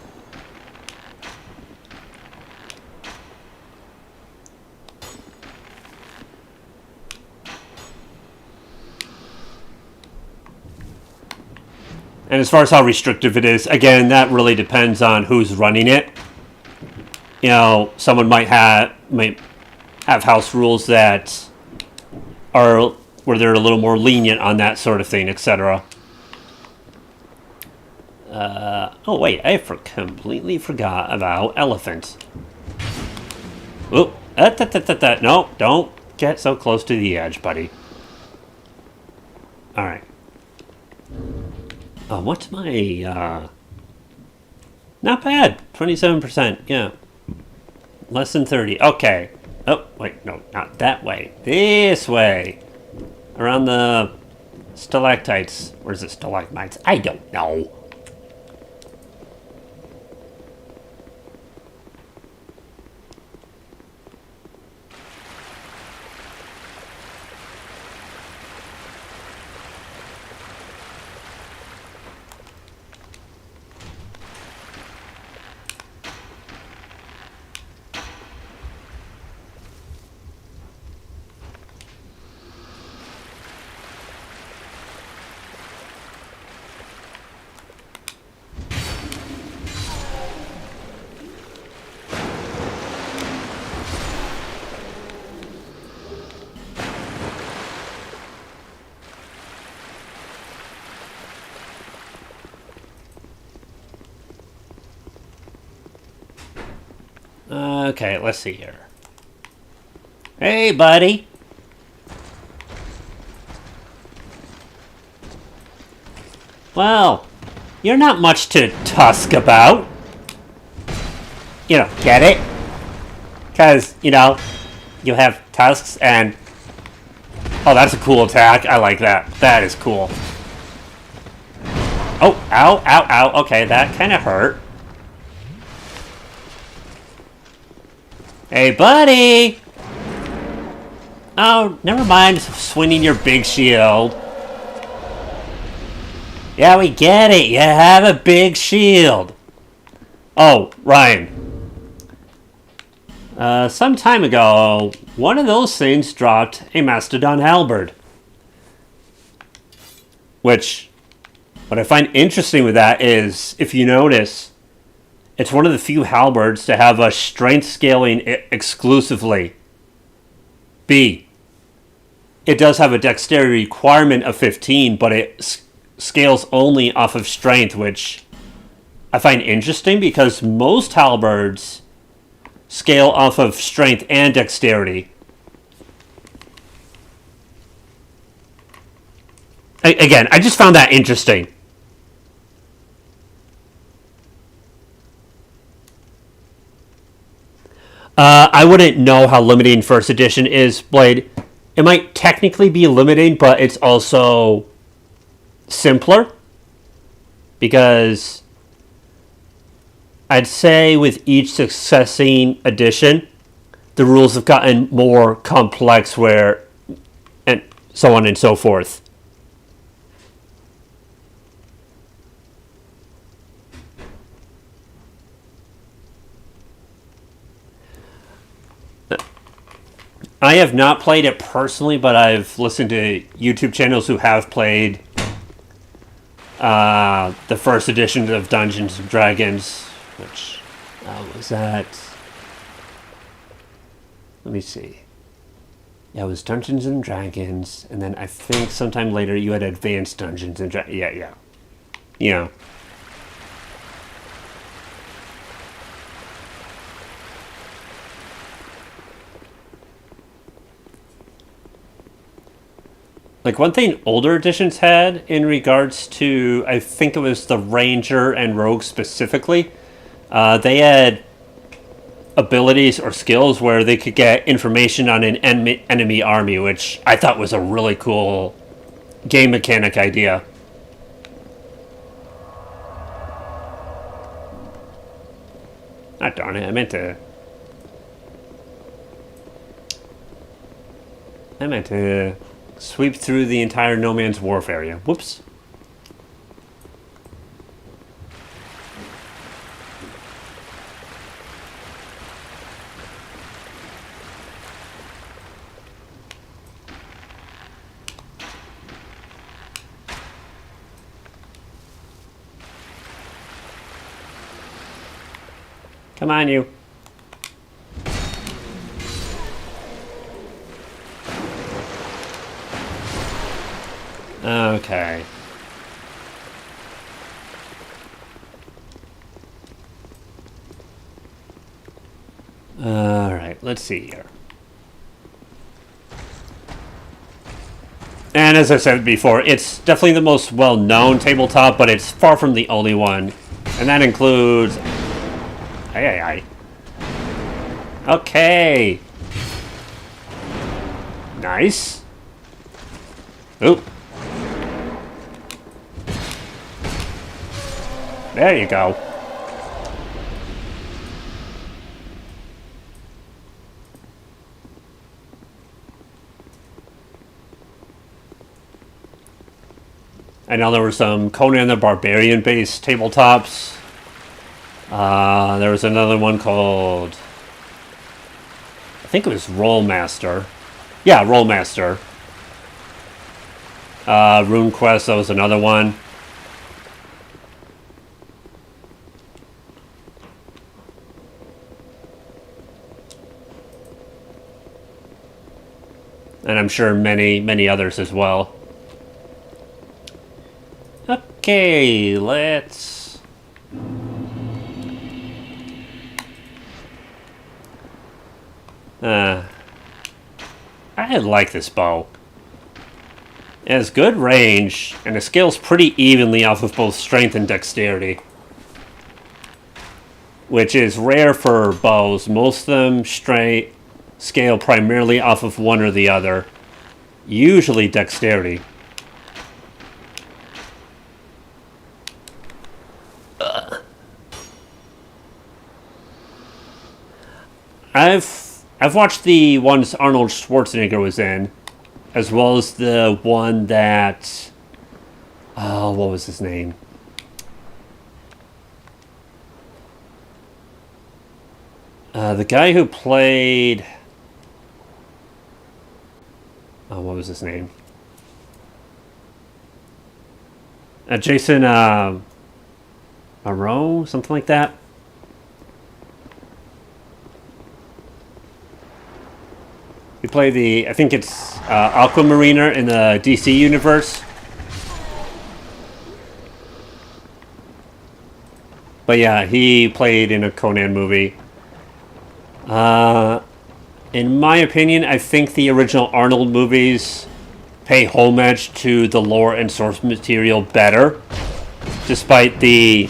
And as far as how restrictive it is, again, that really depends on who's running it. someone might have house rules that are where they're a little more lenient on that sort of thing, etc. Oh wait, I completely forgot about elephant. Oh, no, don't get so close to the edge, buddy. All right. What's my not bad, 27%. Yeah, less than 30. Okay. Oh wait, no, not that way. This way, around the stalactites. Where's the stalagmites? I don't know. Okay, let's see here. Hey, buddy. Well, you're not much to tusk about. Get it? Because, you have tusks and... Oh, that's a cool attack. I like that. That is cool. Oh, ow, ow, ow. Okay, that kind of hurt. Hey, buddy! Oh, never mind swinging your big shield. Yeah, we get it. You have a big shield. Oh, Ryan. Some time ago, one of those things dropped a Mastodon halberd. Which, what I find interesting with that is, if you notice, it's one of the few halberds to have a strength scaling exclusively. B. It does have a dexterity requirement of 15, but it scales only off of strength, which I find interesting because most halberds scale off of strength and dexterity. Again, I just found that interesting. I wouldn't know how limiting first edition is, Blade. It might technically be limiting, but it's also simpler. Because I'd say with each succeeding edition, the rules have gotten more complex and so on and so forth. I have not played it personally, but I've listened to YouTube channels who have played the first edition of Dungeons and Dragons, which was that. Let me see. Yeah, it was Dungeons and Dragons, and then I think sometime later you had Advanced Dungeons and Dragons. Yeah. Yeah. Like, one thing older editions had in regards to, I think it was the Ranger and Rogue specifically, they had abilities or skills where they could get information on an enemy army, which I thought was a really cool game mechanic idea. Ah, darn it, I meant to sweep through the entire No Man's Wharf area. Whoops. Come on, you. Okay. Alright, let's see here. And as I said before, it's definitely the most well-known tabletop, but it's far from the only one. And that includes... Aye. Okay. Nice. Oop. There you go. I know there were some Conan the Barbarian based tabletops. There was another one called... I think it was Rollmaster. Yeah, Rollmaster. RuneQuest, that was another one. And I'm sure many others as well. Okay, let's... I like this bow. It has good range, and it scales pretty evenly off of both strength and dexterity. Which is rare for bows. Most of them scale primarily off of one or the other. Usually dexterity. I've watched the ones Arnold Schwarzenegger was in, as well as the one that... Oh, what was his name? The guy who played... Oh, what was his name? Jason Moreau? Something like that? He played the... I think it's Aquamariner in the DC universe. But yeah, he played in a Conan movie. In my opinion, I think the original Arnold movies pay homage to the lore and source material better, despite the,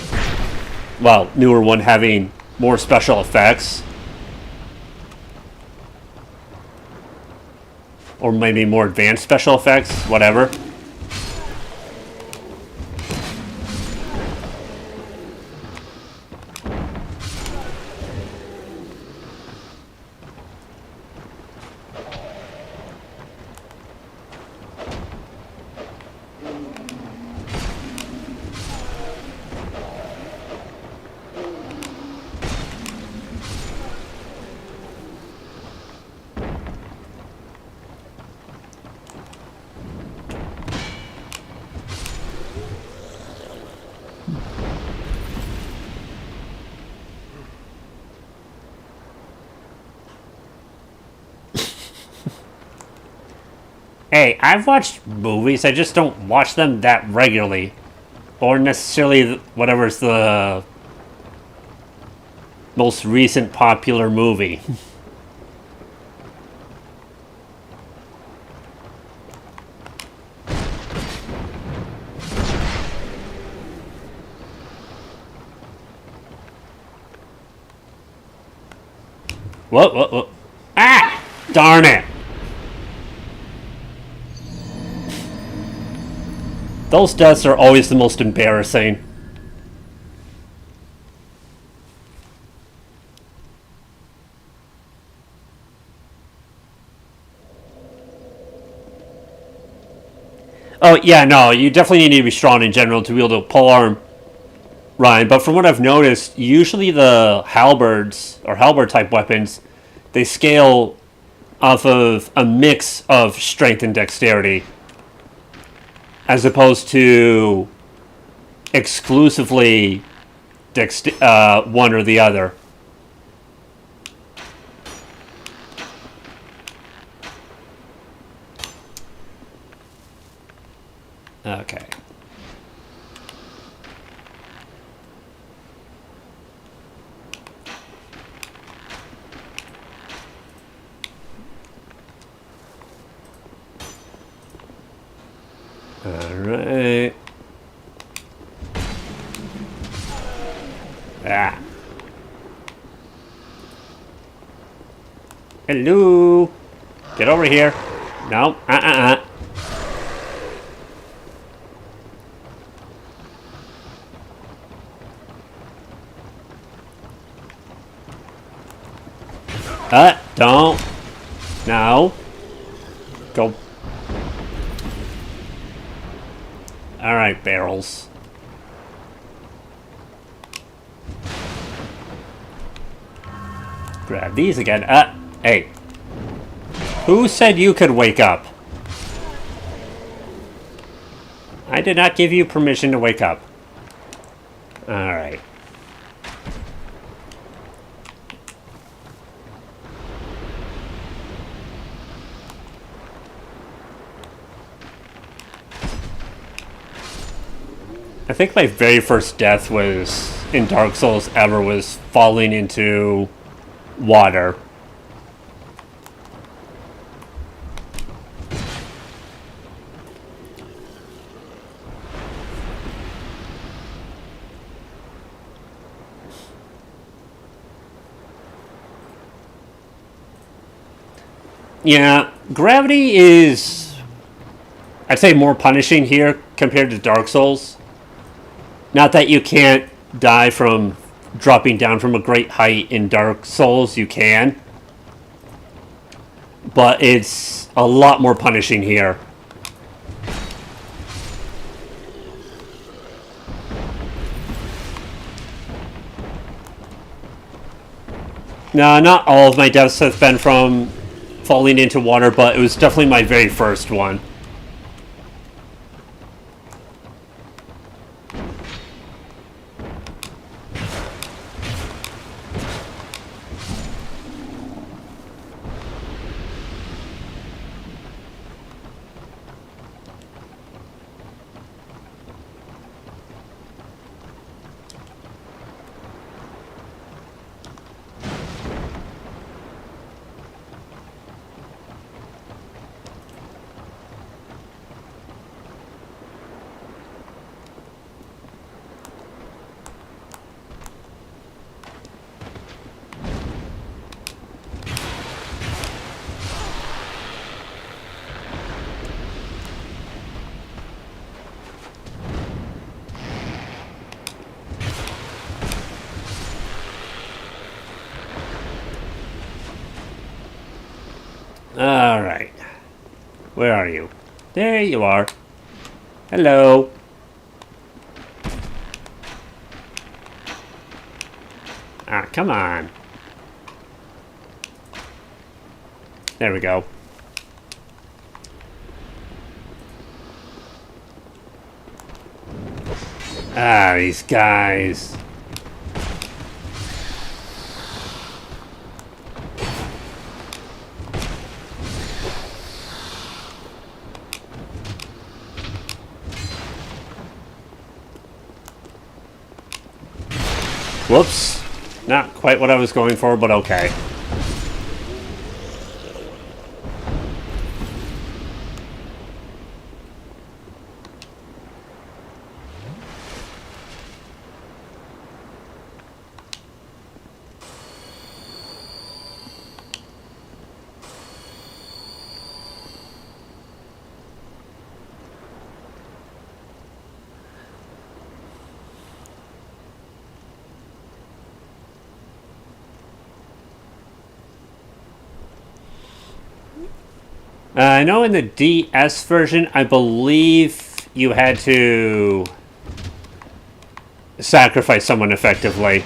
well, newer one having more special effects. Or maybe more advanced special effects, whatever. Hey, I've watched movies, I just don't watch them that regularly. Or necessarily whatever's the most recent popular movie. Whoa. Ah! Darn it! Those deaths are always the most embarrassing. Oh, yeah, no, you definitely need to be strong in general to be able to polearm Ryan. But from what I've noticed, usually the halberds, or halberd-type weapons, they scale off of a mix of strength and dexterity, as opposed to exclusively one or the other. Okay. Alright. Ah. Hello. Get over here. No. Don't. No. Go. Alright, barrels. Grab these again. Hey. Who said you could wake up? I did not give you permission to wake up. Alright. I think my very first death was in Dark Souls ever was falling into water. Yeah, gravity is, I'd say, more punishing here compared to Dark Souls. Not that you can't die from dropping down from a great height in Dark Souls, you can. But it's a lot more punishing here. No, not all of my deaths have been from falling into water, but it was definitely my very first one. Alright. Where are you? There you are. Hello. Ah, come on. There we go. Ah, these guys. Whoops. Not quite what I was going for, but okay. I know in the DS version, I believe you had to sacrifice someone effectively.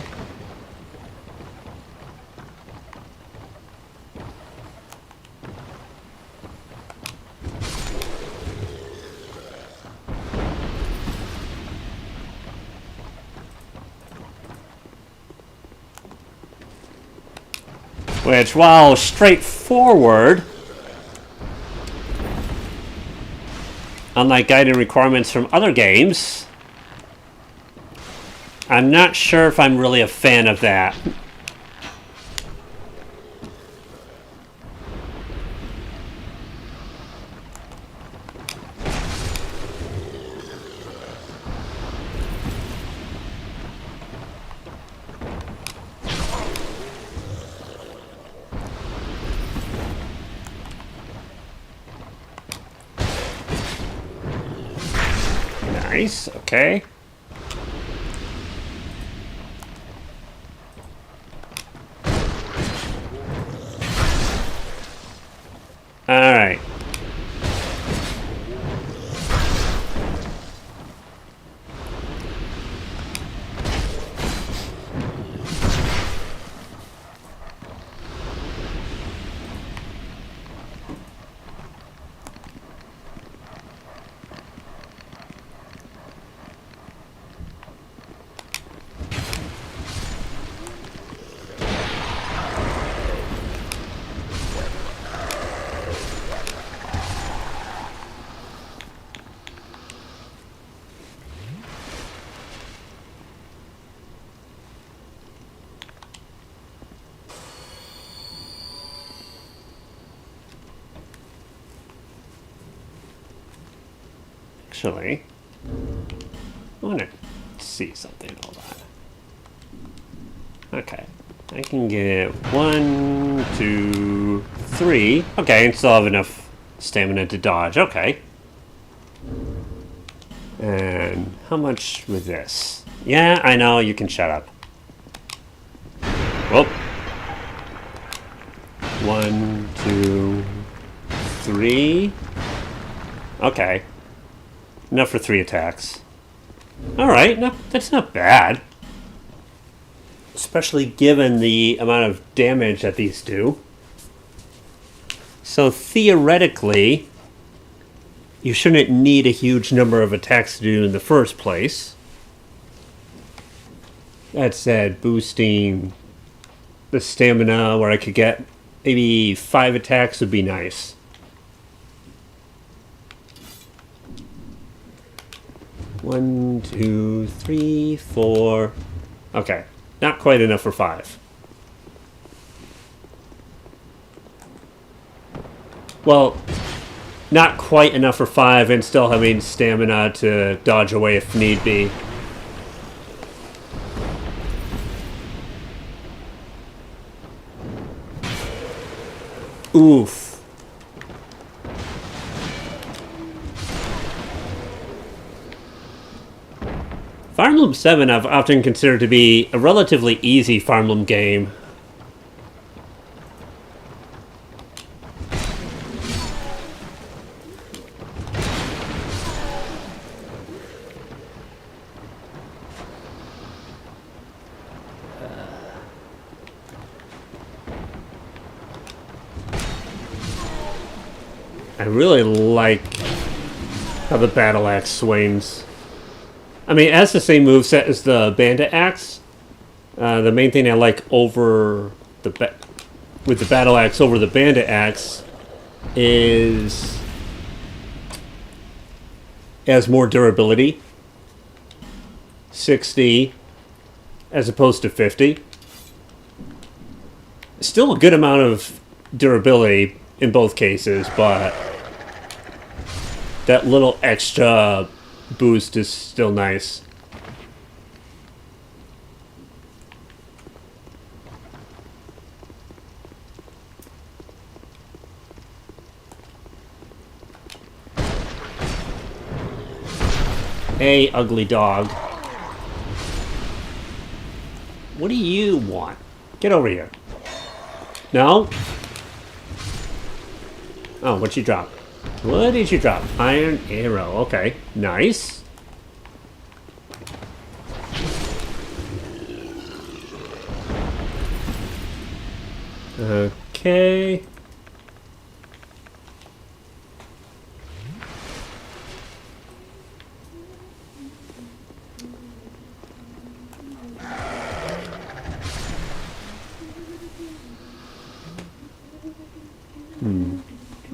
Which, while straightforward, unlike guided requirements from other games, I'm not sure if I'm really a fan of that. Nice, okay. Alright. Actually, I want to see something. Hold on. Okay. I can get 1, 2, 3. Okay, and still have enough stamina to dodge. Okay. And how much with this? Yeah, I know. You can shut up. Whoop. 1, 2, 3. Okay. Enough for 3 attacks. Alright, no, that's not bad. Especially given the amount of damage that these do. So theoretically, you shouldn't need a huge number of attacks to do in the first place. That said, boosting the stamina where I could get maybe 5 attacks would be nice. One, 2, 3, 4. Okay, not quite enough for 5. Well, not quite enough for 5 and still having stamina to dodge away if need be. Oof. Fire Emblem 7 I've often considered to be a relatively easy Fire Emblem game. I really like how the battle axe swings. I mean, it has the same moveset as the bandit axe. The main thing I like over with the battle axe over the bandit axe is it has more durability. 60 as opposed to 50. Still a good amount of durability in both cases, but that little extra boost is still nice. Hey, ugly dog. What do you want? Get over here. No? Oh, what'd you drop? What did you drop? Iron arrow. Okay. Nice. Okay.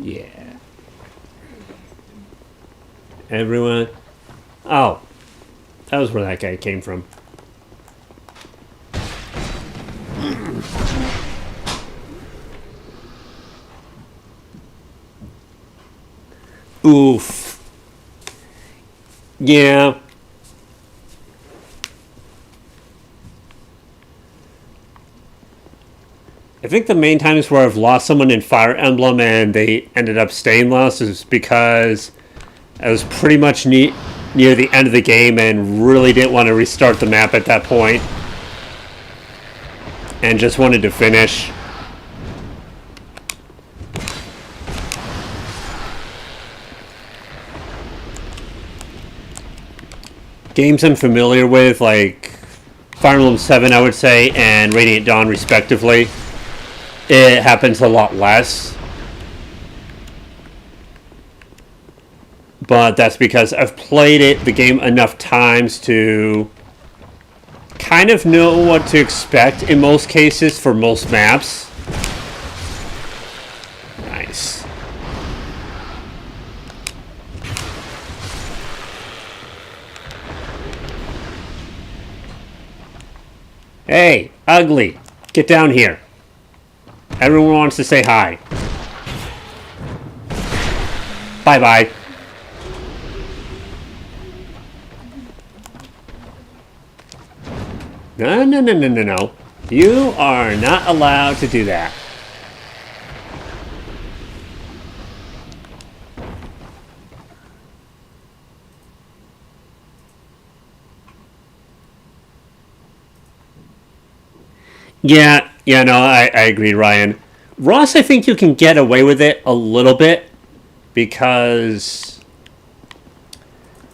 Yeah. Everyone. Oh. That was where that guy came from. Oof. Yeah. I think the main times where I've lost someone in Fire Emblem and they ended up staying lost is because I was pretty much near the end of the game and really didn't want to restart the map at that point. And just wanted to finish. Games I'm familiar with, like Fire Emblem 7, I would say, and Radiant Dawn, respectively, it happens a lot less. But that's because I've played the game enough times to kind of know what to expect in most cases for most maps. Nice. Hey, ugly, get down here. Everyone wants to say hi. Bye-bye. No, no, no, no, no, no. You are not allowed to do that. Yeah, no, I agree, Ryan. Ross, I think you can get away with it a little bit because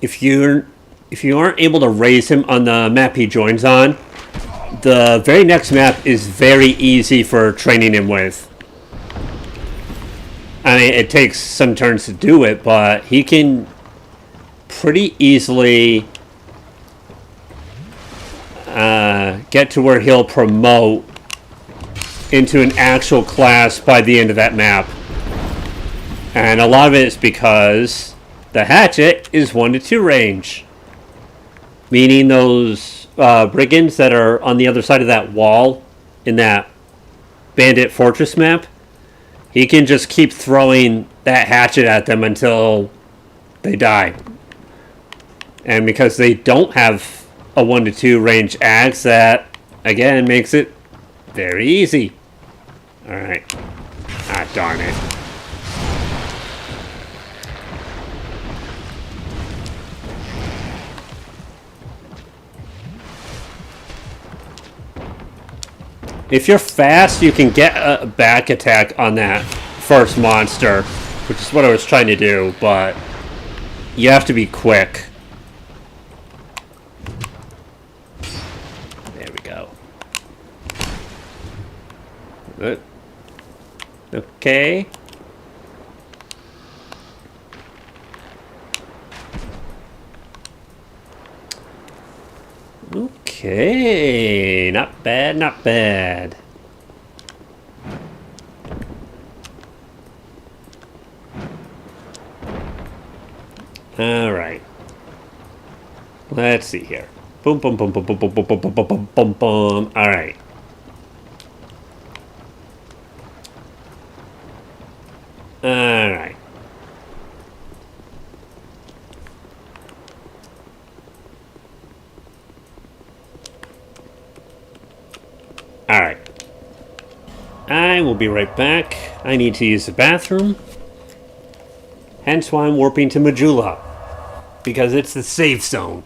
if you aren't able to raise him on the map he joins on, the very next map is very easy for training him with. I mean, it takes some turns to do it, but he can pretty easily get to where he'll promote into an actual class by the end of that map. And a lot of it is because the hatchet is 1 to 2 range. Meaning those brigands that are on the other side of that wall in that bandit fortress map, he can just keep throwing that hatchet at them until they die. And because they don't have a 1 to 2 range axe, that again makes it very easy. Alright. Ah, darn it. If you're fast, you can get a back attack on that first monster, which is what I was trying to do, but you have to be quick. There we go. Okay. Okay, not bad, not bad. All right. Let's see here. Boom, boom, boom, boom, boom, boom, boom, boom, boom, boom, boom, boom, boom. All right. All right. Alright. I will be right back. I need to use the bathroom. Hence why I'm warping to Majula. Because it's the safe zone.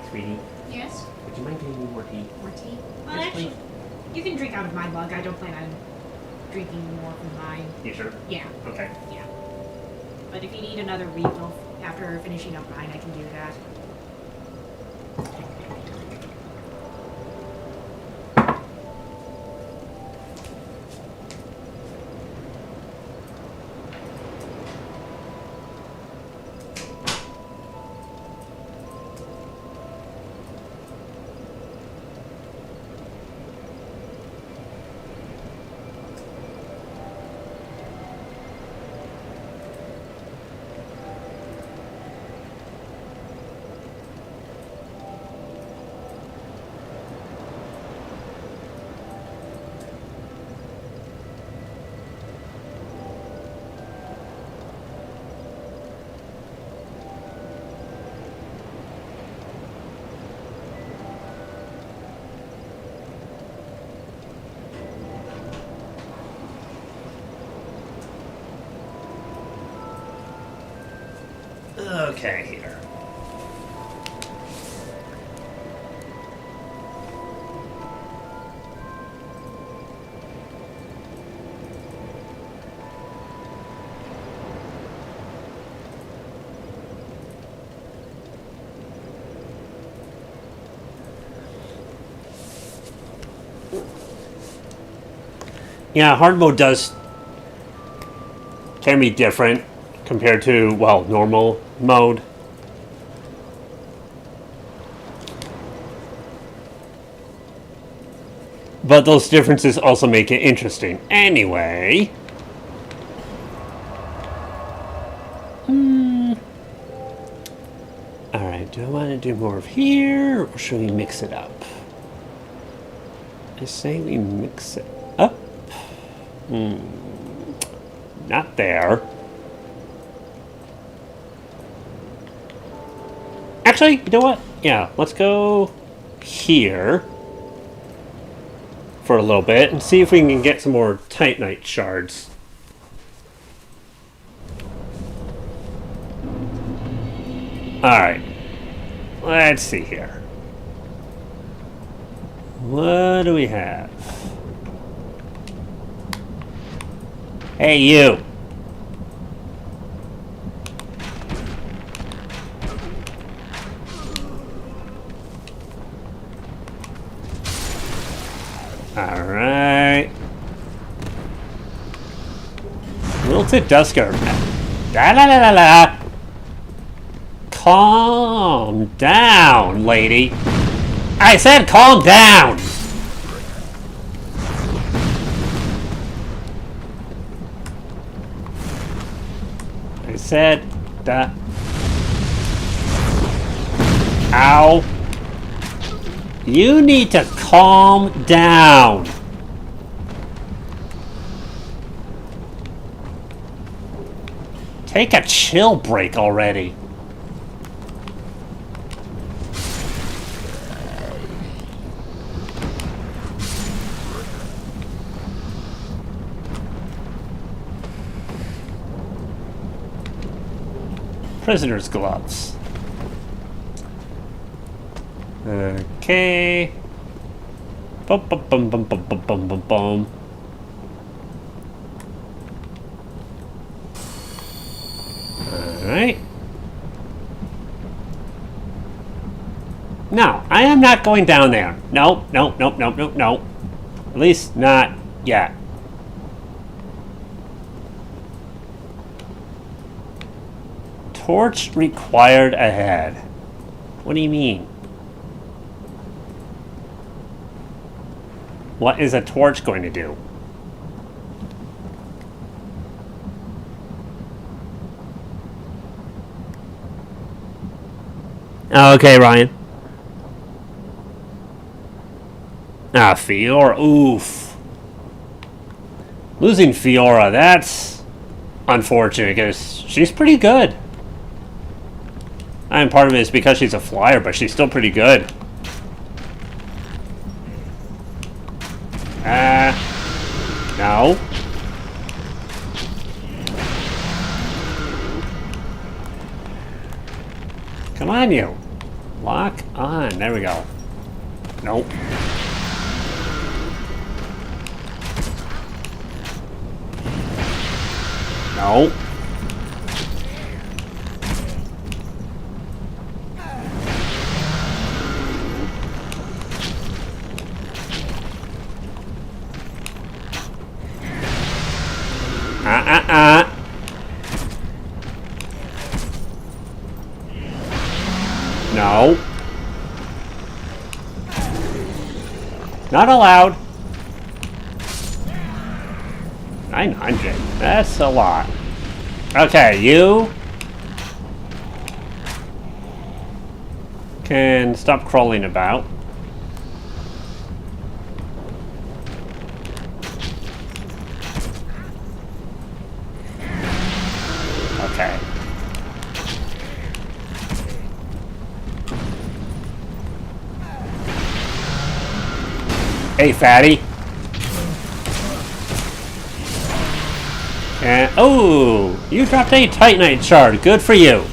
Sweetie, Yes? would you mind getting me more tea? More tea? Well, Yes, actually, please. you can drink out of my mug. I don't plan on drinking more from mine. You sure? Yeah, Okay. yeah. But if you need another refill after finishing up mine, I can do that. Okay, here. Yeah, hard mode can be different compared to, well, normal mode. But those differences also make it interesting. Anyway. Alright, do I want to do more of here, or should we mix it up? I say we mix it up. Not there. Actually, you know what? Yeah, let's go here for a little bit and see if we can get some more Titanite shards. Alright. Let's see here. What do we have? Hey, you! Alright. Wilted Dusker. Da la la la la! Calm down, lady. I said calm down! I said that. Ow. You need to calm down. Take a chill break already. Prisoner's gloves. Okay. Bum bum bum bum bum bum bum bum bum. Alright. No, I am not going down there. No, no, no, no, no, no. At least not yet. Torch required ahead. What do you mean? What is a torch going to do? Okay, Ryan. Ah, Fiora. Oof. Losing Fiora, that's unfortunate because she's pretty good. I mean, part of it is because she's a flyer, but she's still pretty good. No. Come on, you. Lock on. There we go. Nope. No. No. Not allowed. 900. That's a lot. Okay, you can stop crawling about. Okay. Hey, fatty. And oh, you dropped a Titanite shard. Good for you.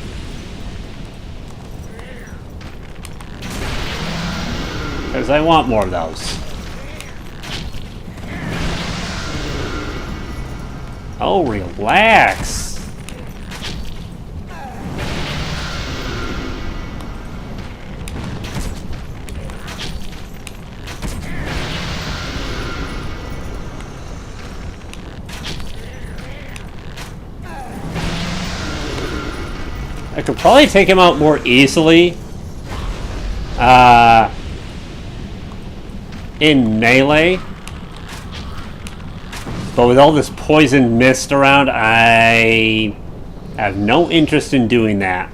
because I want more of those. Oh, relax. I could probably take him out more easily in melee. But with all this poison mist around, I have no interest in doing that.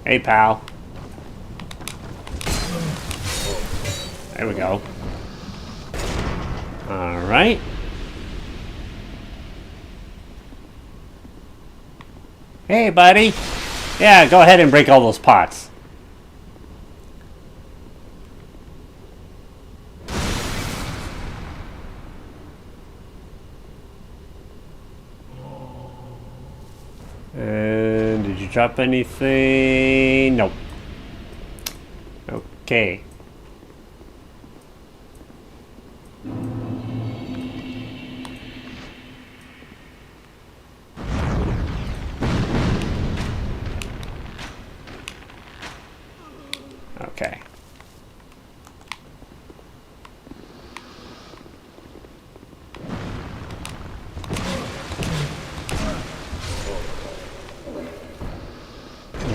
Hey, pal. There we go. Alright. Hey, buddy. Yeah, go ahead and break all those pots. And did you drop anything? Nope. Okay. Okay.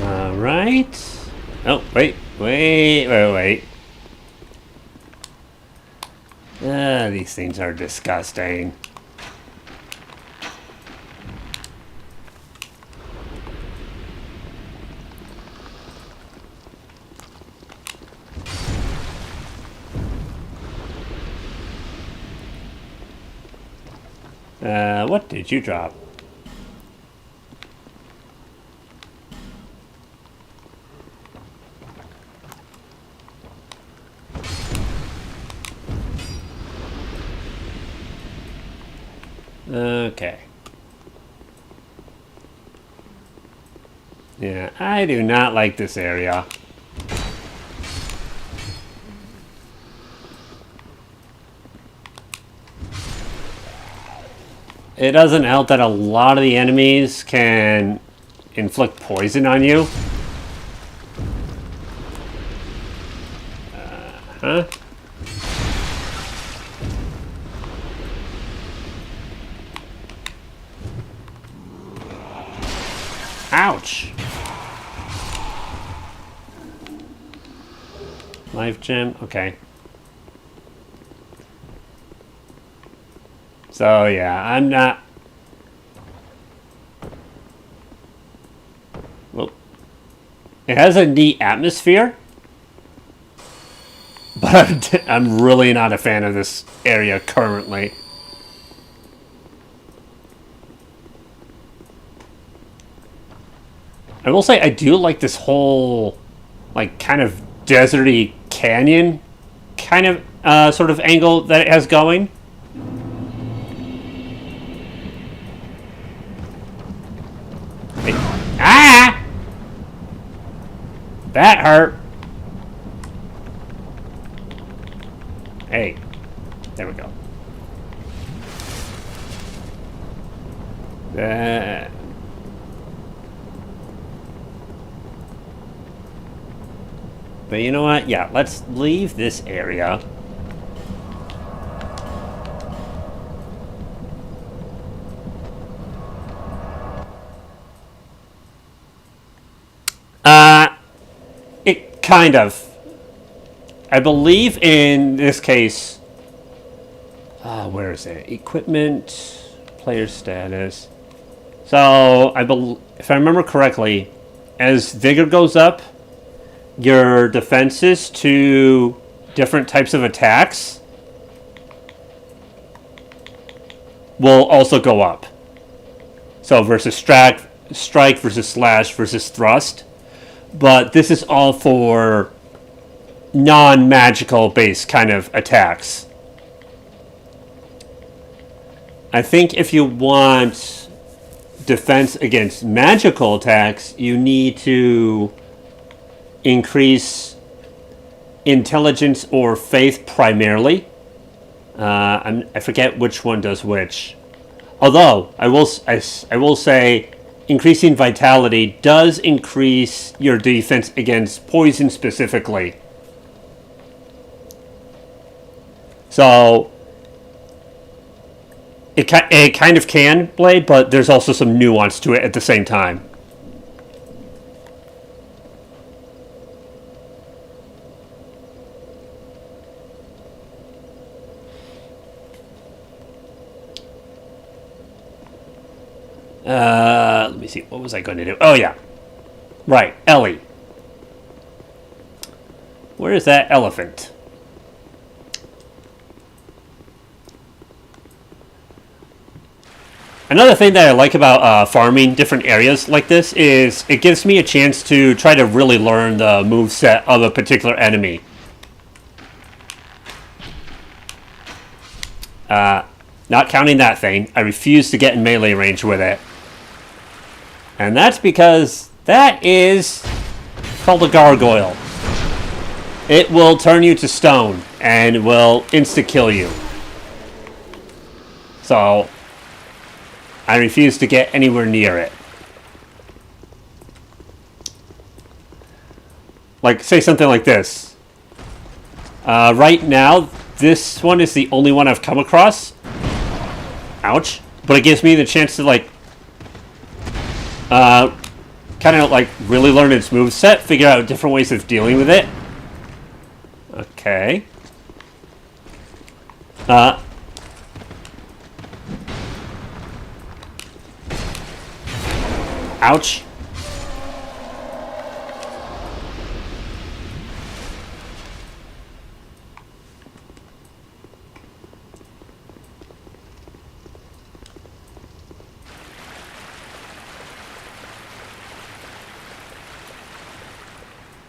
All right. Oh, wait. These things are disgusting. What did you drop? Okay. Yeah, I do not like this area. It doesn't help that a lot of the enemies can inflict poison on you. Huh? Ouch! Life gem, okay. So yeah, I'm not... Well, it has a neat atmosphere, but I'm really not a fan of this area currently. I will say I do like this whole, like, kind of deserty canyon kind of sort of angle that it has going. Ah! That hurt. Hey. There we go. But you know what? Yeah, let's leave this area. It kind of. I believe in this case. Where is it? Equipment, player status. So if I remember correctly, as vigor goes up, your defenses to different types of attacks will also go up. So versus strike versus slash versus thrust. But this is all for non-magical based kind of attacks. I think if you want defense against magical attacks, you need to increase intelligence or faith primarily. I forget which one does which. Although I will say, increasing vitality does increase your defense against poison specifically. So it kind of can, Blade, but there's also some nuance to it at the same time. Let me see. What was I going to do? Oh, yeah. Right. Ellie. Where is that elephant? Another thing that I like about farming different areas like this is it gives me a chance to try to really learn the moveset of a particular enemy. Not counting that thing, I refuse to get in melee range with it. And that's because that is called a gargoyle. It will turn you to stone and will insta-kill you. So I refuse to get anywhere near it. Like, say something like this. Right now, this one is the only one I've come across. Ouch. But it gives me the chance to, like, kind of, like, really learn its moveset, figure out different ways of dealing with it. Okay. Ouch.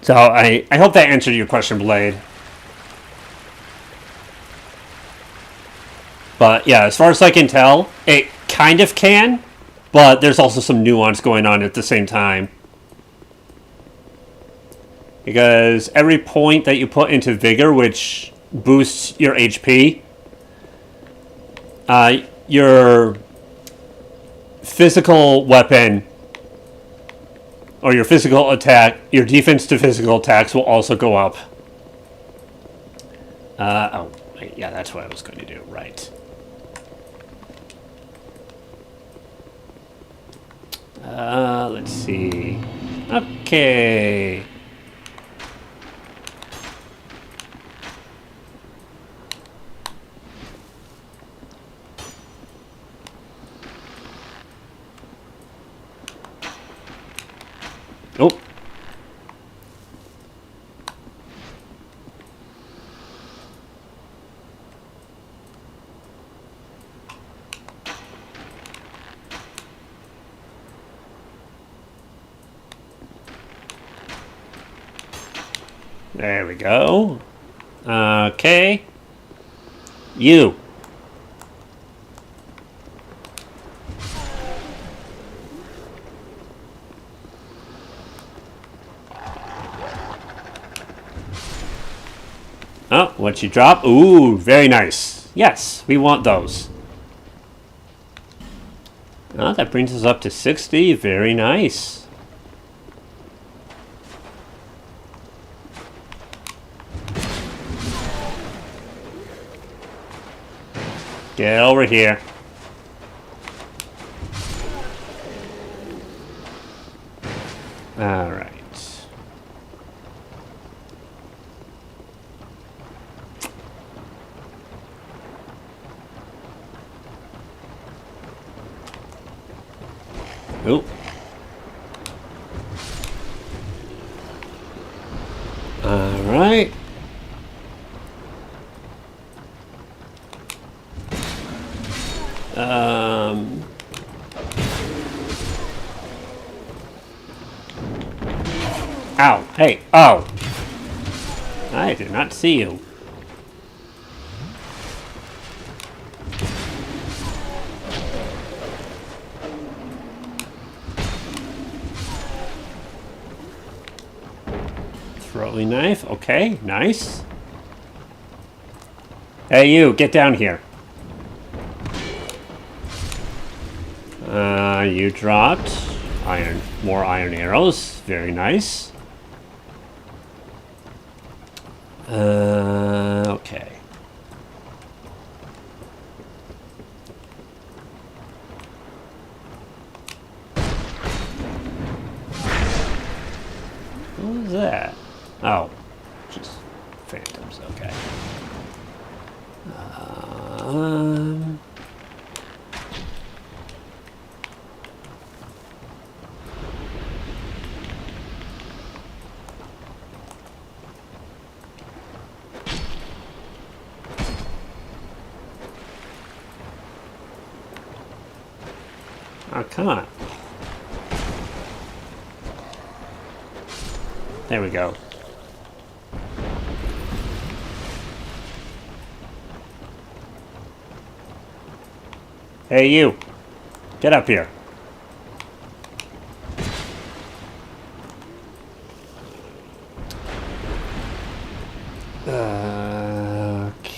So I hope that answered your question, Blade. But yeah, as far as I can tell, it kind of can, but there's also some nuance going on at the same time. Because every point that you put into Vigor, which boosts your HP, your physical weapon, or your physical attack, your defense to physical attacks will also go up. Oh, yeah, that's what I was going to do, right. Let's see. Okay. Oh. There we go. Okay. You. Oh, what you drop? Ooh, very nice. Yes, we want those. Oh, that brings us up to 60. Very nice. Get over here. All right. Oh. All right. Ow. Hey. Oh. I did not see you. Throwing knife. Okay, nice. Hey, you, get down here. You dropped more iron arrows. Very nice. Okay. What was that? Oh, just phantoms. Okay. Oh, come on. There we go. Hey, you. Get up here. Okay.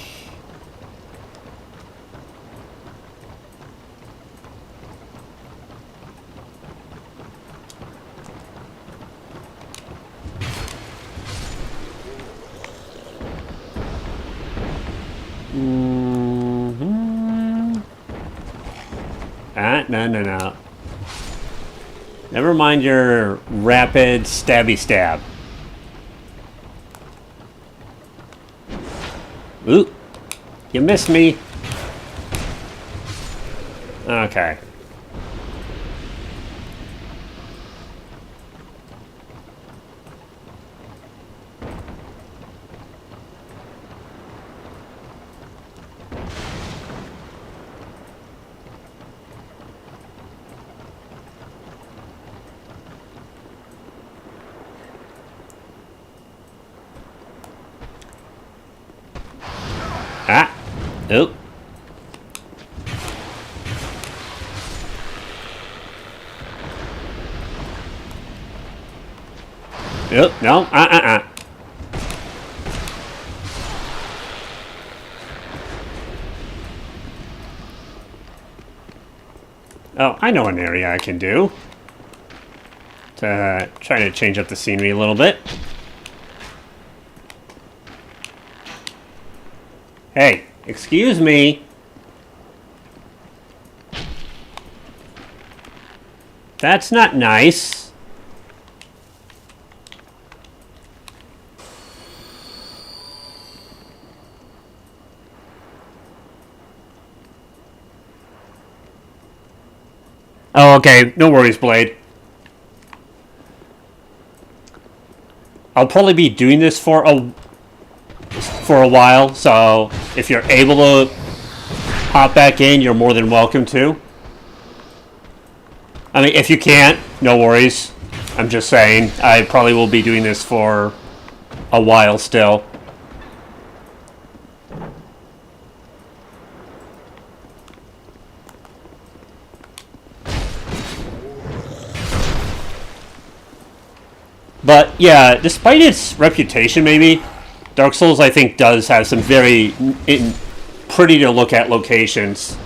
No. Never mind your rapid stabby stab. Ooh, you missed me. Okay. Ah! Oop. Oop, no, Oh, I know an area I can do. To try to change up the scenery a little bit. Hey, excuse me. That's not nice. Oh, okay. No worries, Blade. I'll probably be doing this for a while, so if you're able to hop back in, you're more than welcome to. I mean, if you can't, no worries. I'm just saying, I probably will be doing this for a while still. But yeah, despite its reputation, maybe Dark Souls, I think, does have some very pretty to look at locations.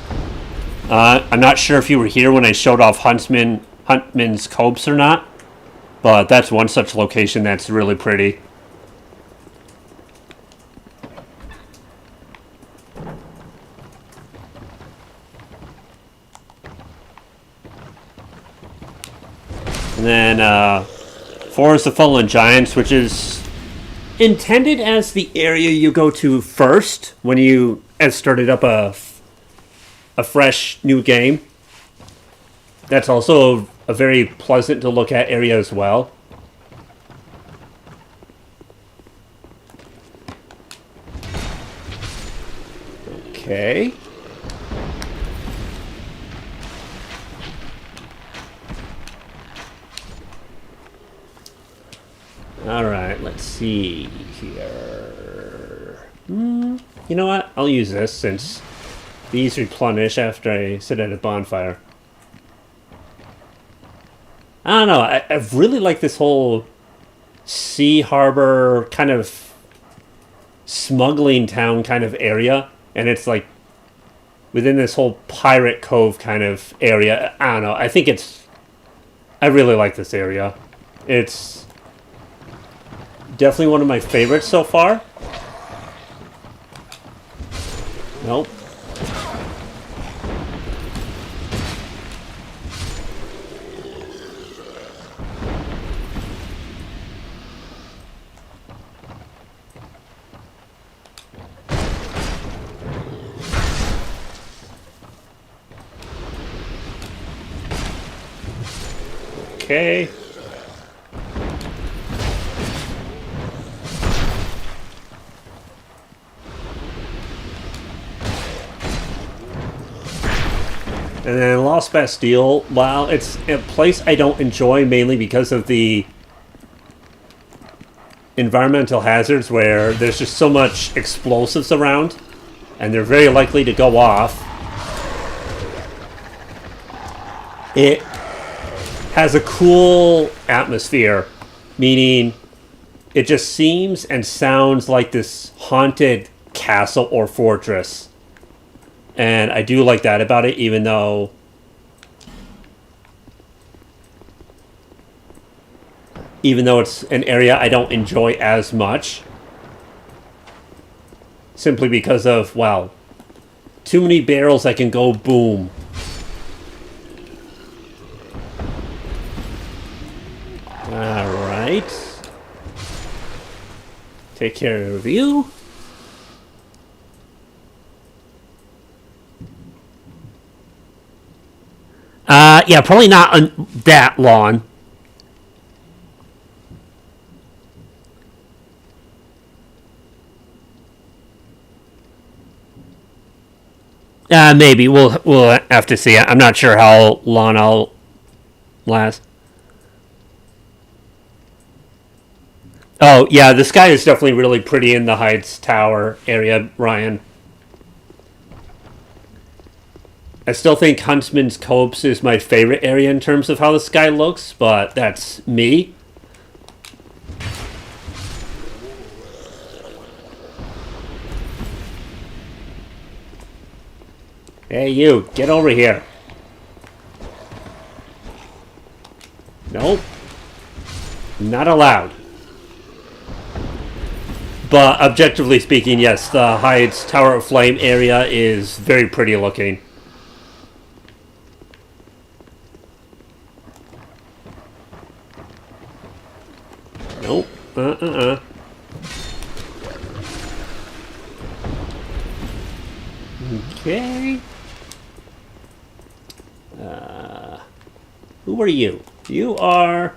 I'm not sure if you were here when I showed off Huntman's Copse or not, but that's one such location that's really pretty. And then Forest of Fallen Giants, which is intended as the area you go to first when you have started up a fresh new game. That's also a very pleasant to look at area as well. Okay. Alright, let's see here. You know what? I'll use this since these replenish after I sit at a bonfire. I don't know. I really like this whole sea harbor kind of smuggling town kind of area, and it's like within this whole pirate cove kind of area. I don't know. I really like this area. It's definitely one of my favorites so far. Nope. Okay. And then Lost Bastille, while it's a place I don't enjoy mainly because of the environmental hazards where there's just so much explosives around and they're very likely to go off, it has a cool atmosphere, meaning it just seems and sounds like this haunted castle or fortress. And I do like that about it, even though it's an area I don't enjoy as much. Simply because of, well, too many barrels that can go boom. Alright. Take care of you. Yeah, probably not that long. Maybe we'll have to see. I'm not sure how long I'll last. Oh yeah, the sky is definitely really pretty in the Heights Tower area, Ryan. I still think Huntsman's Copse is my favorite area in terms of how the sky looks, but that's me. Hey you, get over here. Nope. Not allowed. But objectively speaking, yes, the Heights Tower of Flame area is very pretty looking. Nope. Okay. Who are you? You are...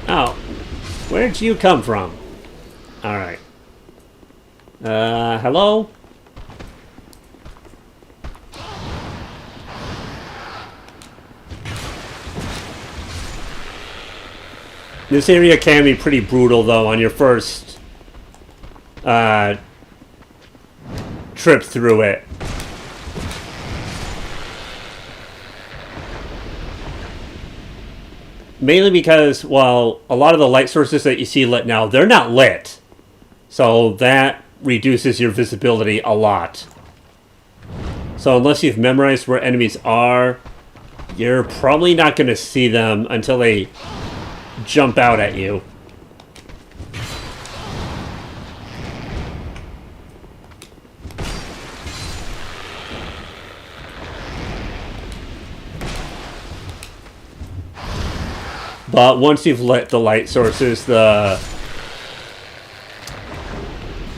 Oh, where'd you come from? Alright. Hello? This area can be pretty brutal, though, on your first trip through it. Mainly because, well, a lot of the light sources that you see lit now, they're not lit. So that reduces your visibility a lot. So unless you've memorized where enemies are, you're probably not going to see them until they jump out at you. But once you've lit the light sources, the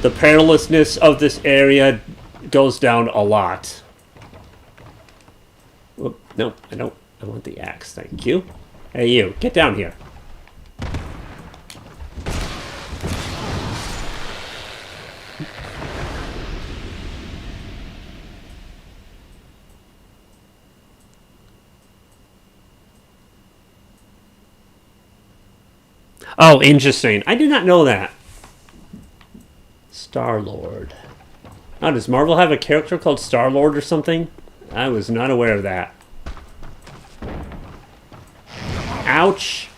perilousness of this area goes down a lot. Whoop, no, I don't. I want the axe, thank you. Hey you, get down here. Oh, interesting. I did not know that. Star-Lord. Oh, does Marvel have a character called Star-Lord or something? I was not aware of that. Ouch.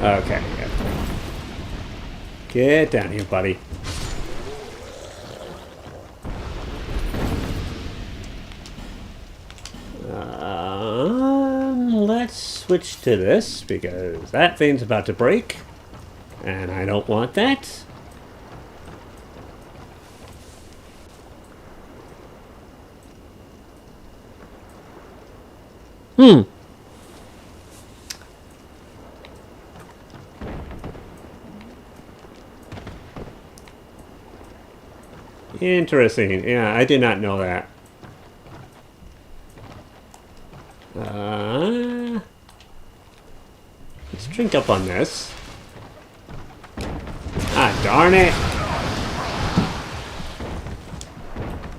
Okay. Get down here, buddy. Let's switch to this because that thing's about to break. And I don't want that. Interesting. Yeah, I did not know that. Let's drink up on this. Ah, darn it.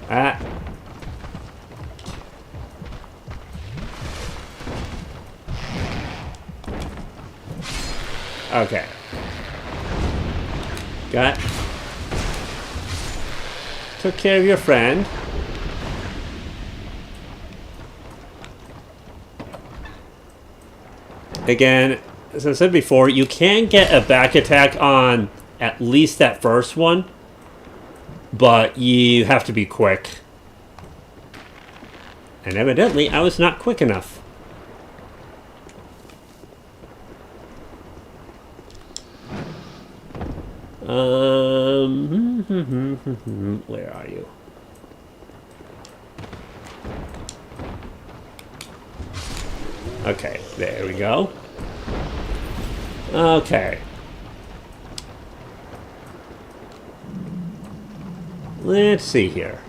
Ah. Okay. Got. Took care of your friend. Again, as I said before, you can get a back attack on at least that first one, but you have to be quick. And evidently, I was not quick enough. Where are you? Okay, there we go. Okay. Let's see here.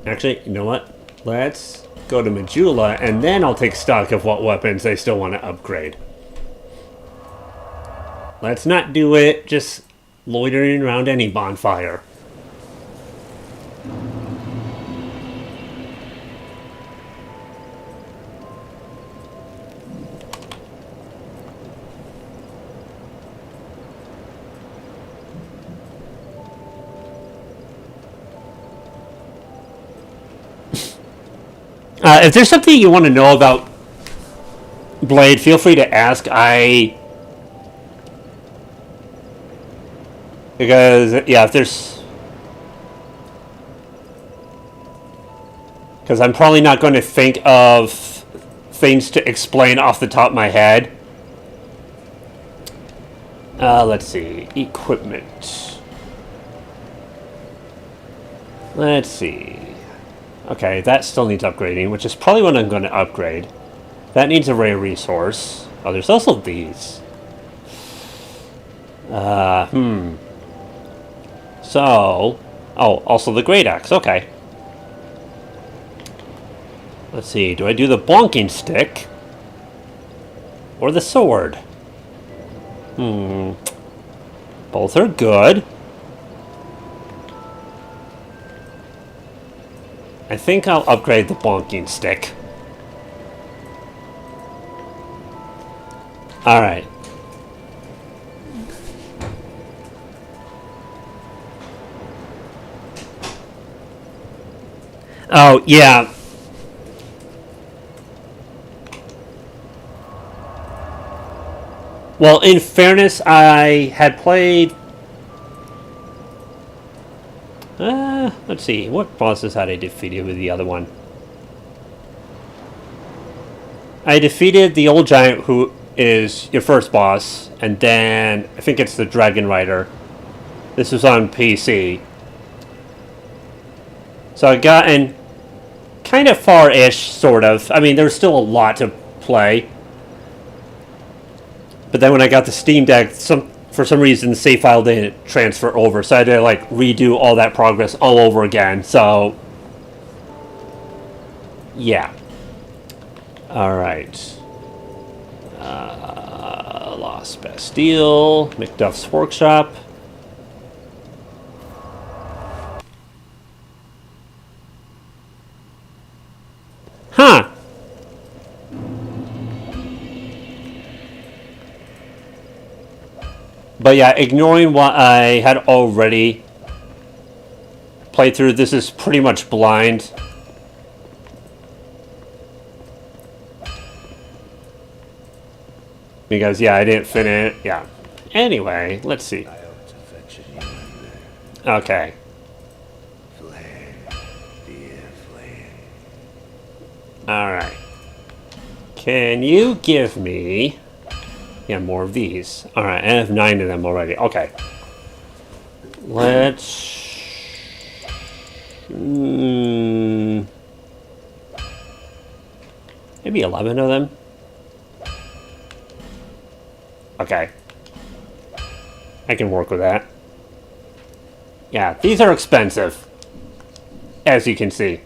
Actually, you know what? Let's go to Majula, and then I'll take stock of what weapons I still want to upgrade. Let's not do it just loitering around any bonfire. If there's something you want to know about Blade, feel free to ask. Because, yeah, if there's... Because I'm probably not going to think of things to explain off the top of my head. Let's see. Equipment. Let's see. Okay, that still needs upgrading, which is probably what I'm going to upgrade. That needs a rare resource. Oh, there's also these. So... Oh, also the great axe. Okay. Let's see. Do I do the bonking stick? Or the sword? Both are good. I think I'll upgrade the bonking stick. Alright. Oh, yeah. Well, in fairness, I had played... let's see. What bosses had I defeated with the other one? I defeated the old giant, who is your first boss, and then I think it's the Dragon Rider. This was on PC. So I've gotten kind of far-ish, sort of. I mean, there's still a lot to play. But then when I got the Steam Deck, for some reason the save file didn't transfer over. So I had to like redo all that progress all over again. So, yeah. Alright. Lost Bastille. McDuff's Workshop. Huh. But yeah, ignoring what I had already played through, this is pretty much blind. Because, yeah, I didn't finish. Yeah. Anyway, let's see. Okay. Alright. Can you give me... Yeah, more of these. Alright, I have 9 of them already. Okay. Let's... maybe 11 of them? Okay. I can work with that. Yeah, these are expensive. As you can see.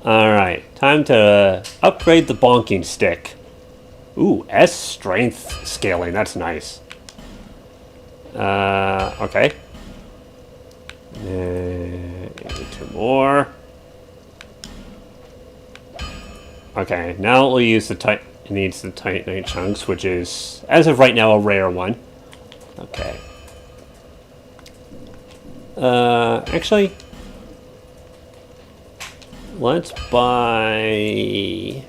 Alright, time to upgrade the bonking stick. Ooh, S strength scaling, that's nice. Okay. 2 more. Okay, now we'll use the it needs the Titanite chunks, which is, as of right now, a rare one. Okay. Actually, let's buy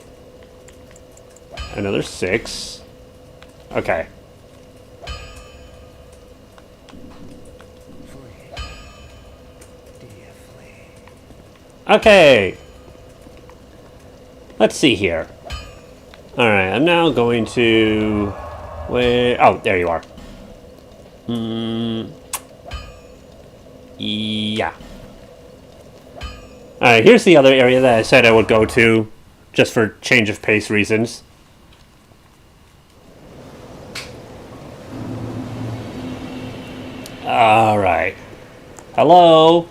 another 6. Okay. Okay. Let's see here. Alright, I'm now going to... Where... Oh, there you are. Yeah. Alright, here's the other area that I said I would go to, just for change of pace reasons. Alright. Hello?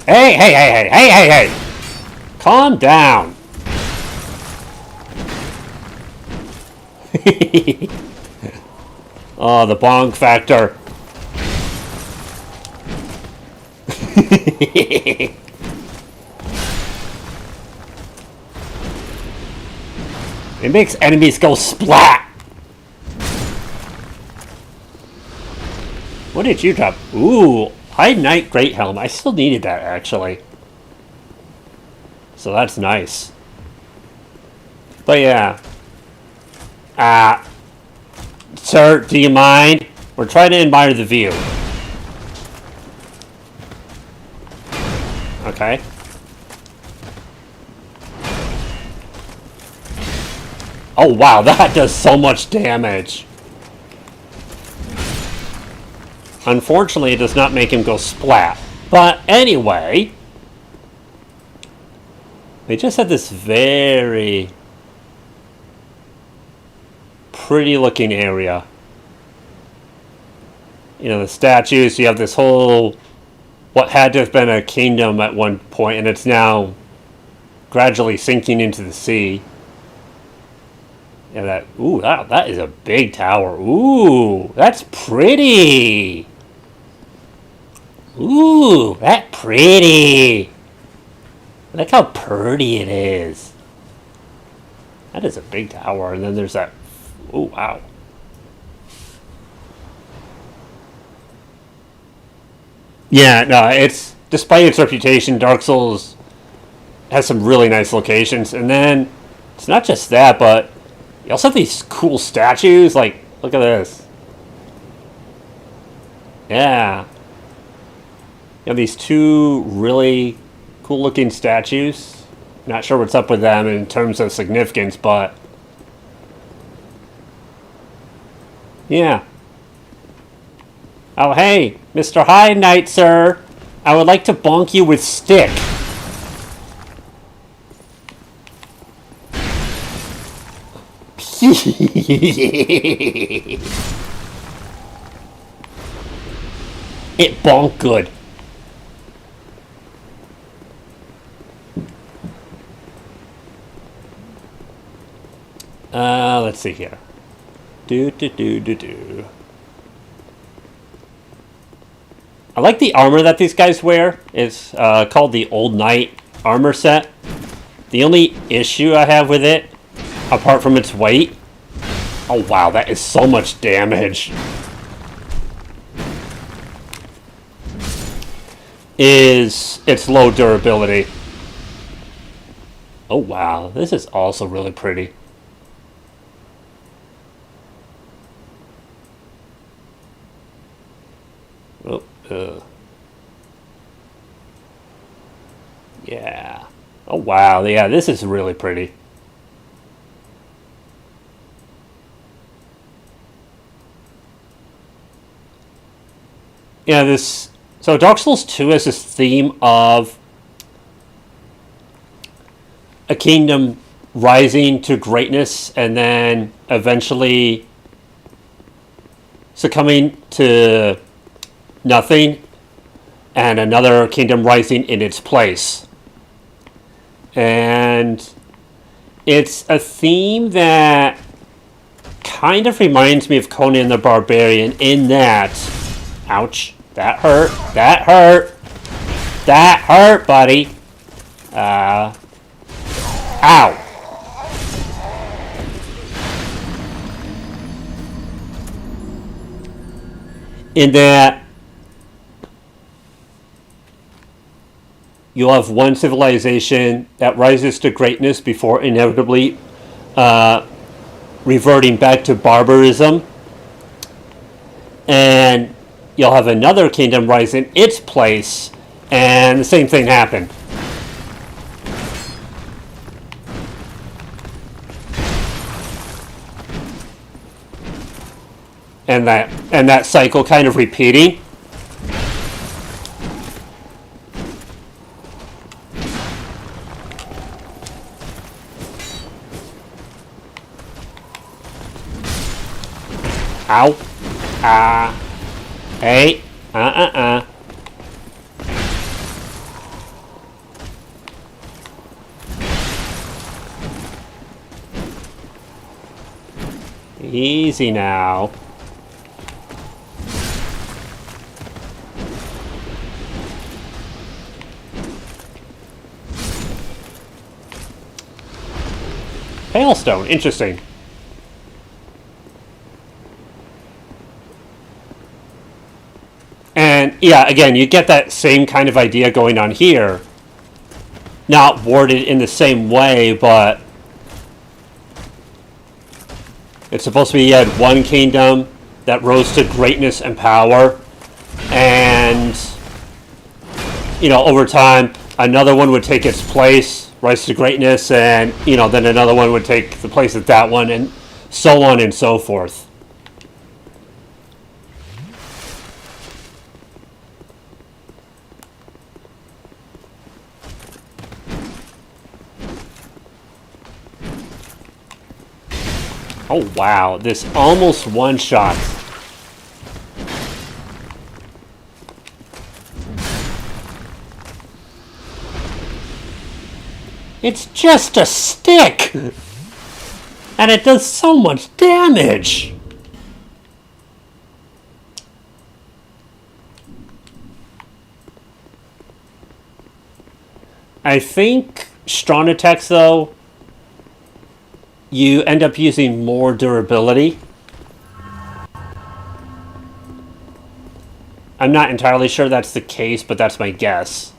Hey, hey, hey, hey, hey, hey, hey! Calm down. Oh, the bong factor. It makes enemies go splat. What did you drop? Ooh, High Knight Great Helm. I still needed that, actually. So that's nice. But yeah. Sir, do you mind? We're trying to admire the view. Okay. Oh wow, that does so much damage. Unfortunately, it does not make him go splat. But anyway... They just had this very pretty looking area. You know, the statues, you have this whole, what had to have been a kingdom at one point, and it's now gradually sinking into the sea. Yeah, that is a big tower. Ooh, that's pretty. Ooh, that's pretty. Look how pretty it is. That is a big tower, and then there's that... Oh, wow. Yeah, no, it's... Despite its reputation, Dark Souls has some really nice locations, and then... It's not just that, but... You also have these cool statues, like, look at this. Yeah. You have these 2 really... cool looking statues. Not sure what's up with them in terms of significance, but yeah. Oh, hey, Mr. High Knight, sir. I would like to bonk you with stick. It bonk good. Let's see here. Do. I like the armor that these guys wear. It's called the Old Knight armor set. The only issue I have with it, apart from its weight... Oh wow, that is so much damage. Is its low durability. Oh wow, this is also really pretty. Yeah. Oh wow, yeah, this is really pretty. Yeah, this... So Dark Souls 2 has this theme of a kingdom rising to greatness and then eventually succumbing to nothing and another kingdom rising in its place. And it's a theme that kind of reminds me of Conan the Barbarian in that... Ouch. That hurt. That hurt. That hurt, buddy. Ow. In that you'll have one civilization that rises to greatness before inevitably reverting back to barbarism. And you'll have another kingdom rise in its place, and the same thing happened. And that cycle kind of repeating. Ow. Hey. Easy now. Hailstone, interesting. And yeah, again, you get that same kind of idea going on here. Not worded in the same way, but it's supposed to be you had one kingdom that rose to greatness and power, and you know, over time another one would take its place, rise to greatness, and you know, then another one would take the place of that one, and so on and so forth. Oh wow, this almost one-shot. It's just a stick! And it does so much damage! I think strong attacks, though, you end up using more durability. I'm not entirely sure that's the case, but that's my guess.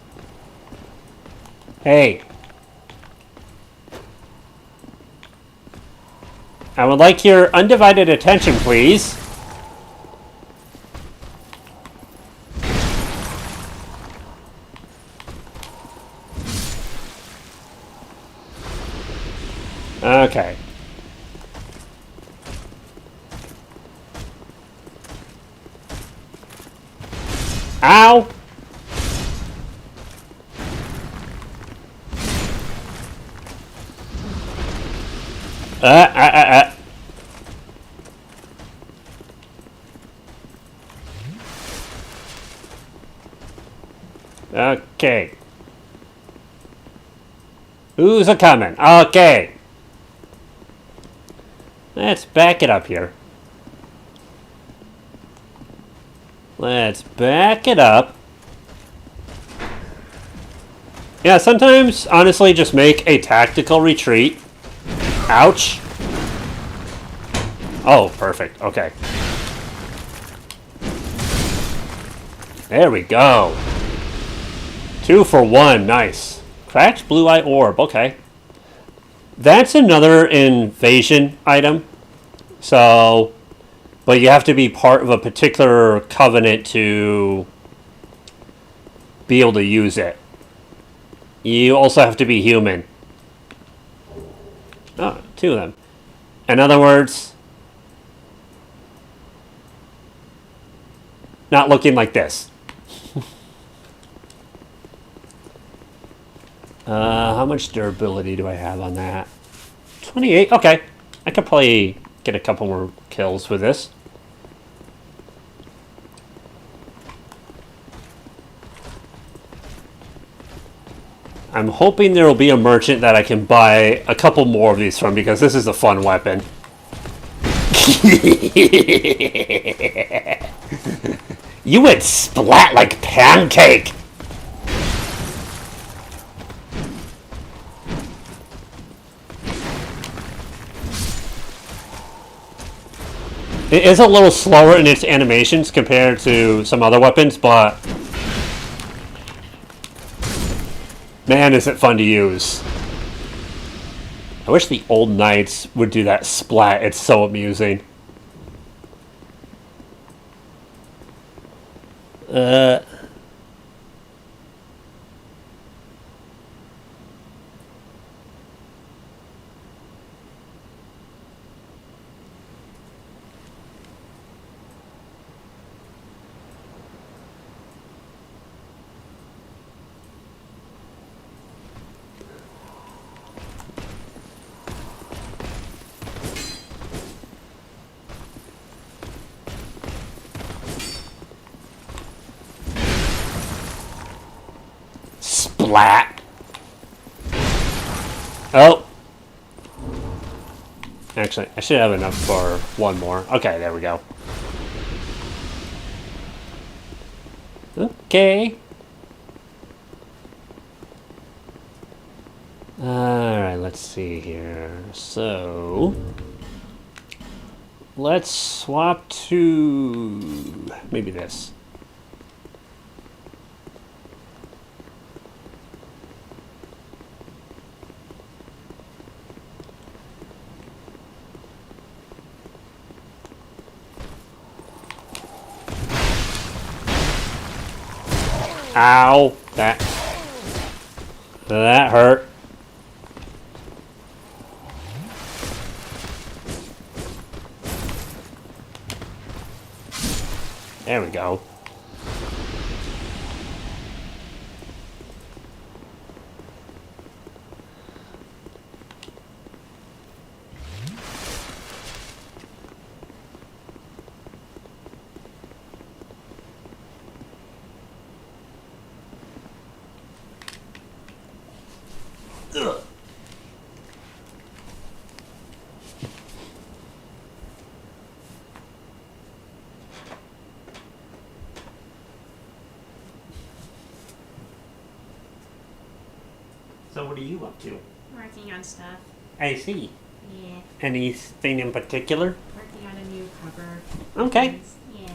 Hey. I would like your undivided attention, please. Okay. Ow! Uh, uh, uh, Okay. Who's a coming? Okay. Let's back it up here. Let's back it up. Yeah, sometimes, honestly, just make a tactical retreat. Ouch. Oh, perfect. Okay. There we go. 2 for 1. Nice. Cracked blue eye orb. Okay. That's another invasion item. So, but you have to be part of a particular covenant to be able to use it. You also have to be human. Oh, 2 of them. In other words, not looking like this. How much durability do I have on that? 28. Okay. I could probably get a couple more kills with this. I'm hoping there will be a merchant that I can buy a couple more of these from because this is a fun weapon. You would splat like pancake! It is a little slower in its animations compared to some other weapons, but man, is it fun to use. I wish the old knights would do that splat. It's so amusing. Splat. Oh. Actually, I should have enough for one more. Okay, there we go. Okay. Alright, let's see here. So, let's swap to maybe this. Ow! That hurt. There we go. Ugh. So what are you up to? Working on stuff. I see. Yeah. Anything in particular? Working on a new cover. Okay. Yeah.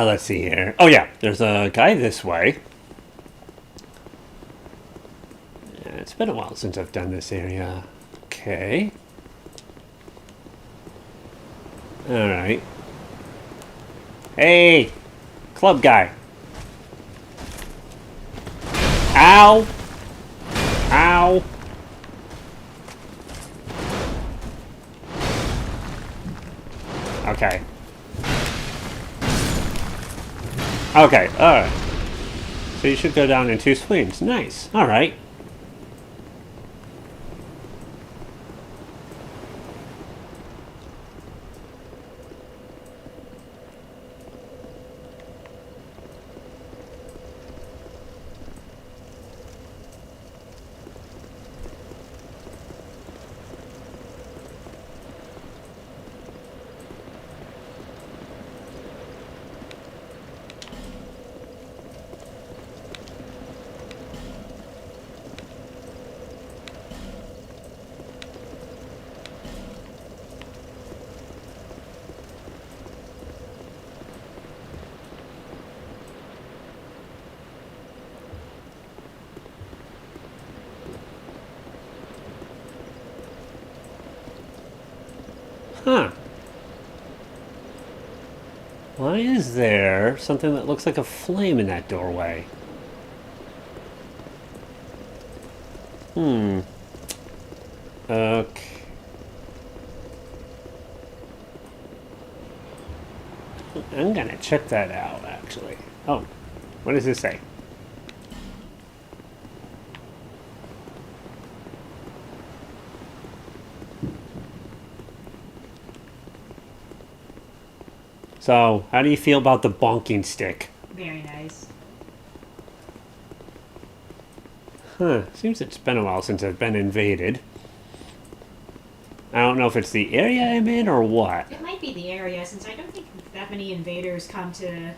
Let's see here. Oh yeah, there's a guy this way. It's been a while since I've done this area. Okay. Alright. Hey! Club guy. Ow! Ow! Okay. Okay, alright. So you should go down in 2 swings. Nice. Alright. Huh. Why is there something that looks like a flame in that doorway? Okay. I'm gonna check that out, actually. Oh, what does this say? So, how do you feel about the bonking stick? Very nice. Huh, seems it's been a while since I've been invaded. I don't know if it's the area I'm in or what. It might be the area, since I don't think that many invaders come to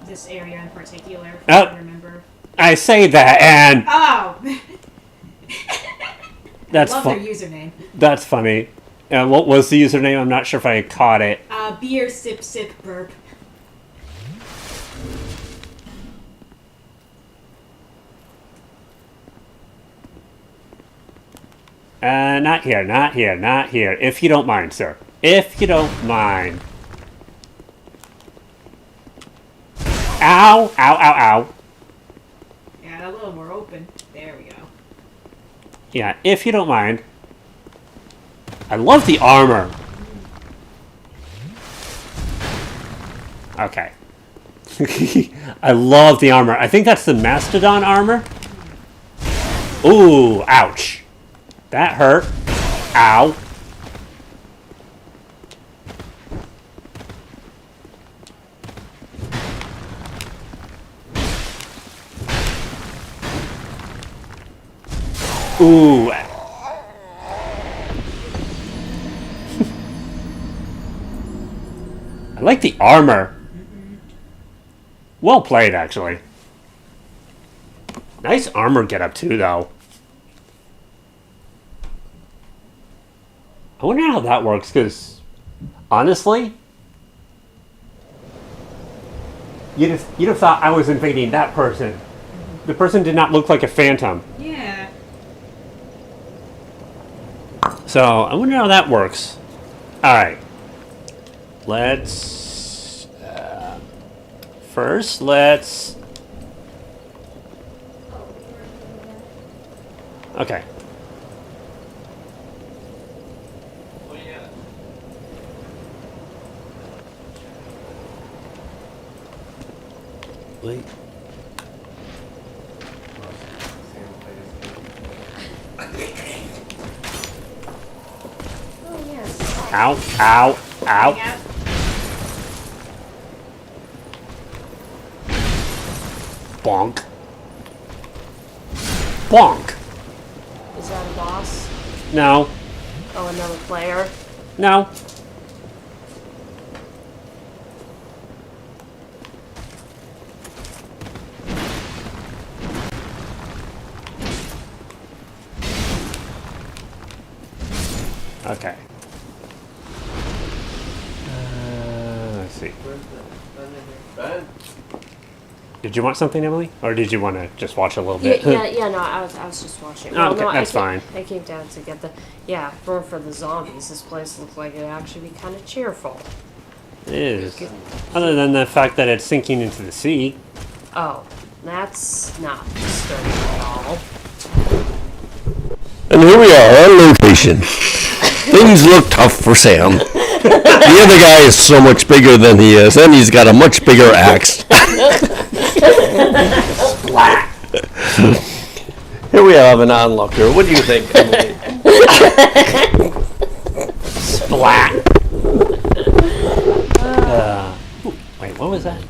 this area in particular, if I can remember. I say that, and Oh! that's Love their username. That's funny. What was the username? I'm not sure if I caught it. Beer sip sip burp. Not here, not here, not here. If you don't mind, sir. If you don't mind. Ow! Ow, ow, ow. Yeah, a little more open. There we go. Yeah, if you don't mind. I love the armor. Okay. I love the armor. I think that's the Mastodon armor. Ooh, ouch. That hurt. Ow. Ooh. I like the armor. Well played, actually. Nice armor getup too, though. I wonder how that works, because honestly, you'd have thought I was invading that person. The person did not look like a phantom. Yeah. So I wonder how that works. All right. Let's first let's. Okay. Wait. Oh, yes. Ow! Ow! Ow! Yeah. Bonk. Bonk. Is that a boss? No. Oh, another player? No. Okay. Let's see. Did you want something, Emily? Or did you want to just watch a little bit? Yeah, no, I was just watching. Oh, okay, no, that's fine. I came down to get the, for the zombies. This place looked like it'd actually be kind of cheerful. It is. Other than the fact that it's sinking into the sea. Oh, That's not disturbing at all. And here we are on location. Things look tough for Sam. The other guy is so much bigger than he is, and he's got a much bigger axe. Here we have an onlooker. What do you think, Emily? Splat. Wait, what was that?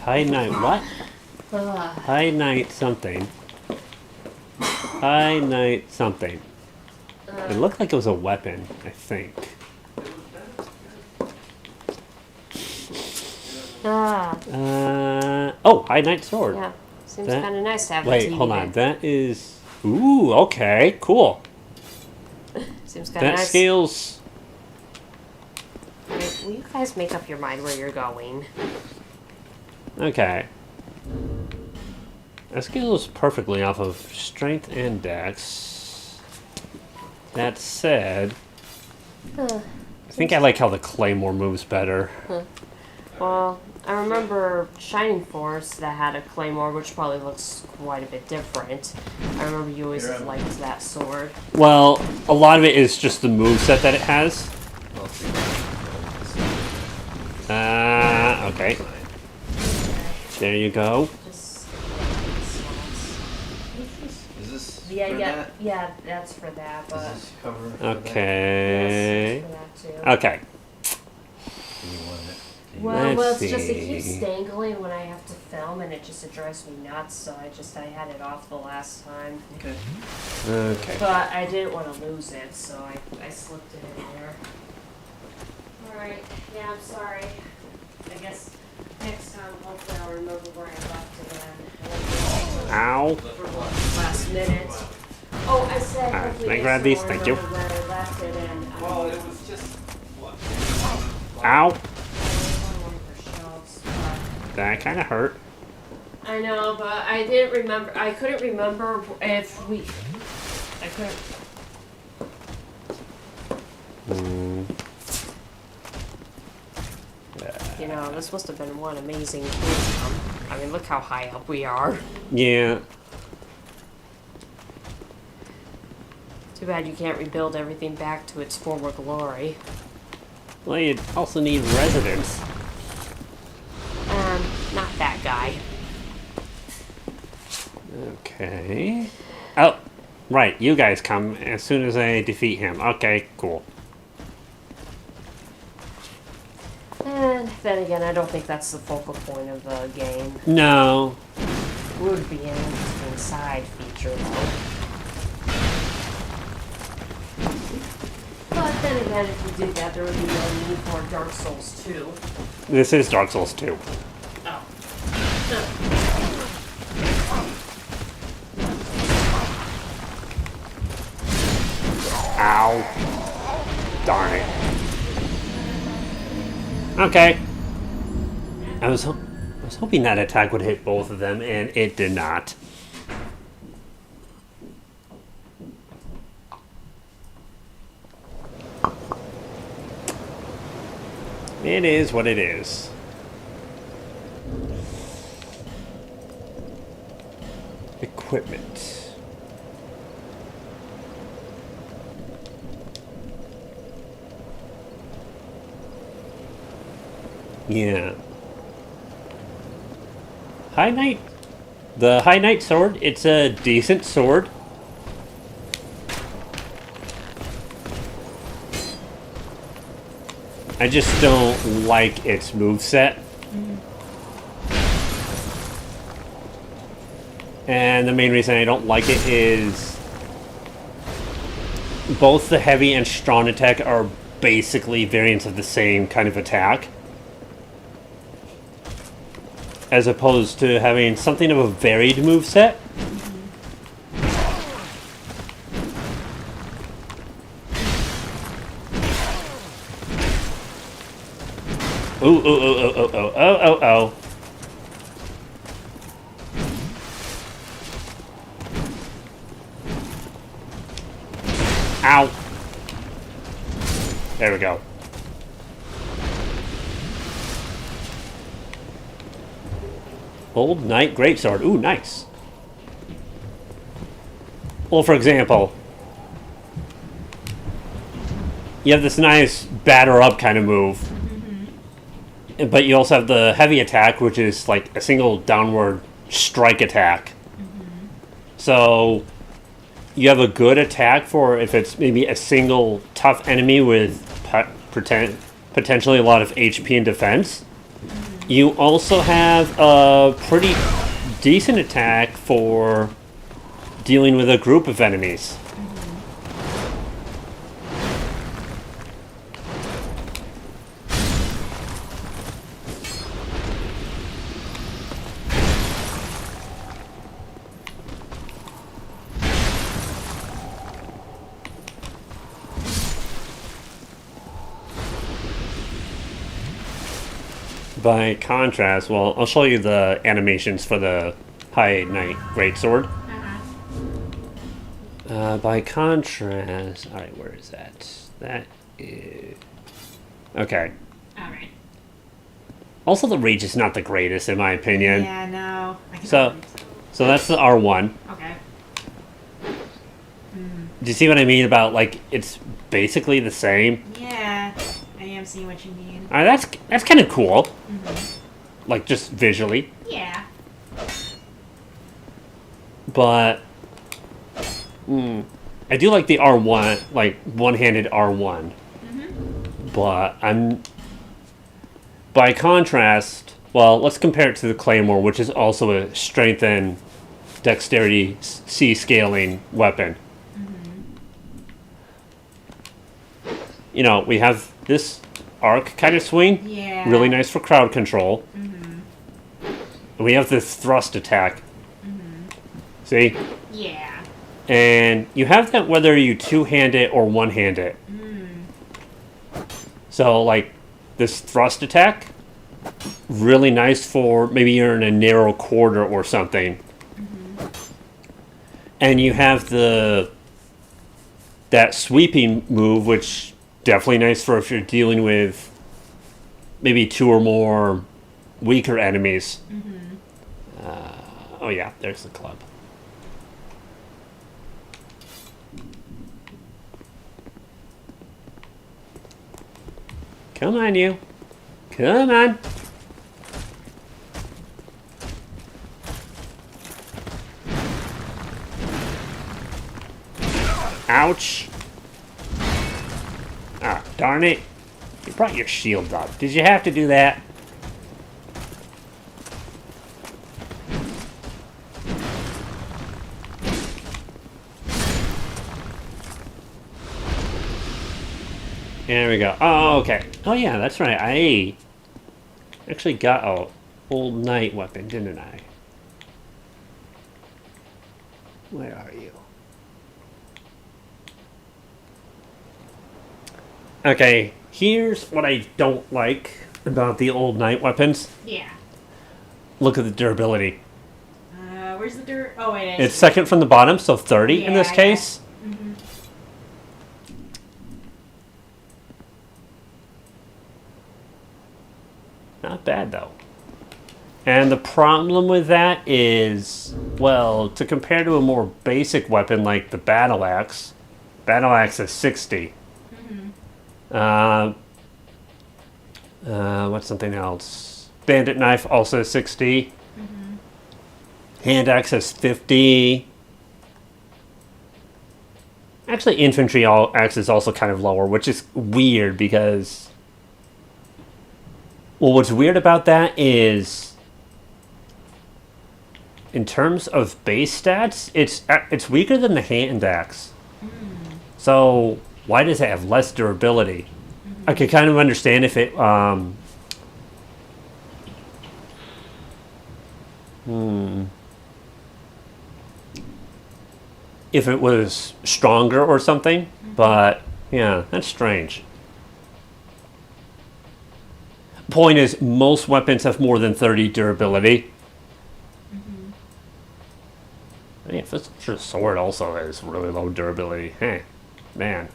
High night what? High night something. High night something. It looked like it was a weapon, I think. Oh, high night sword. Yeah. Seems That- kind of nice to have a Wait, TV hold there. on. That is. Ooh, okay, cool. Seems kind of That nice. scales. Wait, will you guys make up your mind where you're going? Okay. That scales perfectly off of strength and dex. That said, I think I like how the claymore moves better. Well, I remember Shining Force that had a claymore, which probably looks quite a bit different. I remember you always liked that sword. Well, a lot of it is just the moveset that it has. Okay. There you go. Just Is this yeah, that's for that, but cover? Okay. yes, for that too. Okay. Well, Let's it's just it see. keeps dangling when I have to film, and it drives me nuts. So I had it off the last time, Okay. but I didn't want to lose it, so I slipped it in there. All right, yeah, I'm sorry. I guess next time, hopefully, I'll remember where I left it in. Ow. For what, last minute. Oh, I said. Alright, hopefully can I next grab time these? I'll Thank you. remember where I left it in. Well, it was just what? Ow. For shelves, but- That kind of hurt. I know, but I didn't remember. I couldn't remember if we. I couldn't. You know, this must have been one amazing kingdom. I mean, look how high up we are. Yeah. Too bad you can't rebuild everything back to its former glory. Well, you also need residents. Not that guy. Okay. Oh, right. You guys come as soon as I defeat him. Okay, cool. And then again, I don't think that's the focal point of the game. No. Would be an interesting side feature, though. But then again, if you did that, there would be no need for Dark Souls 2. This is Dark Souls 2. Oh. Ow. Darn it. Okay. I was hoping that attack would hit both of them, and it did not. It is what it is. Equipment. Yeah. High Knight. The High Knight sword, it's a decent sword. I just don't like its moveset. And the main reason I don't like it is both the heavy and strong attack are basically variants of the same kind of attack. As opposed to having something of a varied moveset. Ooh, ooh, ooh, ooh, ooh, ooh, oh, oh, oh. Ow. There we go. Old Knight Greatsword. Ooh, nice. Well, for example, you have this nice batter up kind of move, but you also have the heavy attack, which is like a single downward strike attack. So you have a good attack for if it's maybe a single tough enemy with potentially a lot of HP and defense. You also have a pretty decent attack for dealing with a group of enemies. By contrast, well, I'll show you the animations for the High Knight Greatsword. By contrast, alright, where is that? That is... Okay. Alright. Also, the rage is not the greatest, in my opinion. Yeah, no. So that's the R1. Okay. Do you see what I mean about, like, it's basically the same? Yeah, I am seeing what you mean. That's kind of cool. Like, just visually. Yeah. But I do like the R1, like one-handed R1. But by contrast, well, let's compare it to the Claymore, which is also a strength and dexterity C scaling weapon. You know, we have this arc kind of swing. Yeah. Really nice for crowd control. And we have this thrust attack. See? Yeah. And you have that whether you two-hand it or one-hand it. So, like, this thrust attack, really nice for maybe you're in a narrow corridor or something. And you have that sweeping move, which definitely nice for if you're dealing with maybe two or more weaker enemies. Oh yeah, there's the club. Come on, you. Come on. Ouch. Ah, darn it. You brought your shield up. Did you have to do that? There we go. Oh, okay. Oh, yeah, that's right. I actually got a old knight weapon, didn't I? Where are you? Okay, here's what I don't like about the old knight weapons. Yeah. Look at the durability. Where's the dirt? Oh, it is. It's second from the bottom, so 30 in this Yeah, case. Not bad, though. And the problem with that is, well, to compare to a more basic weapon like the battle axe is 60. What's something else? Bandit knife also 60. Hand axe is 50. Actually, infantry axe is also kind of lower, which is weird because... Well, what's weird about that is, in terms of base stats, it's weaker than the hand axe. So why does it have less durability? I could kind of understand if it if it was stronger or something, but yeah, that's strange. Point is, most weapons have more than 30 durability. I mean, Fisher Sword also has really low durability. Hey, man.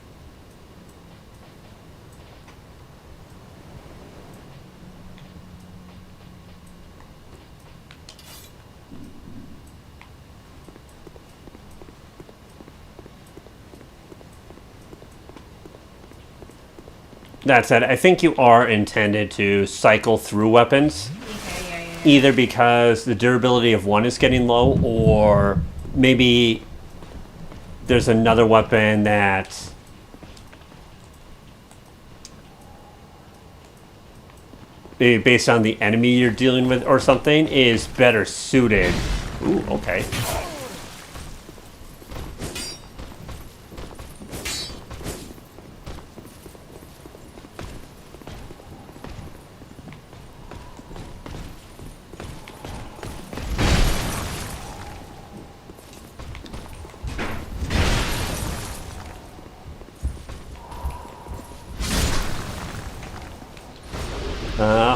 That said, I think you are intended to cycle through weapons, Okay, yeah. either because the durability of one is getting low, or maybe there's another weapon that based on the enemy you're dealing with or something is better suited. Ooh, okay.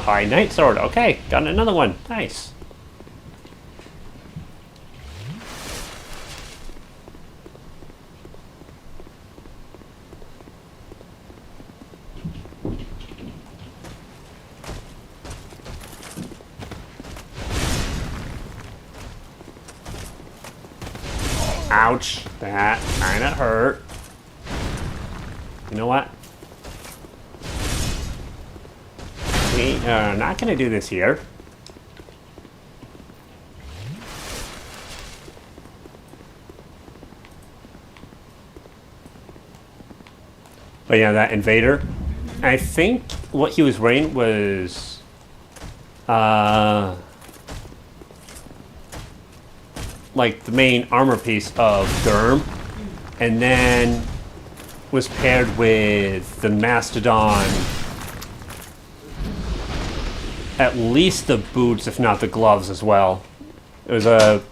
High Knight Sword. Okay, got another one. Nice. Ouch. That kind of hurt. You know what? We are not going to do this here. But yeah, that invader. I think what he was wearing was like the main armor piece of Durham, and then was paired with the Mastodon, at least the boots, if not the gloves as well. It was a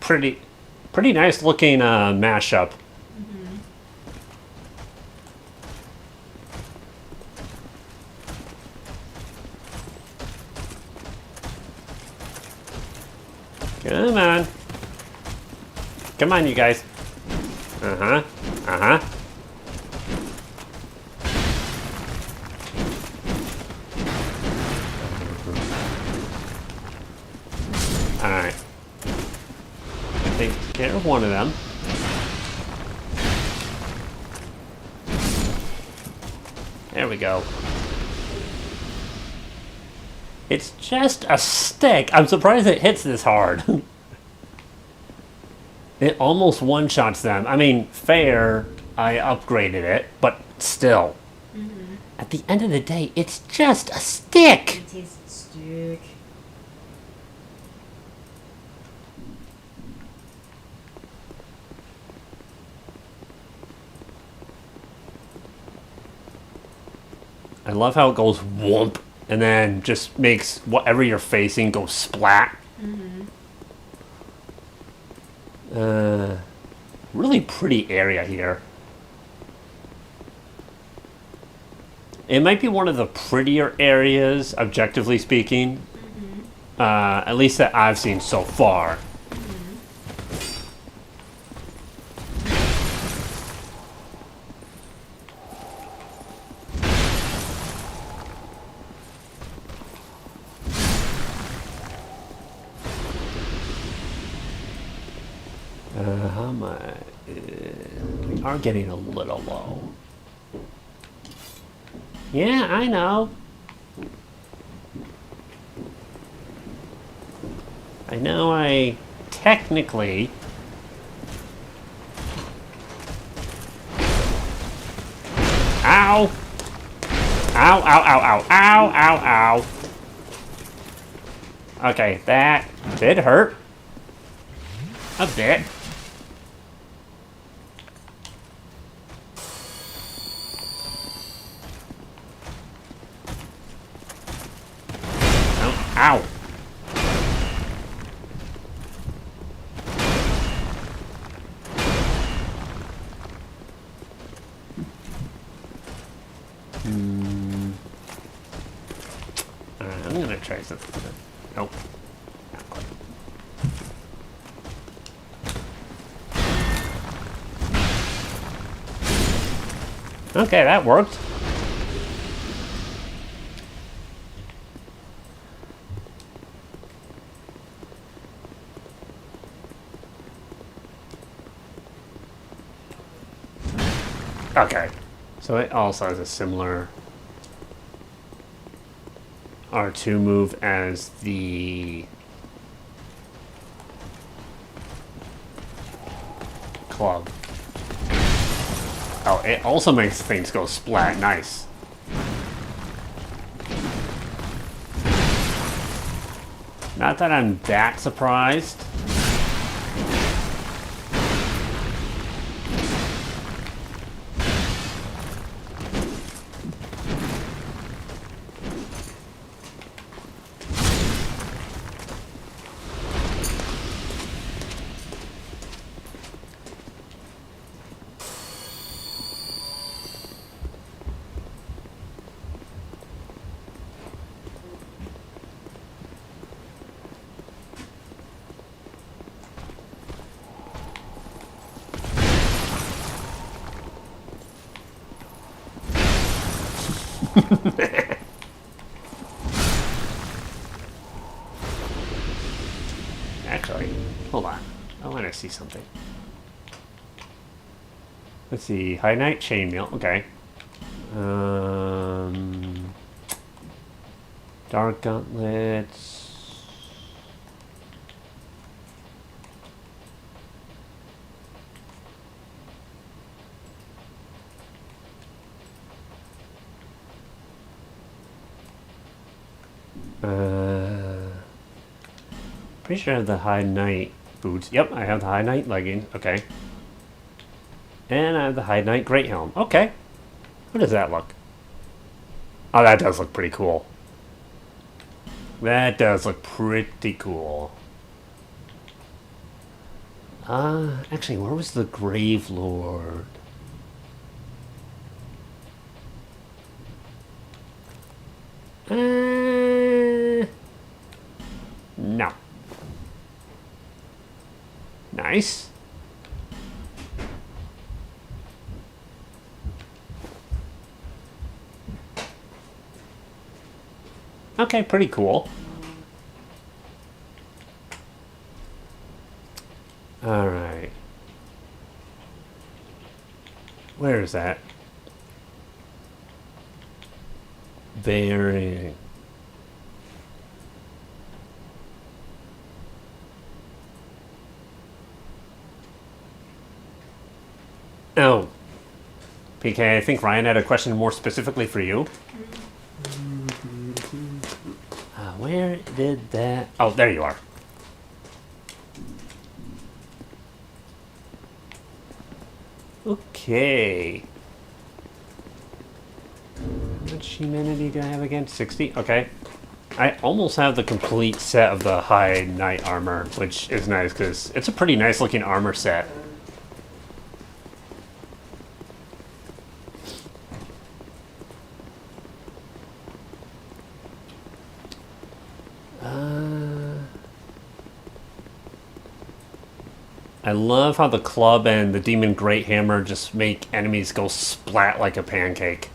pretty nice looking mashup. Come on. Come on, you guys. Uh-huh. Uh-huh. Alright. Take care of one of them. There we go. It's just a stick. I'm surprised it hits this hard. It almost one-shots them. I mean, fair, I upgraded it, but still. At the end of the day, it's just a stick. It is a stick. I love how it goes whoomp and then just makes whatever you're facing go splat. Really pretty area here. It might be one of the prettier areas, objectively speaking. At least that I've seen so far. How much? We are getting a little low. Yeah, I know. I know I technically... Ow! Ow, ow, ow, ow, ow, ow, ow. Okay, that did hurt. A bit. Oh, ow. Alright, I'm gonna try something. Nope. Not quite. Okay, that worked. Okay, so it also has a similar R2 move as the club. Oh, it also makes things go splat. Nice. Not that I'm that surprised. Actually, hold on. I want to see something. Let's see. High Knight Chainmail. Okay. Dark Gauntlets. Pretty sure I have the High Knight boots. Yep, I have the High Knight leggings. Okay. And I have the High Knight Great Helm. Okay. How does that look? Oh, that does look pretty cool. That does look pretty cool. Actually, where was the Grave Lord? No. Nice. Okay, pretty cool. Alright. Where is that? Bearing. Oh. PK, I think Ryan had a question more specifically for you. Where did that... Oh, there you are. Okay. How much humanity do I have again? 60? Okay. I almost have the complete set of the High Knight armor, which is nice because it's a pretty nice looking armor set. I love how the club and the demon great hammer just make enemies go splat like a pancake.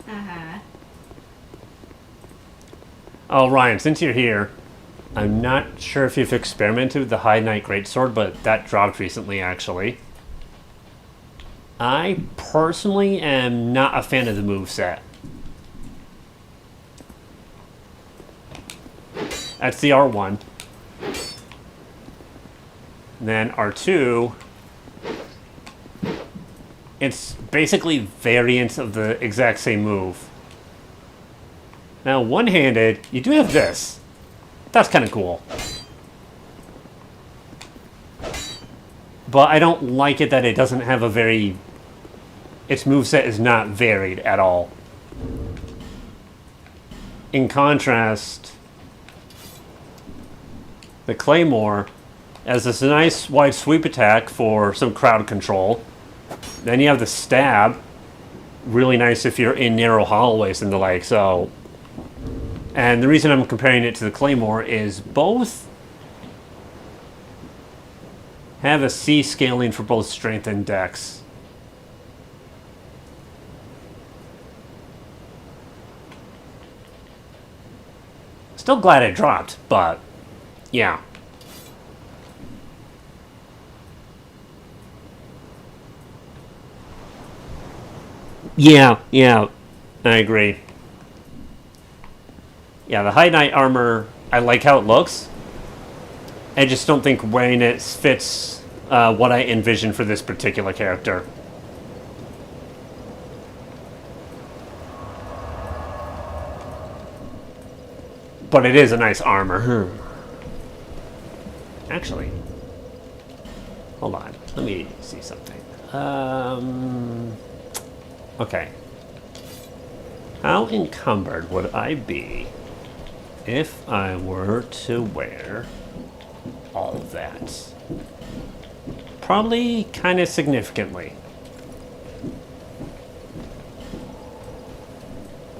Oh, Ryan, since you're here, I'm not sure if you've experimented with the High Knight Greatsword, but that dropped recently, actually. I personally am not a fan of the moveset. That's the R1. Then R2, it's basically variants of the exact same move. Now, one-handed, you do have this. That's kind of cool. But I don't like it that it doesn't have a very... Its moveset is not varied at all. In contrast, the Claymore has this nice wide sweep attack for some crowd control. Then you have the stab, really nice if you're in narrow hallways and the like. So, and the reason I'm comparing it to the Claymore is both have a C scaling for both strength and dex. Still glad it dropped, but yeah. Yeah, I agree. Yeah, the high knight armor, I like how it looks. I just don't think wearing it fits what I envision for this particular character. But it is a nice armor. Actually, hold on. Let me see something. Okay. How encumbered would I be if I were to wear all of that? Probably kind of significantly.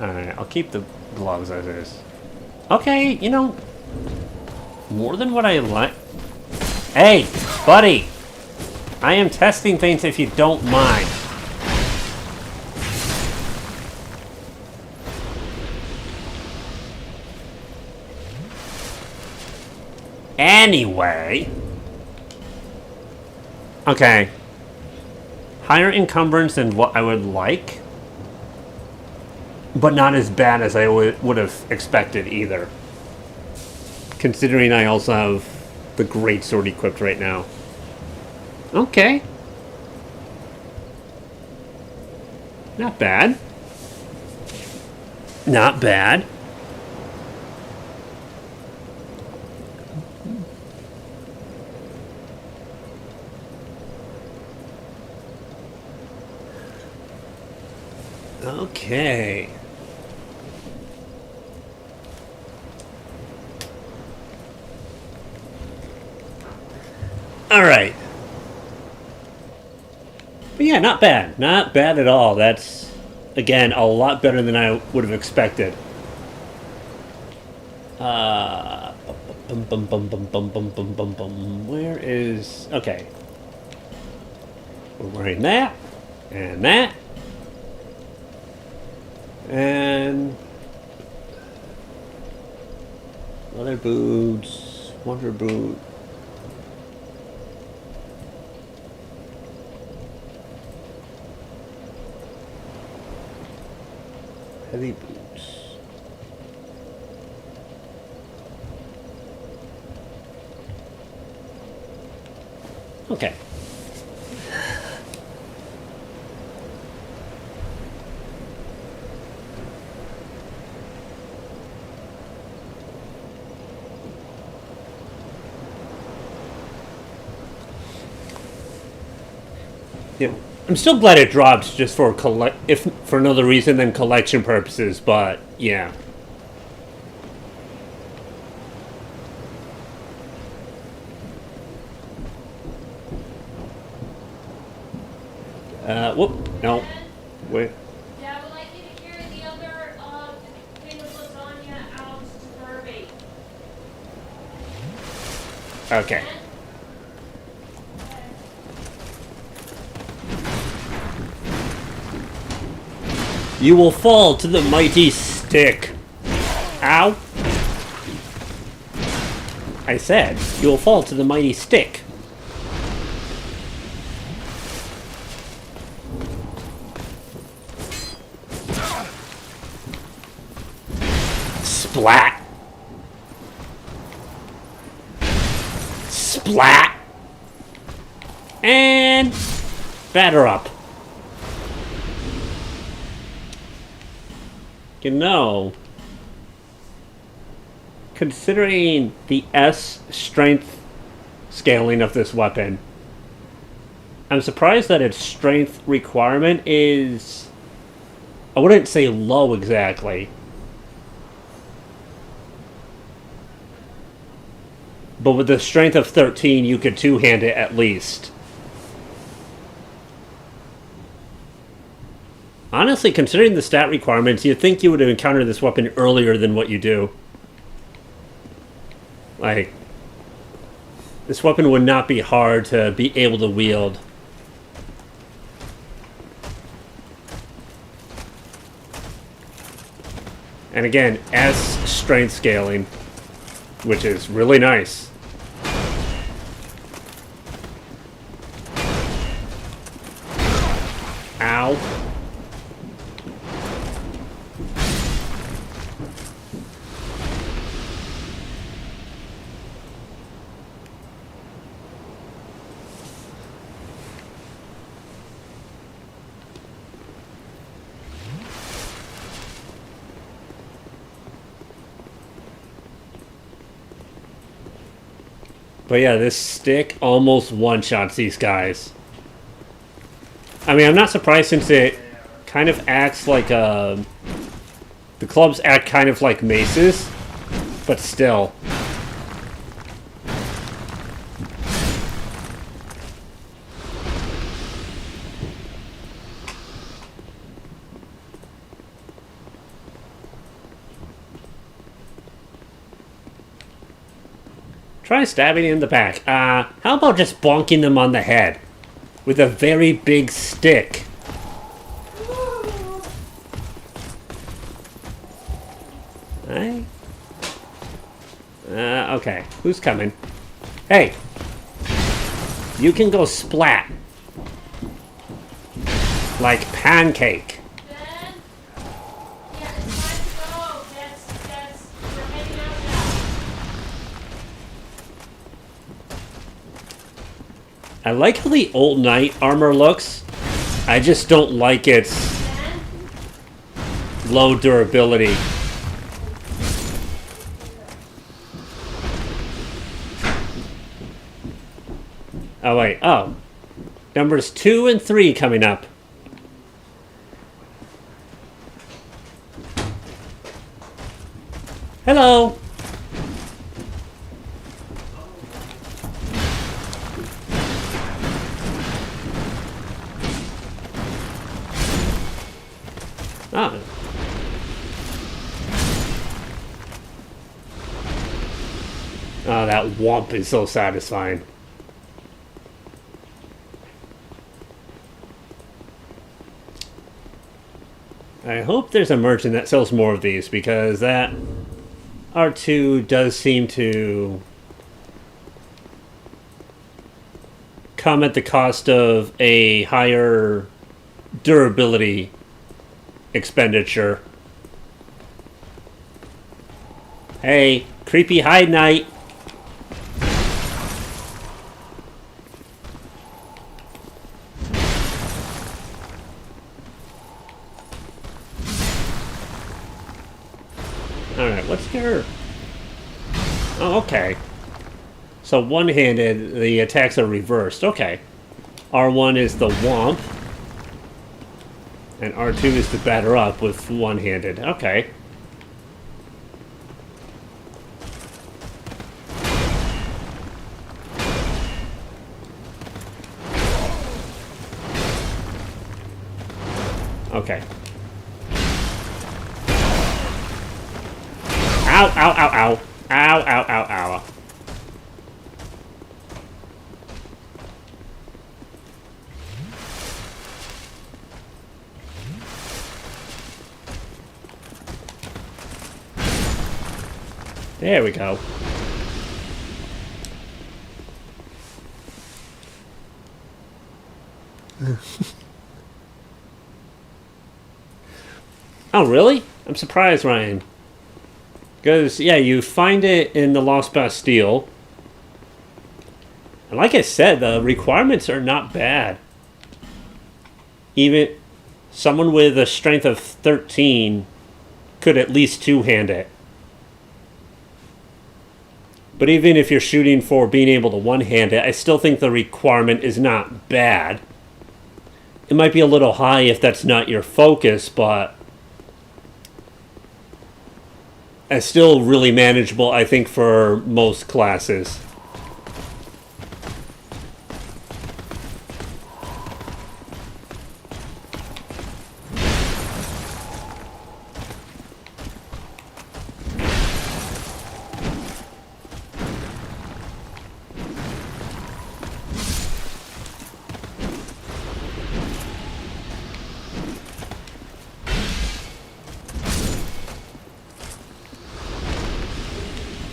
Alright, I'll keep the gloves as is. Okay, you know, more than what I like. Hey, buddy! I am testing things if you don't mind. Anyway. Okay. Higher encumbrance than what I would like. But not as bad as I would have expected either. Considering I also have the greatsword equipped right now. Okay. Not bad. Not bad. Okay. All right. But yeah, not bad. Not bad at all. That's, again, a lot better than I would have expected. Where is... Okay. We're wearing that. And that. And... leather boots. Wonder boot. Heavy boots. Okay. Yeah. I'm still glad it dropped just for if for another reason than collection purposes, but yeah. Whoop, no. Wait. Yeah, I would like you to carry the other thing of lasagna out to Kirby. Okay. You will fall to the mighty stick. Ow. I said, you will fall to the mighty stick. Splat. Splat. And batter up. You know, considering the S strength scaling of this weapon, I'm surprised that its strength requirement is, I wouldn't say low exactly, but with the strength of 13 you could two-hand it at least. Honestly, considering the stat requirements, you'd think you would have encountered this weapon earlier than what you do. Like, this weapon would not be hard to be able to wield. And again, S strength scaling, which is really nice. Ow. But yeah, this stick almost one-shots these guys. I mean, I'm not surprised since it kind of acts like the clubs act kind of like maces, but still. Try stabbing in the back. How about just bonking them on the head with a very big stick? Hey. Okay. Who's coming? Hey. You can go splat. Like pancake. Ben? Yeah, it's time to go. We're heading out now. I like how the old knight armor looks. I just don't like its Ben? low durability. Oh wait, oh. Numbers 2 and 3 coming up. Hello! Ah. Oh, that whomp is so satisfying. I hope there's a merchant that sells more of these, because that R2 does seem to come at the cost of a higher durability expenditure. Hey, creepy hide night. Alright, what's your... Oh, okay. So one-handed, the attacks are reversed. Okay. R1 is the womp. And R2 is to batter up with one-handed. Okay. Okay. Ow, ow, ow, ow. Ow, ow, ow, ow. There we go. Oh, really? I'm surprised, Ryan. Because, yeah, you find it in the Lost Bastille. And like I said, the requirements are not bad. Even someone with a strength of 13 could at least two-hand it. But even if you're shooting for being able to one-hand it, I still think the requirement is not bad. It might be a little high if that's not your focus, but it's still really manageable, I think, for most classes.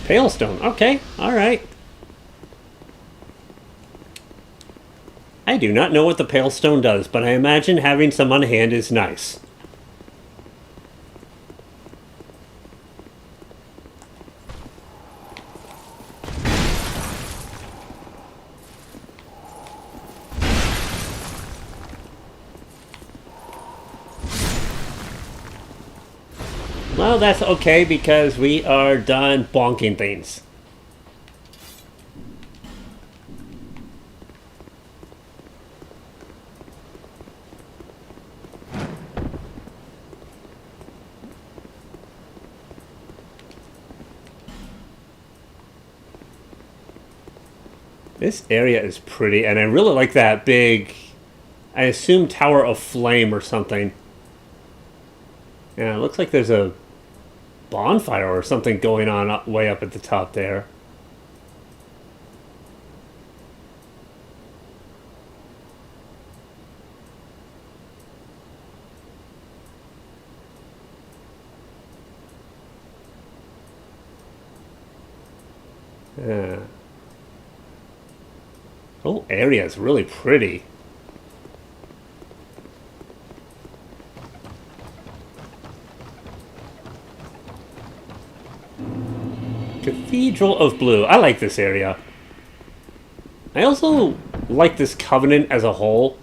Palestone. Okay, alright. I do not know what the Palestone does, but I imagine having some on hand is nice. Well, that's okay because we are done bonking things. This area is pretty, and I really like that big, I assume Tower of Flame or something. Yeah, it looks like there's a bonfire or something going on way up at the top there. Yeah. The whole area is really pretty. Cathedral of Blue. I like this area. I also like this Covenant as a whole.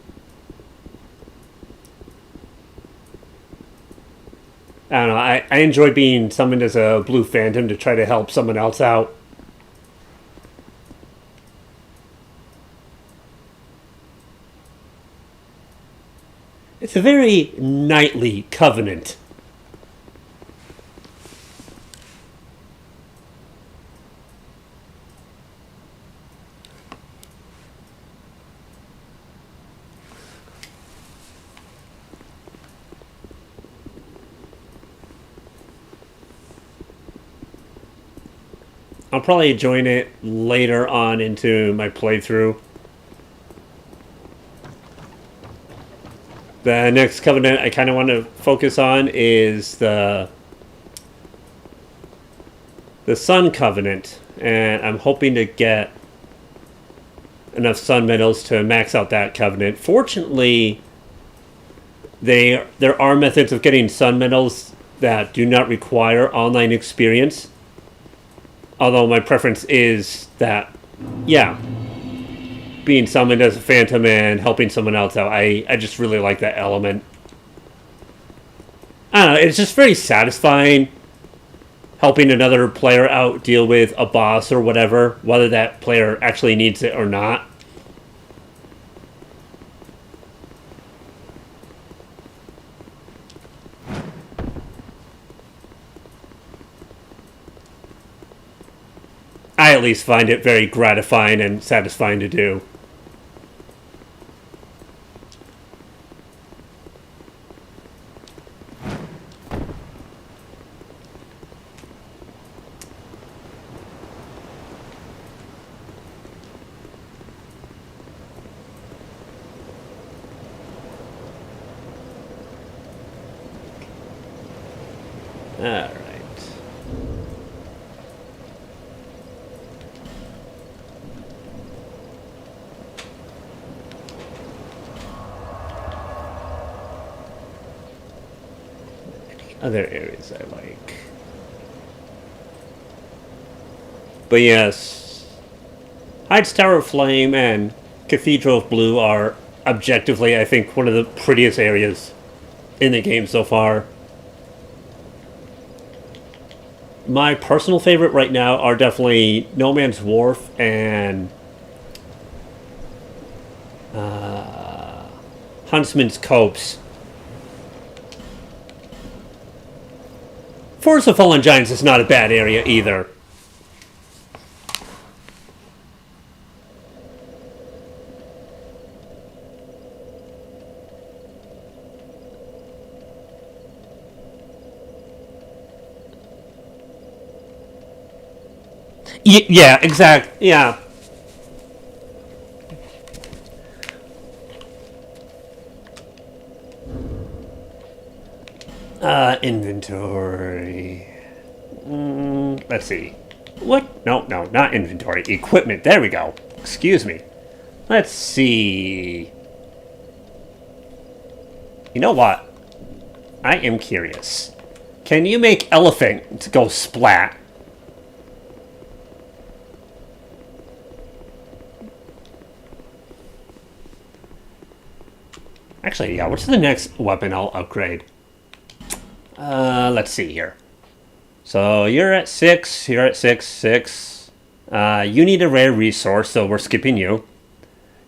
I don't know, I enjoy being summoned as a Blue Phantom to try to help someone else out. It's a very knightly Covenant. I'll probably join it later on into my playthrough. The next Covenant I kind of want to focus on is the Sun Covenant, and I'm hoping to get enough Sun medals to max out that Covenant. Fortunately, there are methods of getting Sun medals that do not require online experience. Although my preference is that, yeah, being summoned as a Phantom and helping someone else out, I just really like that element. I don't know, it's just very satisfying helping another player out deal with a boss or whatever, whether that player actually needs it or not. I at least find it very gratifying and satisfying to do. Alright. Other areas I like. But yes, Hyde's Tower of Flame and Cathedral of Blue are objectively, I think, one of the prettiest areas in the game so far. My personal favorite right now are definitely No Man's Wharf and Huntsman's Copse. Forest of Fallen Giants is not a bad area either. Yeah, exactly. Yeah. Inventory. Let's see. What? No, not inventory. Equipment. There we go. Excuse me. Let's see. You know what? I am curious. Can you make elephant go splat? Actually, yeah, what's the next weapon I'll upgrade? Let's see here. So you're at 6, you're at 6, 6. You need a rare resource, so we're skipping you.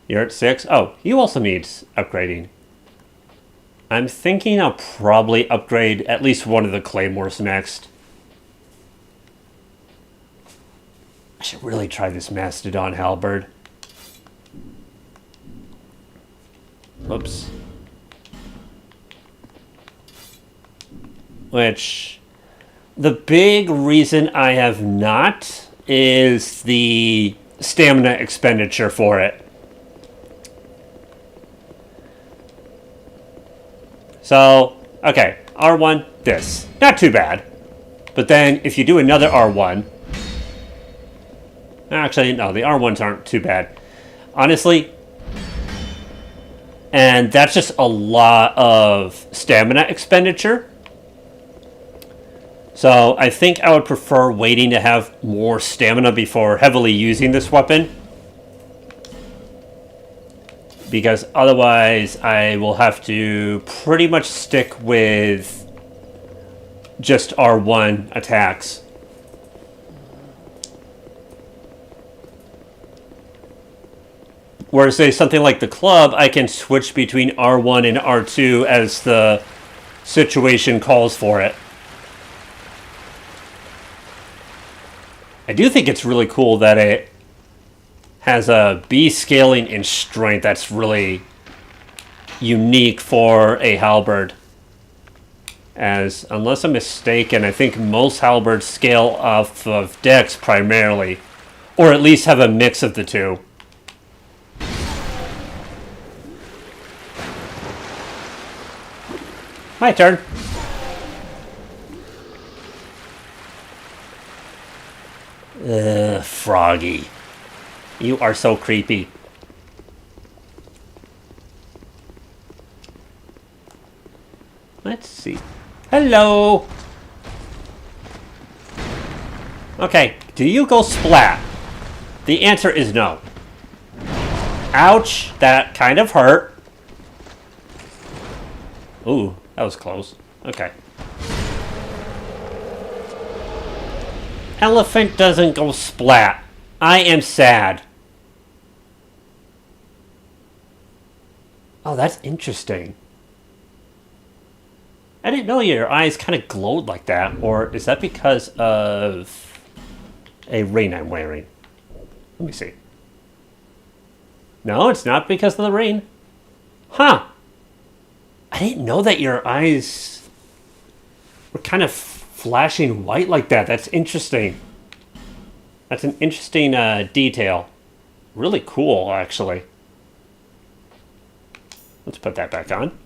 You're at 6. Oh, you also need upgrading. I'm thinking I'll probably upgrade at least one of the claymores next. I should really try this Mastodon halberd. Oops. Which, the big reason I have not is the stamina expenditure for it. So, okay, R1, this. Not too bad. But then, if you do another R1... Actually, no, the R1s aren't too bad. Honestly... And that's just a lot of stamina expenditure. So, I think I would prefer waiting to have more stamina before heavily using this weapon. Because otherwise, I will have to pretty much stick with just R1 attacks. Whereas, say, something like the club, I can switch between R1 and R2 as the situation calls for it. I do think it's really cool that it has a B scaling in strength that's really unique for a halberd. As, unless I'm mistaken, I think most halberds scale off of dex primarily. Or at least have a mix of the two. My turn. Froggy. You are so creepy. Let's see. Hello! Okay, do you go splat? The answer is no. Ouch, that kind of hurt. Ooh, that was close. Okay. Elephant doesn't go splat. I am sad. Oh, that's interesting. I didn't know your eyes kind of glowed like that. Or is that because of a ring I'm wearing? Let me see. No, it's not because of the ring. Huh. I didn't know that your eyes were kind of flashing white like that. That's interesting. That's an interesting detail. Really cool, actually. Let's put that back on.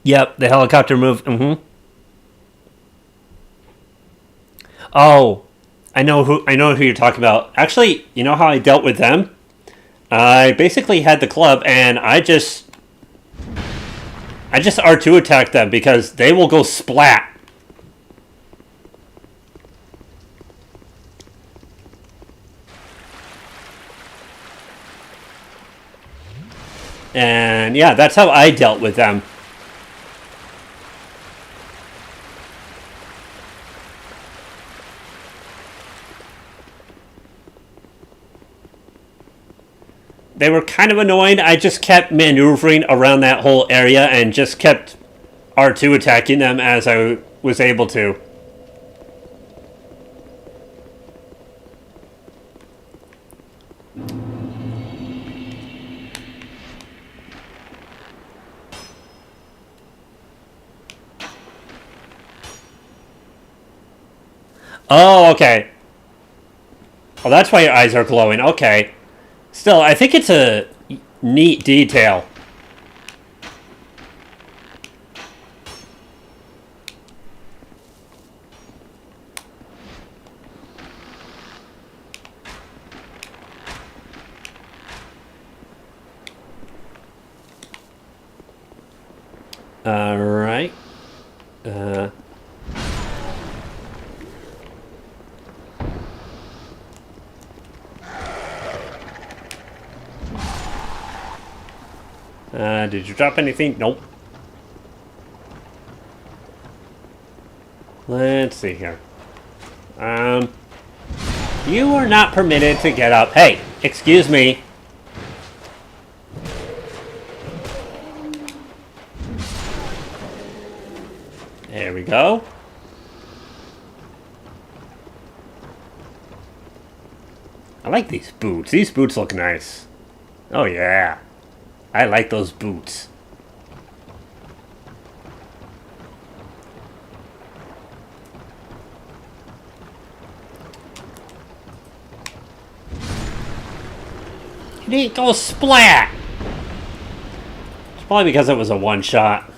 Yep, the helicopter move. Mm-hmm. Oh, I know who you're talking about. Actually, you know how I dealt with them? I basically had the club, and I just R2 attacked them because they will go splat. And yeah, that's how I dealt with them. They were kind of annoying. I just kept maneuvering around that whole area and just kept R2 attacking them as I was able to. Oh, okay. Well, that's why your eyes are glowing. Okay. Still, I think it's a neat detail. All right. Did you drop anything? Nope. Let's see here. You are not permitted to get up. Hey, excuse me. There we go. I like these boots. These boots look nice. Oh yeah. I like those boots. It didn't go splat! It's probably because it was a one-shot.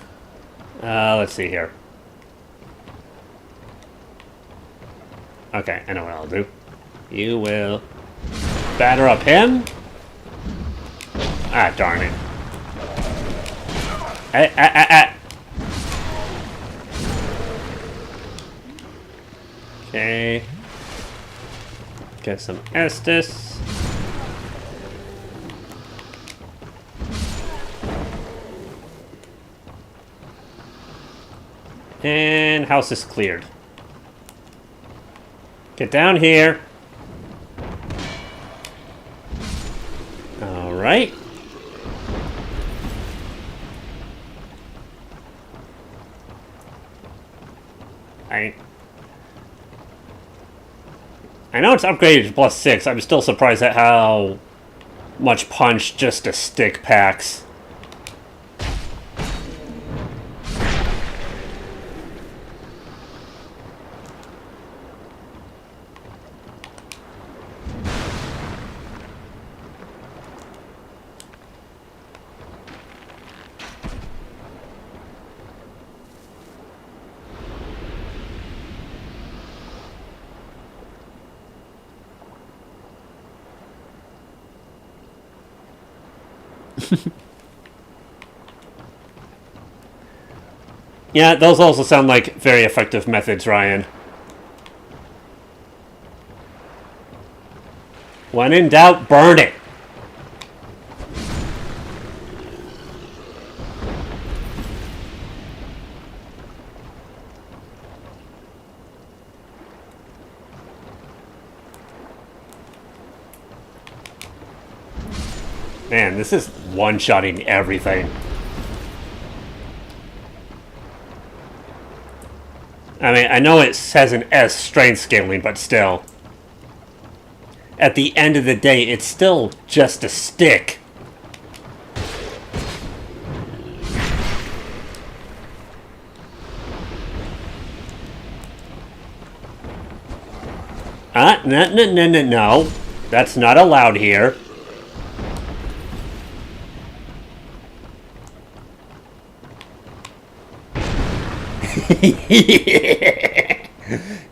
Let's see here. Okay, I know what I'll do. You will batter up him. Ah, darn it. Okay. Get some Estus. And house is cleared. Get down here. All right. I know it's upgraded to +6. I'm still surprised at how much punch just a stick packs. Yeah, those also sound like very effective methods, Ryan. When in doubt, burn it. Man, this is one-shotting everything. I mean, I know it says an S strength scaling, but still. At the end of the day, it's still just a stick. No. That's not allowed here.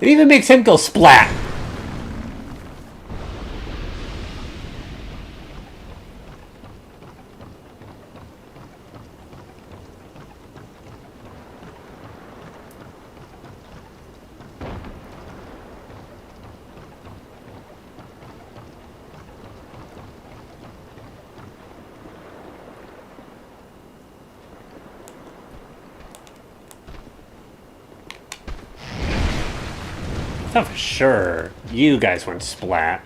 It even makes him go splat. I thought for sure you guys went splat.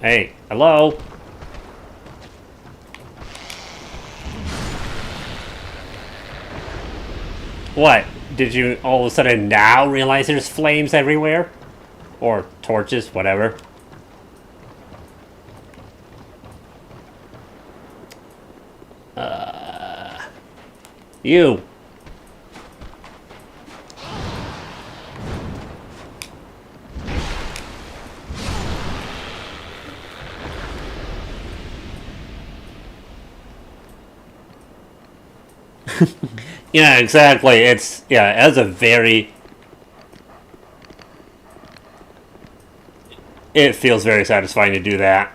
Hey, hello? What? Did you all of a sudden now realize there's flames everywhere? Or torches, whatever. You. Yeah, exactly. It's, yeah, as a very... It feels very satisfying to do that.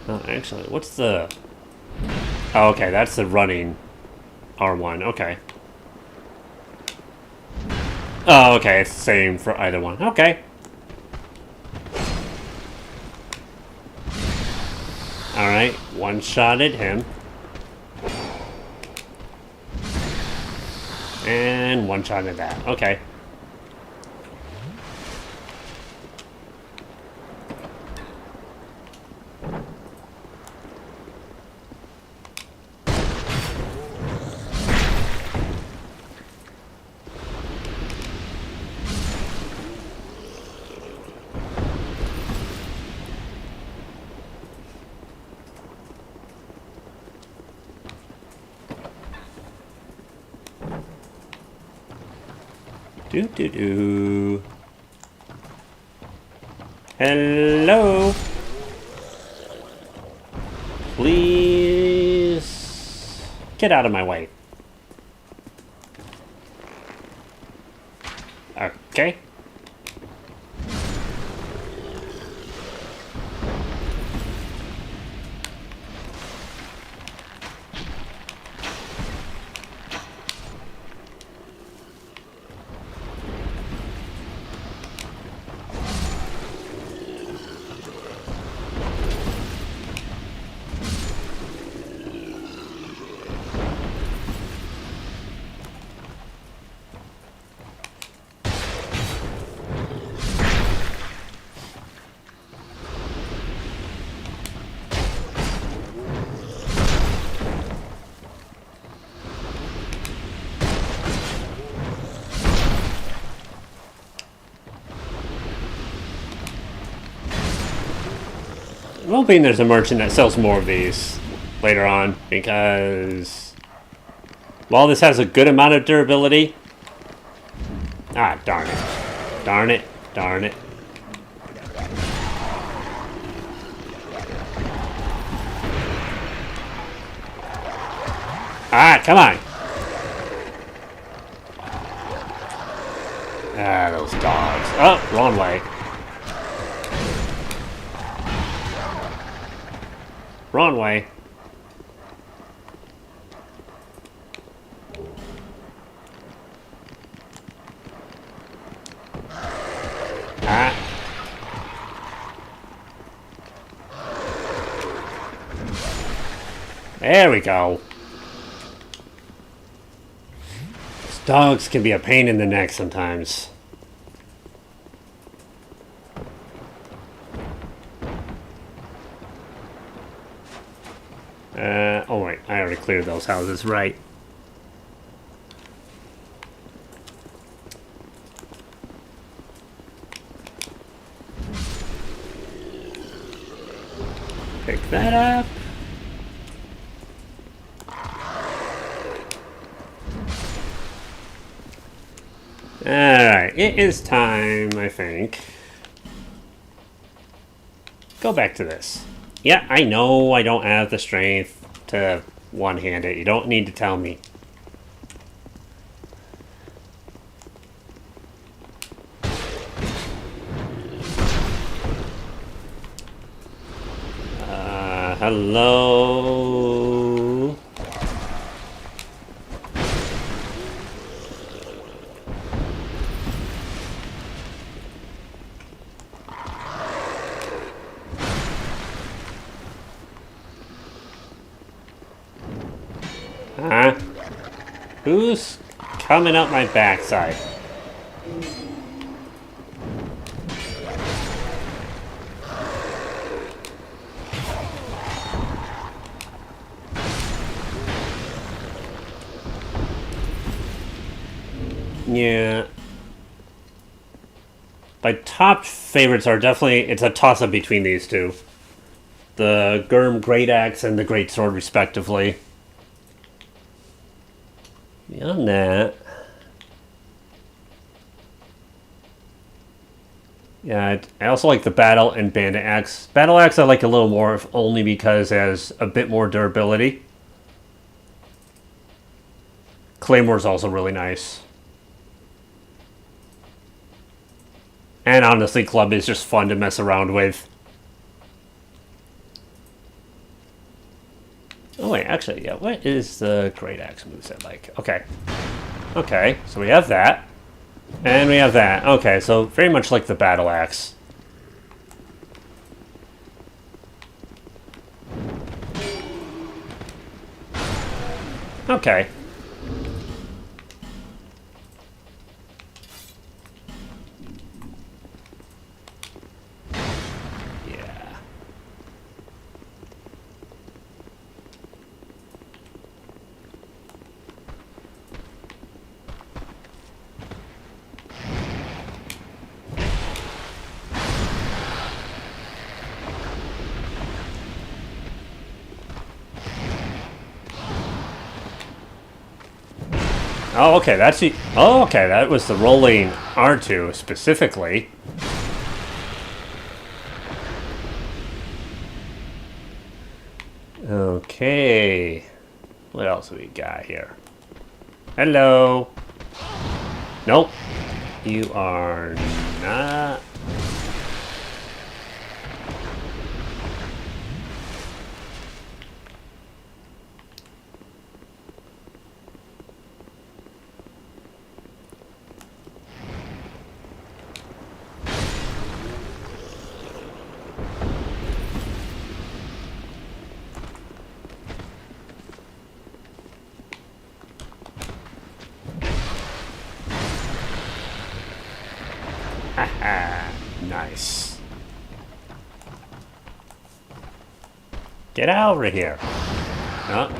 Oh, actually, what's the... Oh, okay, that's the running R1. Okay. Oh, okay, it's the same for either one. Okay. Alright, one-shotted him. And one shot at that. Okay. Do do do. Hello. Please get out of my way. Okay. I'm hoping there's a merchant that sells more of these later on, because while this has a good amount of durability... Ah, darn it. Darn it. Darn it. Ah, come on. Ah, those dogs. Oh, wrong way. Wrong way. Ah. There we go. These dogs can be a pain in the neck sometimes. Oh wait, I already cleared those houses, right. Pick that up. Alright, it is time, I think. Go back to this. Yeah, I know I don't have the strength to one-hand it. You don't need to tell me. Hello? Huh? Who's coming up my backside? Yeah. My top favorites are definitely... It's a toss-up between these two. The Gurm Great Axe and the Great Sword, respectively. Beyond that... Yeah, I also like the Battle and Bandit Axe. Battle Axe I like a little more, if only because it has a bit more durability. Claymore's also really nice. And honestly, Club is just fun to mess around with. Oh wait, actually, yeah, what is the Great Axe moveset like? Okay. Okay, so we have that. And we have that. Okay, so very much like the Battle Axe. Okay. Oh, okay, that's the... Oh, okay, that was the rolling R2 specifically. Okay. What else we got here? Hello. Nope. You are not... Nice. Get out over here. Oh.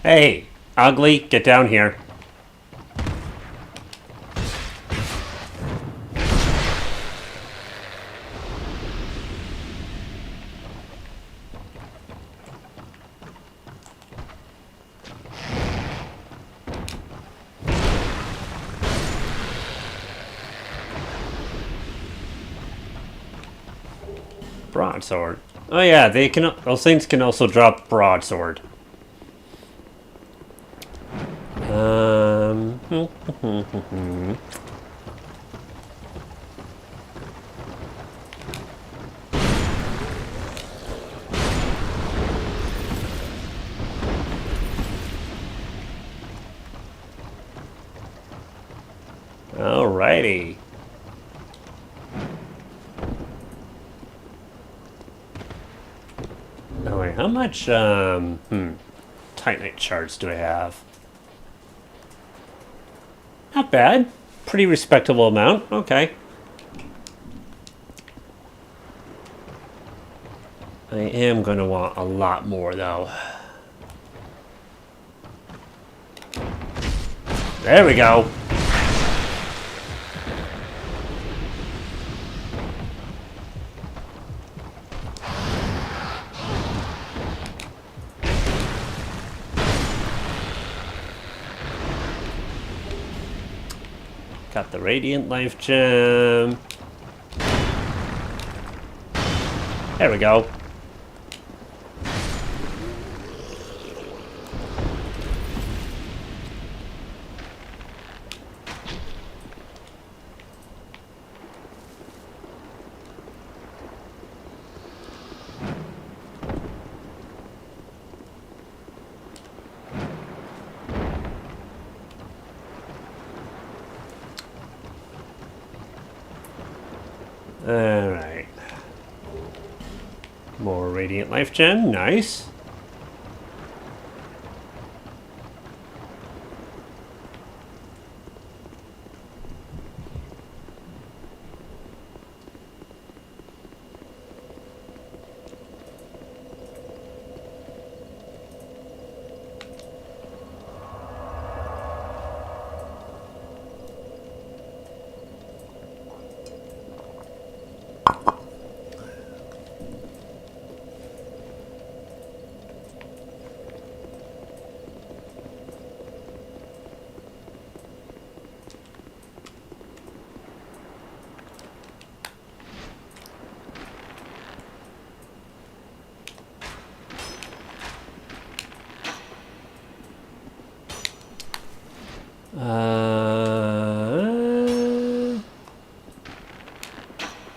Hey, ugly, get down here. Broadsword. Oh yeah, they can. Those things can also drop broadsword. Alrighty. Oh wait, how much Titanite shards do I have? Not bad. Pretty respectable amount. Okay. I am going to want a lot more though. There we go. Got the Radiant Life Gem. There we go. Alright. More Radiant Life Gem, nice.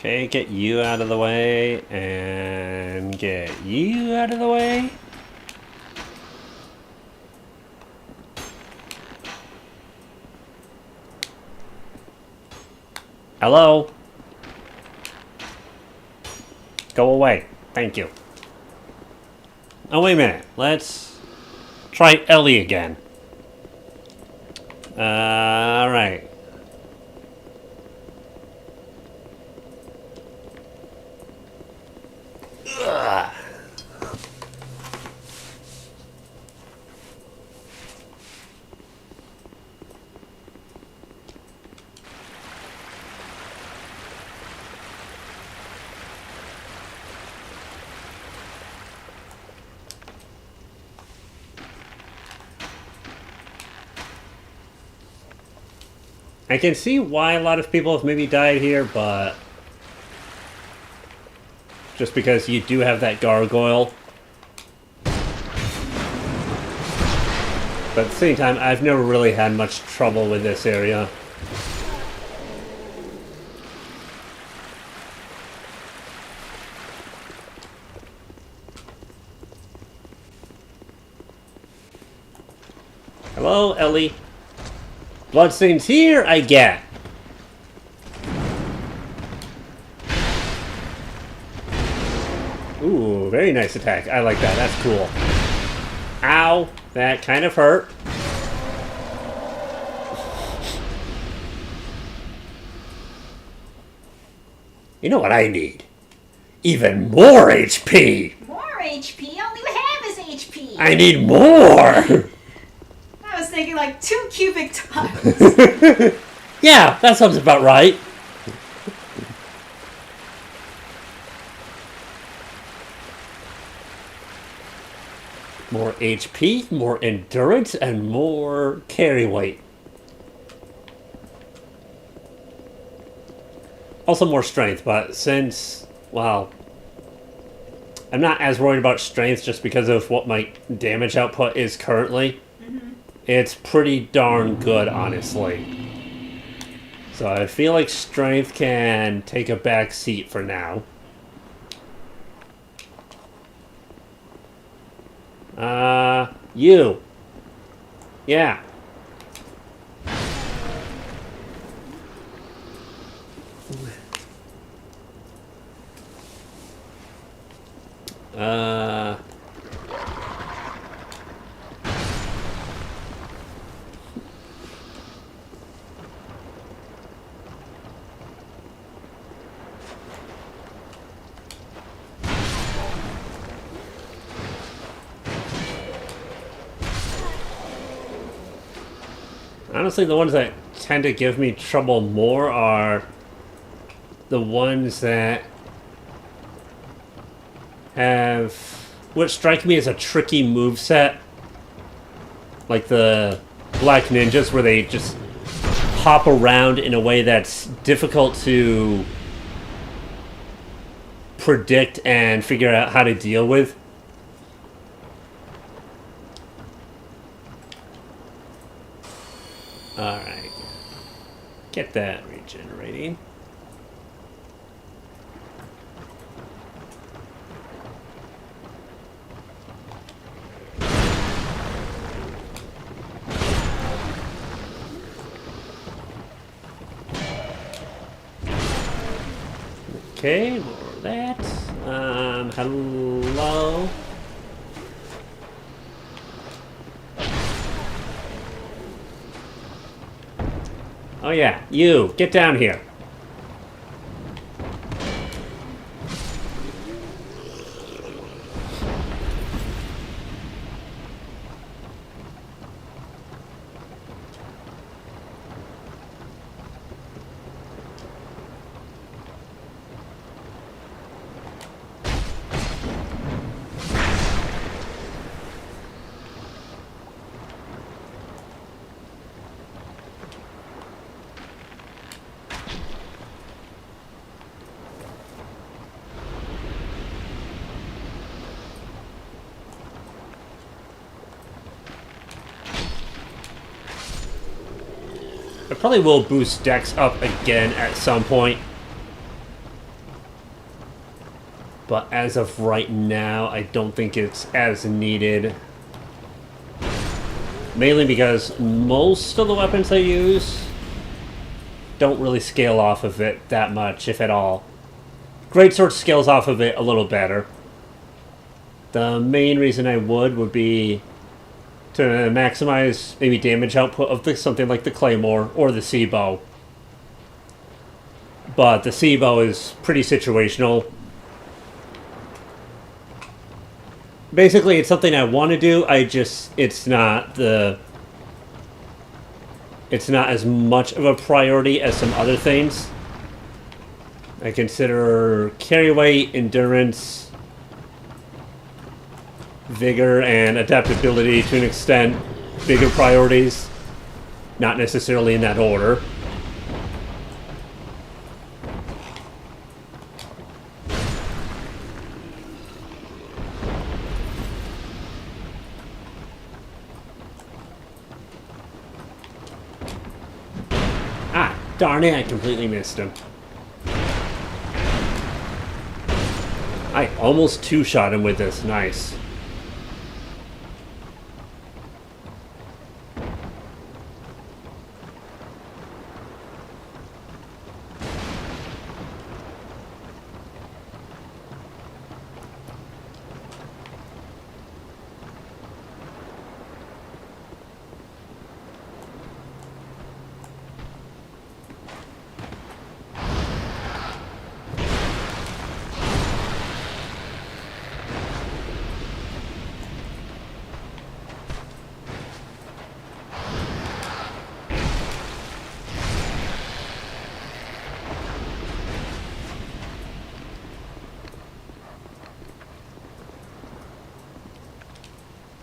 Okay, get you out of the way, and get you out of the way. Hello? Go away. Thank you. Oh, wait a minute. Let's try Ellie again. Alright. I can see why a lot of people have maybe died here, but just because you do have that gargoyle. But at the same time, I've never really had much trouble with this area. Hello, Ellie. Bloodstains here, I get. Ooh, very nice attack. I like that. That's cool. Ow, that kind of hurt. You know what I need? Even more HP! More HP? All you have is HP. I need more! I was thinking like 2 cubic tons. Yeah, that sounds about right. More HP, more endurance, and more carry weight. Also more strength, but since, well, I'm not as worried about strength just because of what my damage output is currently. It's pretty darn good, honestly. So I feel like strength can take a back seat for now. You. Yeah. Honestly, the ones that tend to give me trouble more are the ones that have what strike me as a tricky moveset. Like the Black Ninjas, where they just hop around in a way that's difficult to predict and figure out how to deal with. Alright. Get that regenerating. Okay, more of that. Hello? Oh yeah, you, get down here. I probably will boost Dex up again at some point. But as of right now, I don't think it's as needed. Mainly because most of the weapons I use don't really scale off of it that much, if at all. Greatsword scales off of it a little better. The main reason I would be to maximize maybe damage output of something like the Claymore or the Sea Bow. But the Sea Bow is pretty situational. Basically, it's something I want to do, it's not as much of a priority as some other things. I consider carry weight, endurance, vigor, and adaptability to an extent bigger priorities. Not necessarily in that order. Darn it, I completely missed him. I almost two-shot him with this. Nice.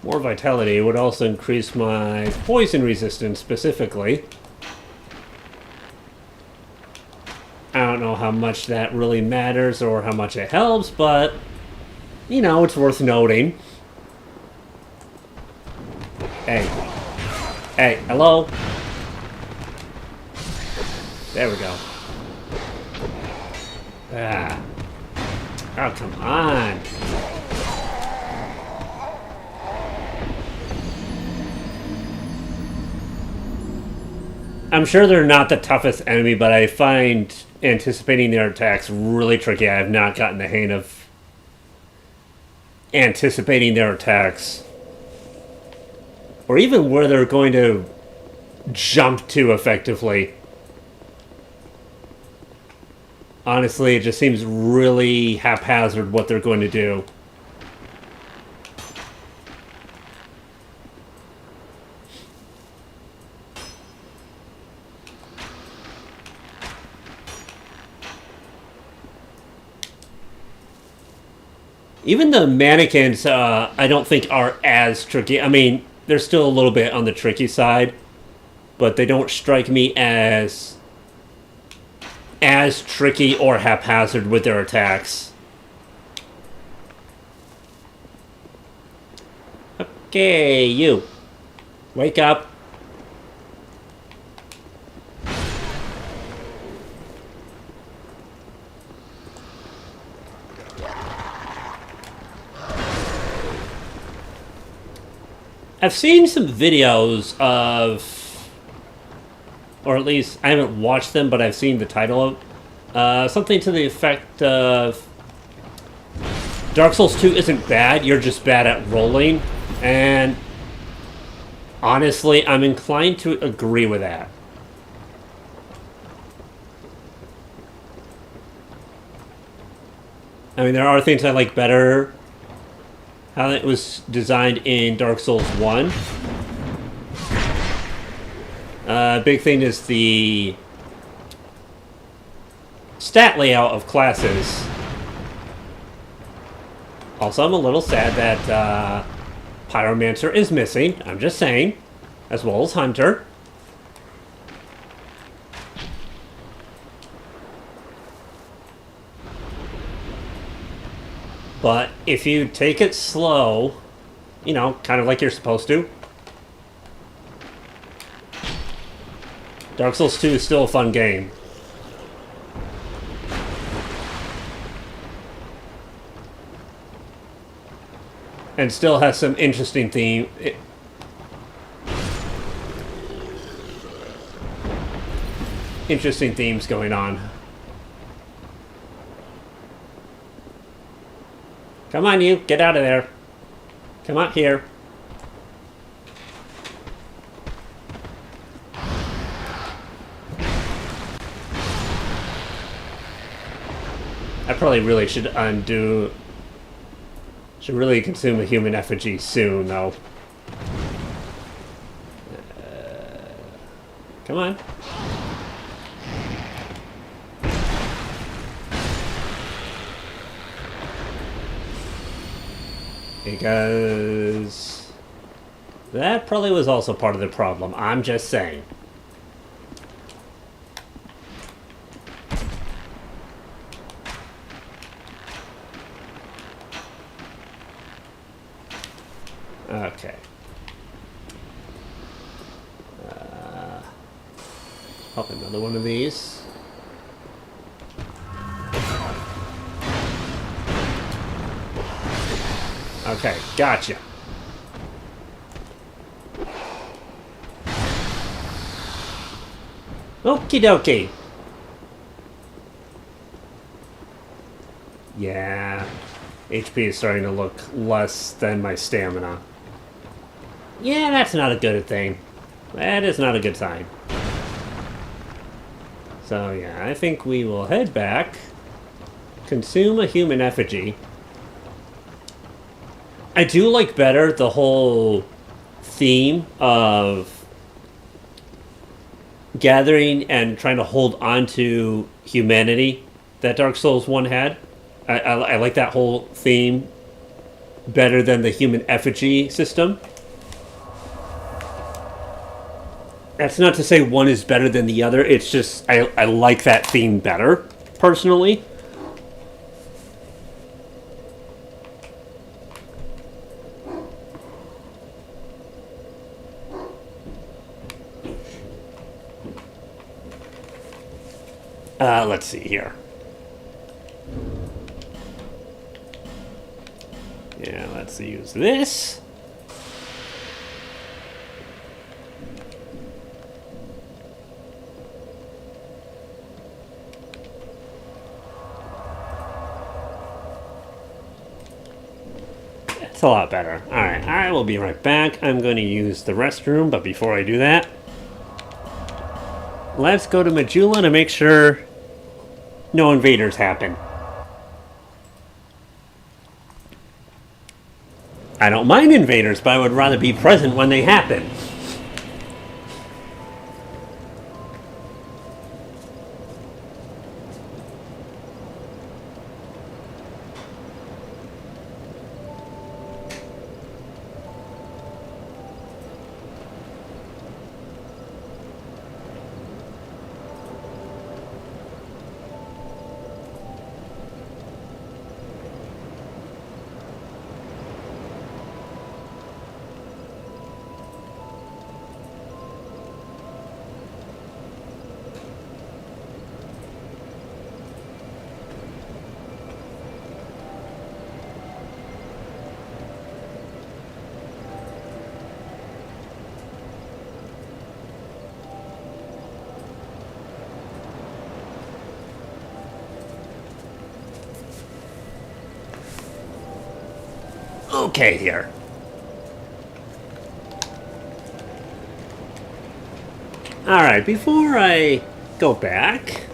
More vitality would also increase my poison resistance specifically. I don't know how much that really matters or how much it helps, but, you know, it's worth noting. Hey. Hey, hello? There we go. Ah. Oh, come on. I'm sure they're not the toughest enemy, but I find anticipating their attacks really tricky. I have not gotten the hang of anticipating their attacks. Or even where they're going to jump to effectively. Honestly, it just seems really haphazard what they're going to do. Even the mannequins, I don't think are as tricky. I mean, they're still a little bit on the tricky side, but they don't strike me as tricky or haphazard with their attacks. Okay, you. Wake up. I've seen some videos of, or at least I haven't watched them, but I've seen the title of something to the effect of Dark Souls 2 isn't bad, you're just bad at rolling. And honestly, I'm inclined to agree with that. I mean, there are things I like better. How it was designed in Dark Souls 1. Big thing is the stat layout of classes. Also, I'm a little sad that Pyromancer is missing. I'm just saying. As well as Hunter. But if you take it slow, you know, kind of like you're supposed to, Dark Souls 2 is still a fun game. And still has some interesting interesting themes going on. Come on, you. Get out of there. Come out here. I probably really should undo... Should really consume a human effigy soon, though. Come on. Because that probably was also part of the problem. I'm just saying. Okay. Oh, another one of these. Okay, gotcha. Okie dokie. Yeah. HP is starting to look less than my stamina. Yeah, that's not a good thing. That is not a good sign. So yeah, I think we will head back. Consume a human effigy. I do like better the whole theme of gathering and trying to hold on to humanity that Dark Souls 1 had. I like that whole theme better than the human effigy system. That's not to say one is better than the other. It's just I like that theme better, personally. Let's see here. Yeah, let's use this. That's a lot better. Alright, I will be right back. I'm going to use the restroom, but before I do that, let's go to Majula to make sure no invaders happen. I don't mind invaders, but I would rather be present when they happen. Okay here. Alright, before I go back...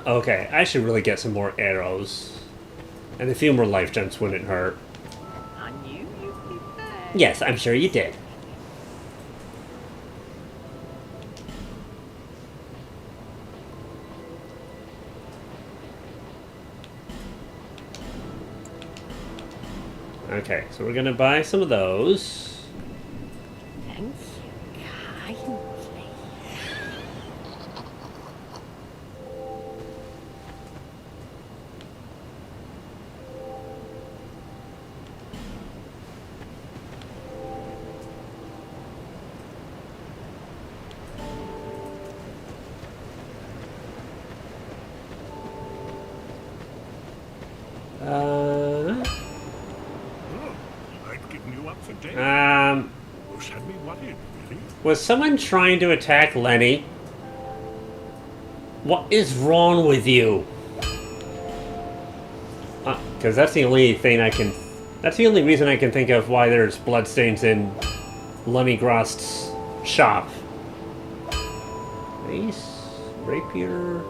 okay, I should really get some more arrows. And a few more life gems wouldn't hurt. I knew you'd be back. Yes, I'm sure you did. Okay, so we're gonna buy some of those. Thank you kindly. I'd given you up for dead. Bush had me worried, really. Was someone trying to attack Lenny? What is wrong with you? Because that's the only thing I can... That's the only reason I can think of why there's bloodstains in Lenny Grost's shop. Mace, rapier,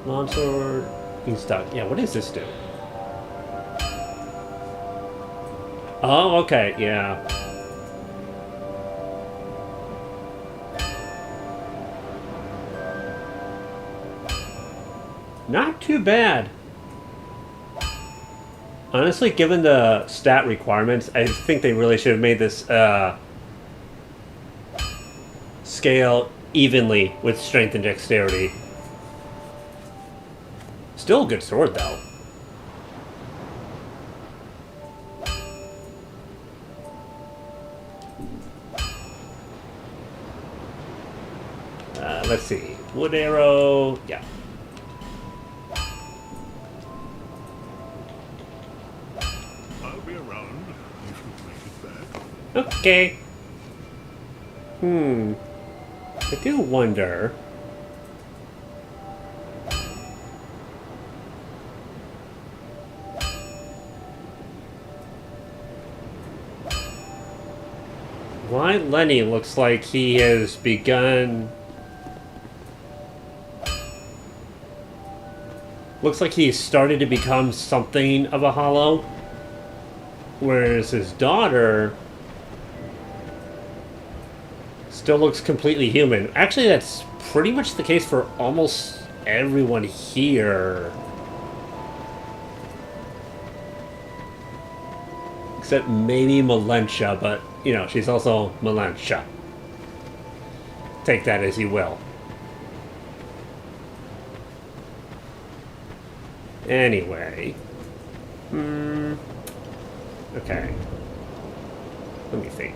longsword, beanstalk. Yeah, what does this do? Oh, okay, yeah. Not too bad. Honestly, given the stat requirements, I think they really should have made this scale evenly with strength and dexterity. Still a good sword, though. Let's see. Wood arrow. Yeah. I'll be around if you make it back. Okay. I do wonder. Why Lenny looks like he has begun. Looks like he's started to become something of a hollow. Whereas his daughter still looks completely human. Actually, that's pretty much the case for almost everyone here. Except maybe Melentia, but, you know, she's also Melentia. Take that as you will. Anyway. Okay. Let me think.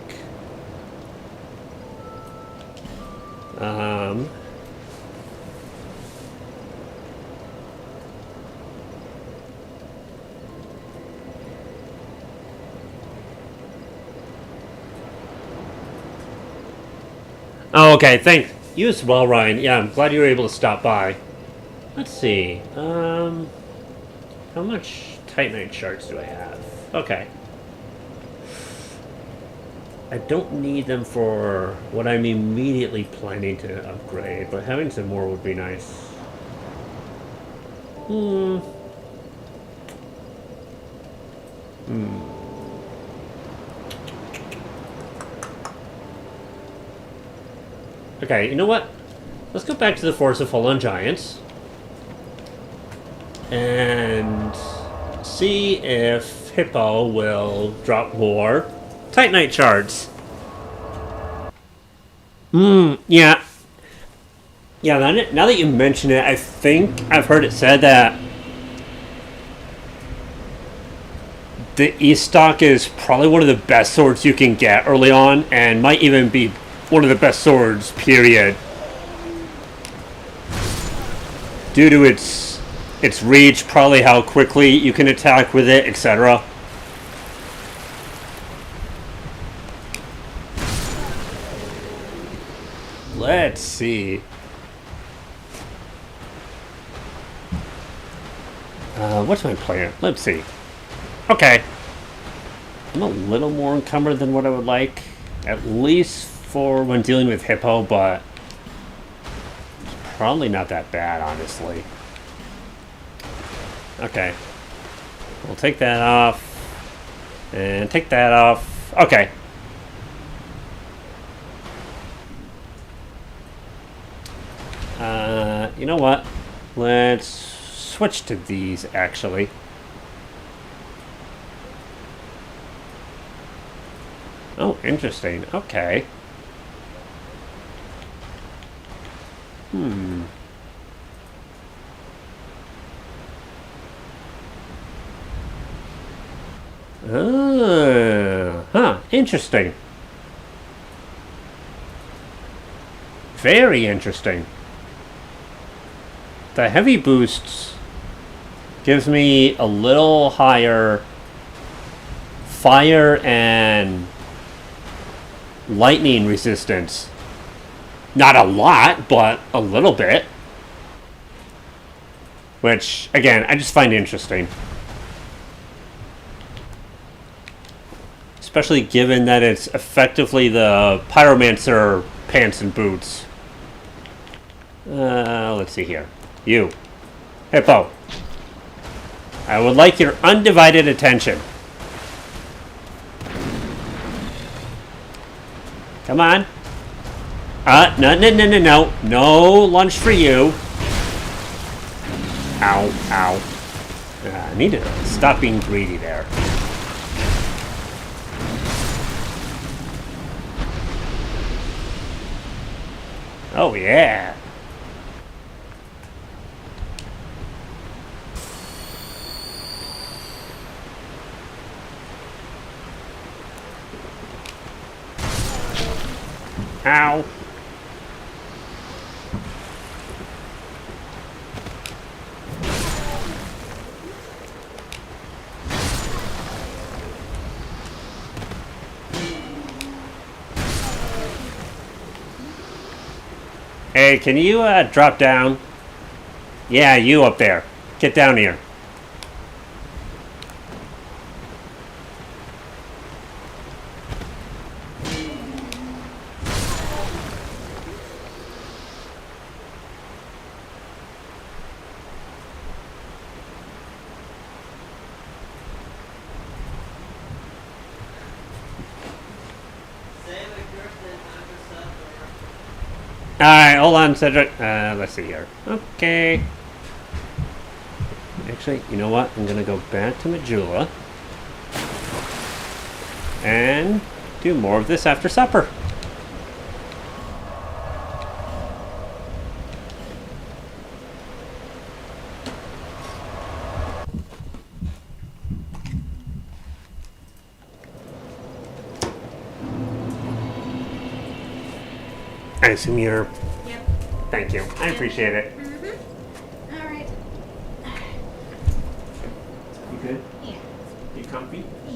Oh, okay, thanks. You as well, Ryan. Yeah, I'm glad you were able to stop by. Let's see. How much Titanite shards do I have? Okay. I don't need them for what I'm immediately planning to upgrade, but having some more would be nice. Okay, you know what? Let's go back to the Forest of Fallen Giants. And see if Hippo will drop more Titanite shards. Yeah. Yeah, now that you mention it, I think I've heard it said that the Estoc is probably one of the best swords you can get early on, and might even be one of the best swords, period. Due to its reach, probably how quickly you can attack with it, etc. Let's see. What's my plan? Let's see. Okay. I'm a little more encumbered than what I would like. At least for when dealing with Hippo, but probably not that bad, honestly. Okay. We'll take that off. And take that off. Okay. You know what? Let's switch to these, actually. Oh, interesting. Okay. Interesting. Very interesting. The heavy boosts gives me a little higher fire and lightning resistance. Not a lot, but a little bit. Which, again, I just find interesting. Especially given that it's effectively the Pyromancer pants and boots. Let's see here. You. Hippo. I would like your undivided attention. Come on. No. No lunch for you. Ow, ow. I need to stop being greedy there. Oh, yeah. Ow. Hey, can you drop down? Yeah, you up there. Get down here. Alright, hold on, Cedric. Let's see here. Okay. Actually, you know what? I'm gonna go back to Majula and do more of this after supper. I assume you're... Yep. Thank you. I appreciate it. All right. You good? Yeah. You comfy? Yeah.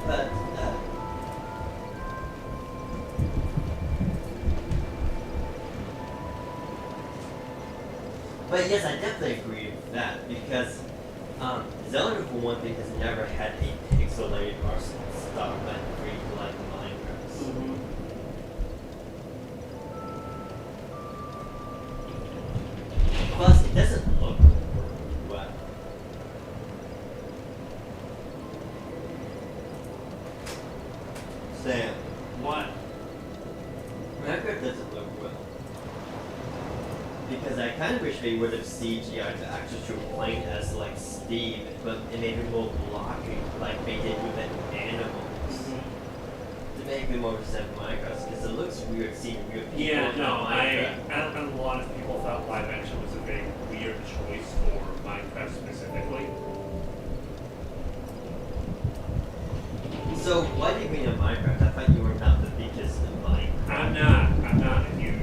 But, but yes, I definitely agree with that because Zelda, for one thing, has never had a pixelated art style like free like Minecraft. Plus, it doesn't look well. Sam, What? Minecraft doesn't look well. Because I kind of wish they would have CGI'd the actual true plane as like Steve, but it made it more blocky, like they did with the animals. To make it more resemble Minecraft, because it looks weird seeing real people Yeah, in no, Minecraft. a lot of people thought live action was a very weird choice for Minecraft specifically. So why do you mean in Minecraft? I thought you were not the biggest in Minecraft. I'm not a huge.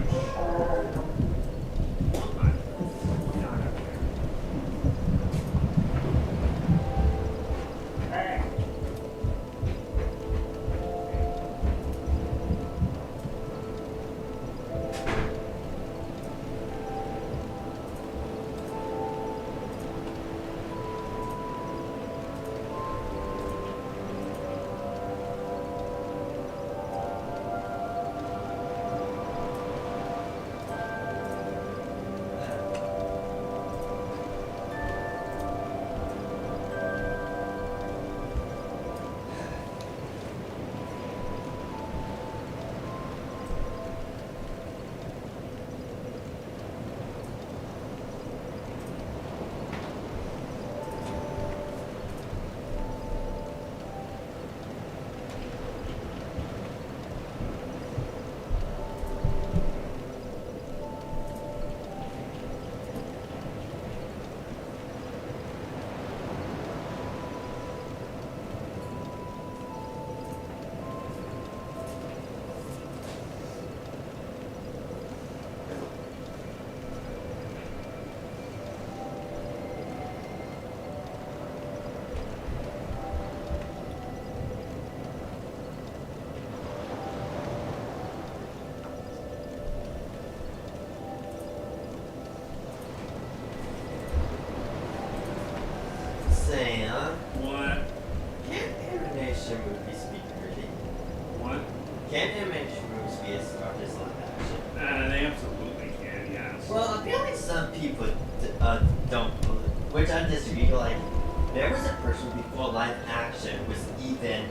Sam, What? can animation movies be pretty? What? Can animation movies be as dark as live action? They absolutely can, yes. Well, apparently some people don't believe, which I disagree. Like, there was a person before live action was even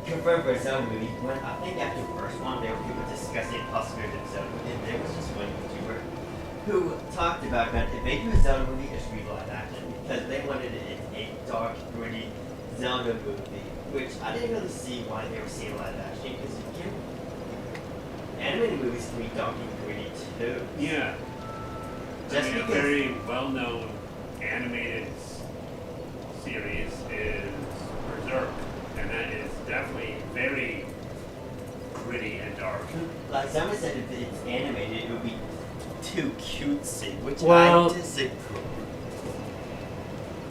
confirmed for a Zelda movie. When I think after the first one, there were people discussing the possibility of Zelda movie, and there was just one YouTuber who talked about that if they do a Zelda movie, it should be live action because they wanted a dark, gritty Zelda movie, which I didn't really see why they were seeing live action because you can. Animated movies can be dark and gritty too. Yeah. Just I mean, because. a very well-known animated series is Berserk, and that is definitely very gritty and dark. Like someone said, if it's animated, it would be too cutesy, which Well- I disagree.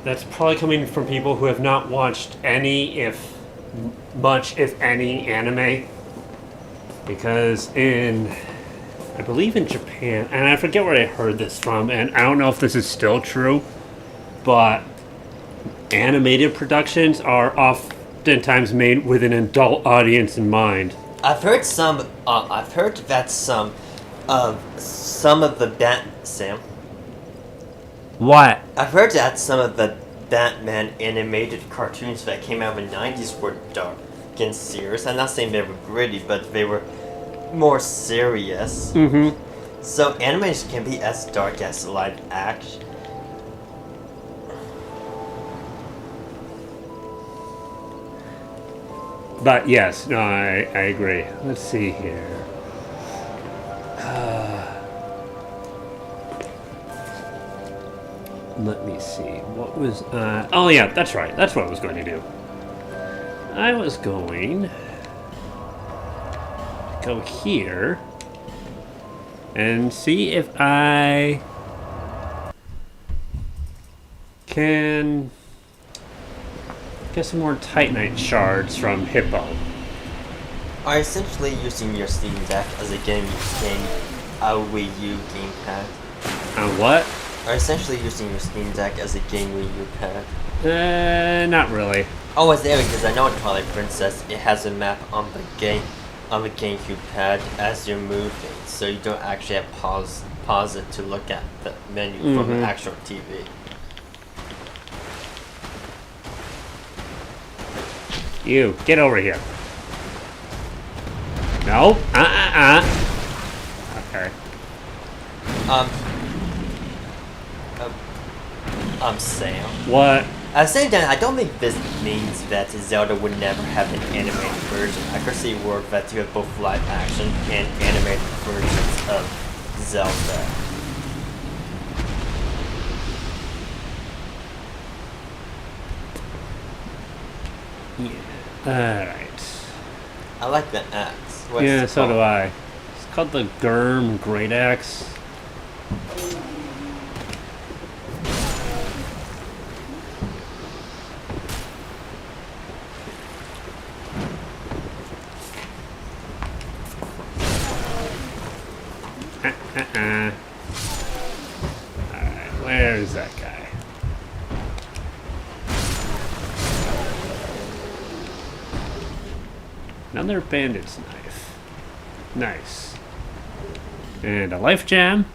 That's probably coming from people who have not watched any, if any, anime. Because I believe in Japan, and I forget where I heard this from, and I don't know if this is still true, but animated productions are oftentimes made with an adult audience in mind. I've heard that some of the Sam. What? I've heard that some of the Batman animated cartoons that came out in the 90s were dark and serious. I'm not saying they were gritty, but they were more serious. Mm-hmm. So animation can be as dark as live action. But yes, no, I agree. Let's see here. Let me see. What was... oh yeah, that's right. That's what I was going to do. I was going to go here and see if I can Get some more Titanite shards from Hippo. Are essentially using your Steam Deck as a a Wii U gamepad. What? Are essentially using your Steam Deck as a game Wii U pad. Not really. Oh, it's there because I know in Twilight Princess it has a map on the GameCube pad as you're moving, so you don't actually have pause it to look at the menu from the actual TV. You, get over here. No. Okay. Sam. What? At the same time, I don't think this means that Zelda would never have an animated version. I could see a world that you have both live action and animated versions of Zelda. Yeah. Alright. I like the axe. What's Yeah, it so called? do I. It's called the Gurm Great Axe. Alright, where's that guy? Another bandit's knife. Nice. And a life gem.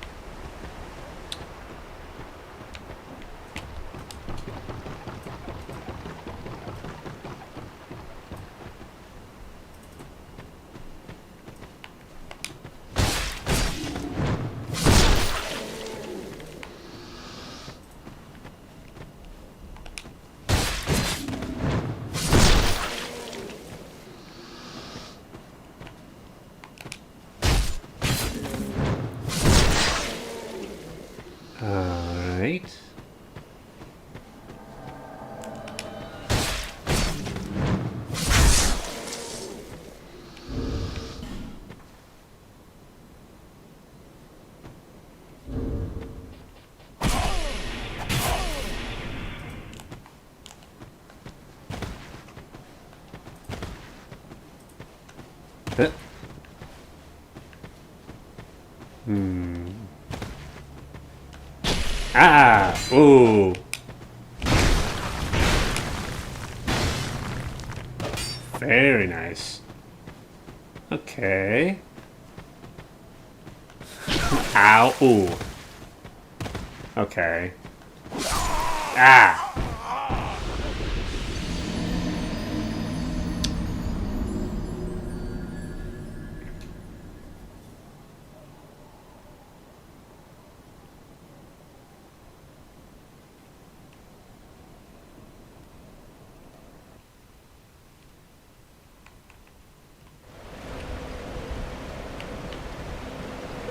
Alright. Huh. Ah! Ooh! Very nice. Okay. Ow! Ooh. Okay. Ah!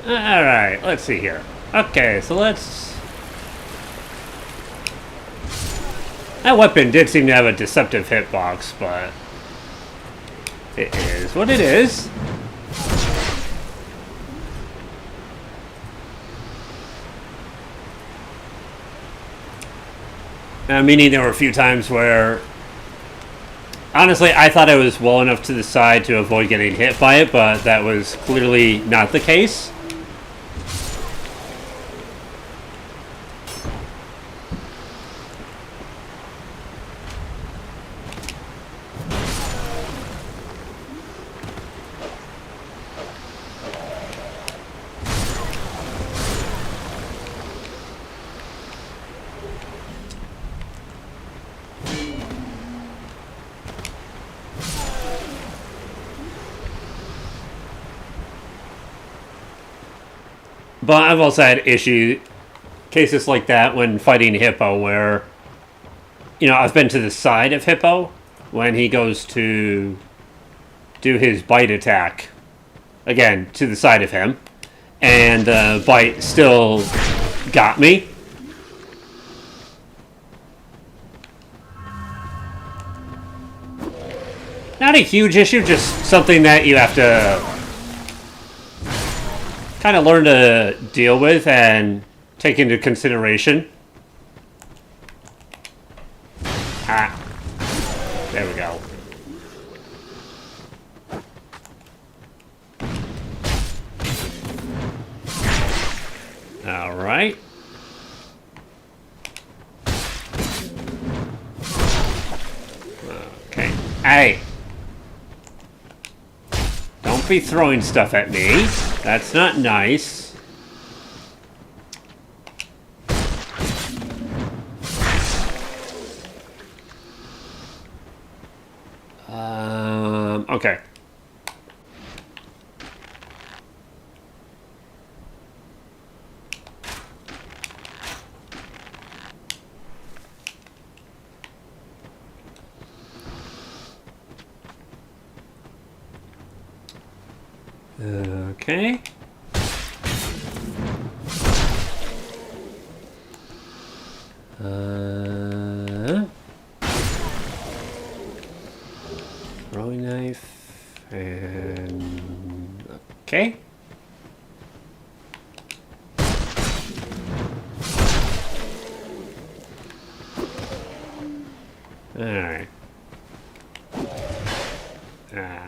Alright, let's see here. Okay, so let's... That weapon did seem to have a deceptive hitbox, but... It is what it is. Meaning there were a few times where... Honestly, I thought I was well enough to the side to avoid getting hit by it, but that was clearly not the case. But I've also had cases like that when fighting Hippo where, you know, I've been to the side of Hippo when he goes to do his bite attack. Again, to the side of him. And the bite still got me. Not a huge issue, just something that you have to kind of learn to deal with and take into consideration. Ah. There we go. All right. Okay. Hey. Don't be throwing stuff at me. That's not nice. Okay. Okay. Throwing knife and okay. All right. Ah.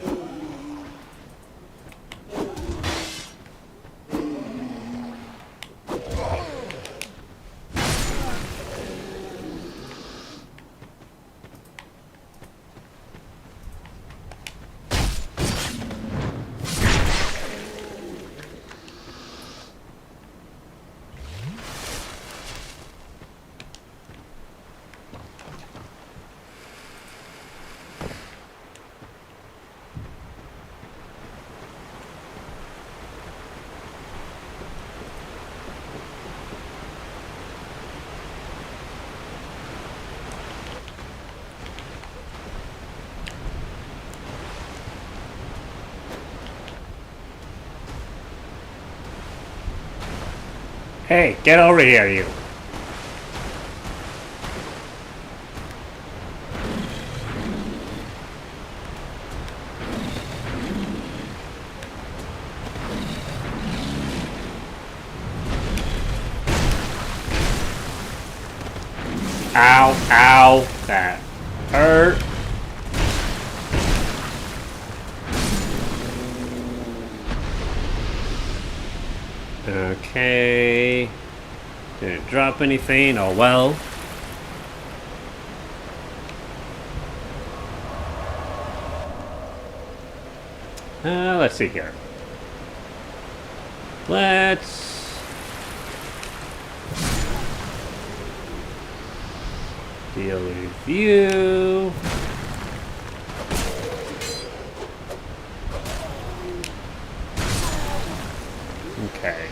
Hey, get over here, you. Ow, ow, that hurt. Okay. Didn't drop anything, oh well. Let's see here. Let's deal with you. Okay.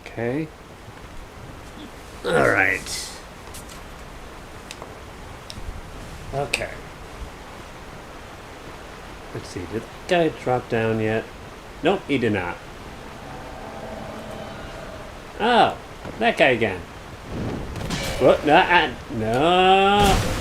Okay. All right. Okay. Let's see. Did that guy drop down yet? Nope, he did not. Oh, that guy again. What? No. No.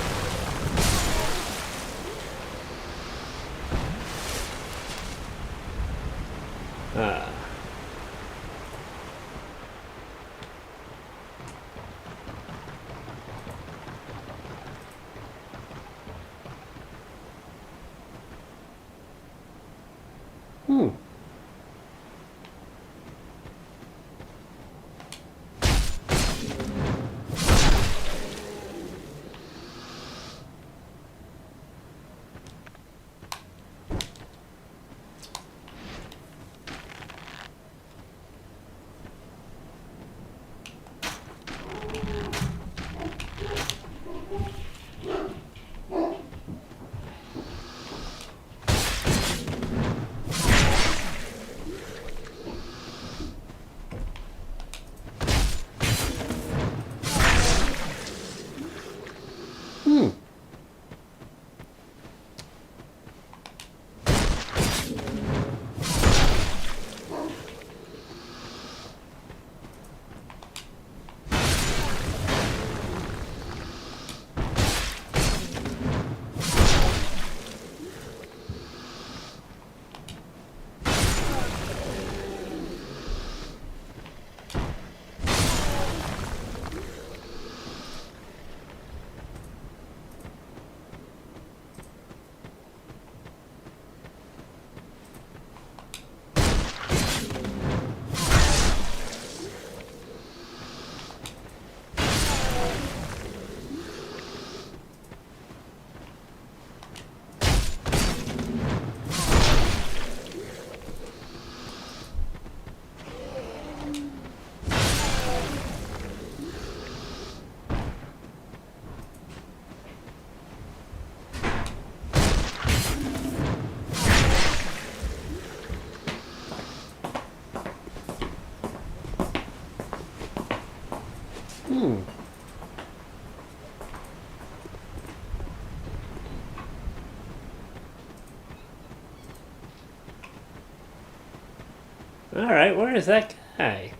Alright, where is that guy?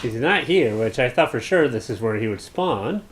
He's not here, which I thought for sure this is where he would spawn.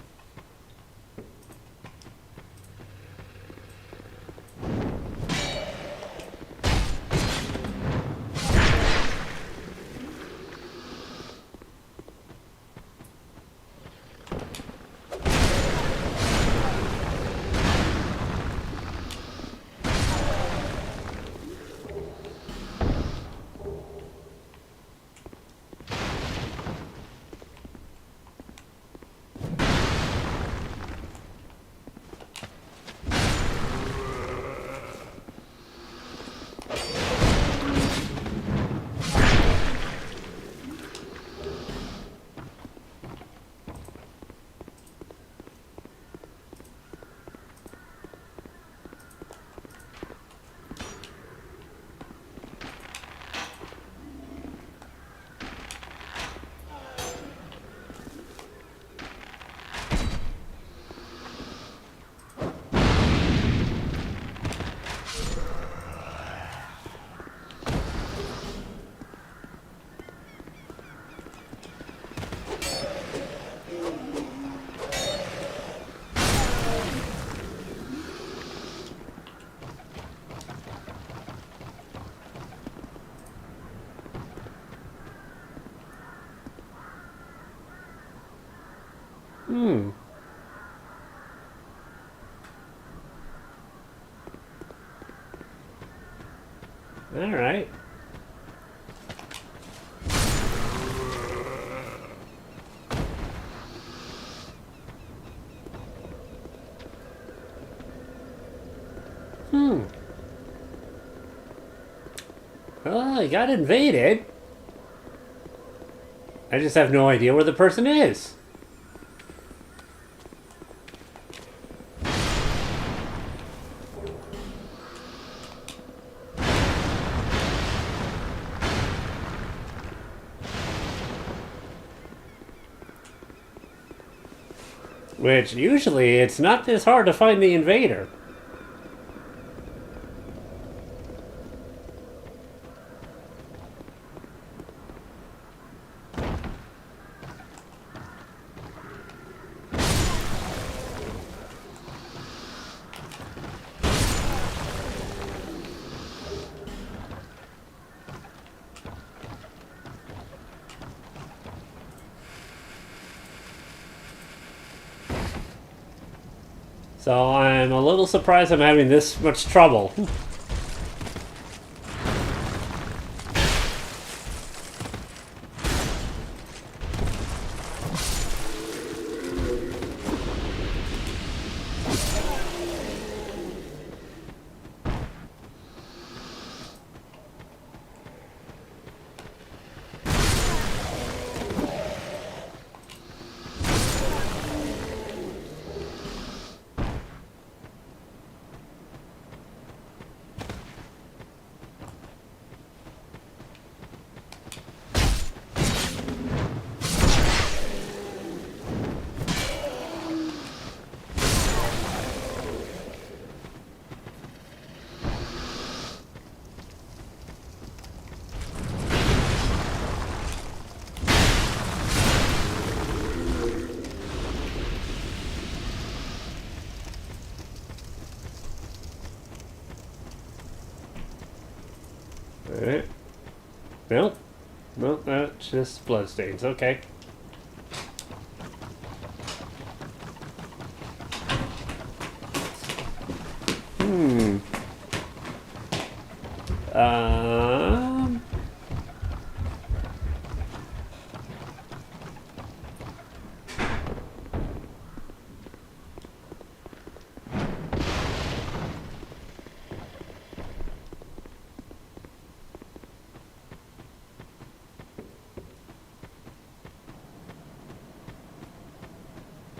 Alright. Well, I got invaded. I just have no idea where the person is. Which, usually, it's not this hard to find the invader. So I'm a little surprised I'm having this much trouble. Alright. Nope. Nope, that's just bloodstains. Okay. Um...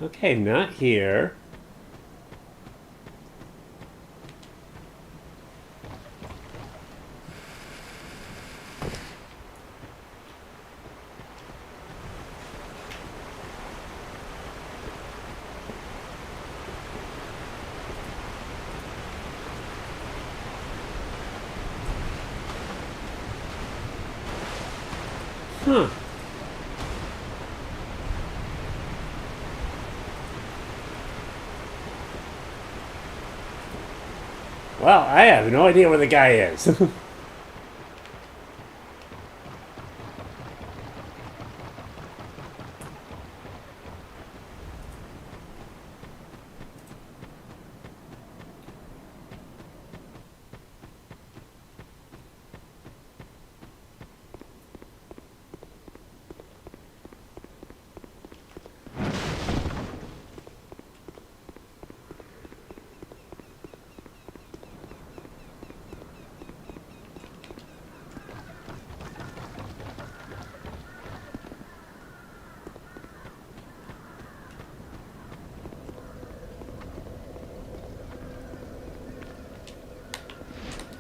Okay, not here. Huh. Well, I have no idea where the guy is.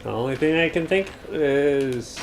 The only thing I can think is...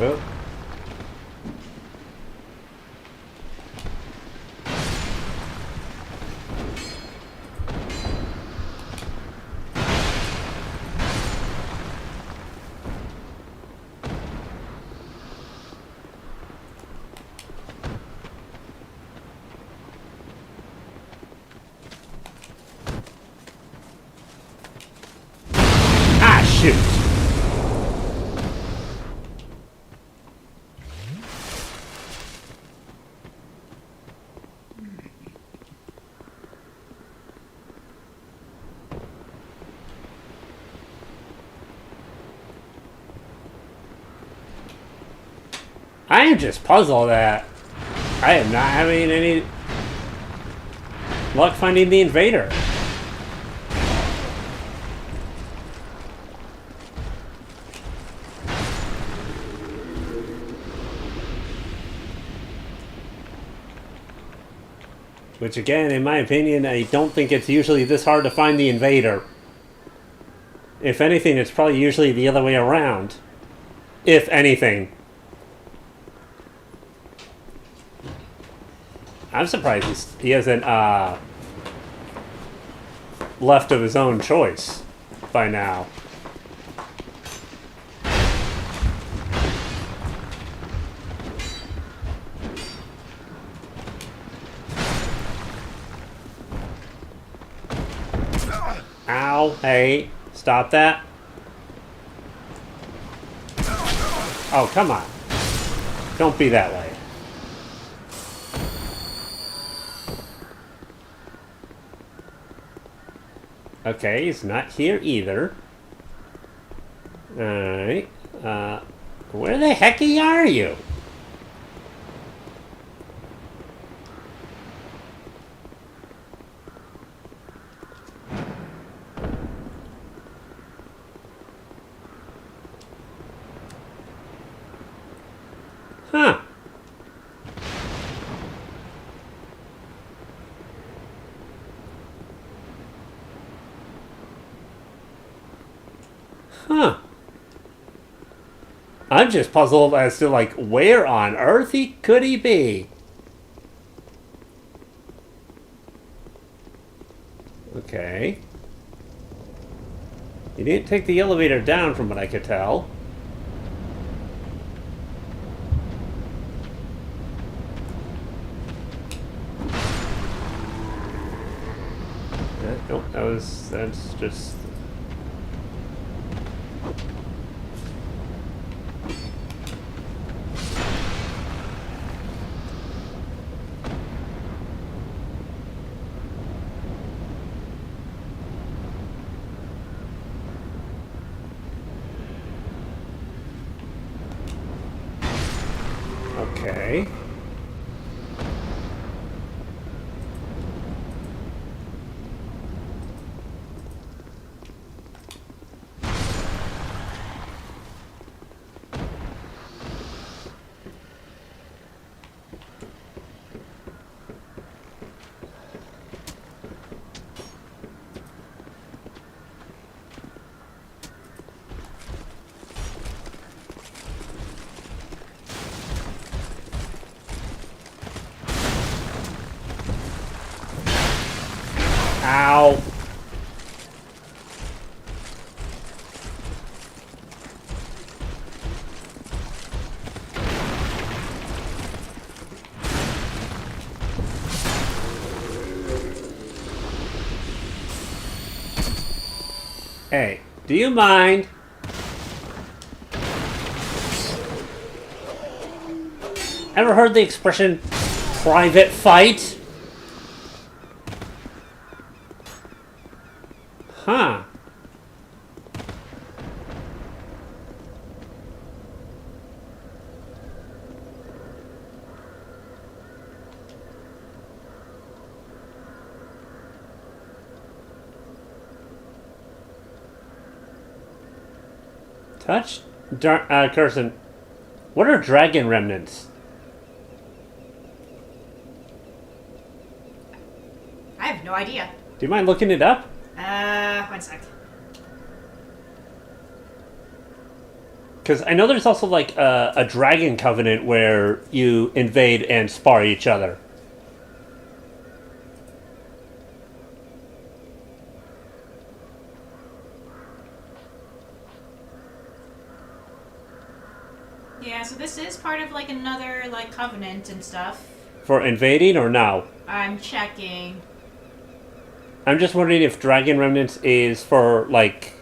Oh. Ah, shoot! I am just puzzled that I am not having any luck finding the invader. Which again, in my opinion, I don't think it's usually this hard to find the invader. If anything, it's probably usually the other way around. If anything. I'm surprised he hasn't left of his own choice by now. Ow, hey, stop that. Oh, come on. Don't be that way. Okay, he's not here either. Alright. Where the hecky are you? Huh. I'm just puzzled as to, like, where on earth could he be? Okay. He didn't take the elevator down from what I could tell. Nope, that's just... Okay. Ow. Hey, do you mind? Ever heard the expression private fight? Huh. Touch? Carson, what are dragon remnants? I have no idea. Do you mind looking it up? 1 sec. Because I know there's also like a dragon covenant where you invade and spar each other. Yeah, so this is part of like another like covenant and stuff. For invading or now? I'm checking. I'm just wondering if dragon remnants is for like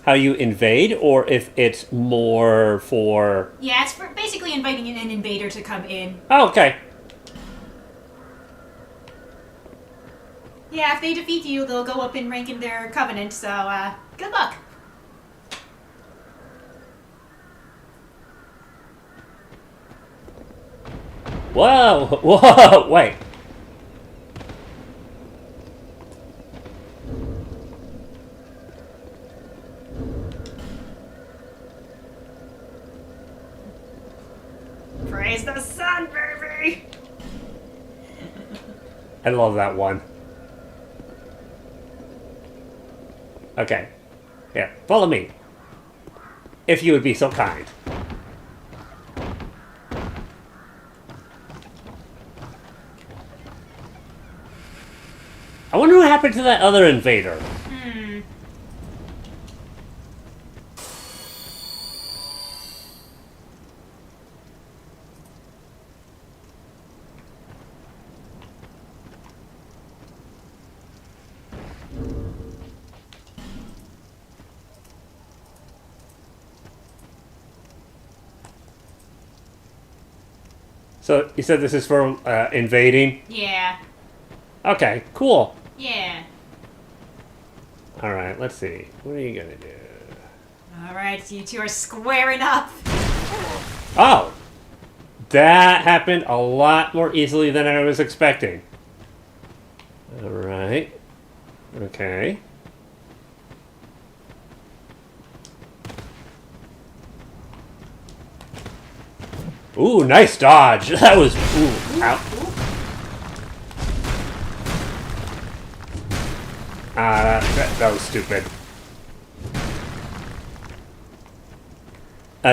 how you invade or if it's more for... Yeah, it's for basically inviting an invader to come in. Oh, okay. Yeah, if they defeat you, they'll go up in rank in their covenant, so, good luck. Whoa! Whoa! Wait. Praise the sun, baby! I love that one. Okay. Here, follow me. If you would be so kind. I wonder what happened to that other invader. So, you said this is for invading? Yeah. Okay, cool. Yeah. Alright, let's see. What are you gonna do? Alright, so you two are squaring up. Oh! That happened a lot more easily than I was expecting. Alright. Okay. Ooh, nice dodge. That was... Ooh, ow. That was stupid.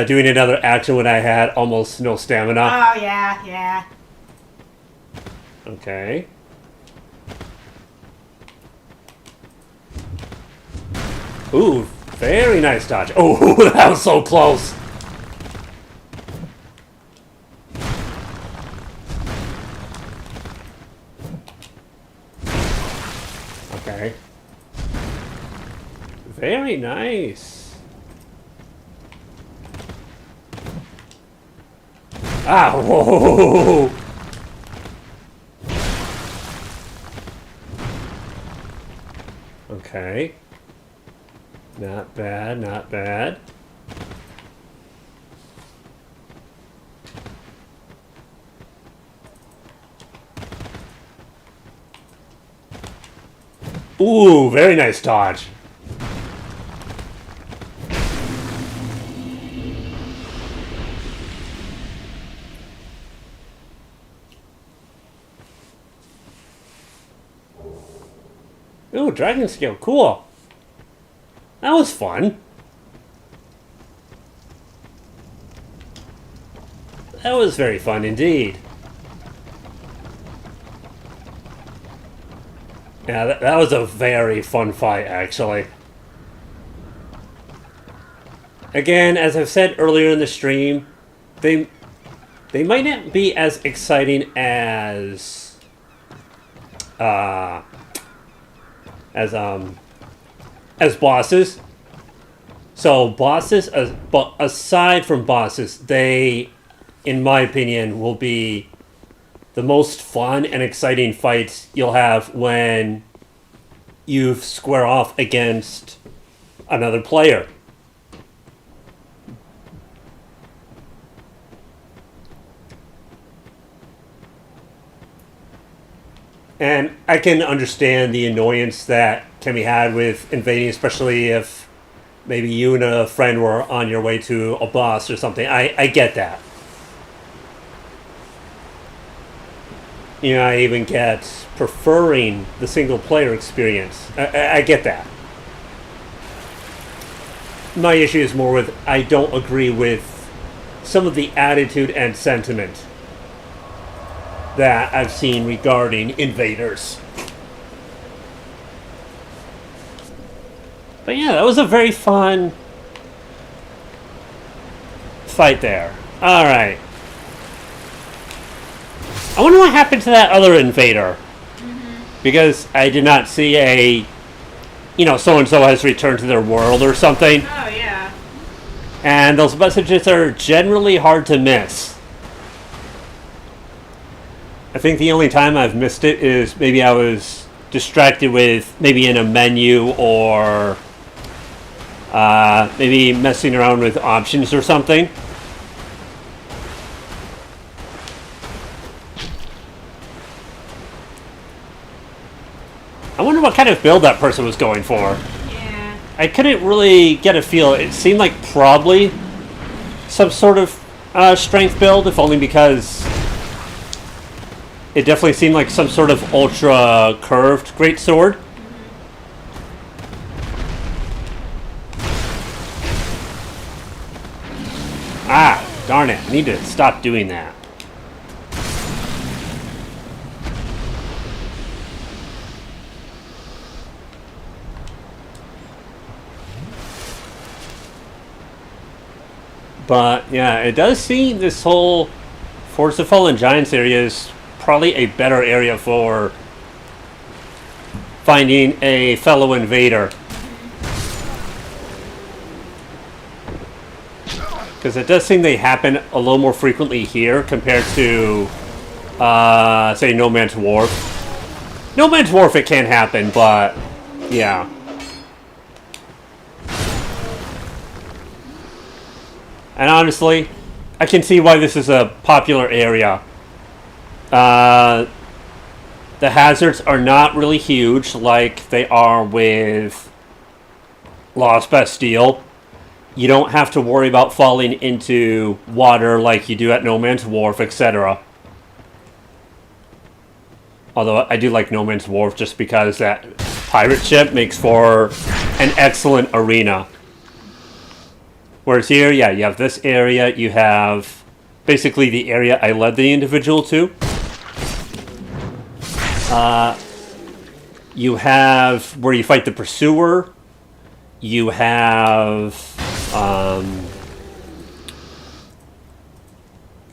doing another action when I had almost no stamina. Oh, yeah, yeah. Okay. Ooh, very nice dodge. Oh, that was so close. Okay. Very nice. Ah, whoa. Okay. Not bad, not bad. Ooh, very nice dodge. Ooh, dragon skill, cool. That was fun. That was very fun indeed. Yeah, that was a very fun fight, actually. Again, as I've said earlier in the stream, they might not be as exciting as bosses. So bosses, but aside from bosses, they, in my opinion, will be the most fun and exciting fights you'll have when you square off against another player. And I can understand the annoyance that can be had with invading, especially if maybe you and a friend were on your way to a boss or something. I get that. You know, I even get preferring the single player experience. I get that. My issue is more with I don't agree with some of the attitude and sentiment that I've seen regarding invaders. But yeah, that was a very fun fight there. Alright. I wonder what happened to that other invader. Because I did not see a, you know, so-and-so has returned to their world or something. Oh, yeah. And those messages are generally hard to miss. I think the only time I've missed it is maybe I was distracted with maybe in a menu or maybe messing around with options or something. I wonder what kind of build that person was going for. Yeah. I couldn't really get a feel. It seemed like probably some sort of strength build, if only because it definitely seemed like some sort of ultra curved greatsword. Ah, darn it. I need to stop doing that. But yeah, it does seem this whole Forest of Fallen Giants area is probably a better area for finding a fellow invader. Because it does seem they happen a little more frequently here compared to, say, No Man's Wharf. No Man's Wharf it can happen, but yeah. And honestly, I can see why this is a popular area. The hazards are not really huge like they are with Lost Bastille. You don't have to worry about falling into water like you do at No Man's Wharf, etc. Although I do like No Man's Wharf just because that pirate ship makes for an excellent arena Whereas here, yeah, you have this area. You have basically the area I led the individual to. You have where you fight the pursuer. You have,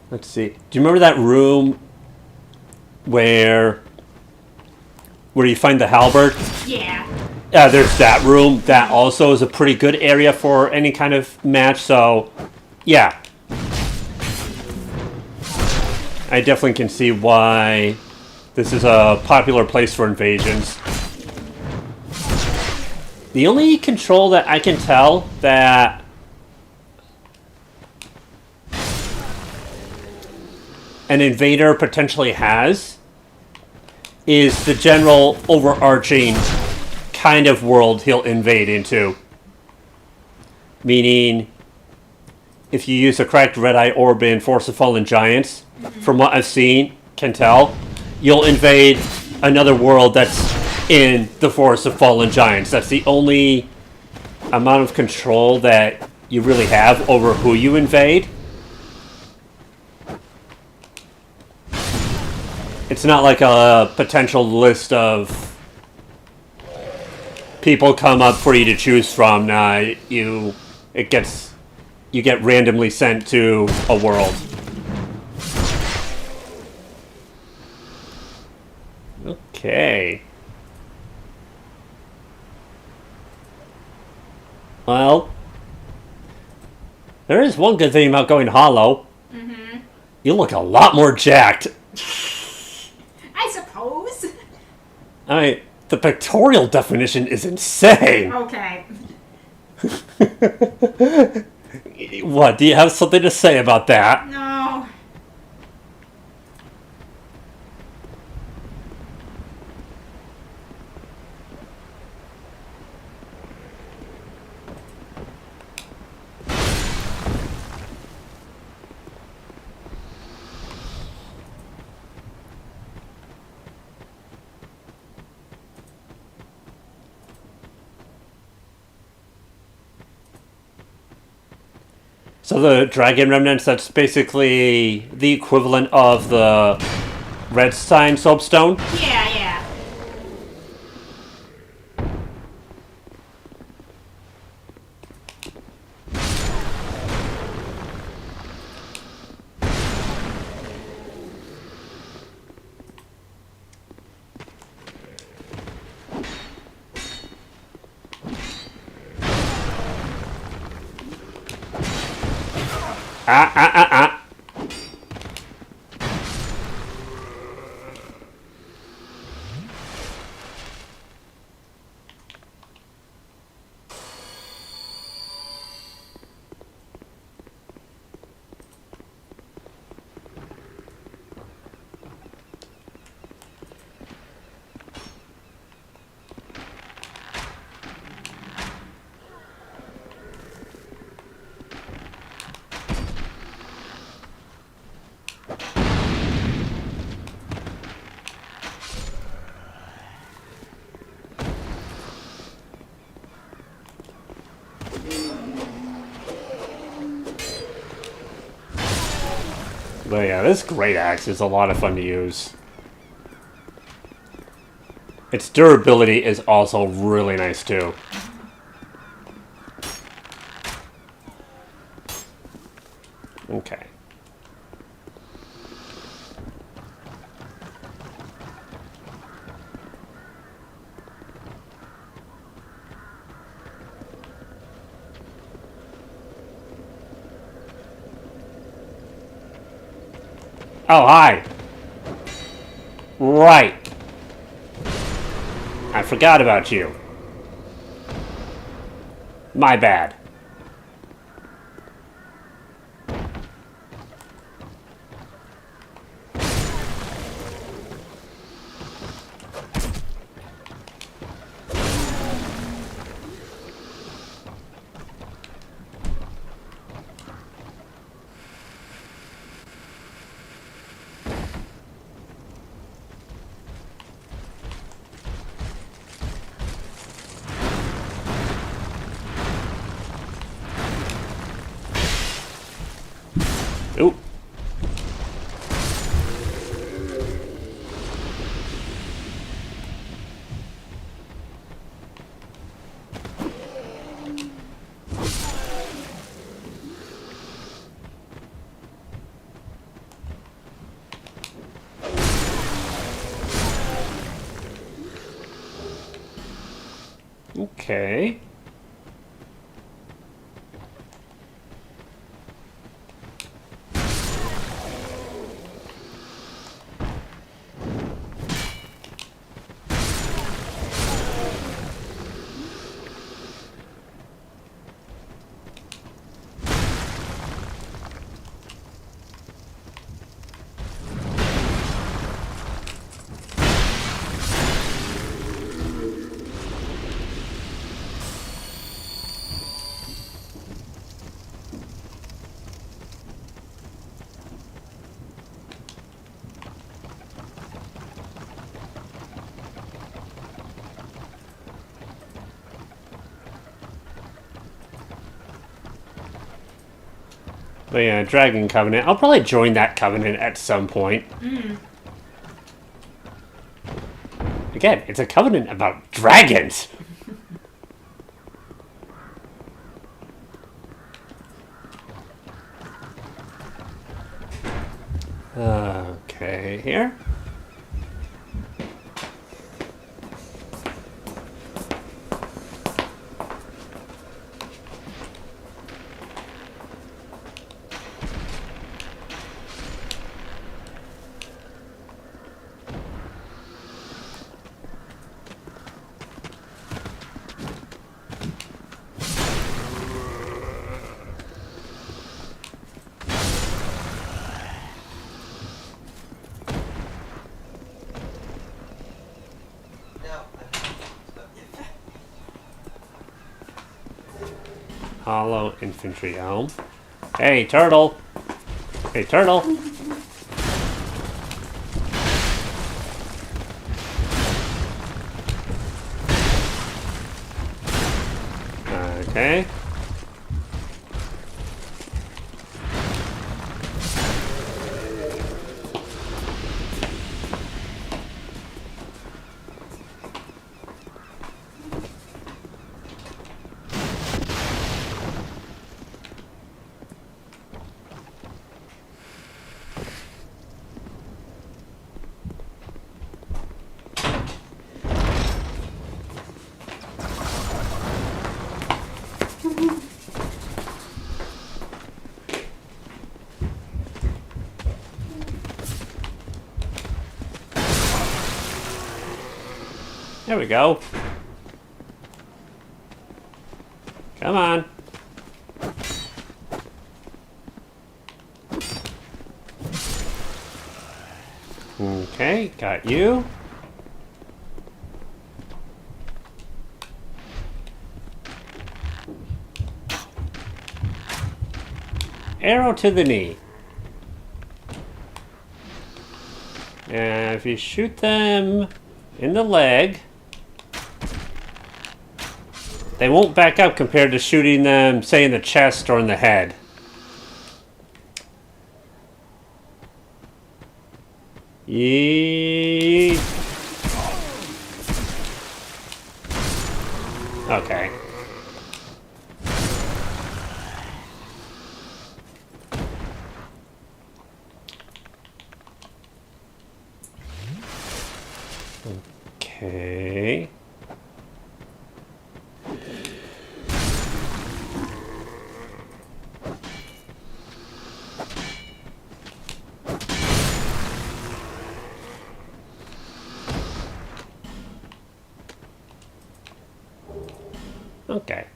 let's see. Do you remember that room where you find the halberd? Yeah. Yeah, there's that room. That also is a pretty good area for any kind of match. So, yeah. I definitely can see why this is a popular place for invasions. The only control that I can tell that an invader potentially has is the general overarching kind of world he'll invade into. Meaning, if you use the correct red-eye orb in Force of Fallen Giants, from what I've seen, can tell, you'll invade another world that's in the Forest of Fallen Giants. That's the only amount of control that you really have over who you invade. It's not like a potential list of people come up for you to choose from. You get randomly sent to a world. Okay. Well, there is one good thing about going hollow. Mm-hmm. You look a lot more jacked. I suppose. I mean, the pictorial definition is insane. Okay. What, do you have something to say about that? No. So the Dragon Remnants, that's basically the equivalent of the Red Sign Soapstone? Yeah, yeah. Ah. But yeah, this great axe is a lot of fun to use. Its durability is also really nice too. Okay. Oh, hi. Right. I forgot about you. My bad. Okay. But yeah, Dragon Covenant. I'll probably join that covenant at some point. Again, it's a covenant about dragons. Okay, here. Hollow infantry helm. Hey, turtle! Hey, turtle! Okay. There we go. Come on. Okay, got you. Arrow to the knee. And if you shoot them in the leg, they won't back up compared to shooting them, say, in the chest or in the head. Yeet. Okay. Okay. Okay.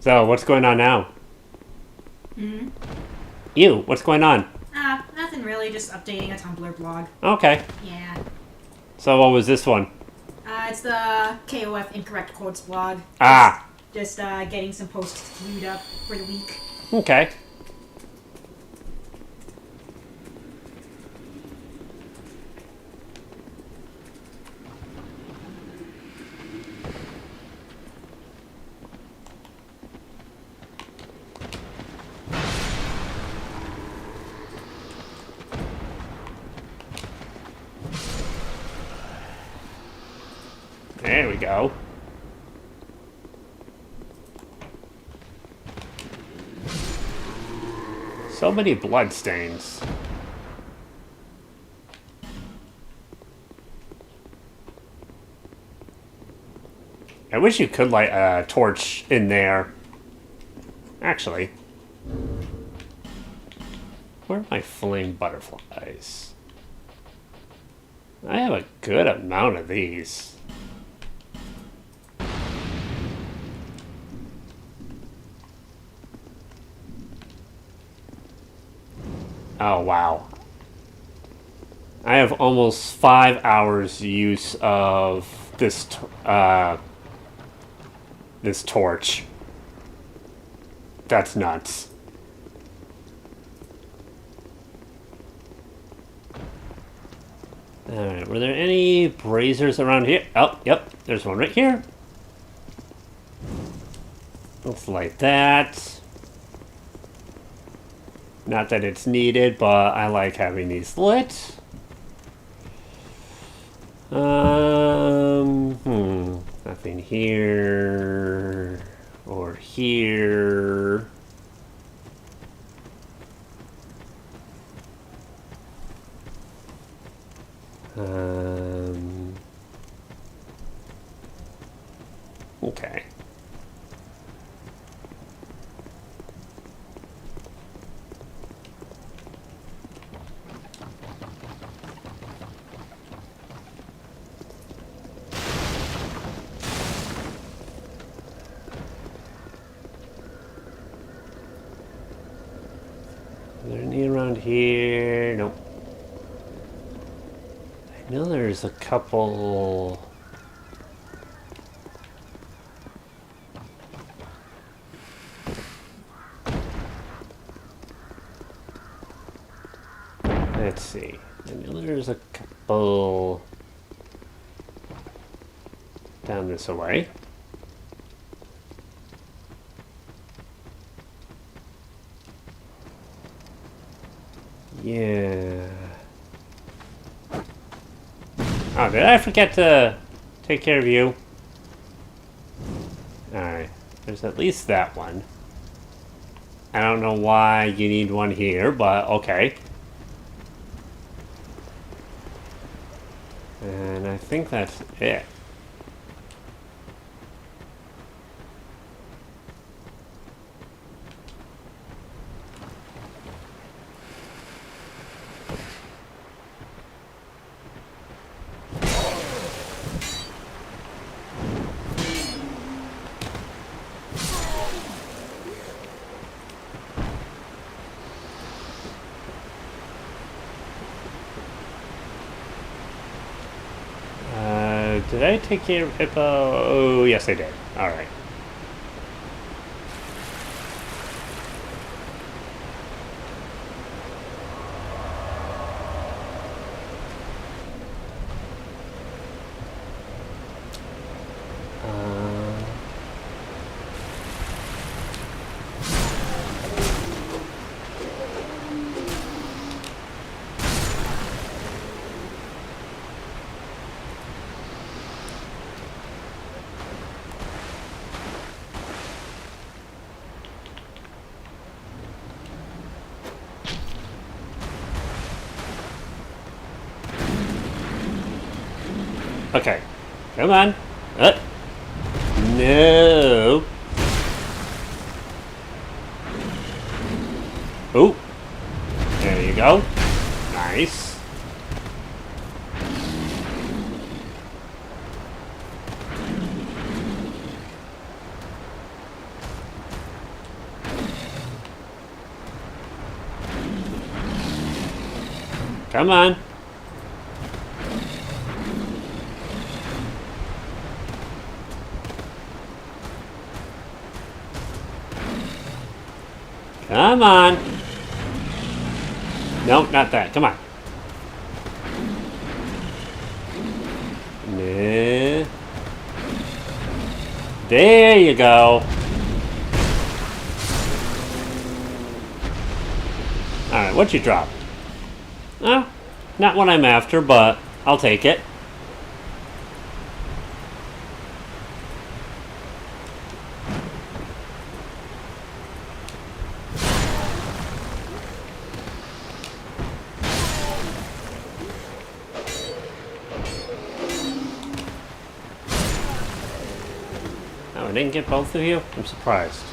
So, what's going on now? Hmm? You, what's going on? Nothing really, just updating a Tumblr blog. Okay. Yeah. So, what was this one? It's the KOF Incorrect Quotes blog. Ah. Just getting some posts queued up for the week. Okay. There we go. So many bloodstains. I wish you could light a torch in there. Actually. Where are my flame butterflies? I have a good amount of these. Oh, wow. I have almost 5 hours use of this this torch. That's nuts. Alright, were there any braziers around here? Oh, yep, there's one right here. Let's light that. Not that it's needed, but I like having these lit. Nothing here or here. Okay. Is there any around here? Nope. I know there's a couple. Let's see. I know there's a couple down this way. Yeah. Oh, did I forget to take care of you? Alright. There's at least that one. I don't know why you need one here, but okay. And I think that's it. Did I take care of Hippo? Oh, yes, I did. All right. Okay. Come on. No. Oh. There you go. Nice. Come on. Come on. No, not that. Come on. Nah. There you go. Alright, what'd you drop? Oh, not what I'm after, but I'll take it. Oh, I didn't get both of you? I'm surprised.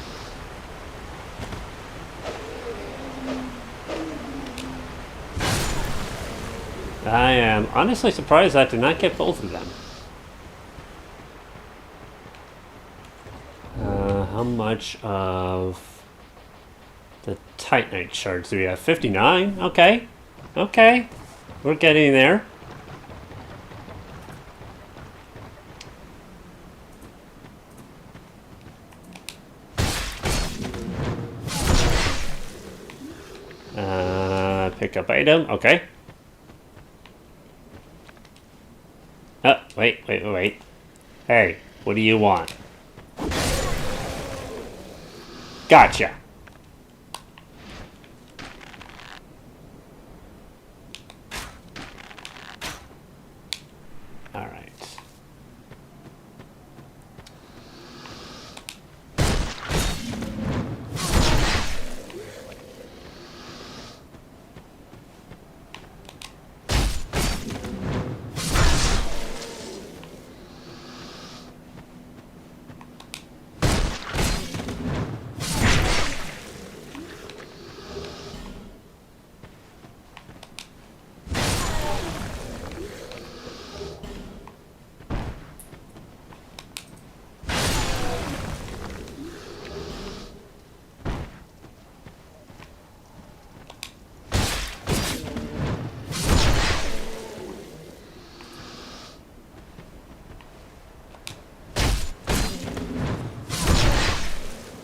I am honestly surprised I did not get both of them. How much of the Titanite shards do we have? 59? Okay. Okay. We're getting there. Pick up item. Okay. Oh, wait. Hey, what do you want? Gotcha. All right.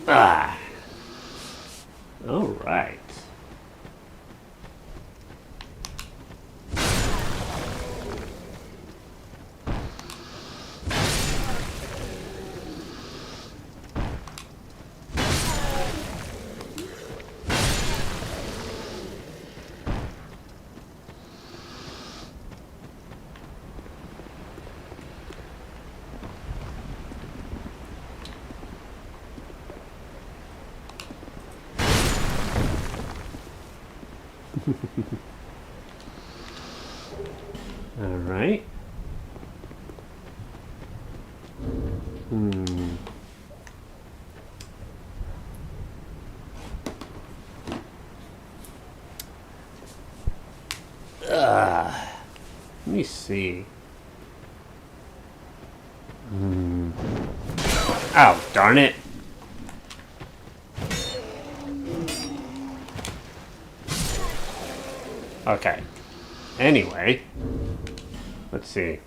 Ah. All right. All right. Let me see. Oh, darn it. Okay. Anyway. Let's see.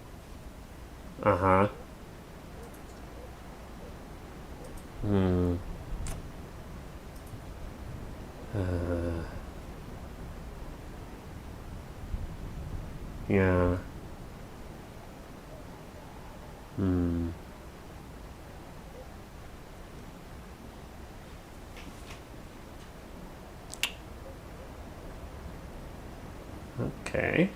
Uh-huh. Yeah. Okay.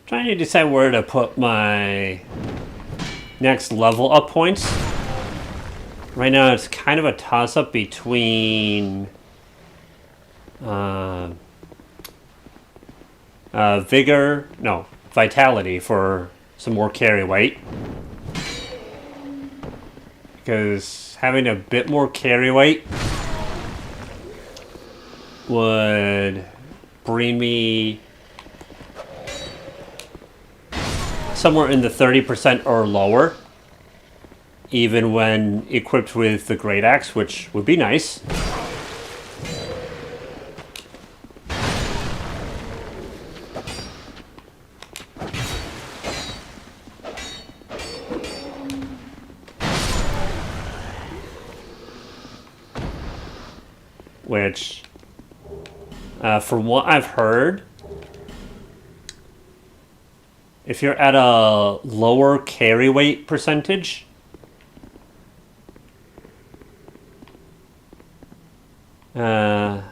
Trying to decide where to put my next level up points. Right now it's kind of a toss-up between vitality for some more carry weight. Because having a bit more carry weight would bring me somewhere in the 30% or lower, even when equipped with the Great Axe, which would be nice. Which, from what I've heard, if you're at a lower carry weight percentage, I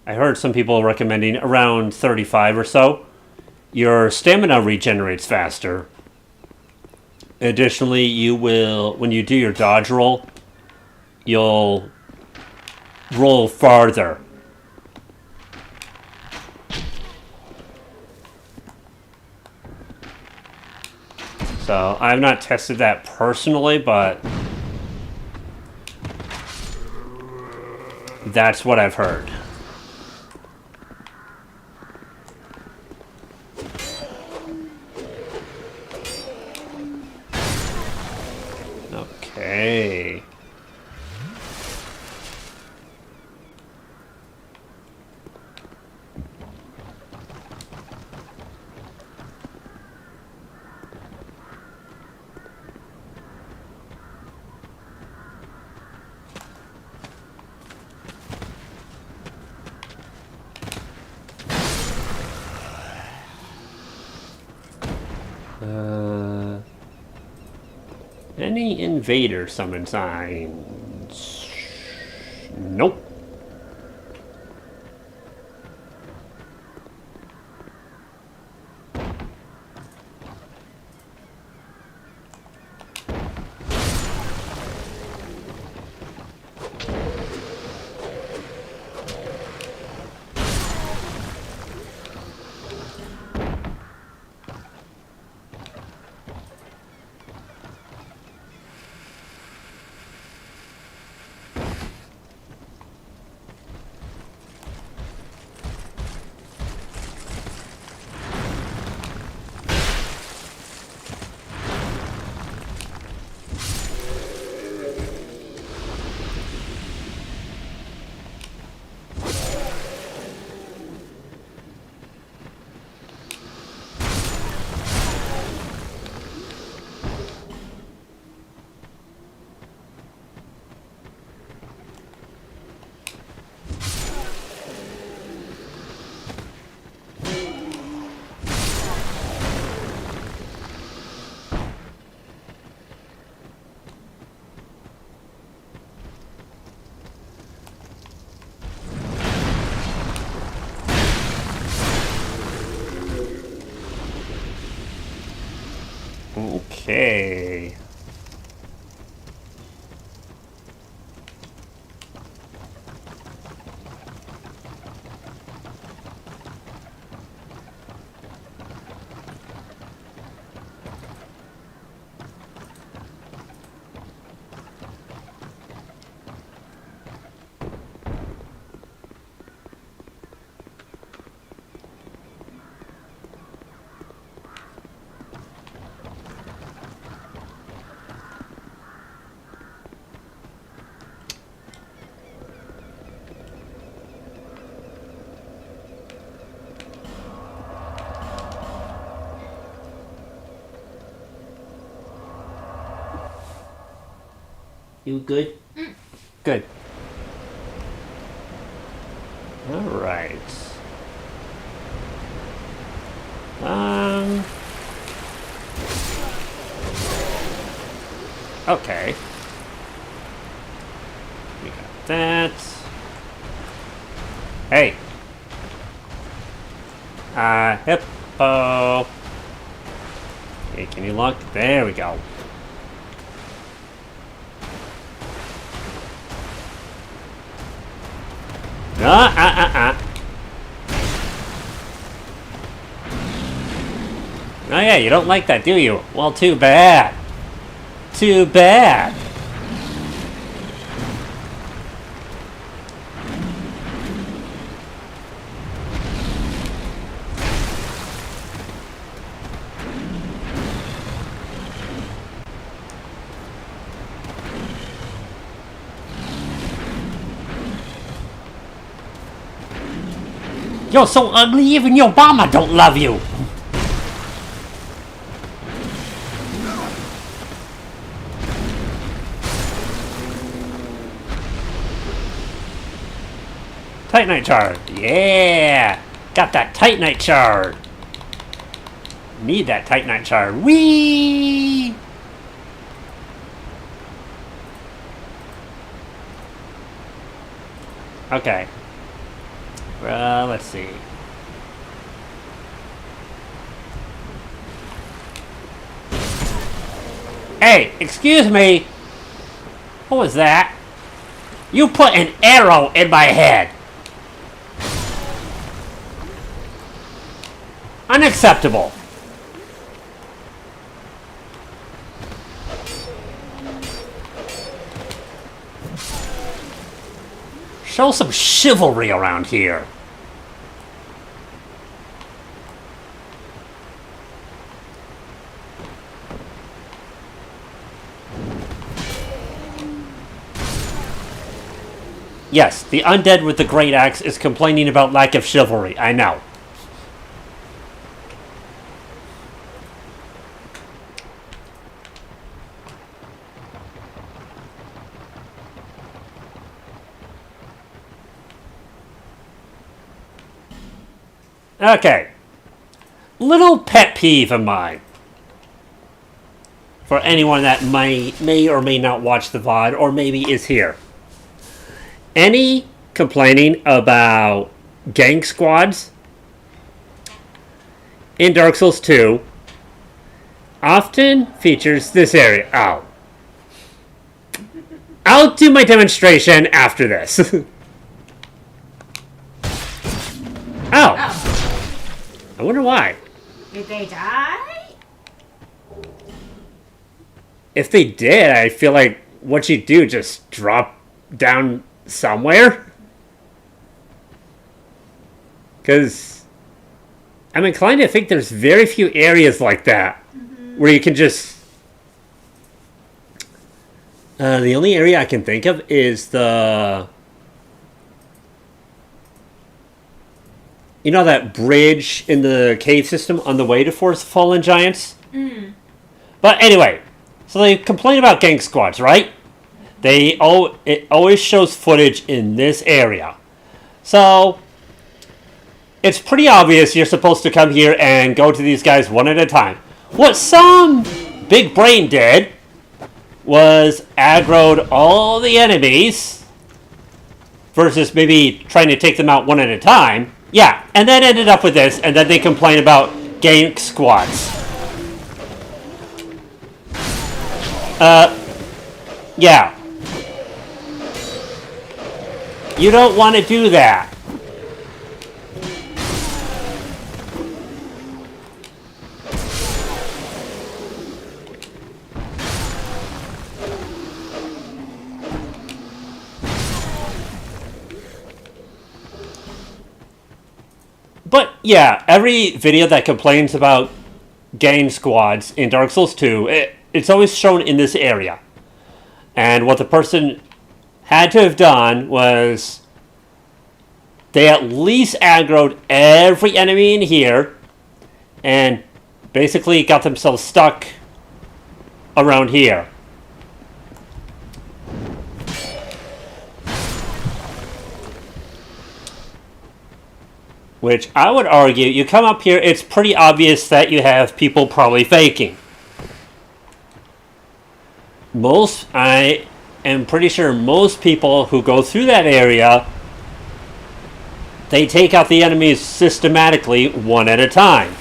heard some people recommending around 35 or so, your stamina regenerates faster. Additionally, you will, when you do your dodge roll, you'll roll farther. So I've not tested that personally, but that's what I've heard. Okay. Any invader summon signs? Nope. Okay. You good? Good. All right. Okay. We got that. Hey. Hippo. Okay, can you look? There we go. Oh yeah, you don't like that, do you? Well, too bad. Too bad. You're so ugly, even your mama don't love you. Titanite shard. Yeah! Got that Titanite shard. Need that Titanite shard. Whee! Okay. Well, let's see. Hey, excuse me. What was that? You put an arrow in my head. Unacceptable. Show some chivalry around here. Yes, the undead with the great axe is complaining about lack of chivalry. I know. Okay. Little pet peeve of mine. For anyone that may or may not watch the VOD, or maybe is here. Any complaining about gang squads in Dark Souls 2 often features this area. Oh. I'll do my demonstration after this. Oh. I wonder why. Did they die? If they did, I feel like what you do, just drop down somewhere. Because I'm inclined to think there's very few areas like that where you can just... the only area I can think of is the... You know that bridge in the cave system on the way to Forest of Fallen Giants? Mm. But anyway, so they complain about gang squads, right? It always shows footage in this area. So, it's pretty obvious you're supposed to come here and go to these guys one at a time. What some big brain did was aggroed all the enemies versus maybe trying to take them out one at a time. Yeah, and then ended up with this, and then they complain about gang squads. Yeah. You don't want to do that. But yeah, every video that complains about gang squads in Dark Souls 2, it's always shown in this area. And what the person had to have done was they at least aggroed every enemy in here and basically got themselves stuck around here. Which I would argue, you come up here, it's pretty obvious that you have people probably faking. I am pretty sure most people who go through that area, they take out the enemies systematically one at a time.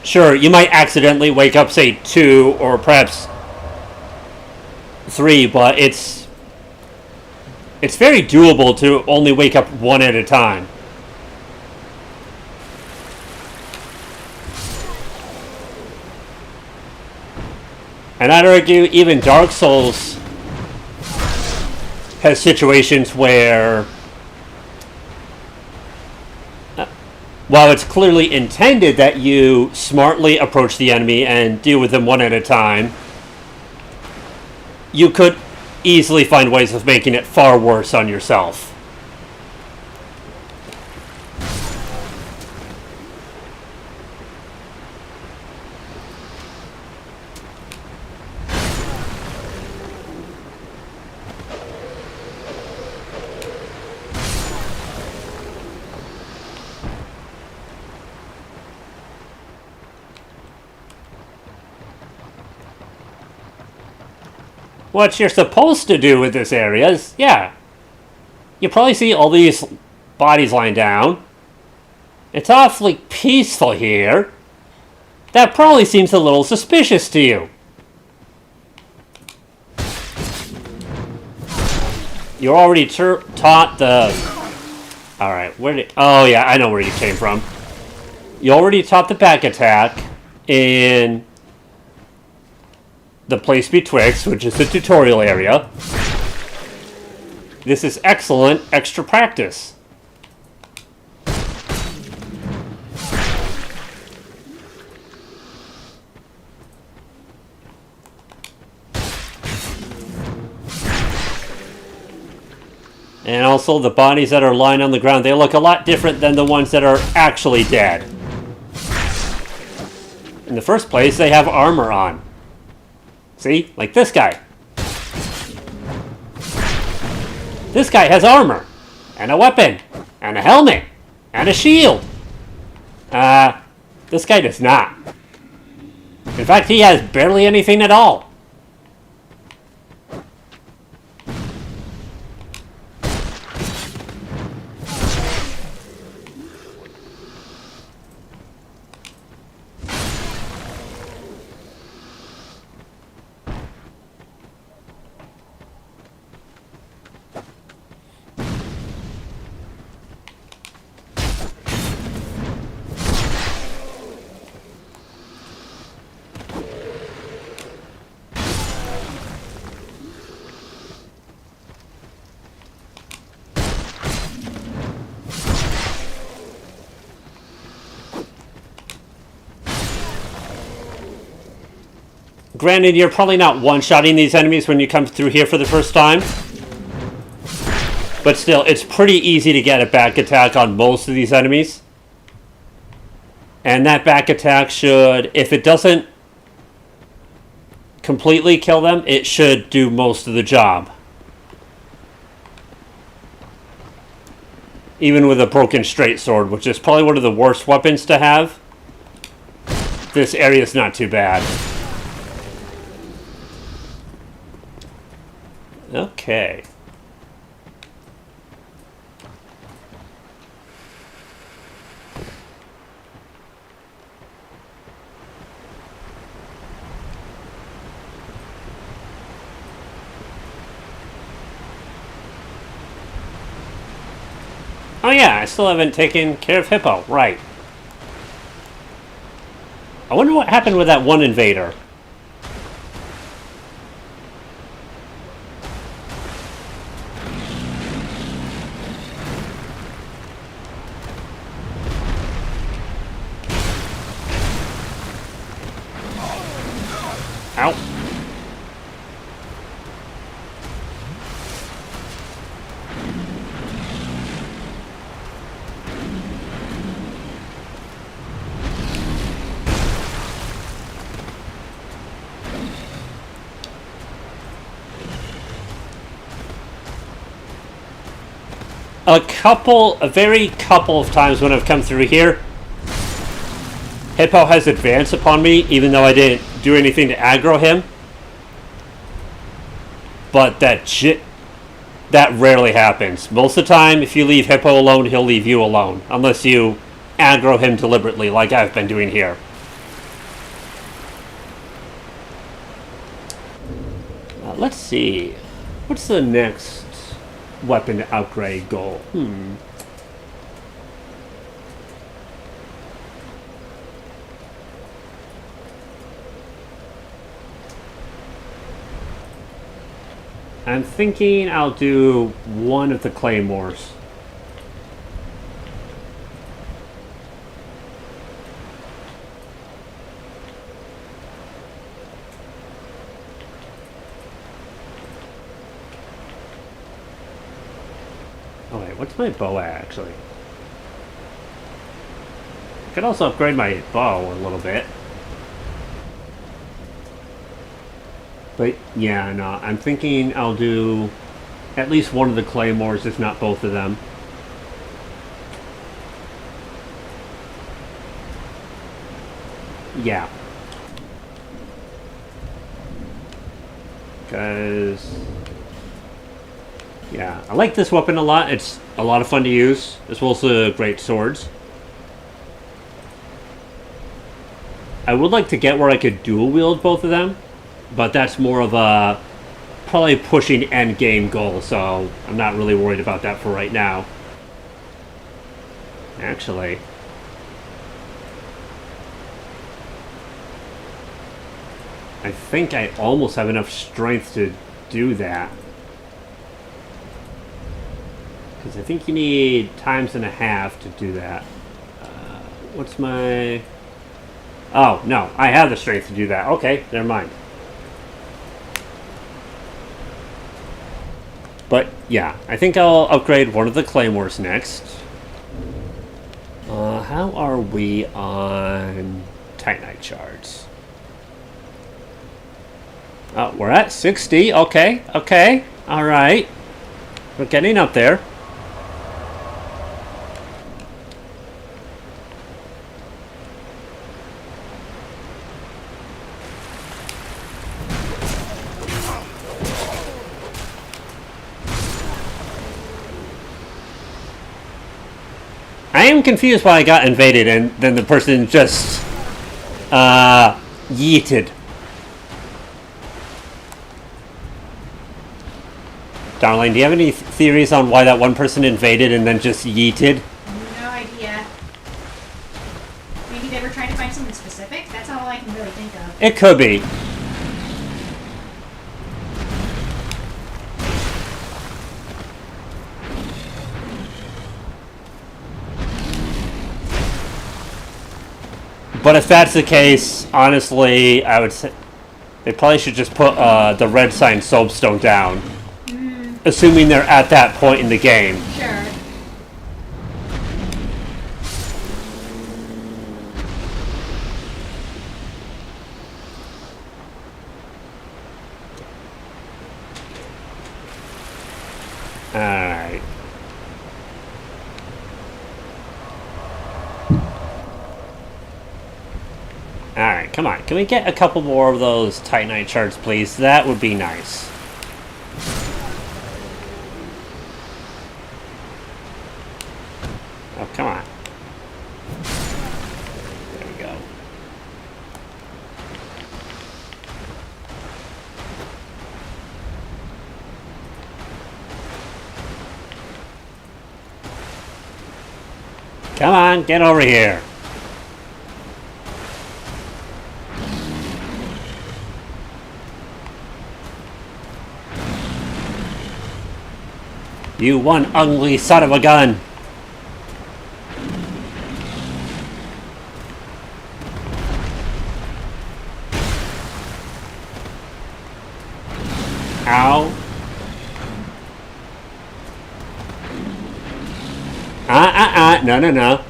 Sure, you might accidentally wake up, say, 2 or perhaps 3, but it's very doable to only wake up one at a time. And I'd argue even Dark Souls has situations where, while it's clearly intended that you smartly approach the enemy and deal with them one at a time, you could easily find ways of making it far worse on yourself. what you're supposed to do with this area is, yeah, you probably see all these bodies lying down. It's awfully peaceful here. That probably seems a little suspicious to you. You're already taught the... Alright, where did... Oh yeah, I know where you came from. You already taught the back attack in the place betwixt, which is the tutorial area. This is excellent extra practice. And also, the bodies that are lying on the ground, they look a lot different than the ones that are actually dead. In the first place, they have armor on. See? Like this guy. This guy has armor. And a weapon. And a helmet. And a shield. This guy does not. In fact, he has barely anything at all. Granted, you're probably not one-shotting these enemies when you come through here for the first time. But still, it's pretty easy to get a back attack on most of these enemies. And that back attack should, if it doesn't completely kill them, it should do most of the job. Even with a broken straight sword, which is probably one of the worst weapons to have, this area is not too bad. Okay. Oh yeah, I still haven't taken care of Hippo. Right. I wonder what happened with that one invader. Ow. A very couple of times when I've come through here, Hippo has advanced upon me, even though I didn't do anything to aggro him. But that rarely happens. Most of the time, if you leave Hippo alone, he'll leave you alone. Unless you aggro him deliberately, like I've been doing here. Let's see. What's the next weapon upgrade goal? I'm thinking I'll do one of the claymores. Oh wait, what's my bow at actually? I could also upgrade my bow a little bit. But yeah, no, I'm thinking I'll do at least one of the claymores, if not both of them. Yeah. Because, yeah, I like this weapon a lot. It's a lot of fun to use, as well as great swords. I would like to get where I could dual wield both of them, but that's more of a probably pushing end game goal, so I'm not really worried about that for right now. Actually, I think I almost have enough strength to do that. Because I think you need times and a half to do that. What's my... Oh, no, I have the strength to do that. Okay, never mind. But, yeah, I think I'll upgrade one of the claymores next. How are we on Titanite shards? Oh, we're at 60. Okay, okay. Alright. We're getting up there. I am confused why I got invaded and then the person just yeeted. Darling, do you have any theories on why that one person invaded and then just yeeted? No idea. Maybe they were trying to find something specific? That's all I can really think of. It could be. But if that's the case, honestly, I would say they probably should just put the red sign soapstone down. Assuming they're at that point in the game. Sure. Alright. Alright, come on. Can we get a couple more of those Titanite shards, please? That would be nice. Oh, come on. There we go. Come on, get over here. You one ugly son of a gun. Ow. No, no, no.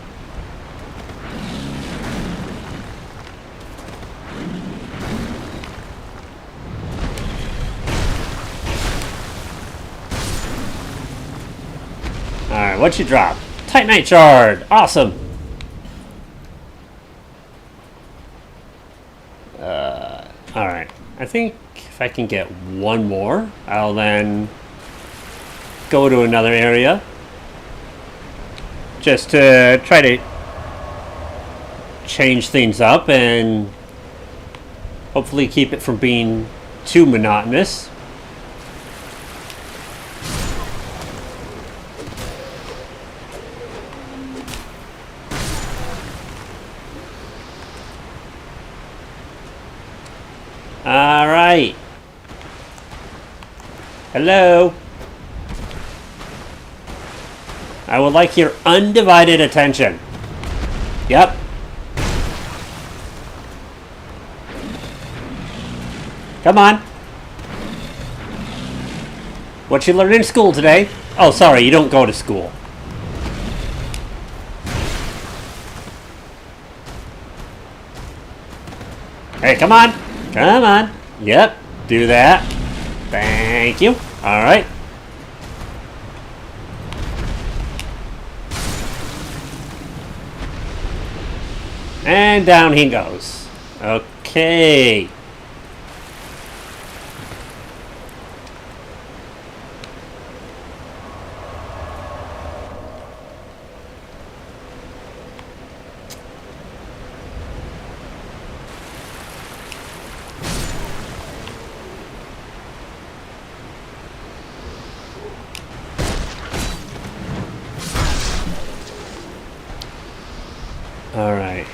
Alright, what'd you drop? Titanite shard! Awesome! Alright. I think if I can get one more, I'll then go to another area. Just to try to change things up and hopefully keep it from being too monotonous. Alright. Hello. I would like your undivided attention. Yep. Come on. What you learn in school today? Oh, sorry, you don't go to school. Hey, come on. Come on. Yep, do that. Thank you. Alright. And down he goes. Okay.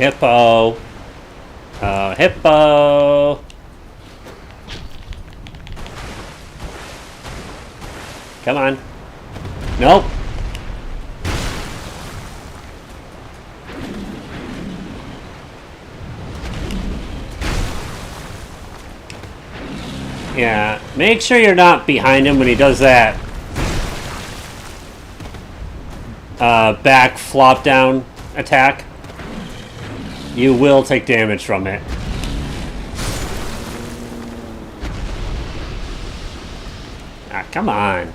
hippo. Hippo. Come on. Nope. Yeah, make sure you're not behind him when he does that. Back flop down attack. You will take damage from it. Ah, come on.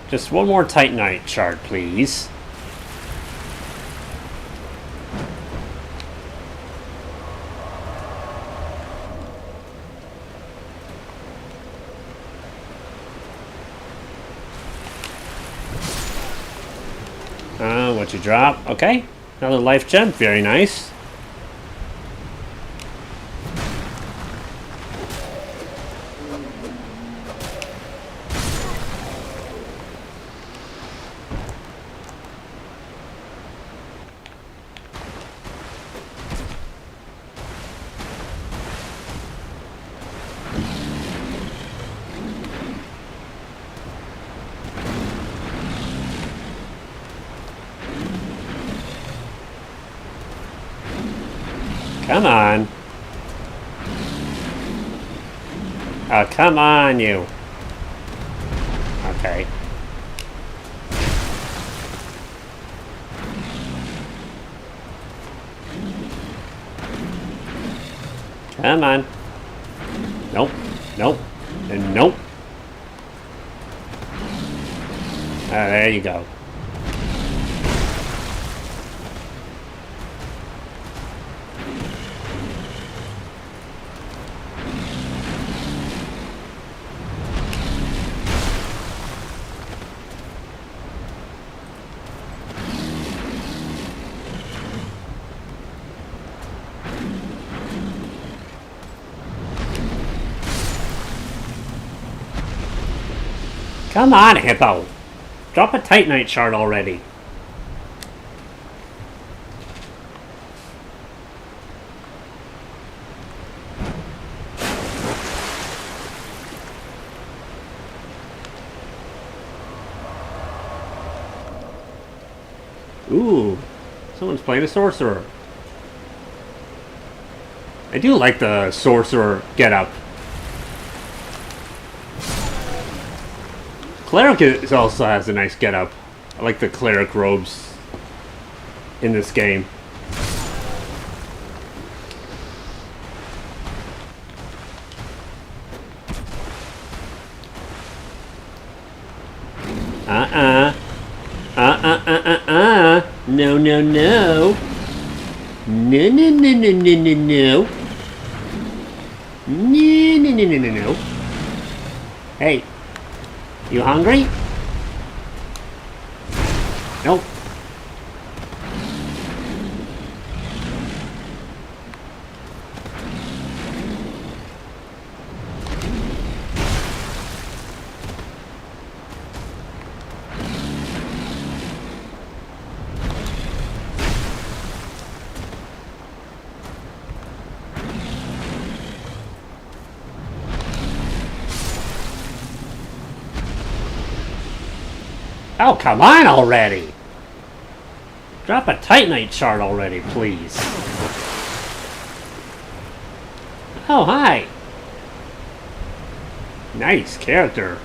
Just one more Titanite shard, please. What you drop? Okay. Another life gem. Very nice. Come on. Oh, come on, you. Okay. Come on. Nope. Nope. And nope. There you go. Come on, Hippo. Drop a Titanite shard already. Ooh, someone's playing a sorcerer. I do like the sorcerer getup. Cleric also has a nice getup. I like the cleric robes in this game. No, no, no. No, no, no, no, no, no, no. No, no, no, no, no, no. Hey. You hungry? Nope. Oh, come on already! Drop a Titanite shard already, please. Oh, hi! Nice character.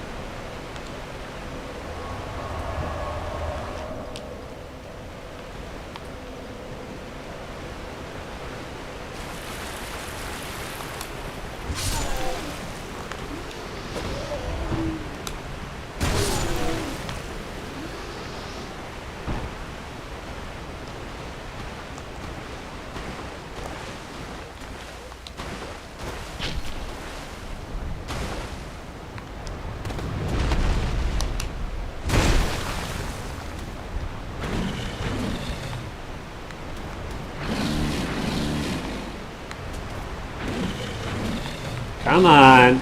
Come on.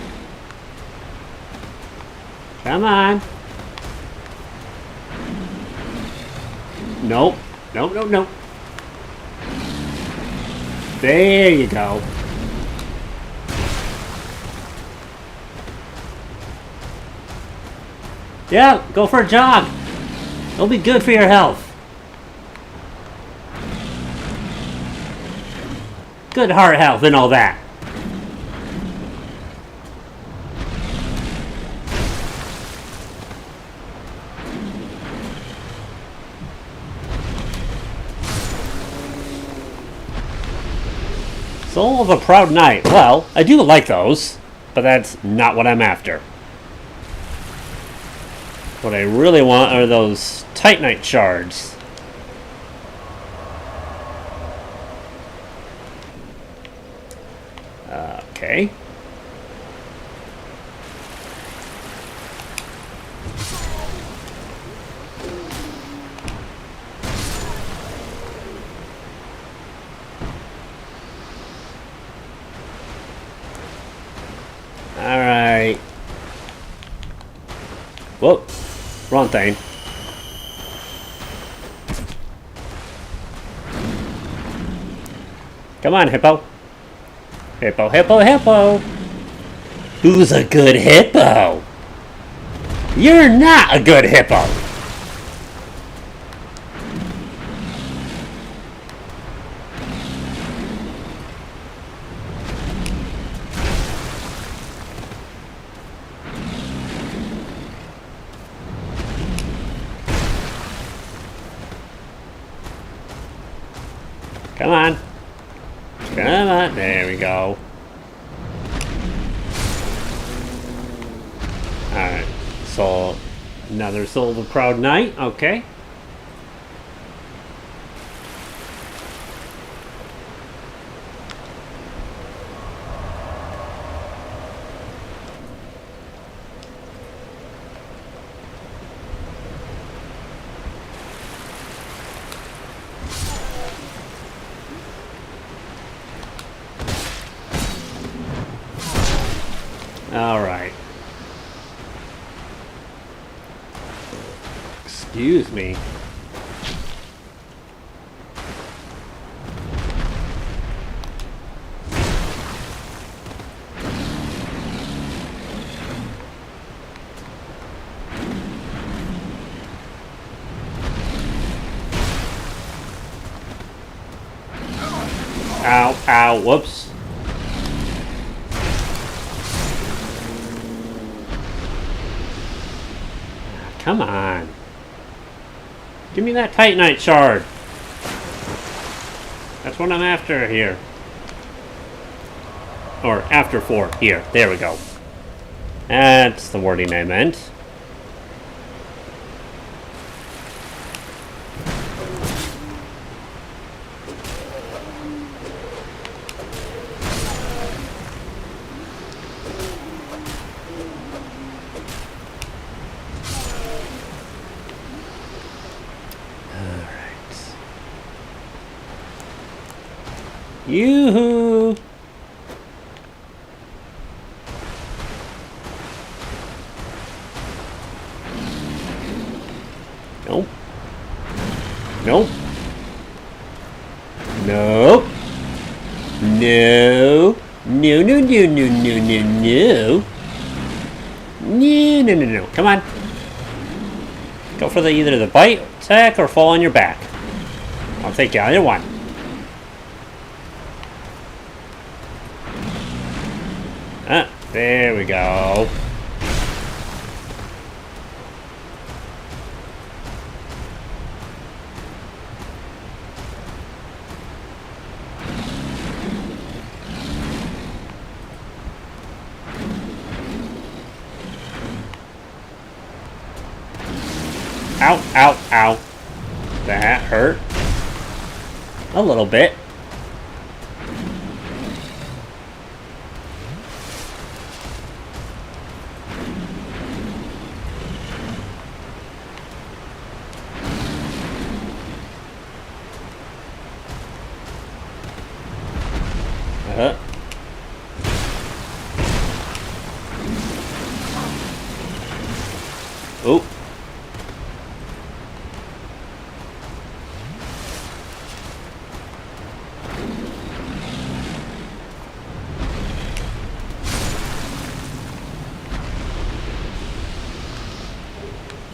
Come on. Nope. Nope, nope, nope. There you go. Yeah, go for a jog. It'll be good for your health. Good heart health and all that. Soul of a Proud Knight. Well, I do like those, but that's not what I'm after. What I really want are those Titanite shards. Okay. Alright. Whoa. Wrong thing. Come on, hippo. Hippo, hippo, hippo. Who's a good hippo? You're not a good hippo. Come on. Come on. There we go. Alright. So, another Soul of a Proud Knight. Okay. Alright. Excuse me. Ow, ow, whoops. Come on. Give me that Titanite shard. That's what I'm after here. Or after 4. Here. There we go. That's the wording I meant. Yoo-hoo! Nope. Nope. Nope. No. No, no, no, no, no, no, no. No, no, no, no. Come on. Go for either the bite attack or fall on your back. I'll take either one. Ah, there we go. Ow, ow, ow. That hurt. A little bit. Oh.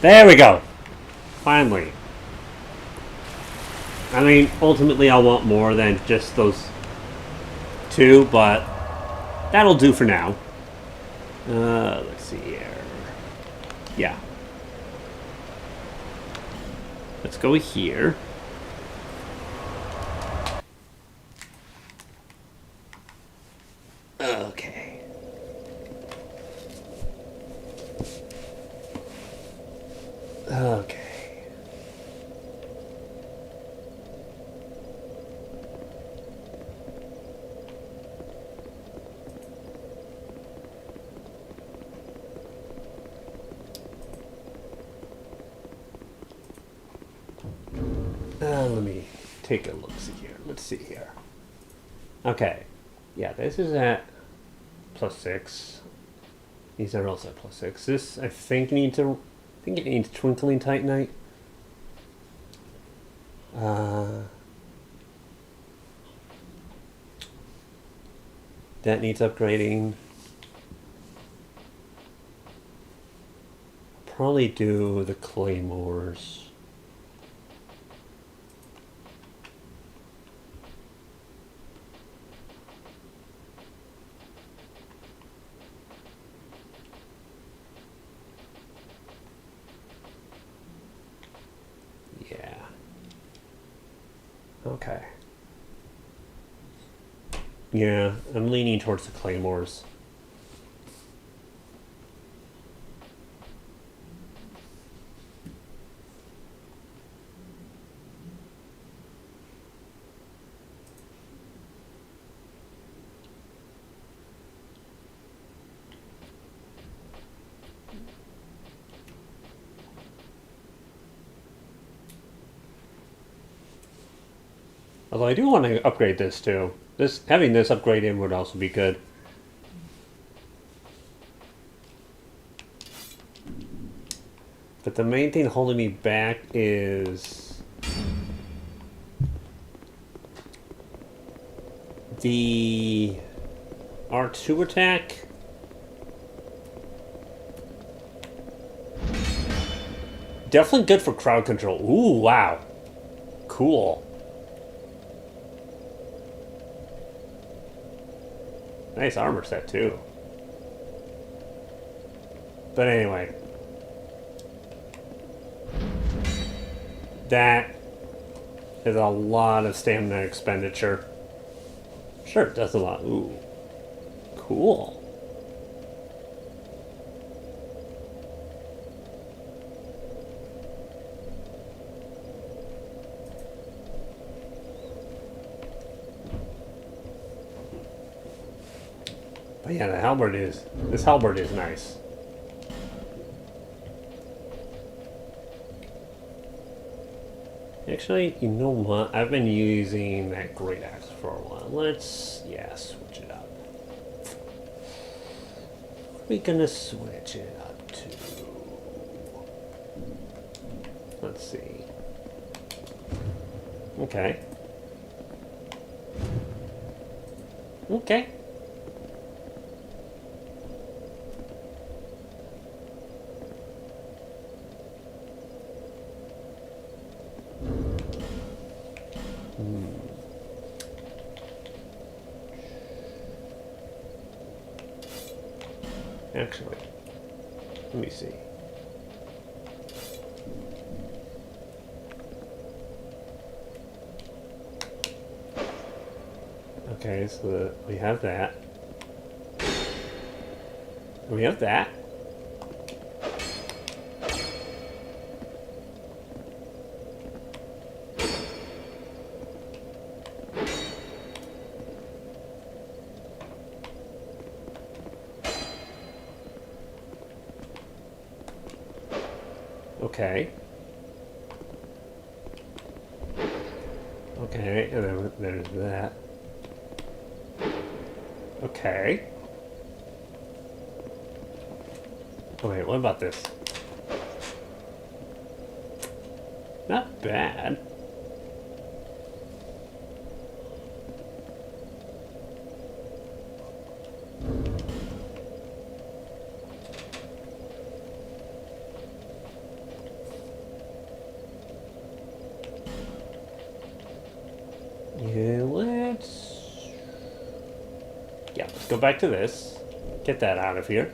There we go. Finally. I mean, ultimately I'll want more than just those 2, but that'll do for now. Let's see here. Yeah. Let's go here. Okay. Okay. Let me take a look see here. Let's see here. Okay. Yeah, this is at +6. These are also at +6. This I think needs a it needs Twinkling Titanite. That needs upgrading. Probably do the claymores. Yeah. Okay. Yeah, I'm leaning towards the claymores. Although I do want to upgrade this too. Having this upgraded would also be good. But the main thing holding me back is the R2 attack. Definitely good for crowd control. Ooh, wow. Cool. Nice armor set too. But anyway. That is a lot of stamina expenditure. Sure, it does a lot. Ooh. Cool. But yeah, this halberd is nice. Actually, you know what? I've been using that great axe for a while. Let's, yeah, switch it up. We're gonna switch it up to, let's see. Okay. Okay. Actually, let me see. Okay, so we have that. We have that. Okay. Okay, and then there's that. Okay. Oh wait, what about this? Not bad. Yeah, let's go back to this. Get that out of here.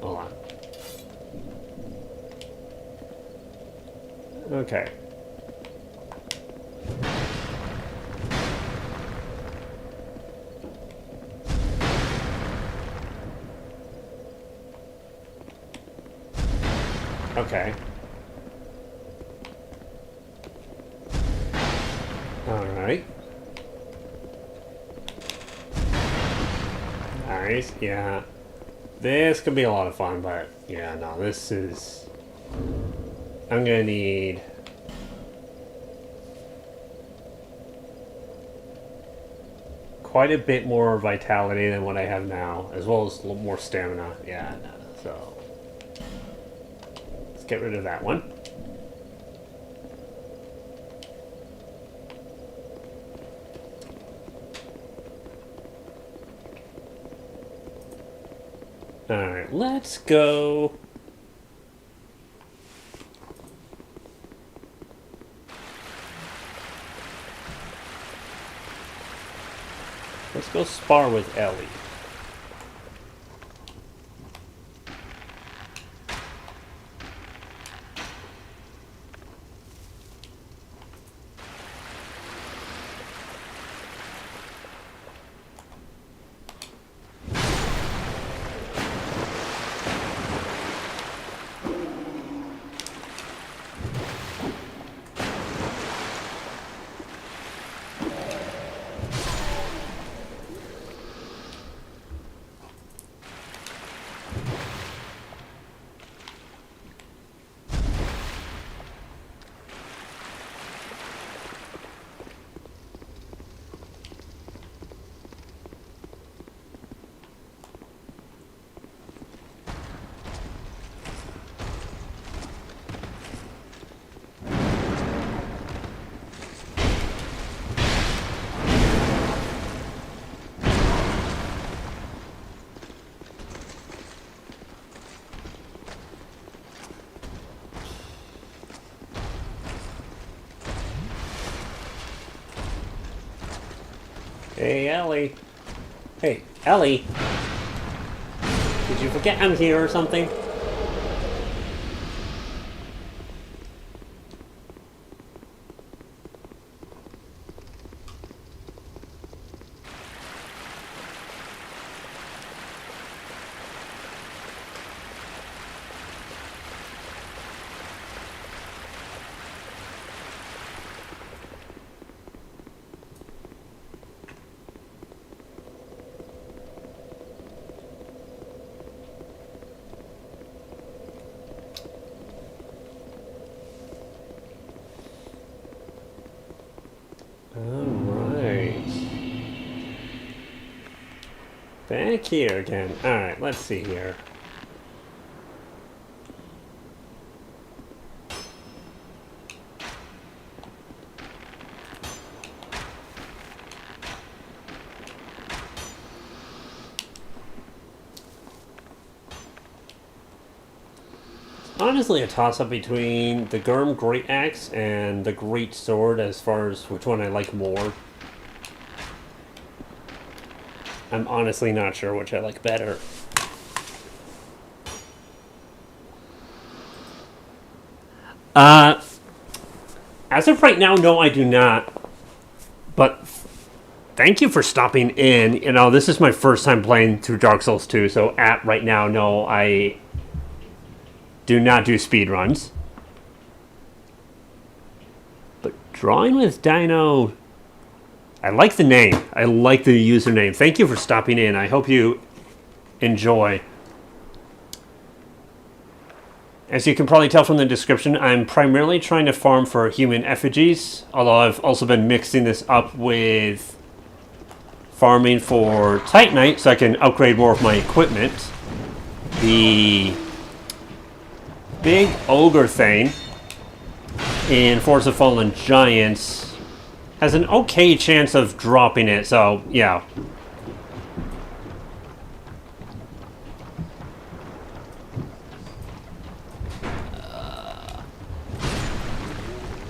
Hold on. Okay. Okay. Alright. Nice, yeah. This could be a lot of fun, but yeah, no, this is... I'm gonna need... quite a bit more vitality than what I have now, as well as a little more stamina. Yeah, no, so... let's get rid of that one. Alright, let's go... let's go spar with Ellie. Hey, Ellie. Hey, Ellie. Did you forget I'm here or something? Alright. Back here again. Alright, let's see here. Honestly, a toss-up between the Gurm Great Axe and the Great Sword as far as which one I like more. I'm honestly not sure which I like better. As of right now, no, I do not. But thank you for stopping in. You know, this is my first time playing through Dark Souls 2, so at right now, no, I do not do speedruns. But drawing with Dino, I like the name. I like the username. Thank you for stopping in. I hope you enjoy. As you can probably tell from the description, I'm primarily trying to farm for human effigies, although I've also been mixing this up with farming for Titanite so I can upgrade more of my equipment. The big ogre thing in Force of Fallen Giants has an okay chance of dropping it, so yeah.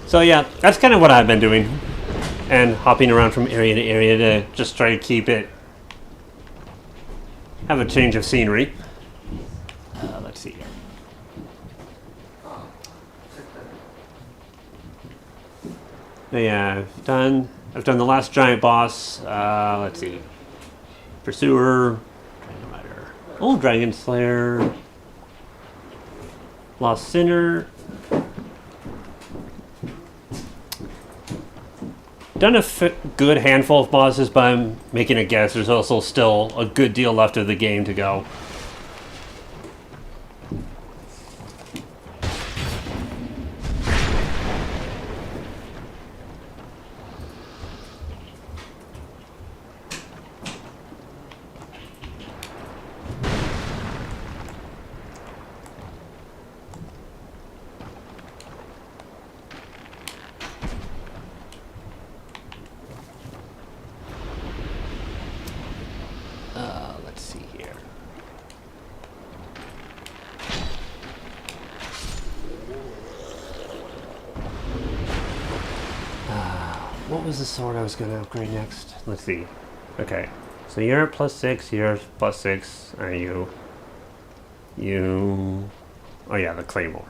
So yeah, that's kind of what I've been doing. And hopping around from area to area to just try to keep it... have a change of scenery. Let's see here. Yeah, I've done the last giant boss. Let's see. Pursuer. Dragon Rider. Oh, Dragon Slayer. Lost Sinner. Done a good handful of bosses, but I'm making a guess. There's also still a good deal left of the game to go. Let's see here. What was the sword I was going to upgrade next? Let's see. Okay. So you're at +6, you're +6. Are you? Oh yeah, the Claymore.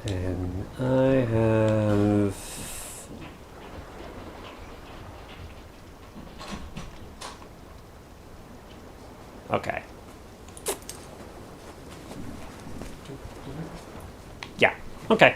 And I have... Okay. Yeah. Okay.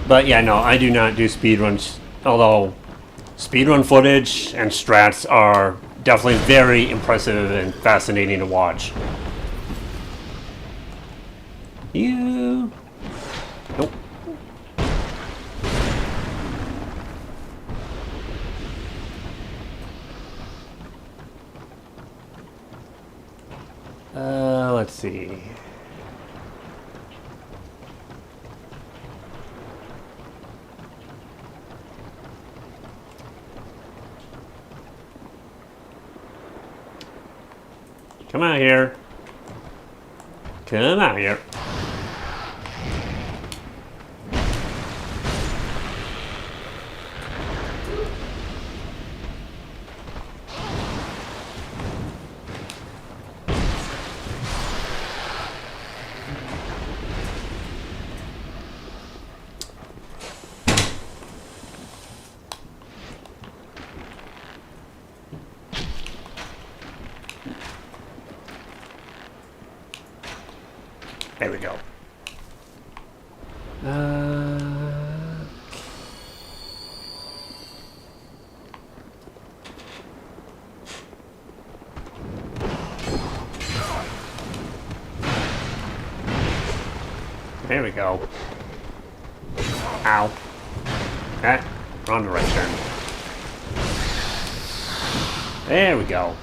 But yeah, no, I do not do speedruns, although speedrun footage and strats are definitely very impressive and fascinating to watch. You... Nope. Let's see. Come out here. Come out here. There we go. There we go. Ow. Okay, we're on the right turn. There we go.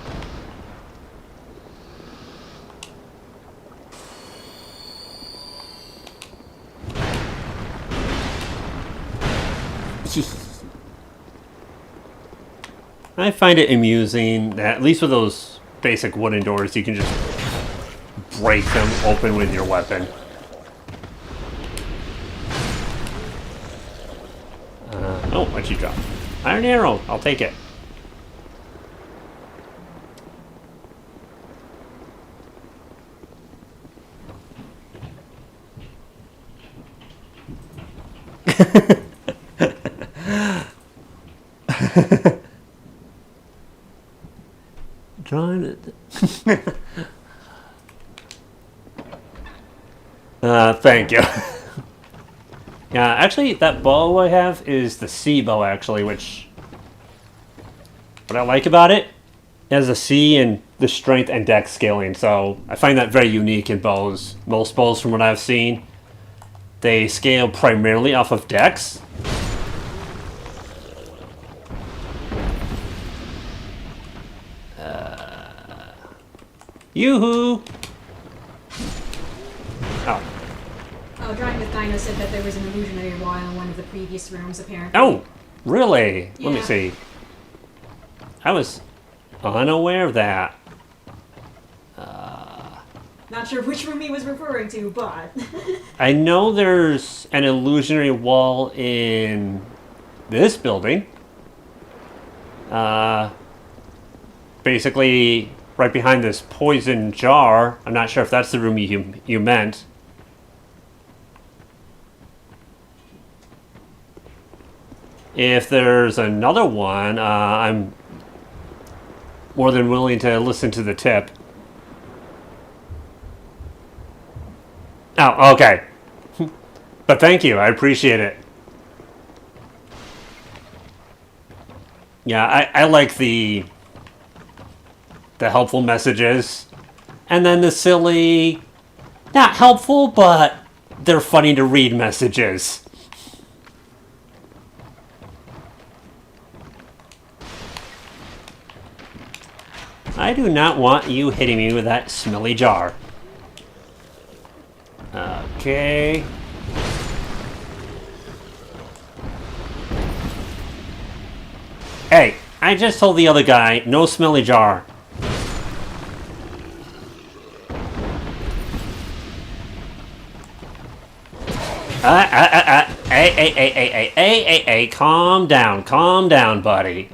I find it amusing that, at least with those basic wooden doors, you can just break them open with your weapon. Oh, what'd you drop? Iron arrow. I'll take it. Trying it. Thank you. Yeah, actually, that bow I have is the C bow, actually, which... What I like about it, it has a C in the strength and dex scaling, so I find that very unique in bows. Most bows, from what I've seen, They scale primarily off of dex. Yoo-hoo! Oh. Oh, Drawing with Dino said that there was an illusionary wall in one of the previous rooms, apparently. Oh! Really? Let me Yeah. see. I was unaware of that. Not sure which room he was referring to, but... I know there's an illusionary wall in this building. Basically, right behind this poison jar. I'm not sure if that's the room you meant. If there's another one, I'm more than willing to listen to the tip. Oh, okay. But thank you, I appreciate it. Yeah, I like the helpful messages. And then the silly, not helpful, but they're funny to read messages. I do not want you hitting me with that smelly jar. Okay. Hey, I just told the other guy, no smelly jar. Hey, calm down, buddy.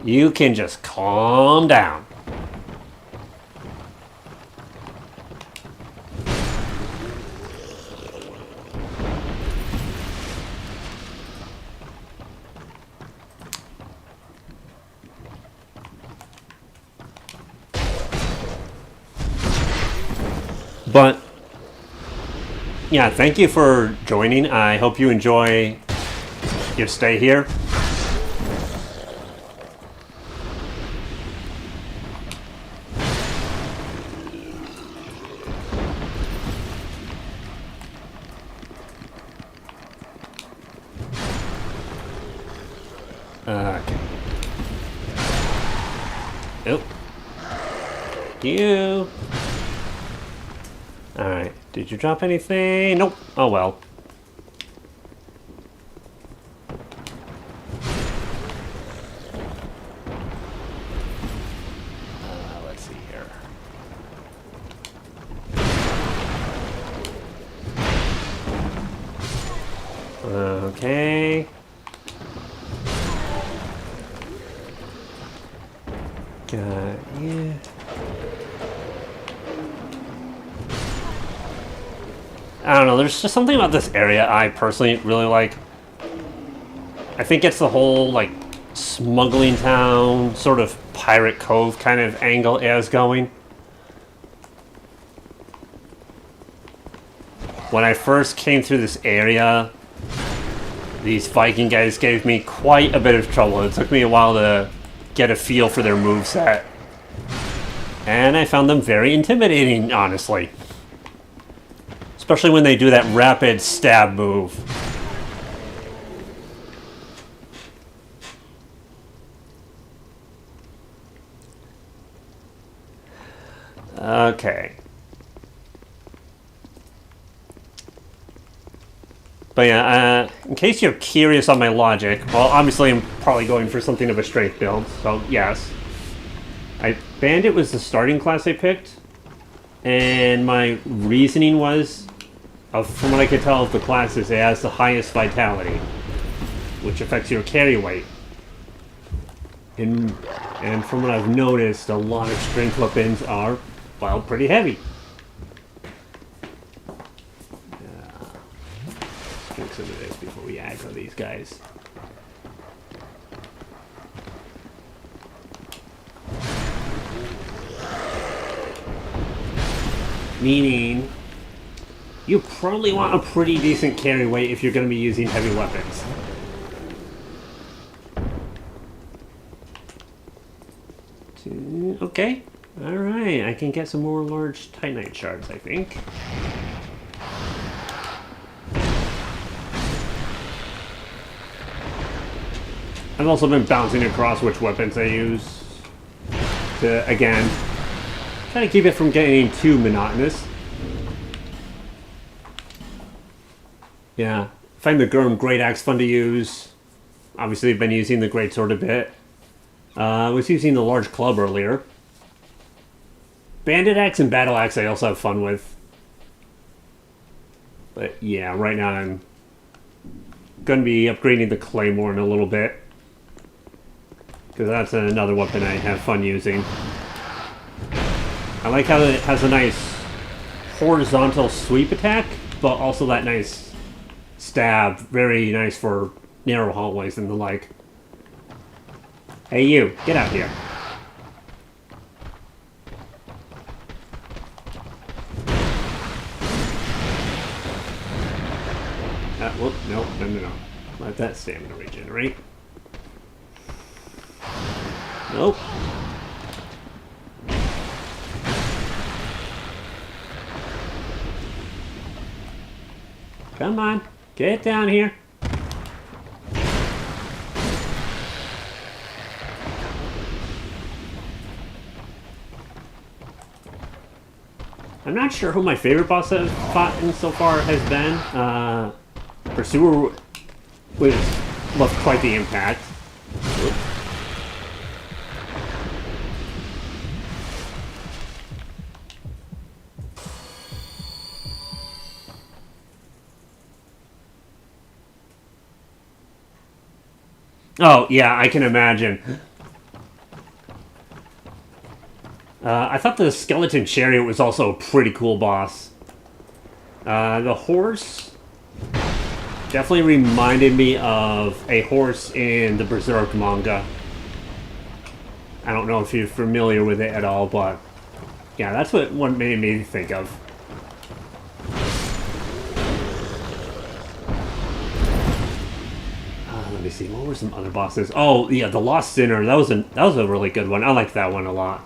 You can just calm down. But, yeah, thank you for joining. I hope you enjoy your stay here. Okay. Oh. You. Alright. Did you drop anything? Nope. Oh well. Let's see here. Okay. Yeah. I don't know, there's just something about this area I personally really like. I think it's the whole, like, smuggling town, sort of pirate cove kind of angle it has going. When I first came through this area, these Viking guys gave me quite a bit of trouble. It took me a while to get a feel for their moveset. And I found them very intimidating, honestly. Especially when they do that rapid stab move. Okay. But yeah, in case you're curious on my logic, well, obviously I'm probably going for something of a strength build, so yes. Bandit was the starting class I picked, and my reasoning was, from what I could tell of the classes, it has the highest vitality, which affects your carry weight. And from what I've noticed, a lot of strength weapons are, well, pretty heavy. Let's drink some of this before we aggro these guys. Meaning, you probably want a pretty decent carry weight if you're going to be using heavy weapons. Okay. Alright, I can get some more large Titanite shards, I think. I've also been bouncing across which weapons I use to, again, try to keep it from getting too monotonous. Yeah, find the Gurm Great Axe fun to use. Obviously, I've been using the Great Sword a bit. I was using the Large Club earlier. Bandit Axe and Battle Axe I also have fun with. But yeah, right now I'm going to be upgrading the Claymore in a little bit. Because that's another weapon I have fun using. I like how it has a nice horizontal sweep attack, but also that nice stab. Very nice for narrow hallways and the like. Hey you, get out here. Whoop, no. Let that stamina regenerate. Nope. Come on, get down here. I'm not sure who my favorite boss I've fought in so far has been. Pursuer left quite the impact. Whoop. Oh, yeah, I can imagine. I thought the Skeleton Chariot was also a pretty cool boss. The horse definitely reminded me of a horse in the Berserk manga. I don't know if you're familiar with it at all, but yeah, that's what made me think of. Let me see, what were some other bosses? Oh, yeah, the Lost Sinner. That was a really good one. I liked that one a lot.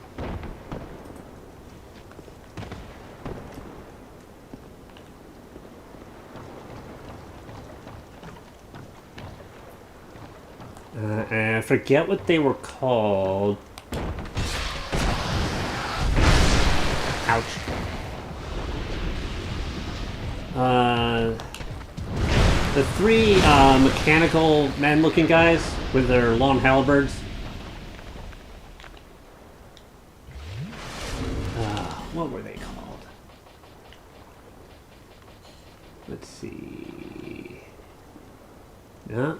And I forget what they were called. Ouch. The three mechanical men-looking guys with their long halberds. What were they called? Let's see. Yeah.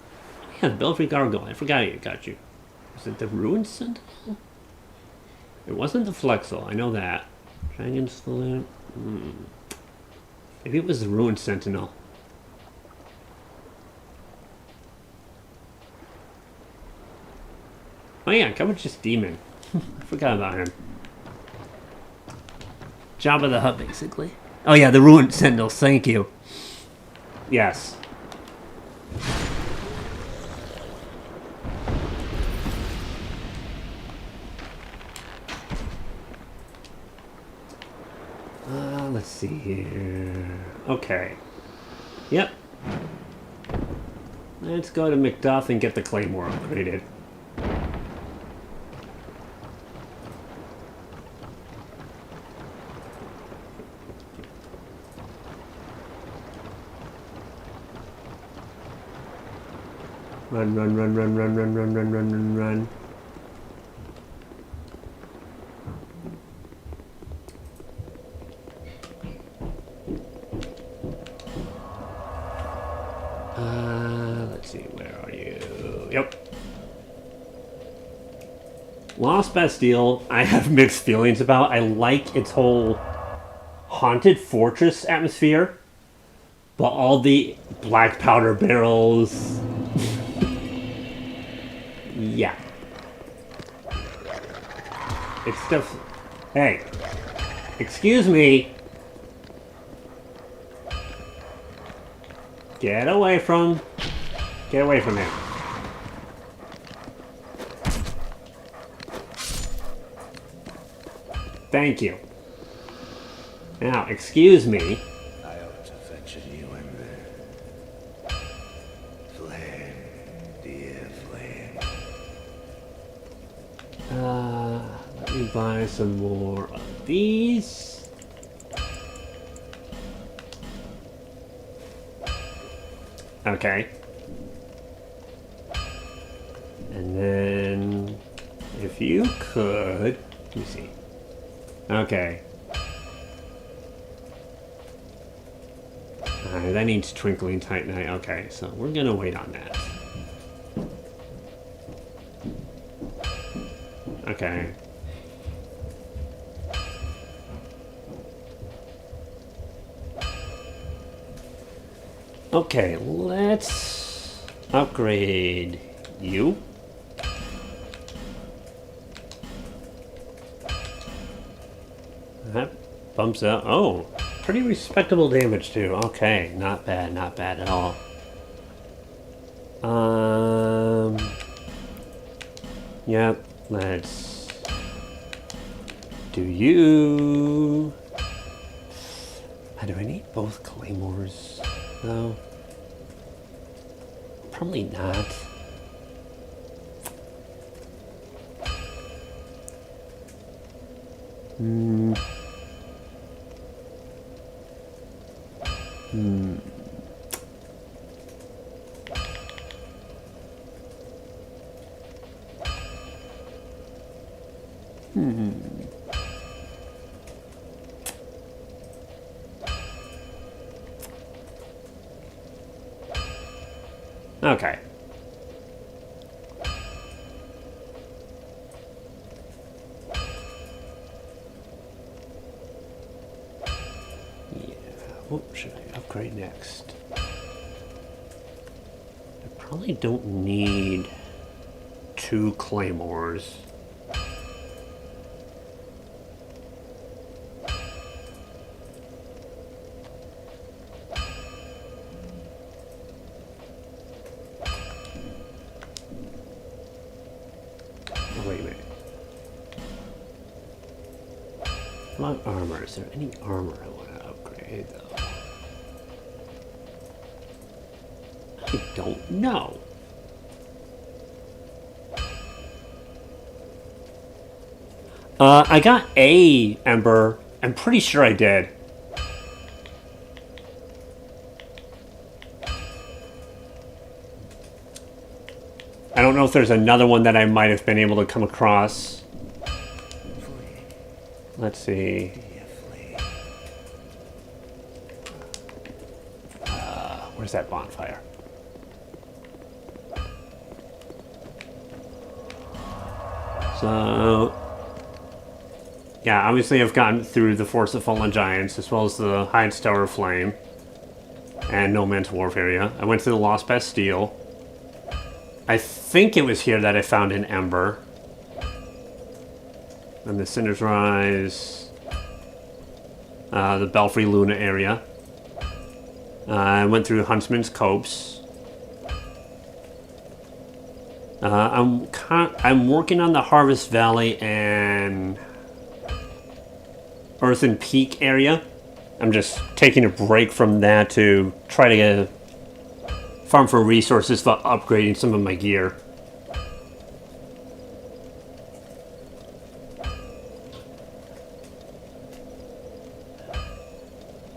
Yeah, the Belfry Gargoyle. I forgot it got you. Was it the Ruined Sentinel? It wasn't the Flexel, I know that. Dragon Salute. Maybe it was the Ruined Sentinel. Oh yeah, Covetous Demon. I forgot about him. Jabba the Hutt, basically. Oh yeah, the Ruined Sentinels, thank you. Yes. Let's see here. Okay. Yep. Let's go to Macduff and get the Claymore upgraded. Run, run, run, run, run, run, run, run, run, run, run. Let's see, where are you? Yep. Lost Bastille, I have mixed feelings about. I like its whole haunted fortress atmosphere, but all the black powder barrels... yeah. It's stuff... Hey. Excuse me. Get away from him. Thank you. Now, excuse me. I ought to fetch a Ewan there. Flame, dear flame. buy some more of these. Okay. And then, if you could, let me see. Okay. Alright, that needs twinkling titanite. Okay, so we're gonna wait on that. Okay. Okay, let's upgrade you. That bumps up. Oh, pretty respectable damage too. Okay, not bad at all. Yep, let's do you. Do I need both claymores though? Probably not. Okay. Yeah, what should I upgrade next? I probably don't need 2 claymores. Wait a minute. What armor? Is there any armor I want to upgrade, though? I don't know. I got a ember. I'm pretty sure I did. I don't know if there's another one that I might have been able to come across. Let's see. Where's that bonfire? So, yeah, obviously I've gotten through the Force of Fallen Giants, as well as the Heights Tower of Flame, and No Man's Wharf area. I went to the Lost Bastille. I think it was here that I found an ember. And the Cinder's Rise. The Belfry Luna area. I went through Huntsman's Copse. I'm working on the Harvest Valley and Earthen Peak area. I'm just taking a break from that to try to farm for resources for upgrading some of my gear.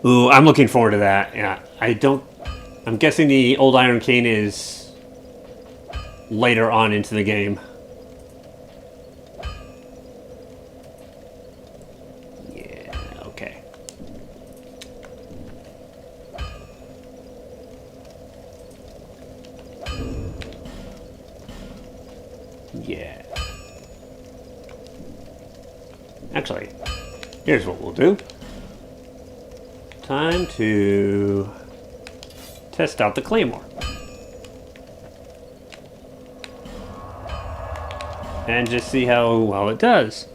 Ooh, I'm looking forward to that. Yeah, I'm guessing the Old Iron Cane is later on into the game. Yeah, okay. Yeah. Actually, here's what we'll do. Time to test out the claymore. And just see how well it does.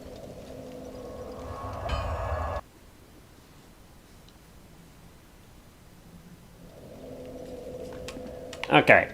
Okay.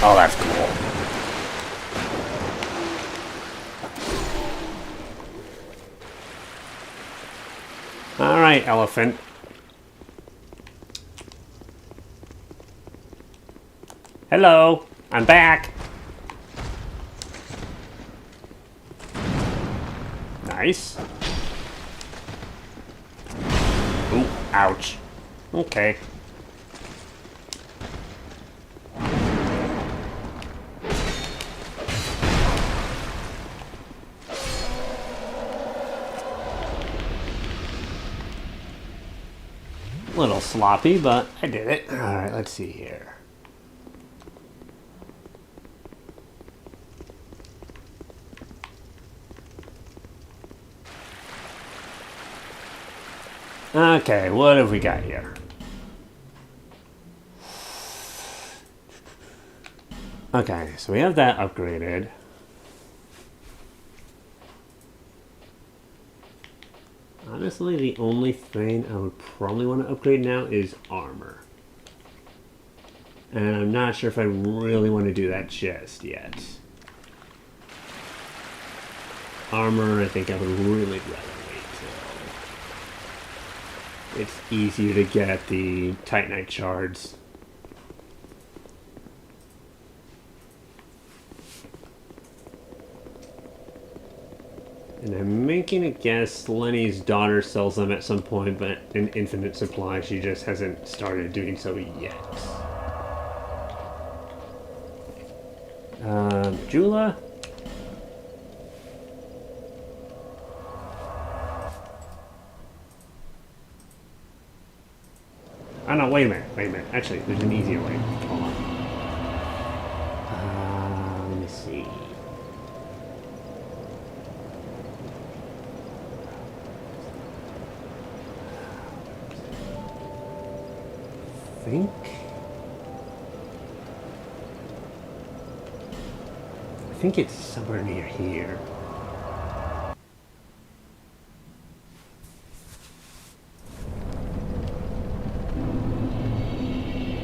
Oh, that's cool. All right, elephant. Hello, I'm back. Nice. Ooh, ouch. Okay. A little sloppy, but I did it. All right, let's see here. Okay, what have we got here? Okay, so we have that upgraded. Honestly, the only thing I would probably want to upgrade now is armor. And I'm not sure if I really want to do that just yet. Armor, I think I would really rather wait till it's easier to get the Titanite shards. And I'm making a guess Lenny's daughter sells them at some point, but in infinite supply. She just hasn't started doing so yet. Jula? Oh no, wait a minute. Actually, there's an easier way. Hold on. Let me see. I think it's somewhere near here.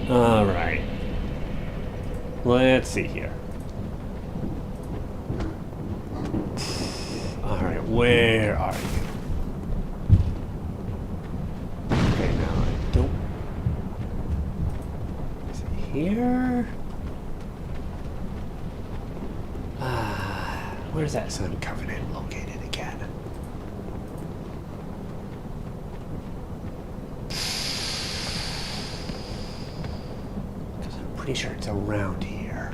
All right. Let's see here. All right, where are you? Okay, now I don't. Is it here? Where's that Sun Covenant located again? Because I'm pretty sure it's around here.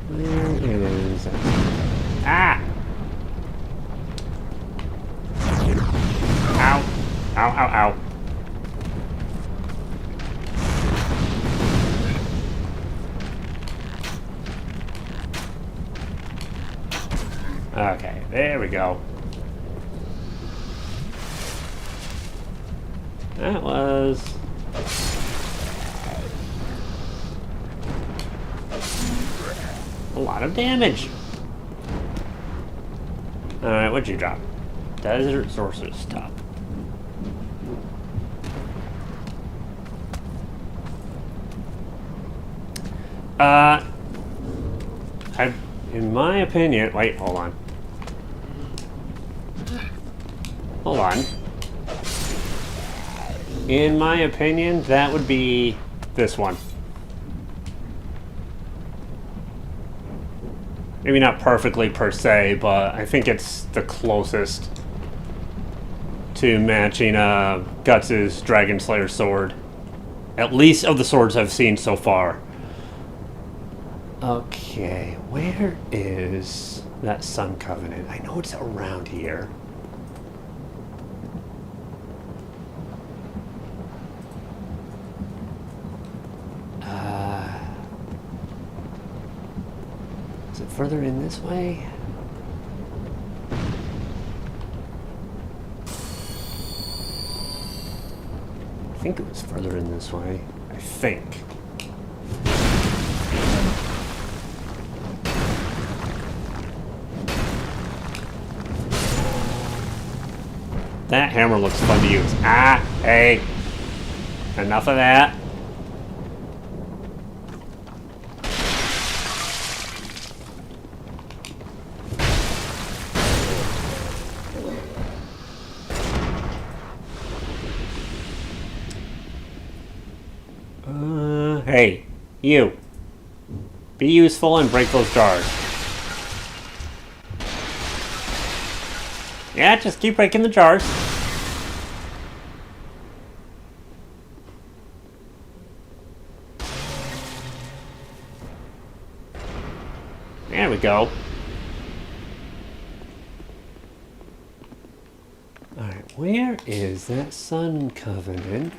There it is. Ah! Ow. Ow, ow, ow. Okay, there we go. That was... a lot of damage. Alright, what'd you drop? Desert Sorcerer's Top. In my opinion, wait, hold on. Hold on. In my opinion, that would be this one. Maybe not perfectly per se, but I think it's the closest to matching Guts' Dragon Slayer sword. At least of the swords I've seen so far. Okay, where is that Sun Covenant? I know it's around here. Is it further in this way? think it was further in this way. I think. That hammer looks fun to use. Ah, hey. Enough of that. Hey, you. Be useful and break those jars. Yeah, just keep breaking the jars. There we go. Alright, where is that Sun Covenant?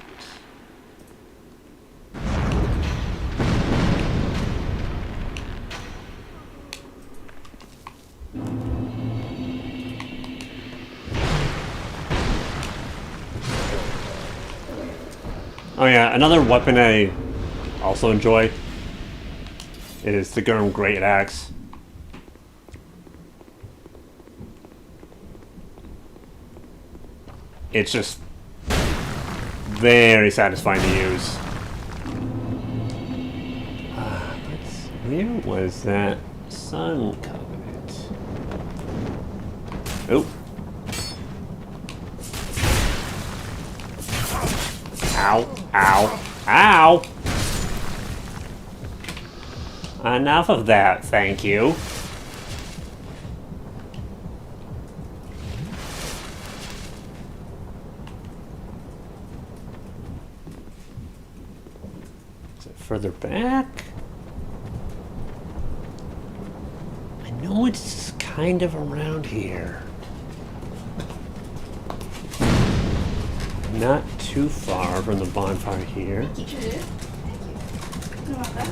Oh yeah, another weapon I also enjoy is the Gurm Great Axe. It's just very satisfying to use. Where was that Sun Covenant? Oh. Ow, ow, ow! Enough of that, thank you. Is it further back? I know it's kind of around here. Not too far from the bonfire here. Thank you. Thank you. You want that?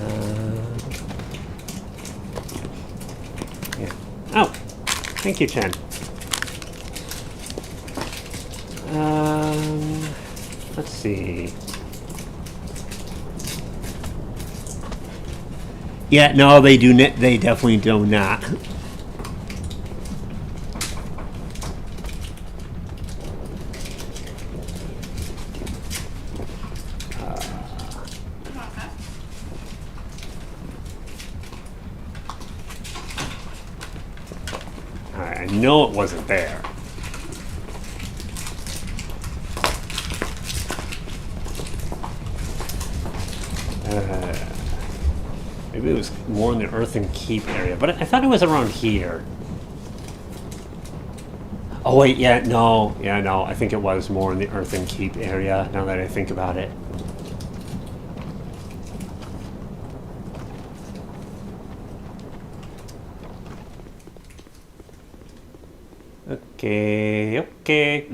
Yeah. Oh, thank you, Chen. Let's see. Yeah, no, they do. They definitely do not. I know it wasn't there. Maybe it was more in the Earthen Keep area, but I thought it was around here. Oh wait, yeah, no, I think it was more in the Earthen Keep area, now that I think about it. Okay.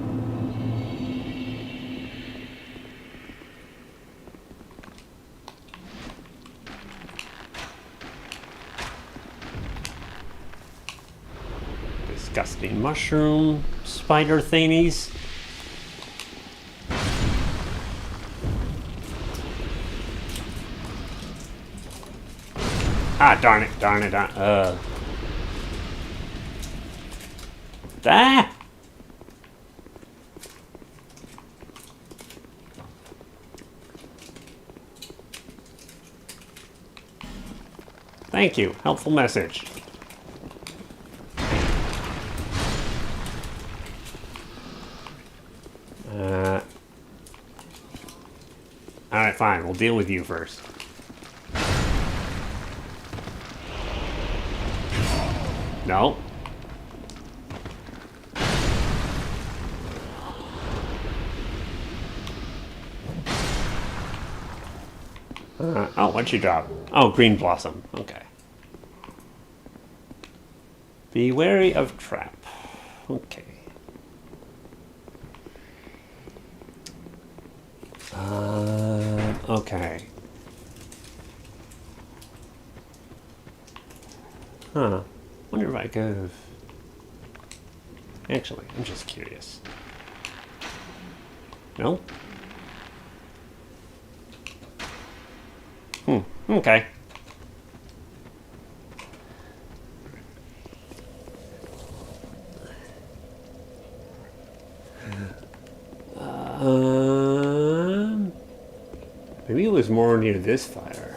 Disgusting mushroom spider thingies. Ah, darn it. Ah! Thank you. Helpful message. Alright, fine. We'll deal with you first. No. Oh, what'd you drop? Oh, green blossom. Okay. Be wary of trap. Okay. Okay. Huh. Wonder if I could have... Actually, I'm just curious. No? Okay. Maybe it was more near this fire.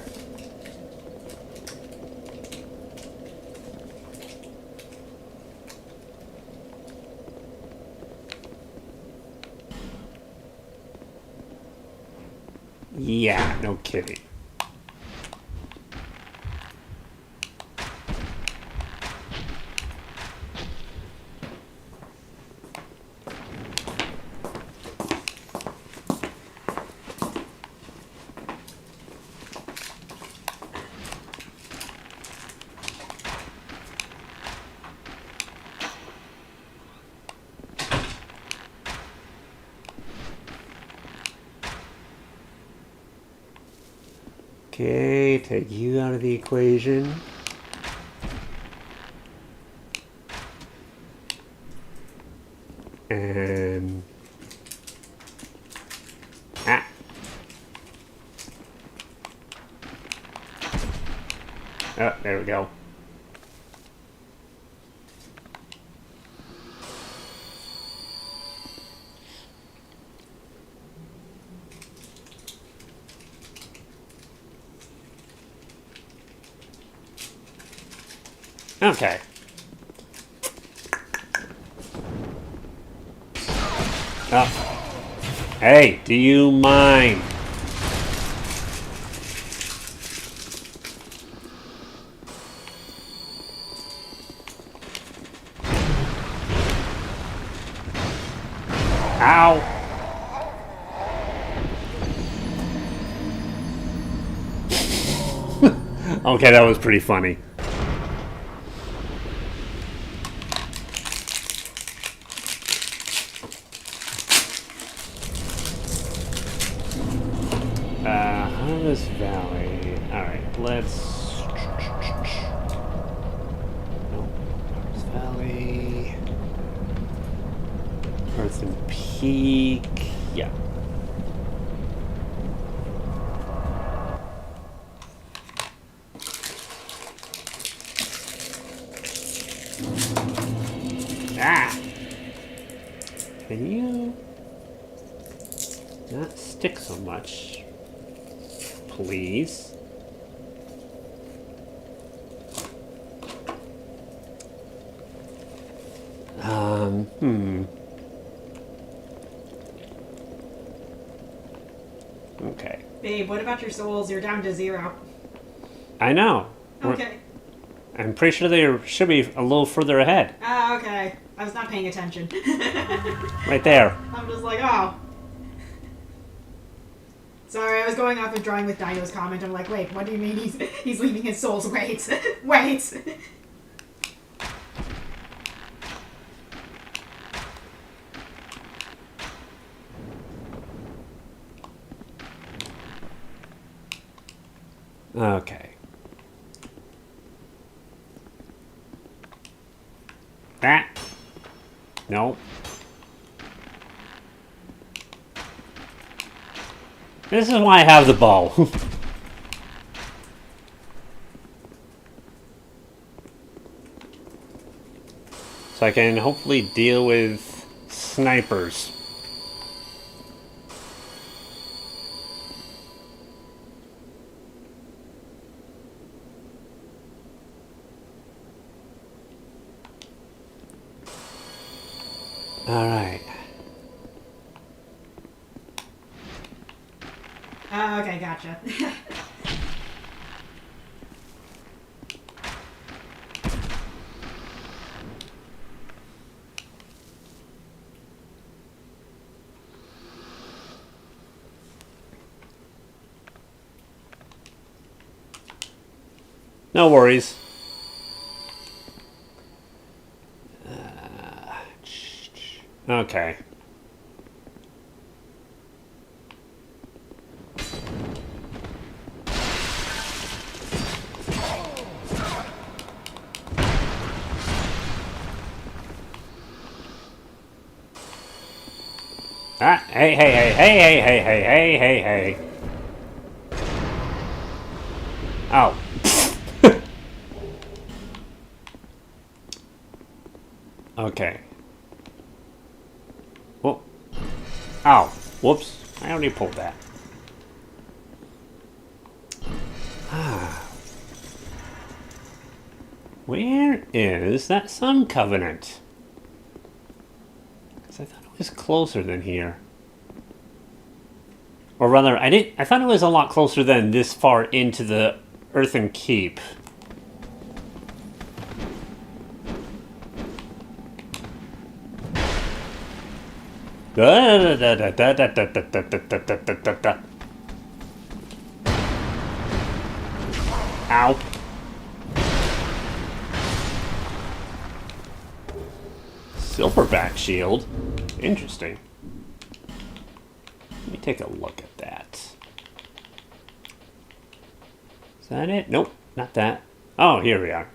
Yeah, no kidding. Okay, take you out of the equation. And... Ah! Oh, there we go. Okay. Oh. Hey, do you mind? Ow. Okay, that was pretty funny. Harvest Valley. Alright, let's... No, Harvest Valley. Earthen Peak. Yeah. Ah! Can you not stick so much, please? Okay. Babe, what about your souls? You're down to 0. I know. Okay. I'm pretty sure they should be a little further ahead. Ah, okay. I was not paying attention. Right there. I'm just like, oh. Sorry, I was going off of Drawing with Dino's comment. I'm like, wait, what do you mean he's leaving his souls? Wait. Wait. Okay. That. No. This is why I have the bow. So I can hopefully deal with snipers. All right. Okay, gotcha. No worries. Okay. Ah, hey. Ow. Okay. Whoa. Ow. Whoops. I already pulled that. Where is that Sun Covenant? Because I thought it was closer than here. Or rather, I thought it was a lot closer than this far into the Earthen Keep. Ow. Silverback shield? Interesting. Let me take a look at that. Is that it? Nope, not that. Oh, here we are.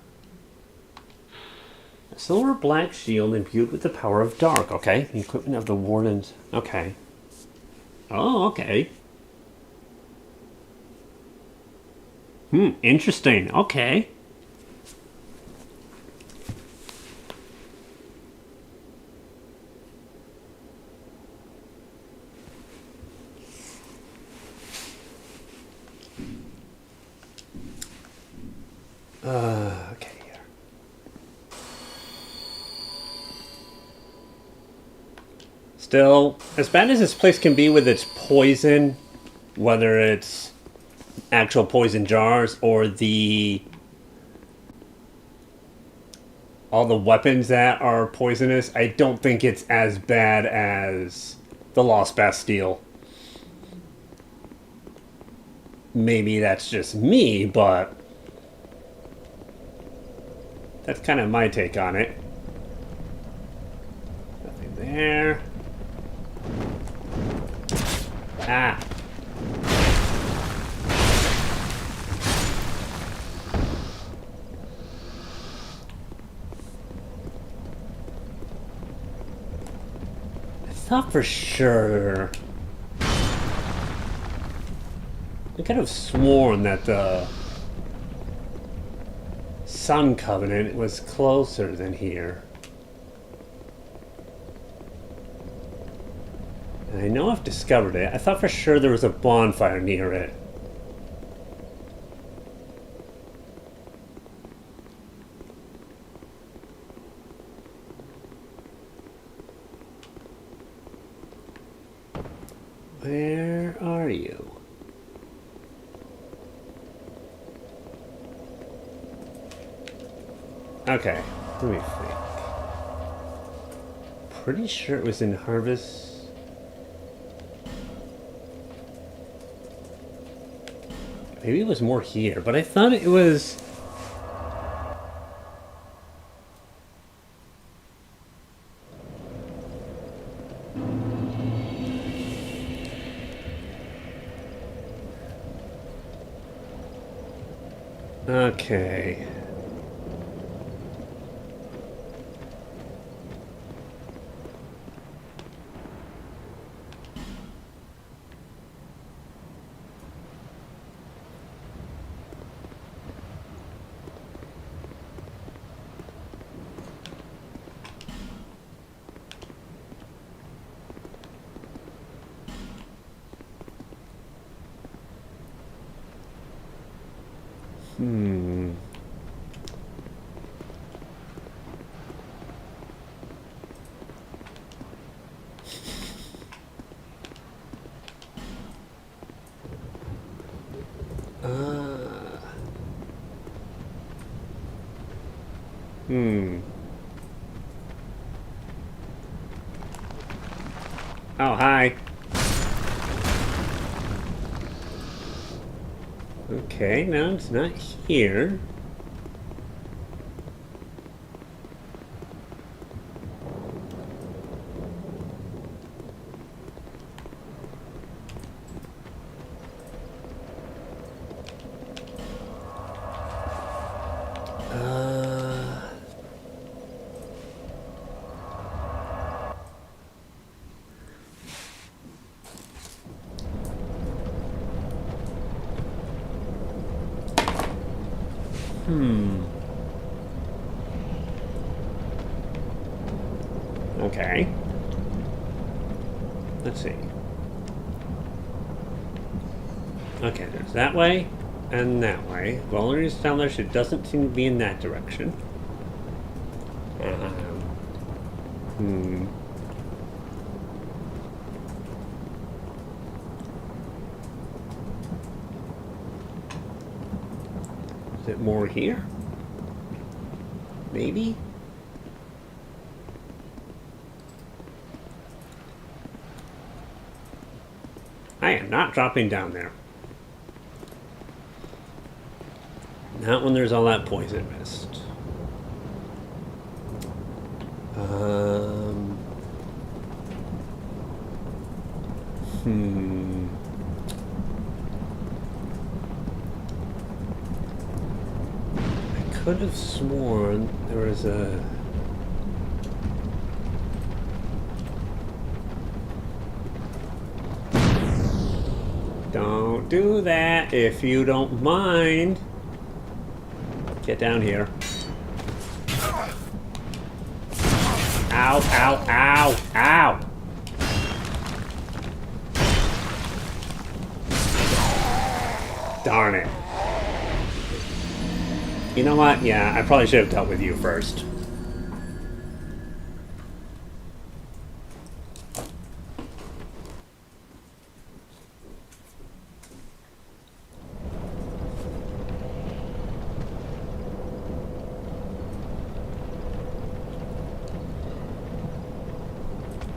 A silver black shield imbued with the power of dark. Okay, the equipment of the wardens. Okay. Oh, okay. Interesting. Okay. Okay. Still, as bad as this place can be with its poison, whether it's actual poison jars or all the weapons that are poisonous, I don't think it's as bad as the Lost Bastille. Maybe that's just me, but that's kind of my take on it. Nothing there. Ah. I thought for sure. I could have sworn that the Sun Covenant was closer than here. And I know I've discovered it. I thought for sure there was a bonfire near it. Where are you? Okay, let me think. Pretty sure it was in Harvest. Maybe it was more here, but I thought it was... Okay. Oh, hi. Okay, no, it's not here. Okay. Let's see. Okay, there's that way and that way. Valerie down there, she doesn't seem to be in that direction. Is it more here? Maybe? I am not dropping down there. Not when there's all that poison mist. I could have sworn there was a... Don't do that if you don't mind. Get down here. Ow, ow, ow, ow! Darn it. You know what? Yeah, I probably should have dealt with you first.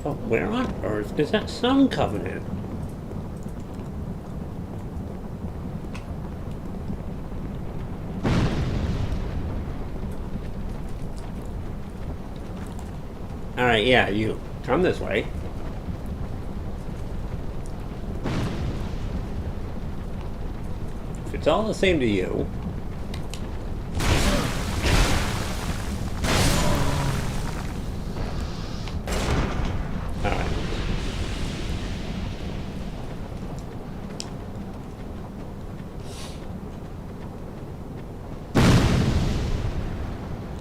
Oh, where on earth is that Sun Covenant? Alright, yeah, you come this way. If it's all the same to you. Alright.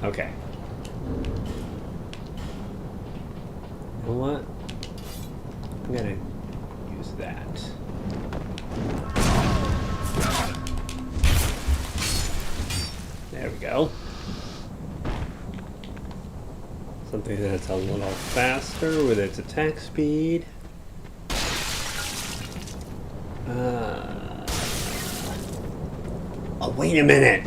Okay. You know what? I'm gonna use that. There we go. Something that's a little faster with its attack speed. Oh, wait a minute!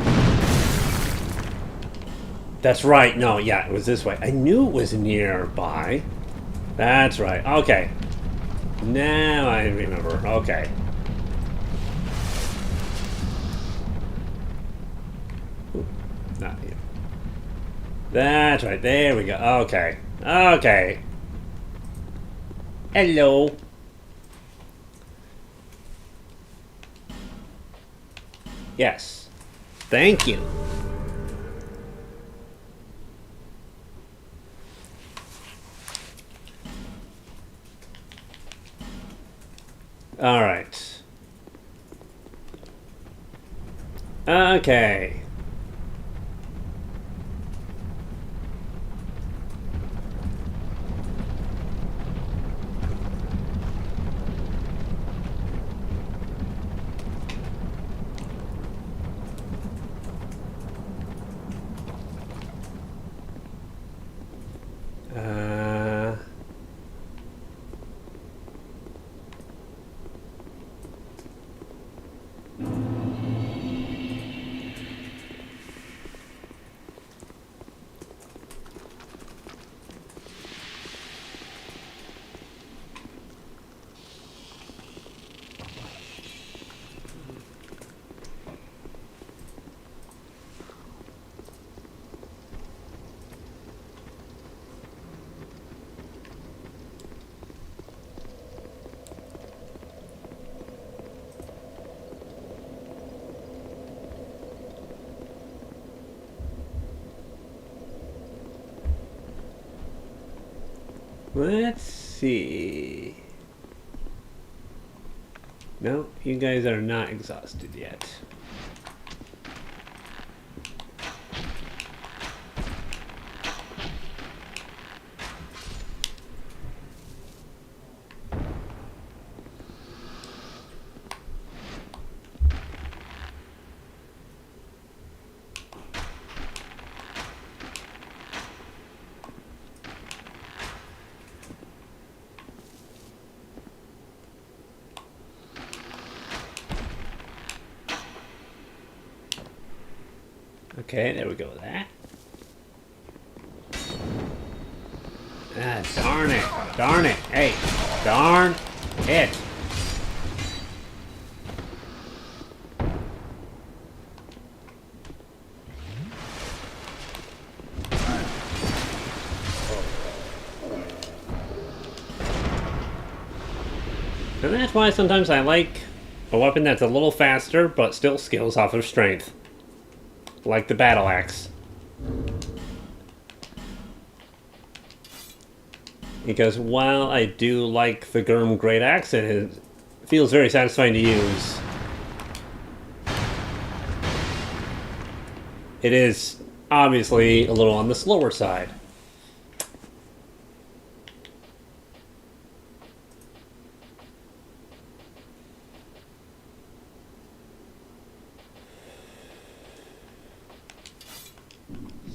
That's right. No, yeah, it was this way. I knew it was nearby. That's right. Okay. Now I remember. Okay. Ooh, not you. That's right. There we go. Okay. Okay. Hello. Yes. Thank you. All right. Okay. Let's see. No, you guys are not exhausted yet. Okay, there we go with that. Ah, darn it. Darn it. Hey, darn it. And that's why sometimes I like a weapon that's a little faster, but still scales off of strength. Like the battle axe. Because while I do like the Gurm Great Axe, it feels very satisfying to use. It is obviously a little on the slower side.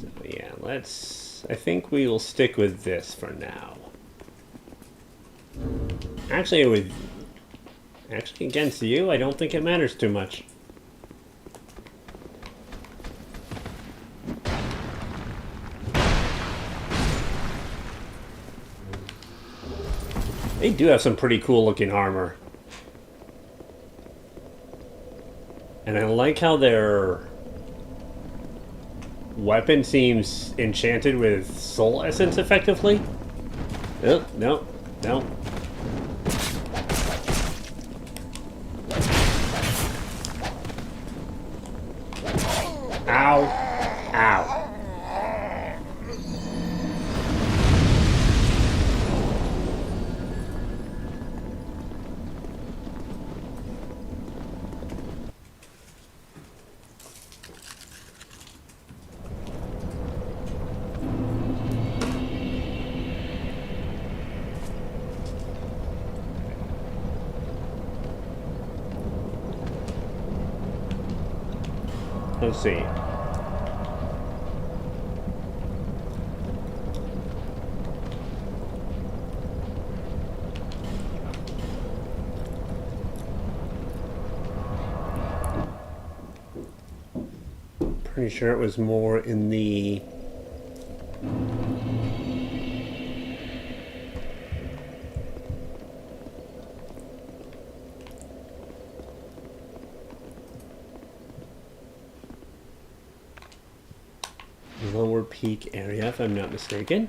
So yeah, I think we will stick with this for now. Actually, against you, I don't think it matters too much. They do have some pretty cool looking armor. And I like how their weapon seems enchanted with soul essence effectively. Oh, no, no. Ow. Ow. Let's see. Pretty sure it was more in the lower peak area, if I'm not mistaken.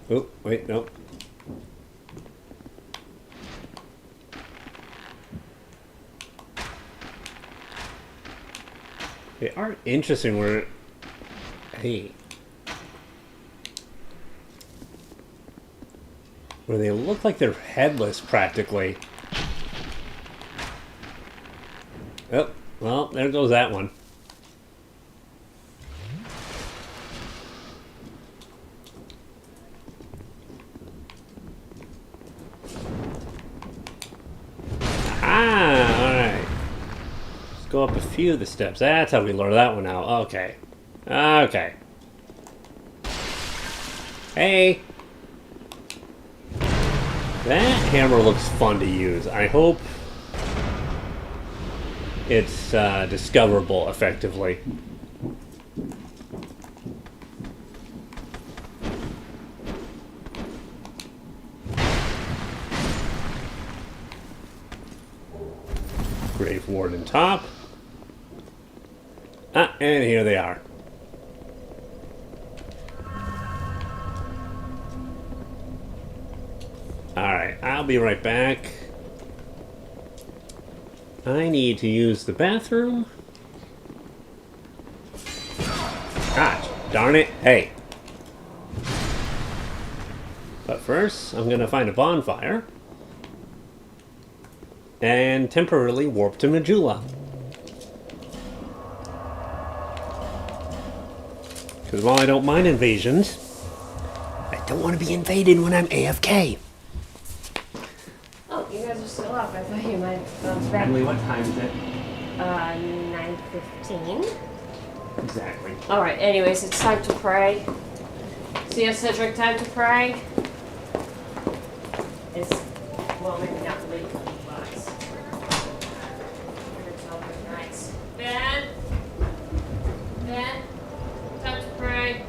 Oh, wait, no. They are interesting where... Hey. Where they look like they're headless, practically. Oh, well, there goes that one. Ah, alright. Let's go up a few of the steps. That's how we lure that one out. Okay. Okay. Hey! That hammer looks fun to use. I hope it's discoverable effectively. Grave Warden top. Ah, and here they are. Alright, I'll be right back. I need to use the bathroom. Gosh, darn it. Hey. But first, I'm going to find a bonfire. And temporarily warp to Majula. Because while I don't mind invasions, I don't want to be invaded when I'm AFK. Oh, you guys are still up. I thought you might bounce back. Emily, what time is it? 9:15. Exactly. Alright, anyways, it's time to pray. See a Cedric time to pray? It's, well, maybe not late, but nice. Ben? Ben? Time to pray.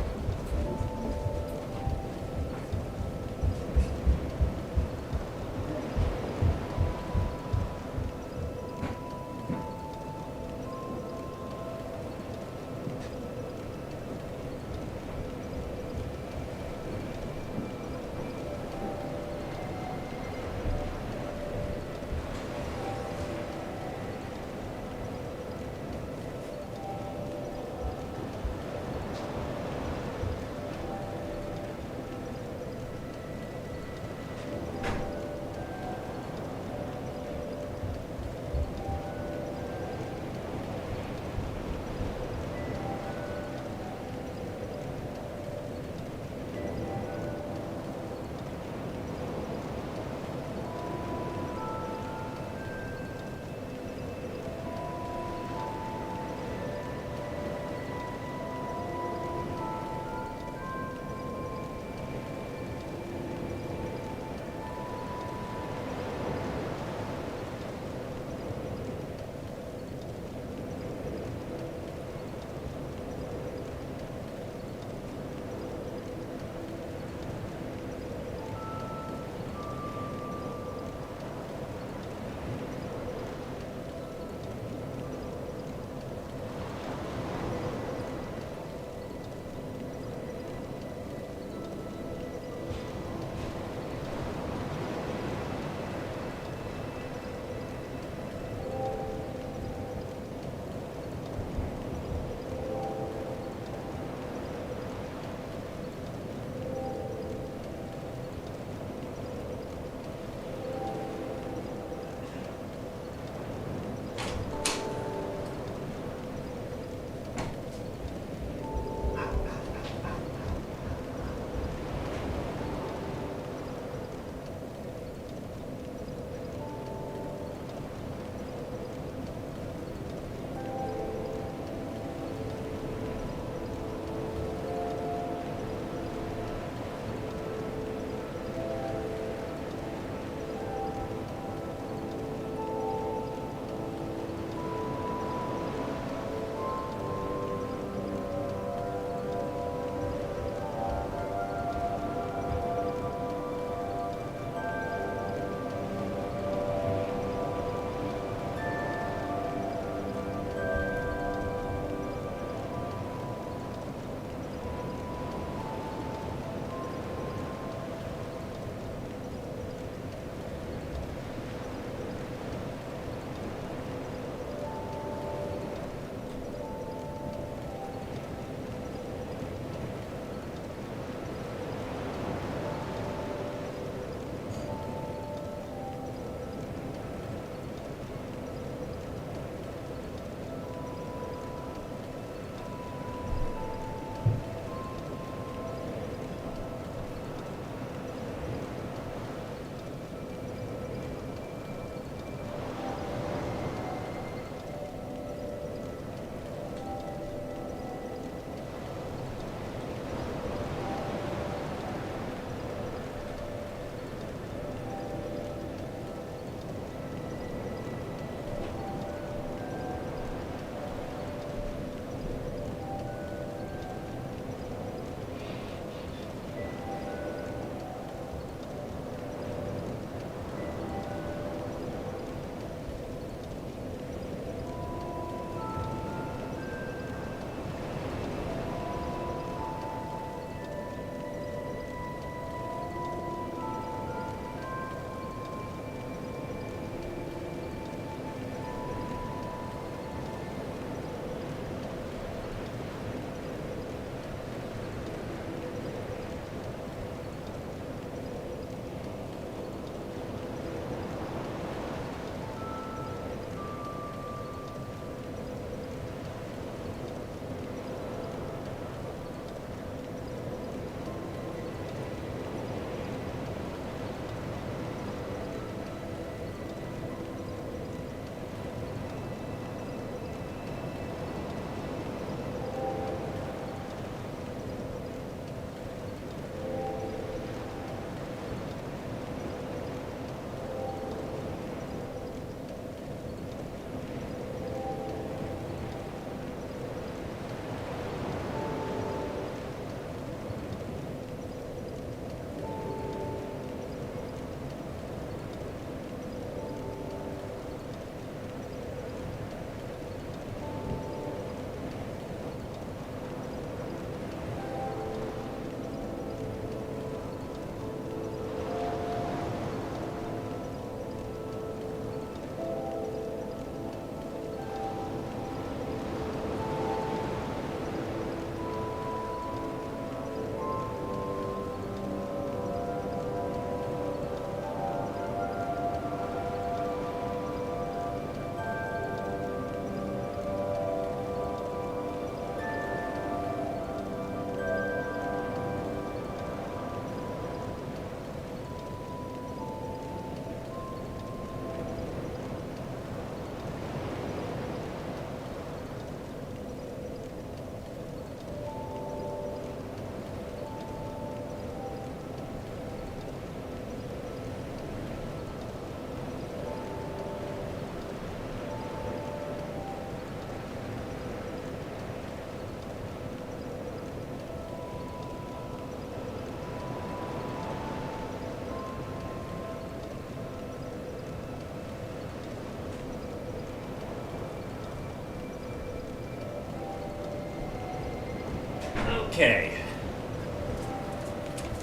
Okay.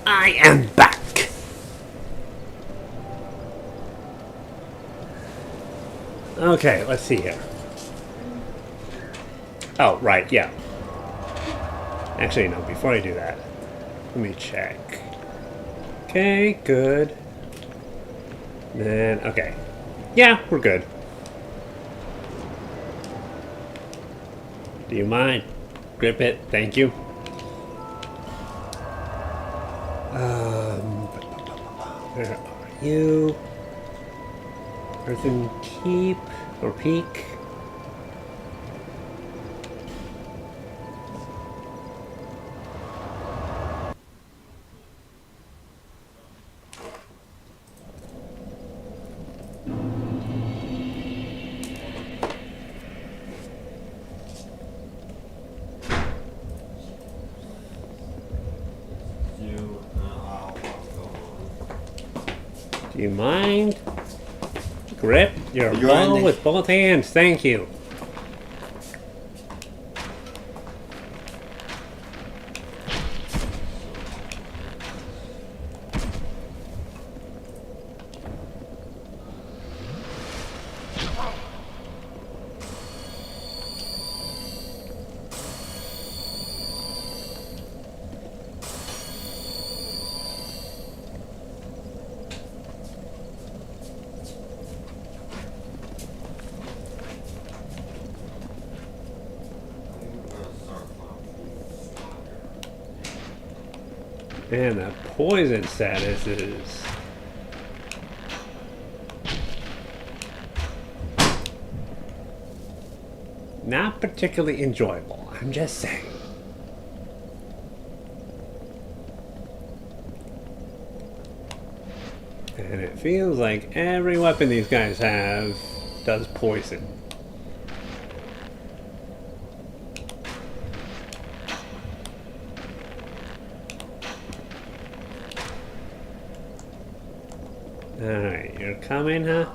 I am back. Okay, let's see here. Oh, right, yeah. Actually, no, before I do that, let me check. Okay, good. Then, okay. Yeah, we're good. Do you mind? Grip it, thank you. Where are you? Earthen Keep or Peak? Do you mind? Grip your You're ball ending. with both hands, thank you. And the poison status is... not particularly enjoyable, I'm just saying. And it feels like every weapon these guys have does poison. Alright, you're coming, huh?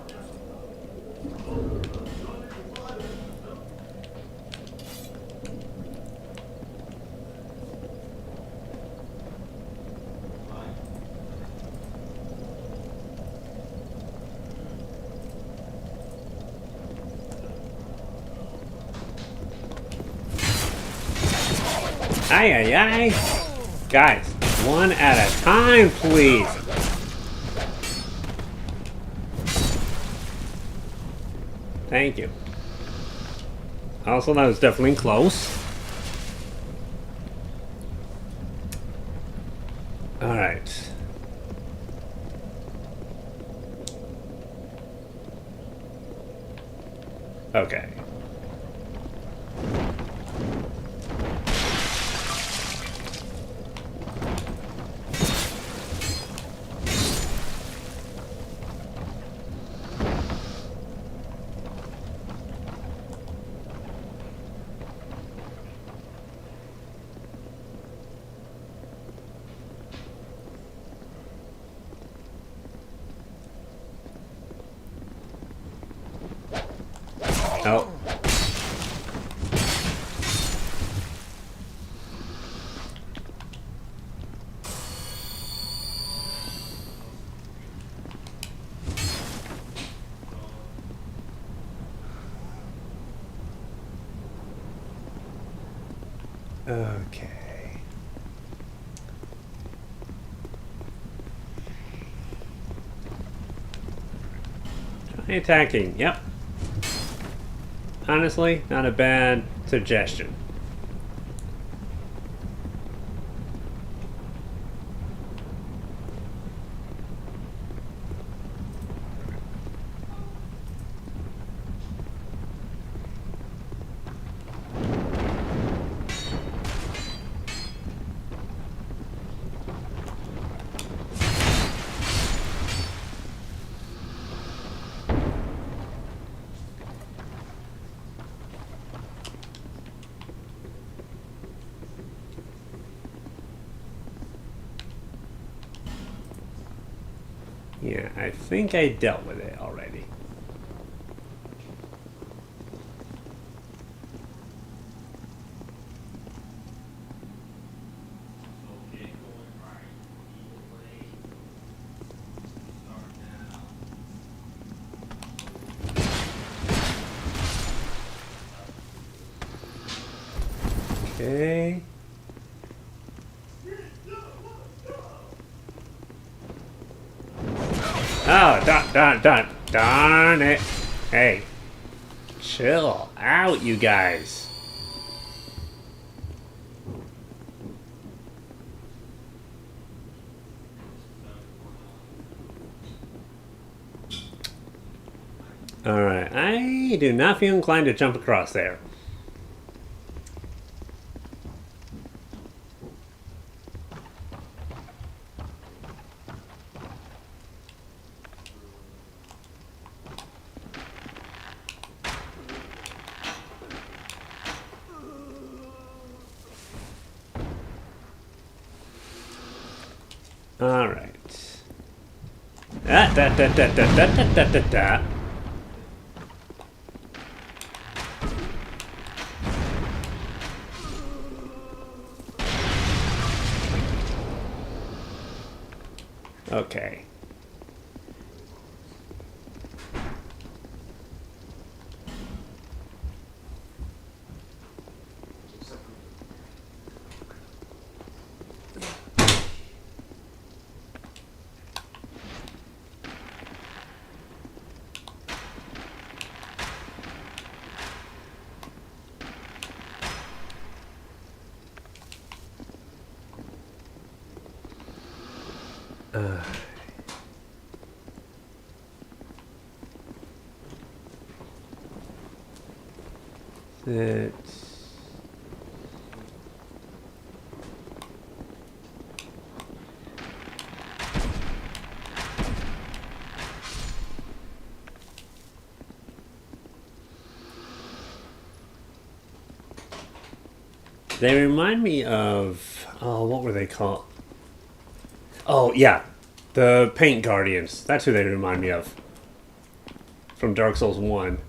Aye, aye, aye. Guys, one at a time, please. Thank you. Also, that was definitely close. Alright. Okay. Oh. Okay. Try attacking. Yep. Honestly, not a bad suggestion. Yeah, I think I dealt with it already. Okay. Oh, darn it. Hey. Chill out, you guys. Alright, I do not feel inclined to jump across there. Alright. Da. Okay. That. They remind me of, oh, what were they called? Oh, yeah, the Paint Guardians. That's who they remind me of. From Dark Souls 1.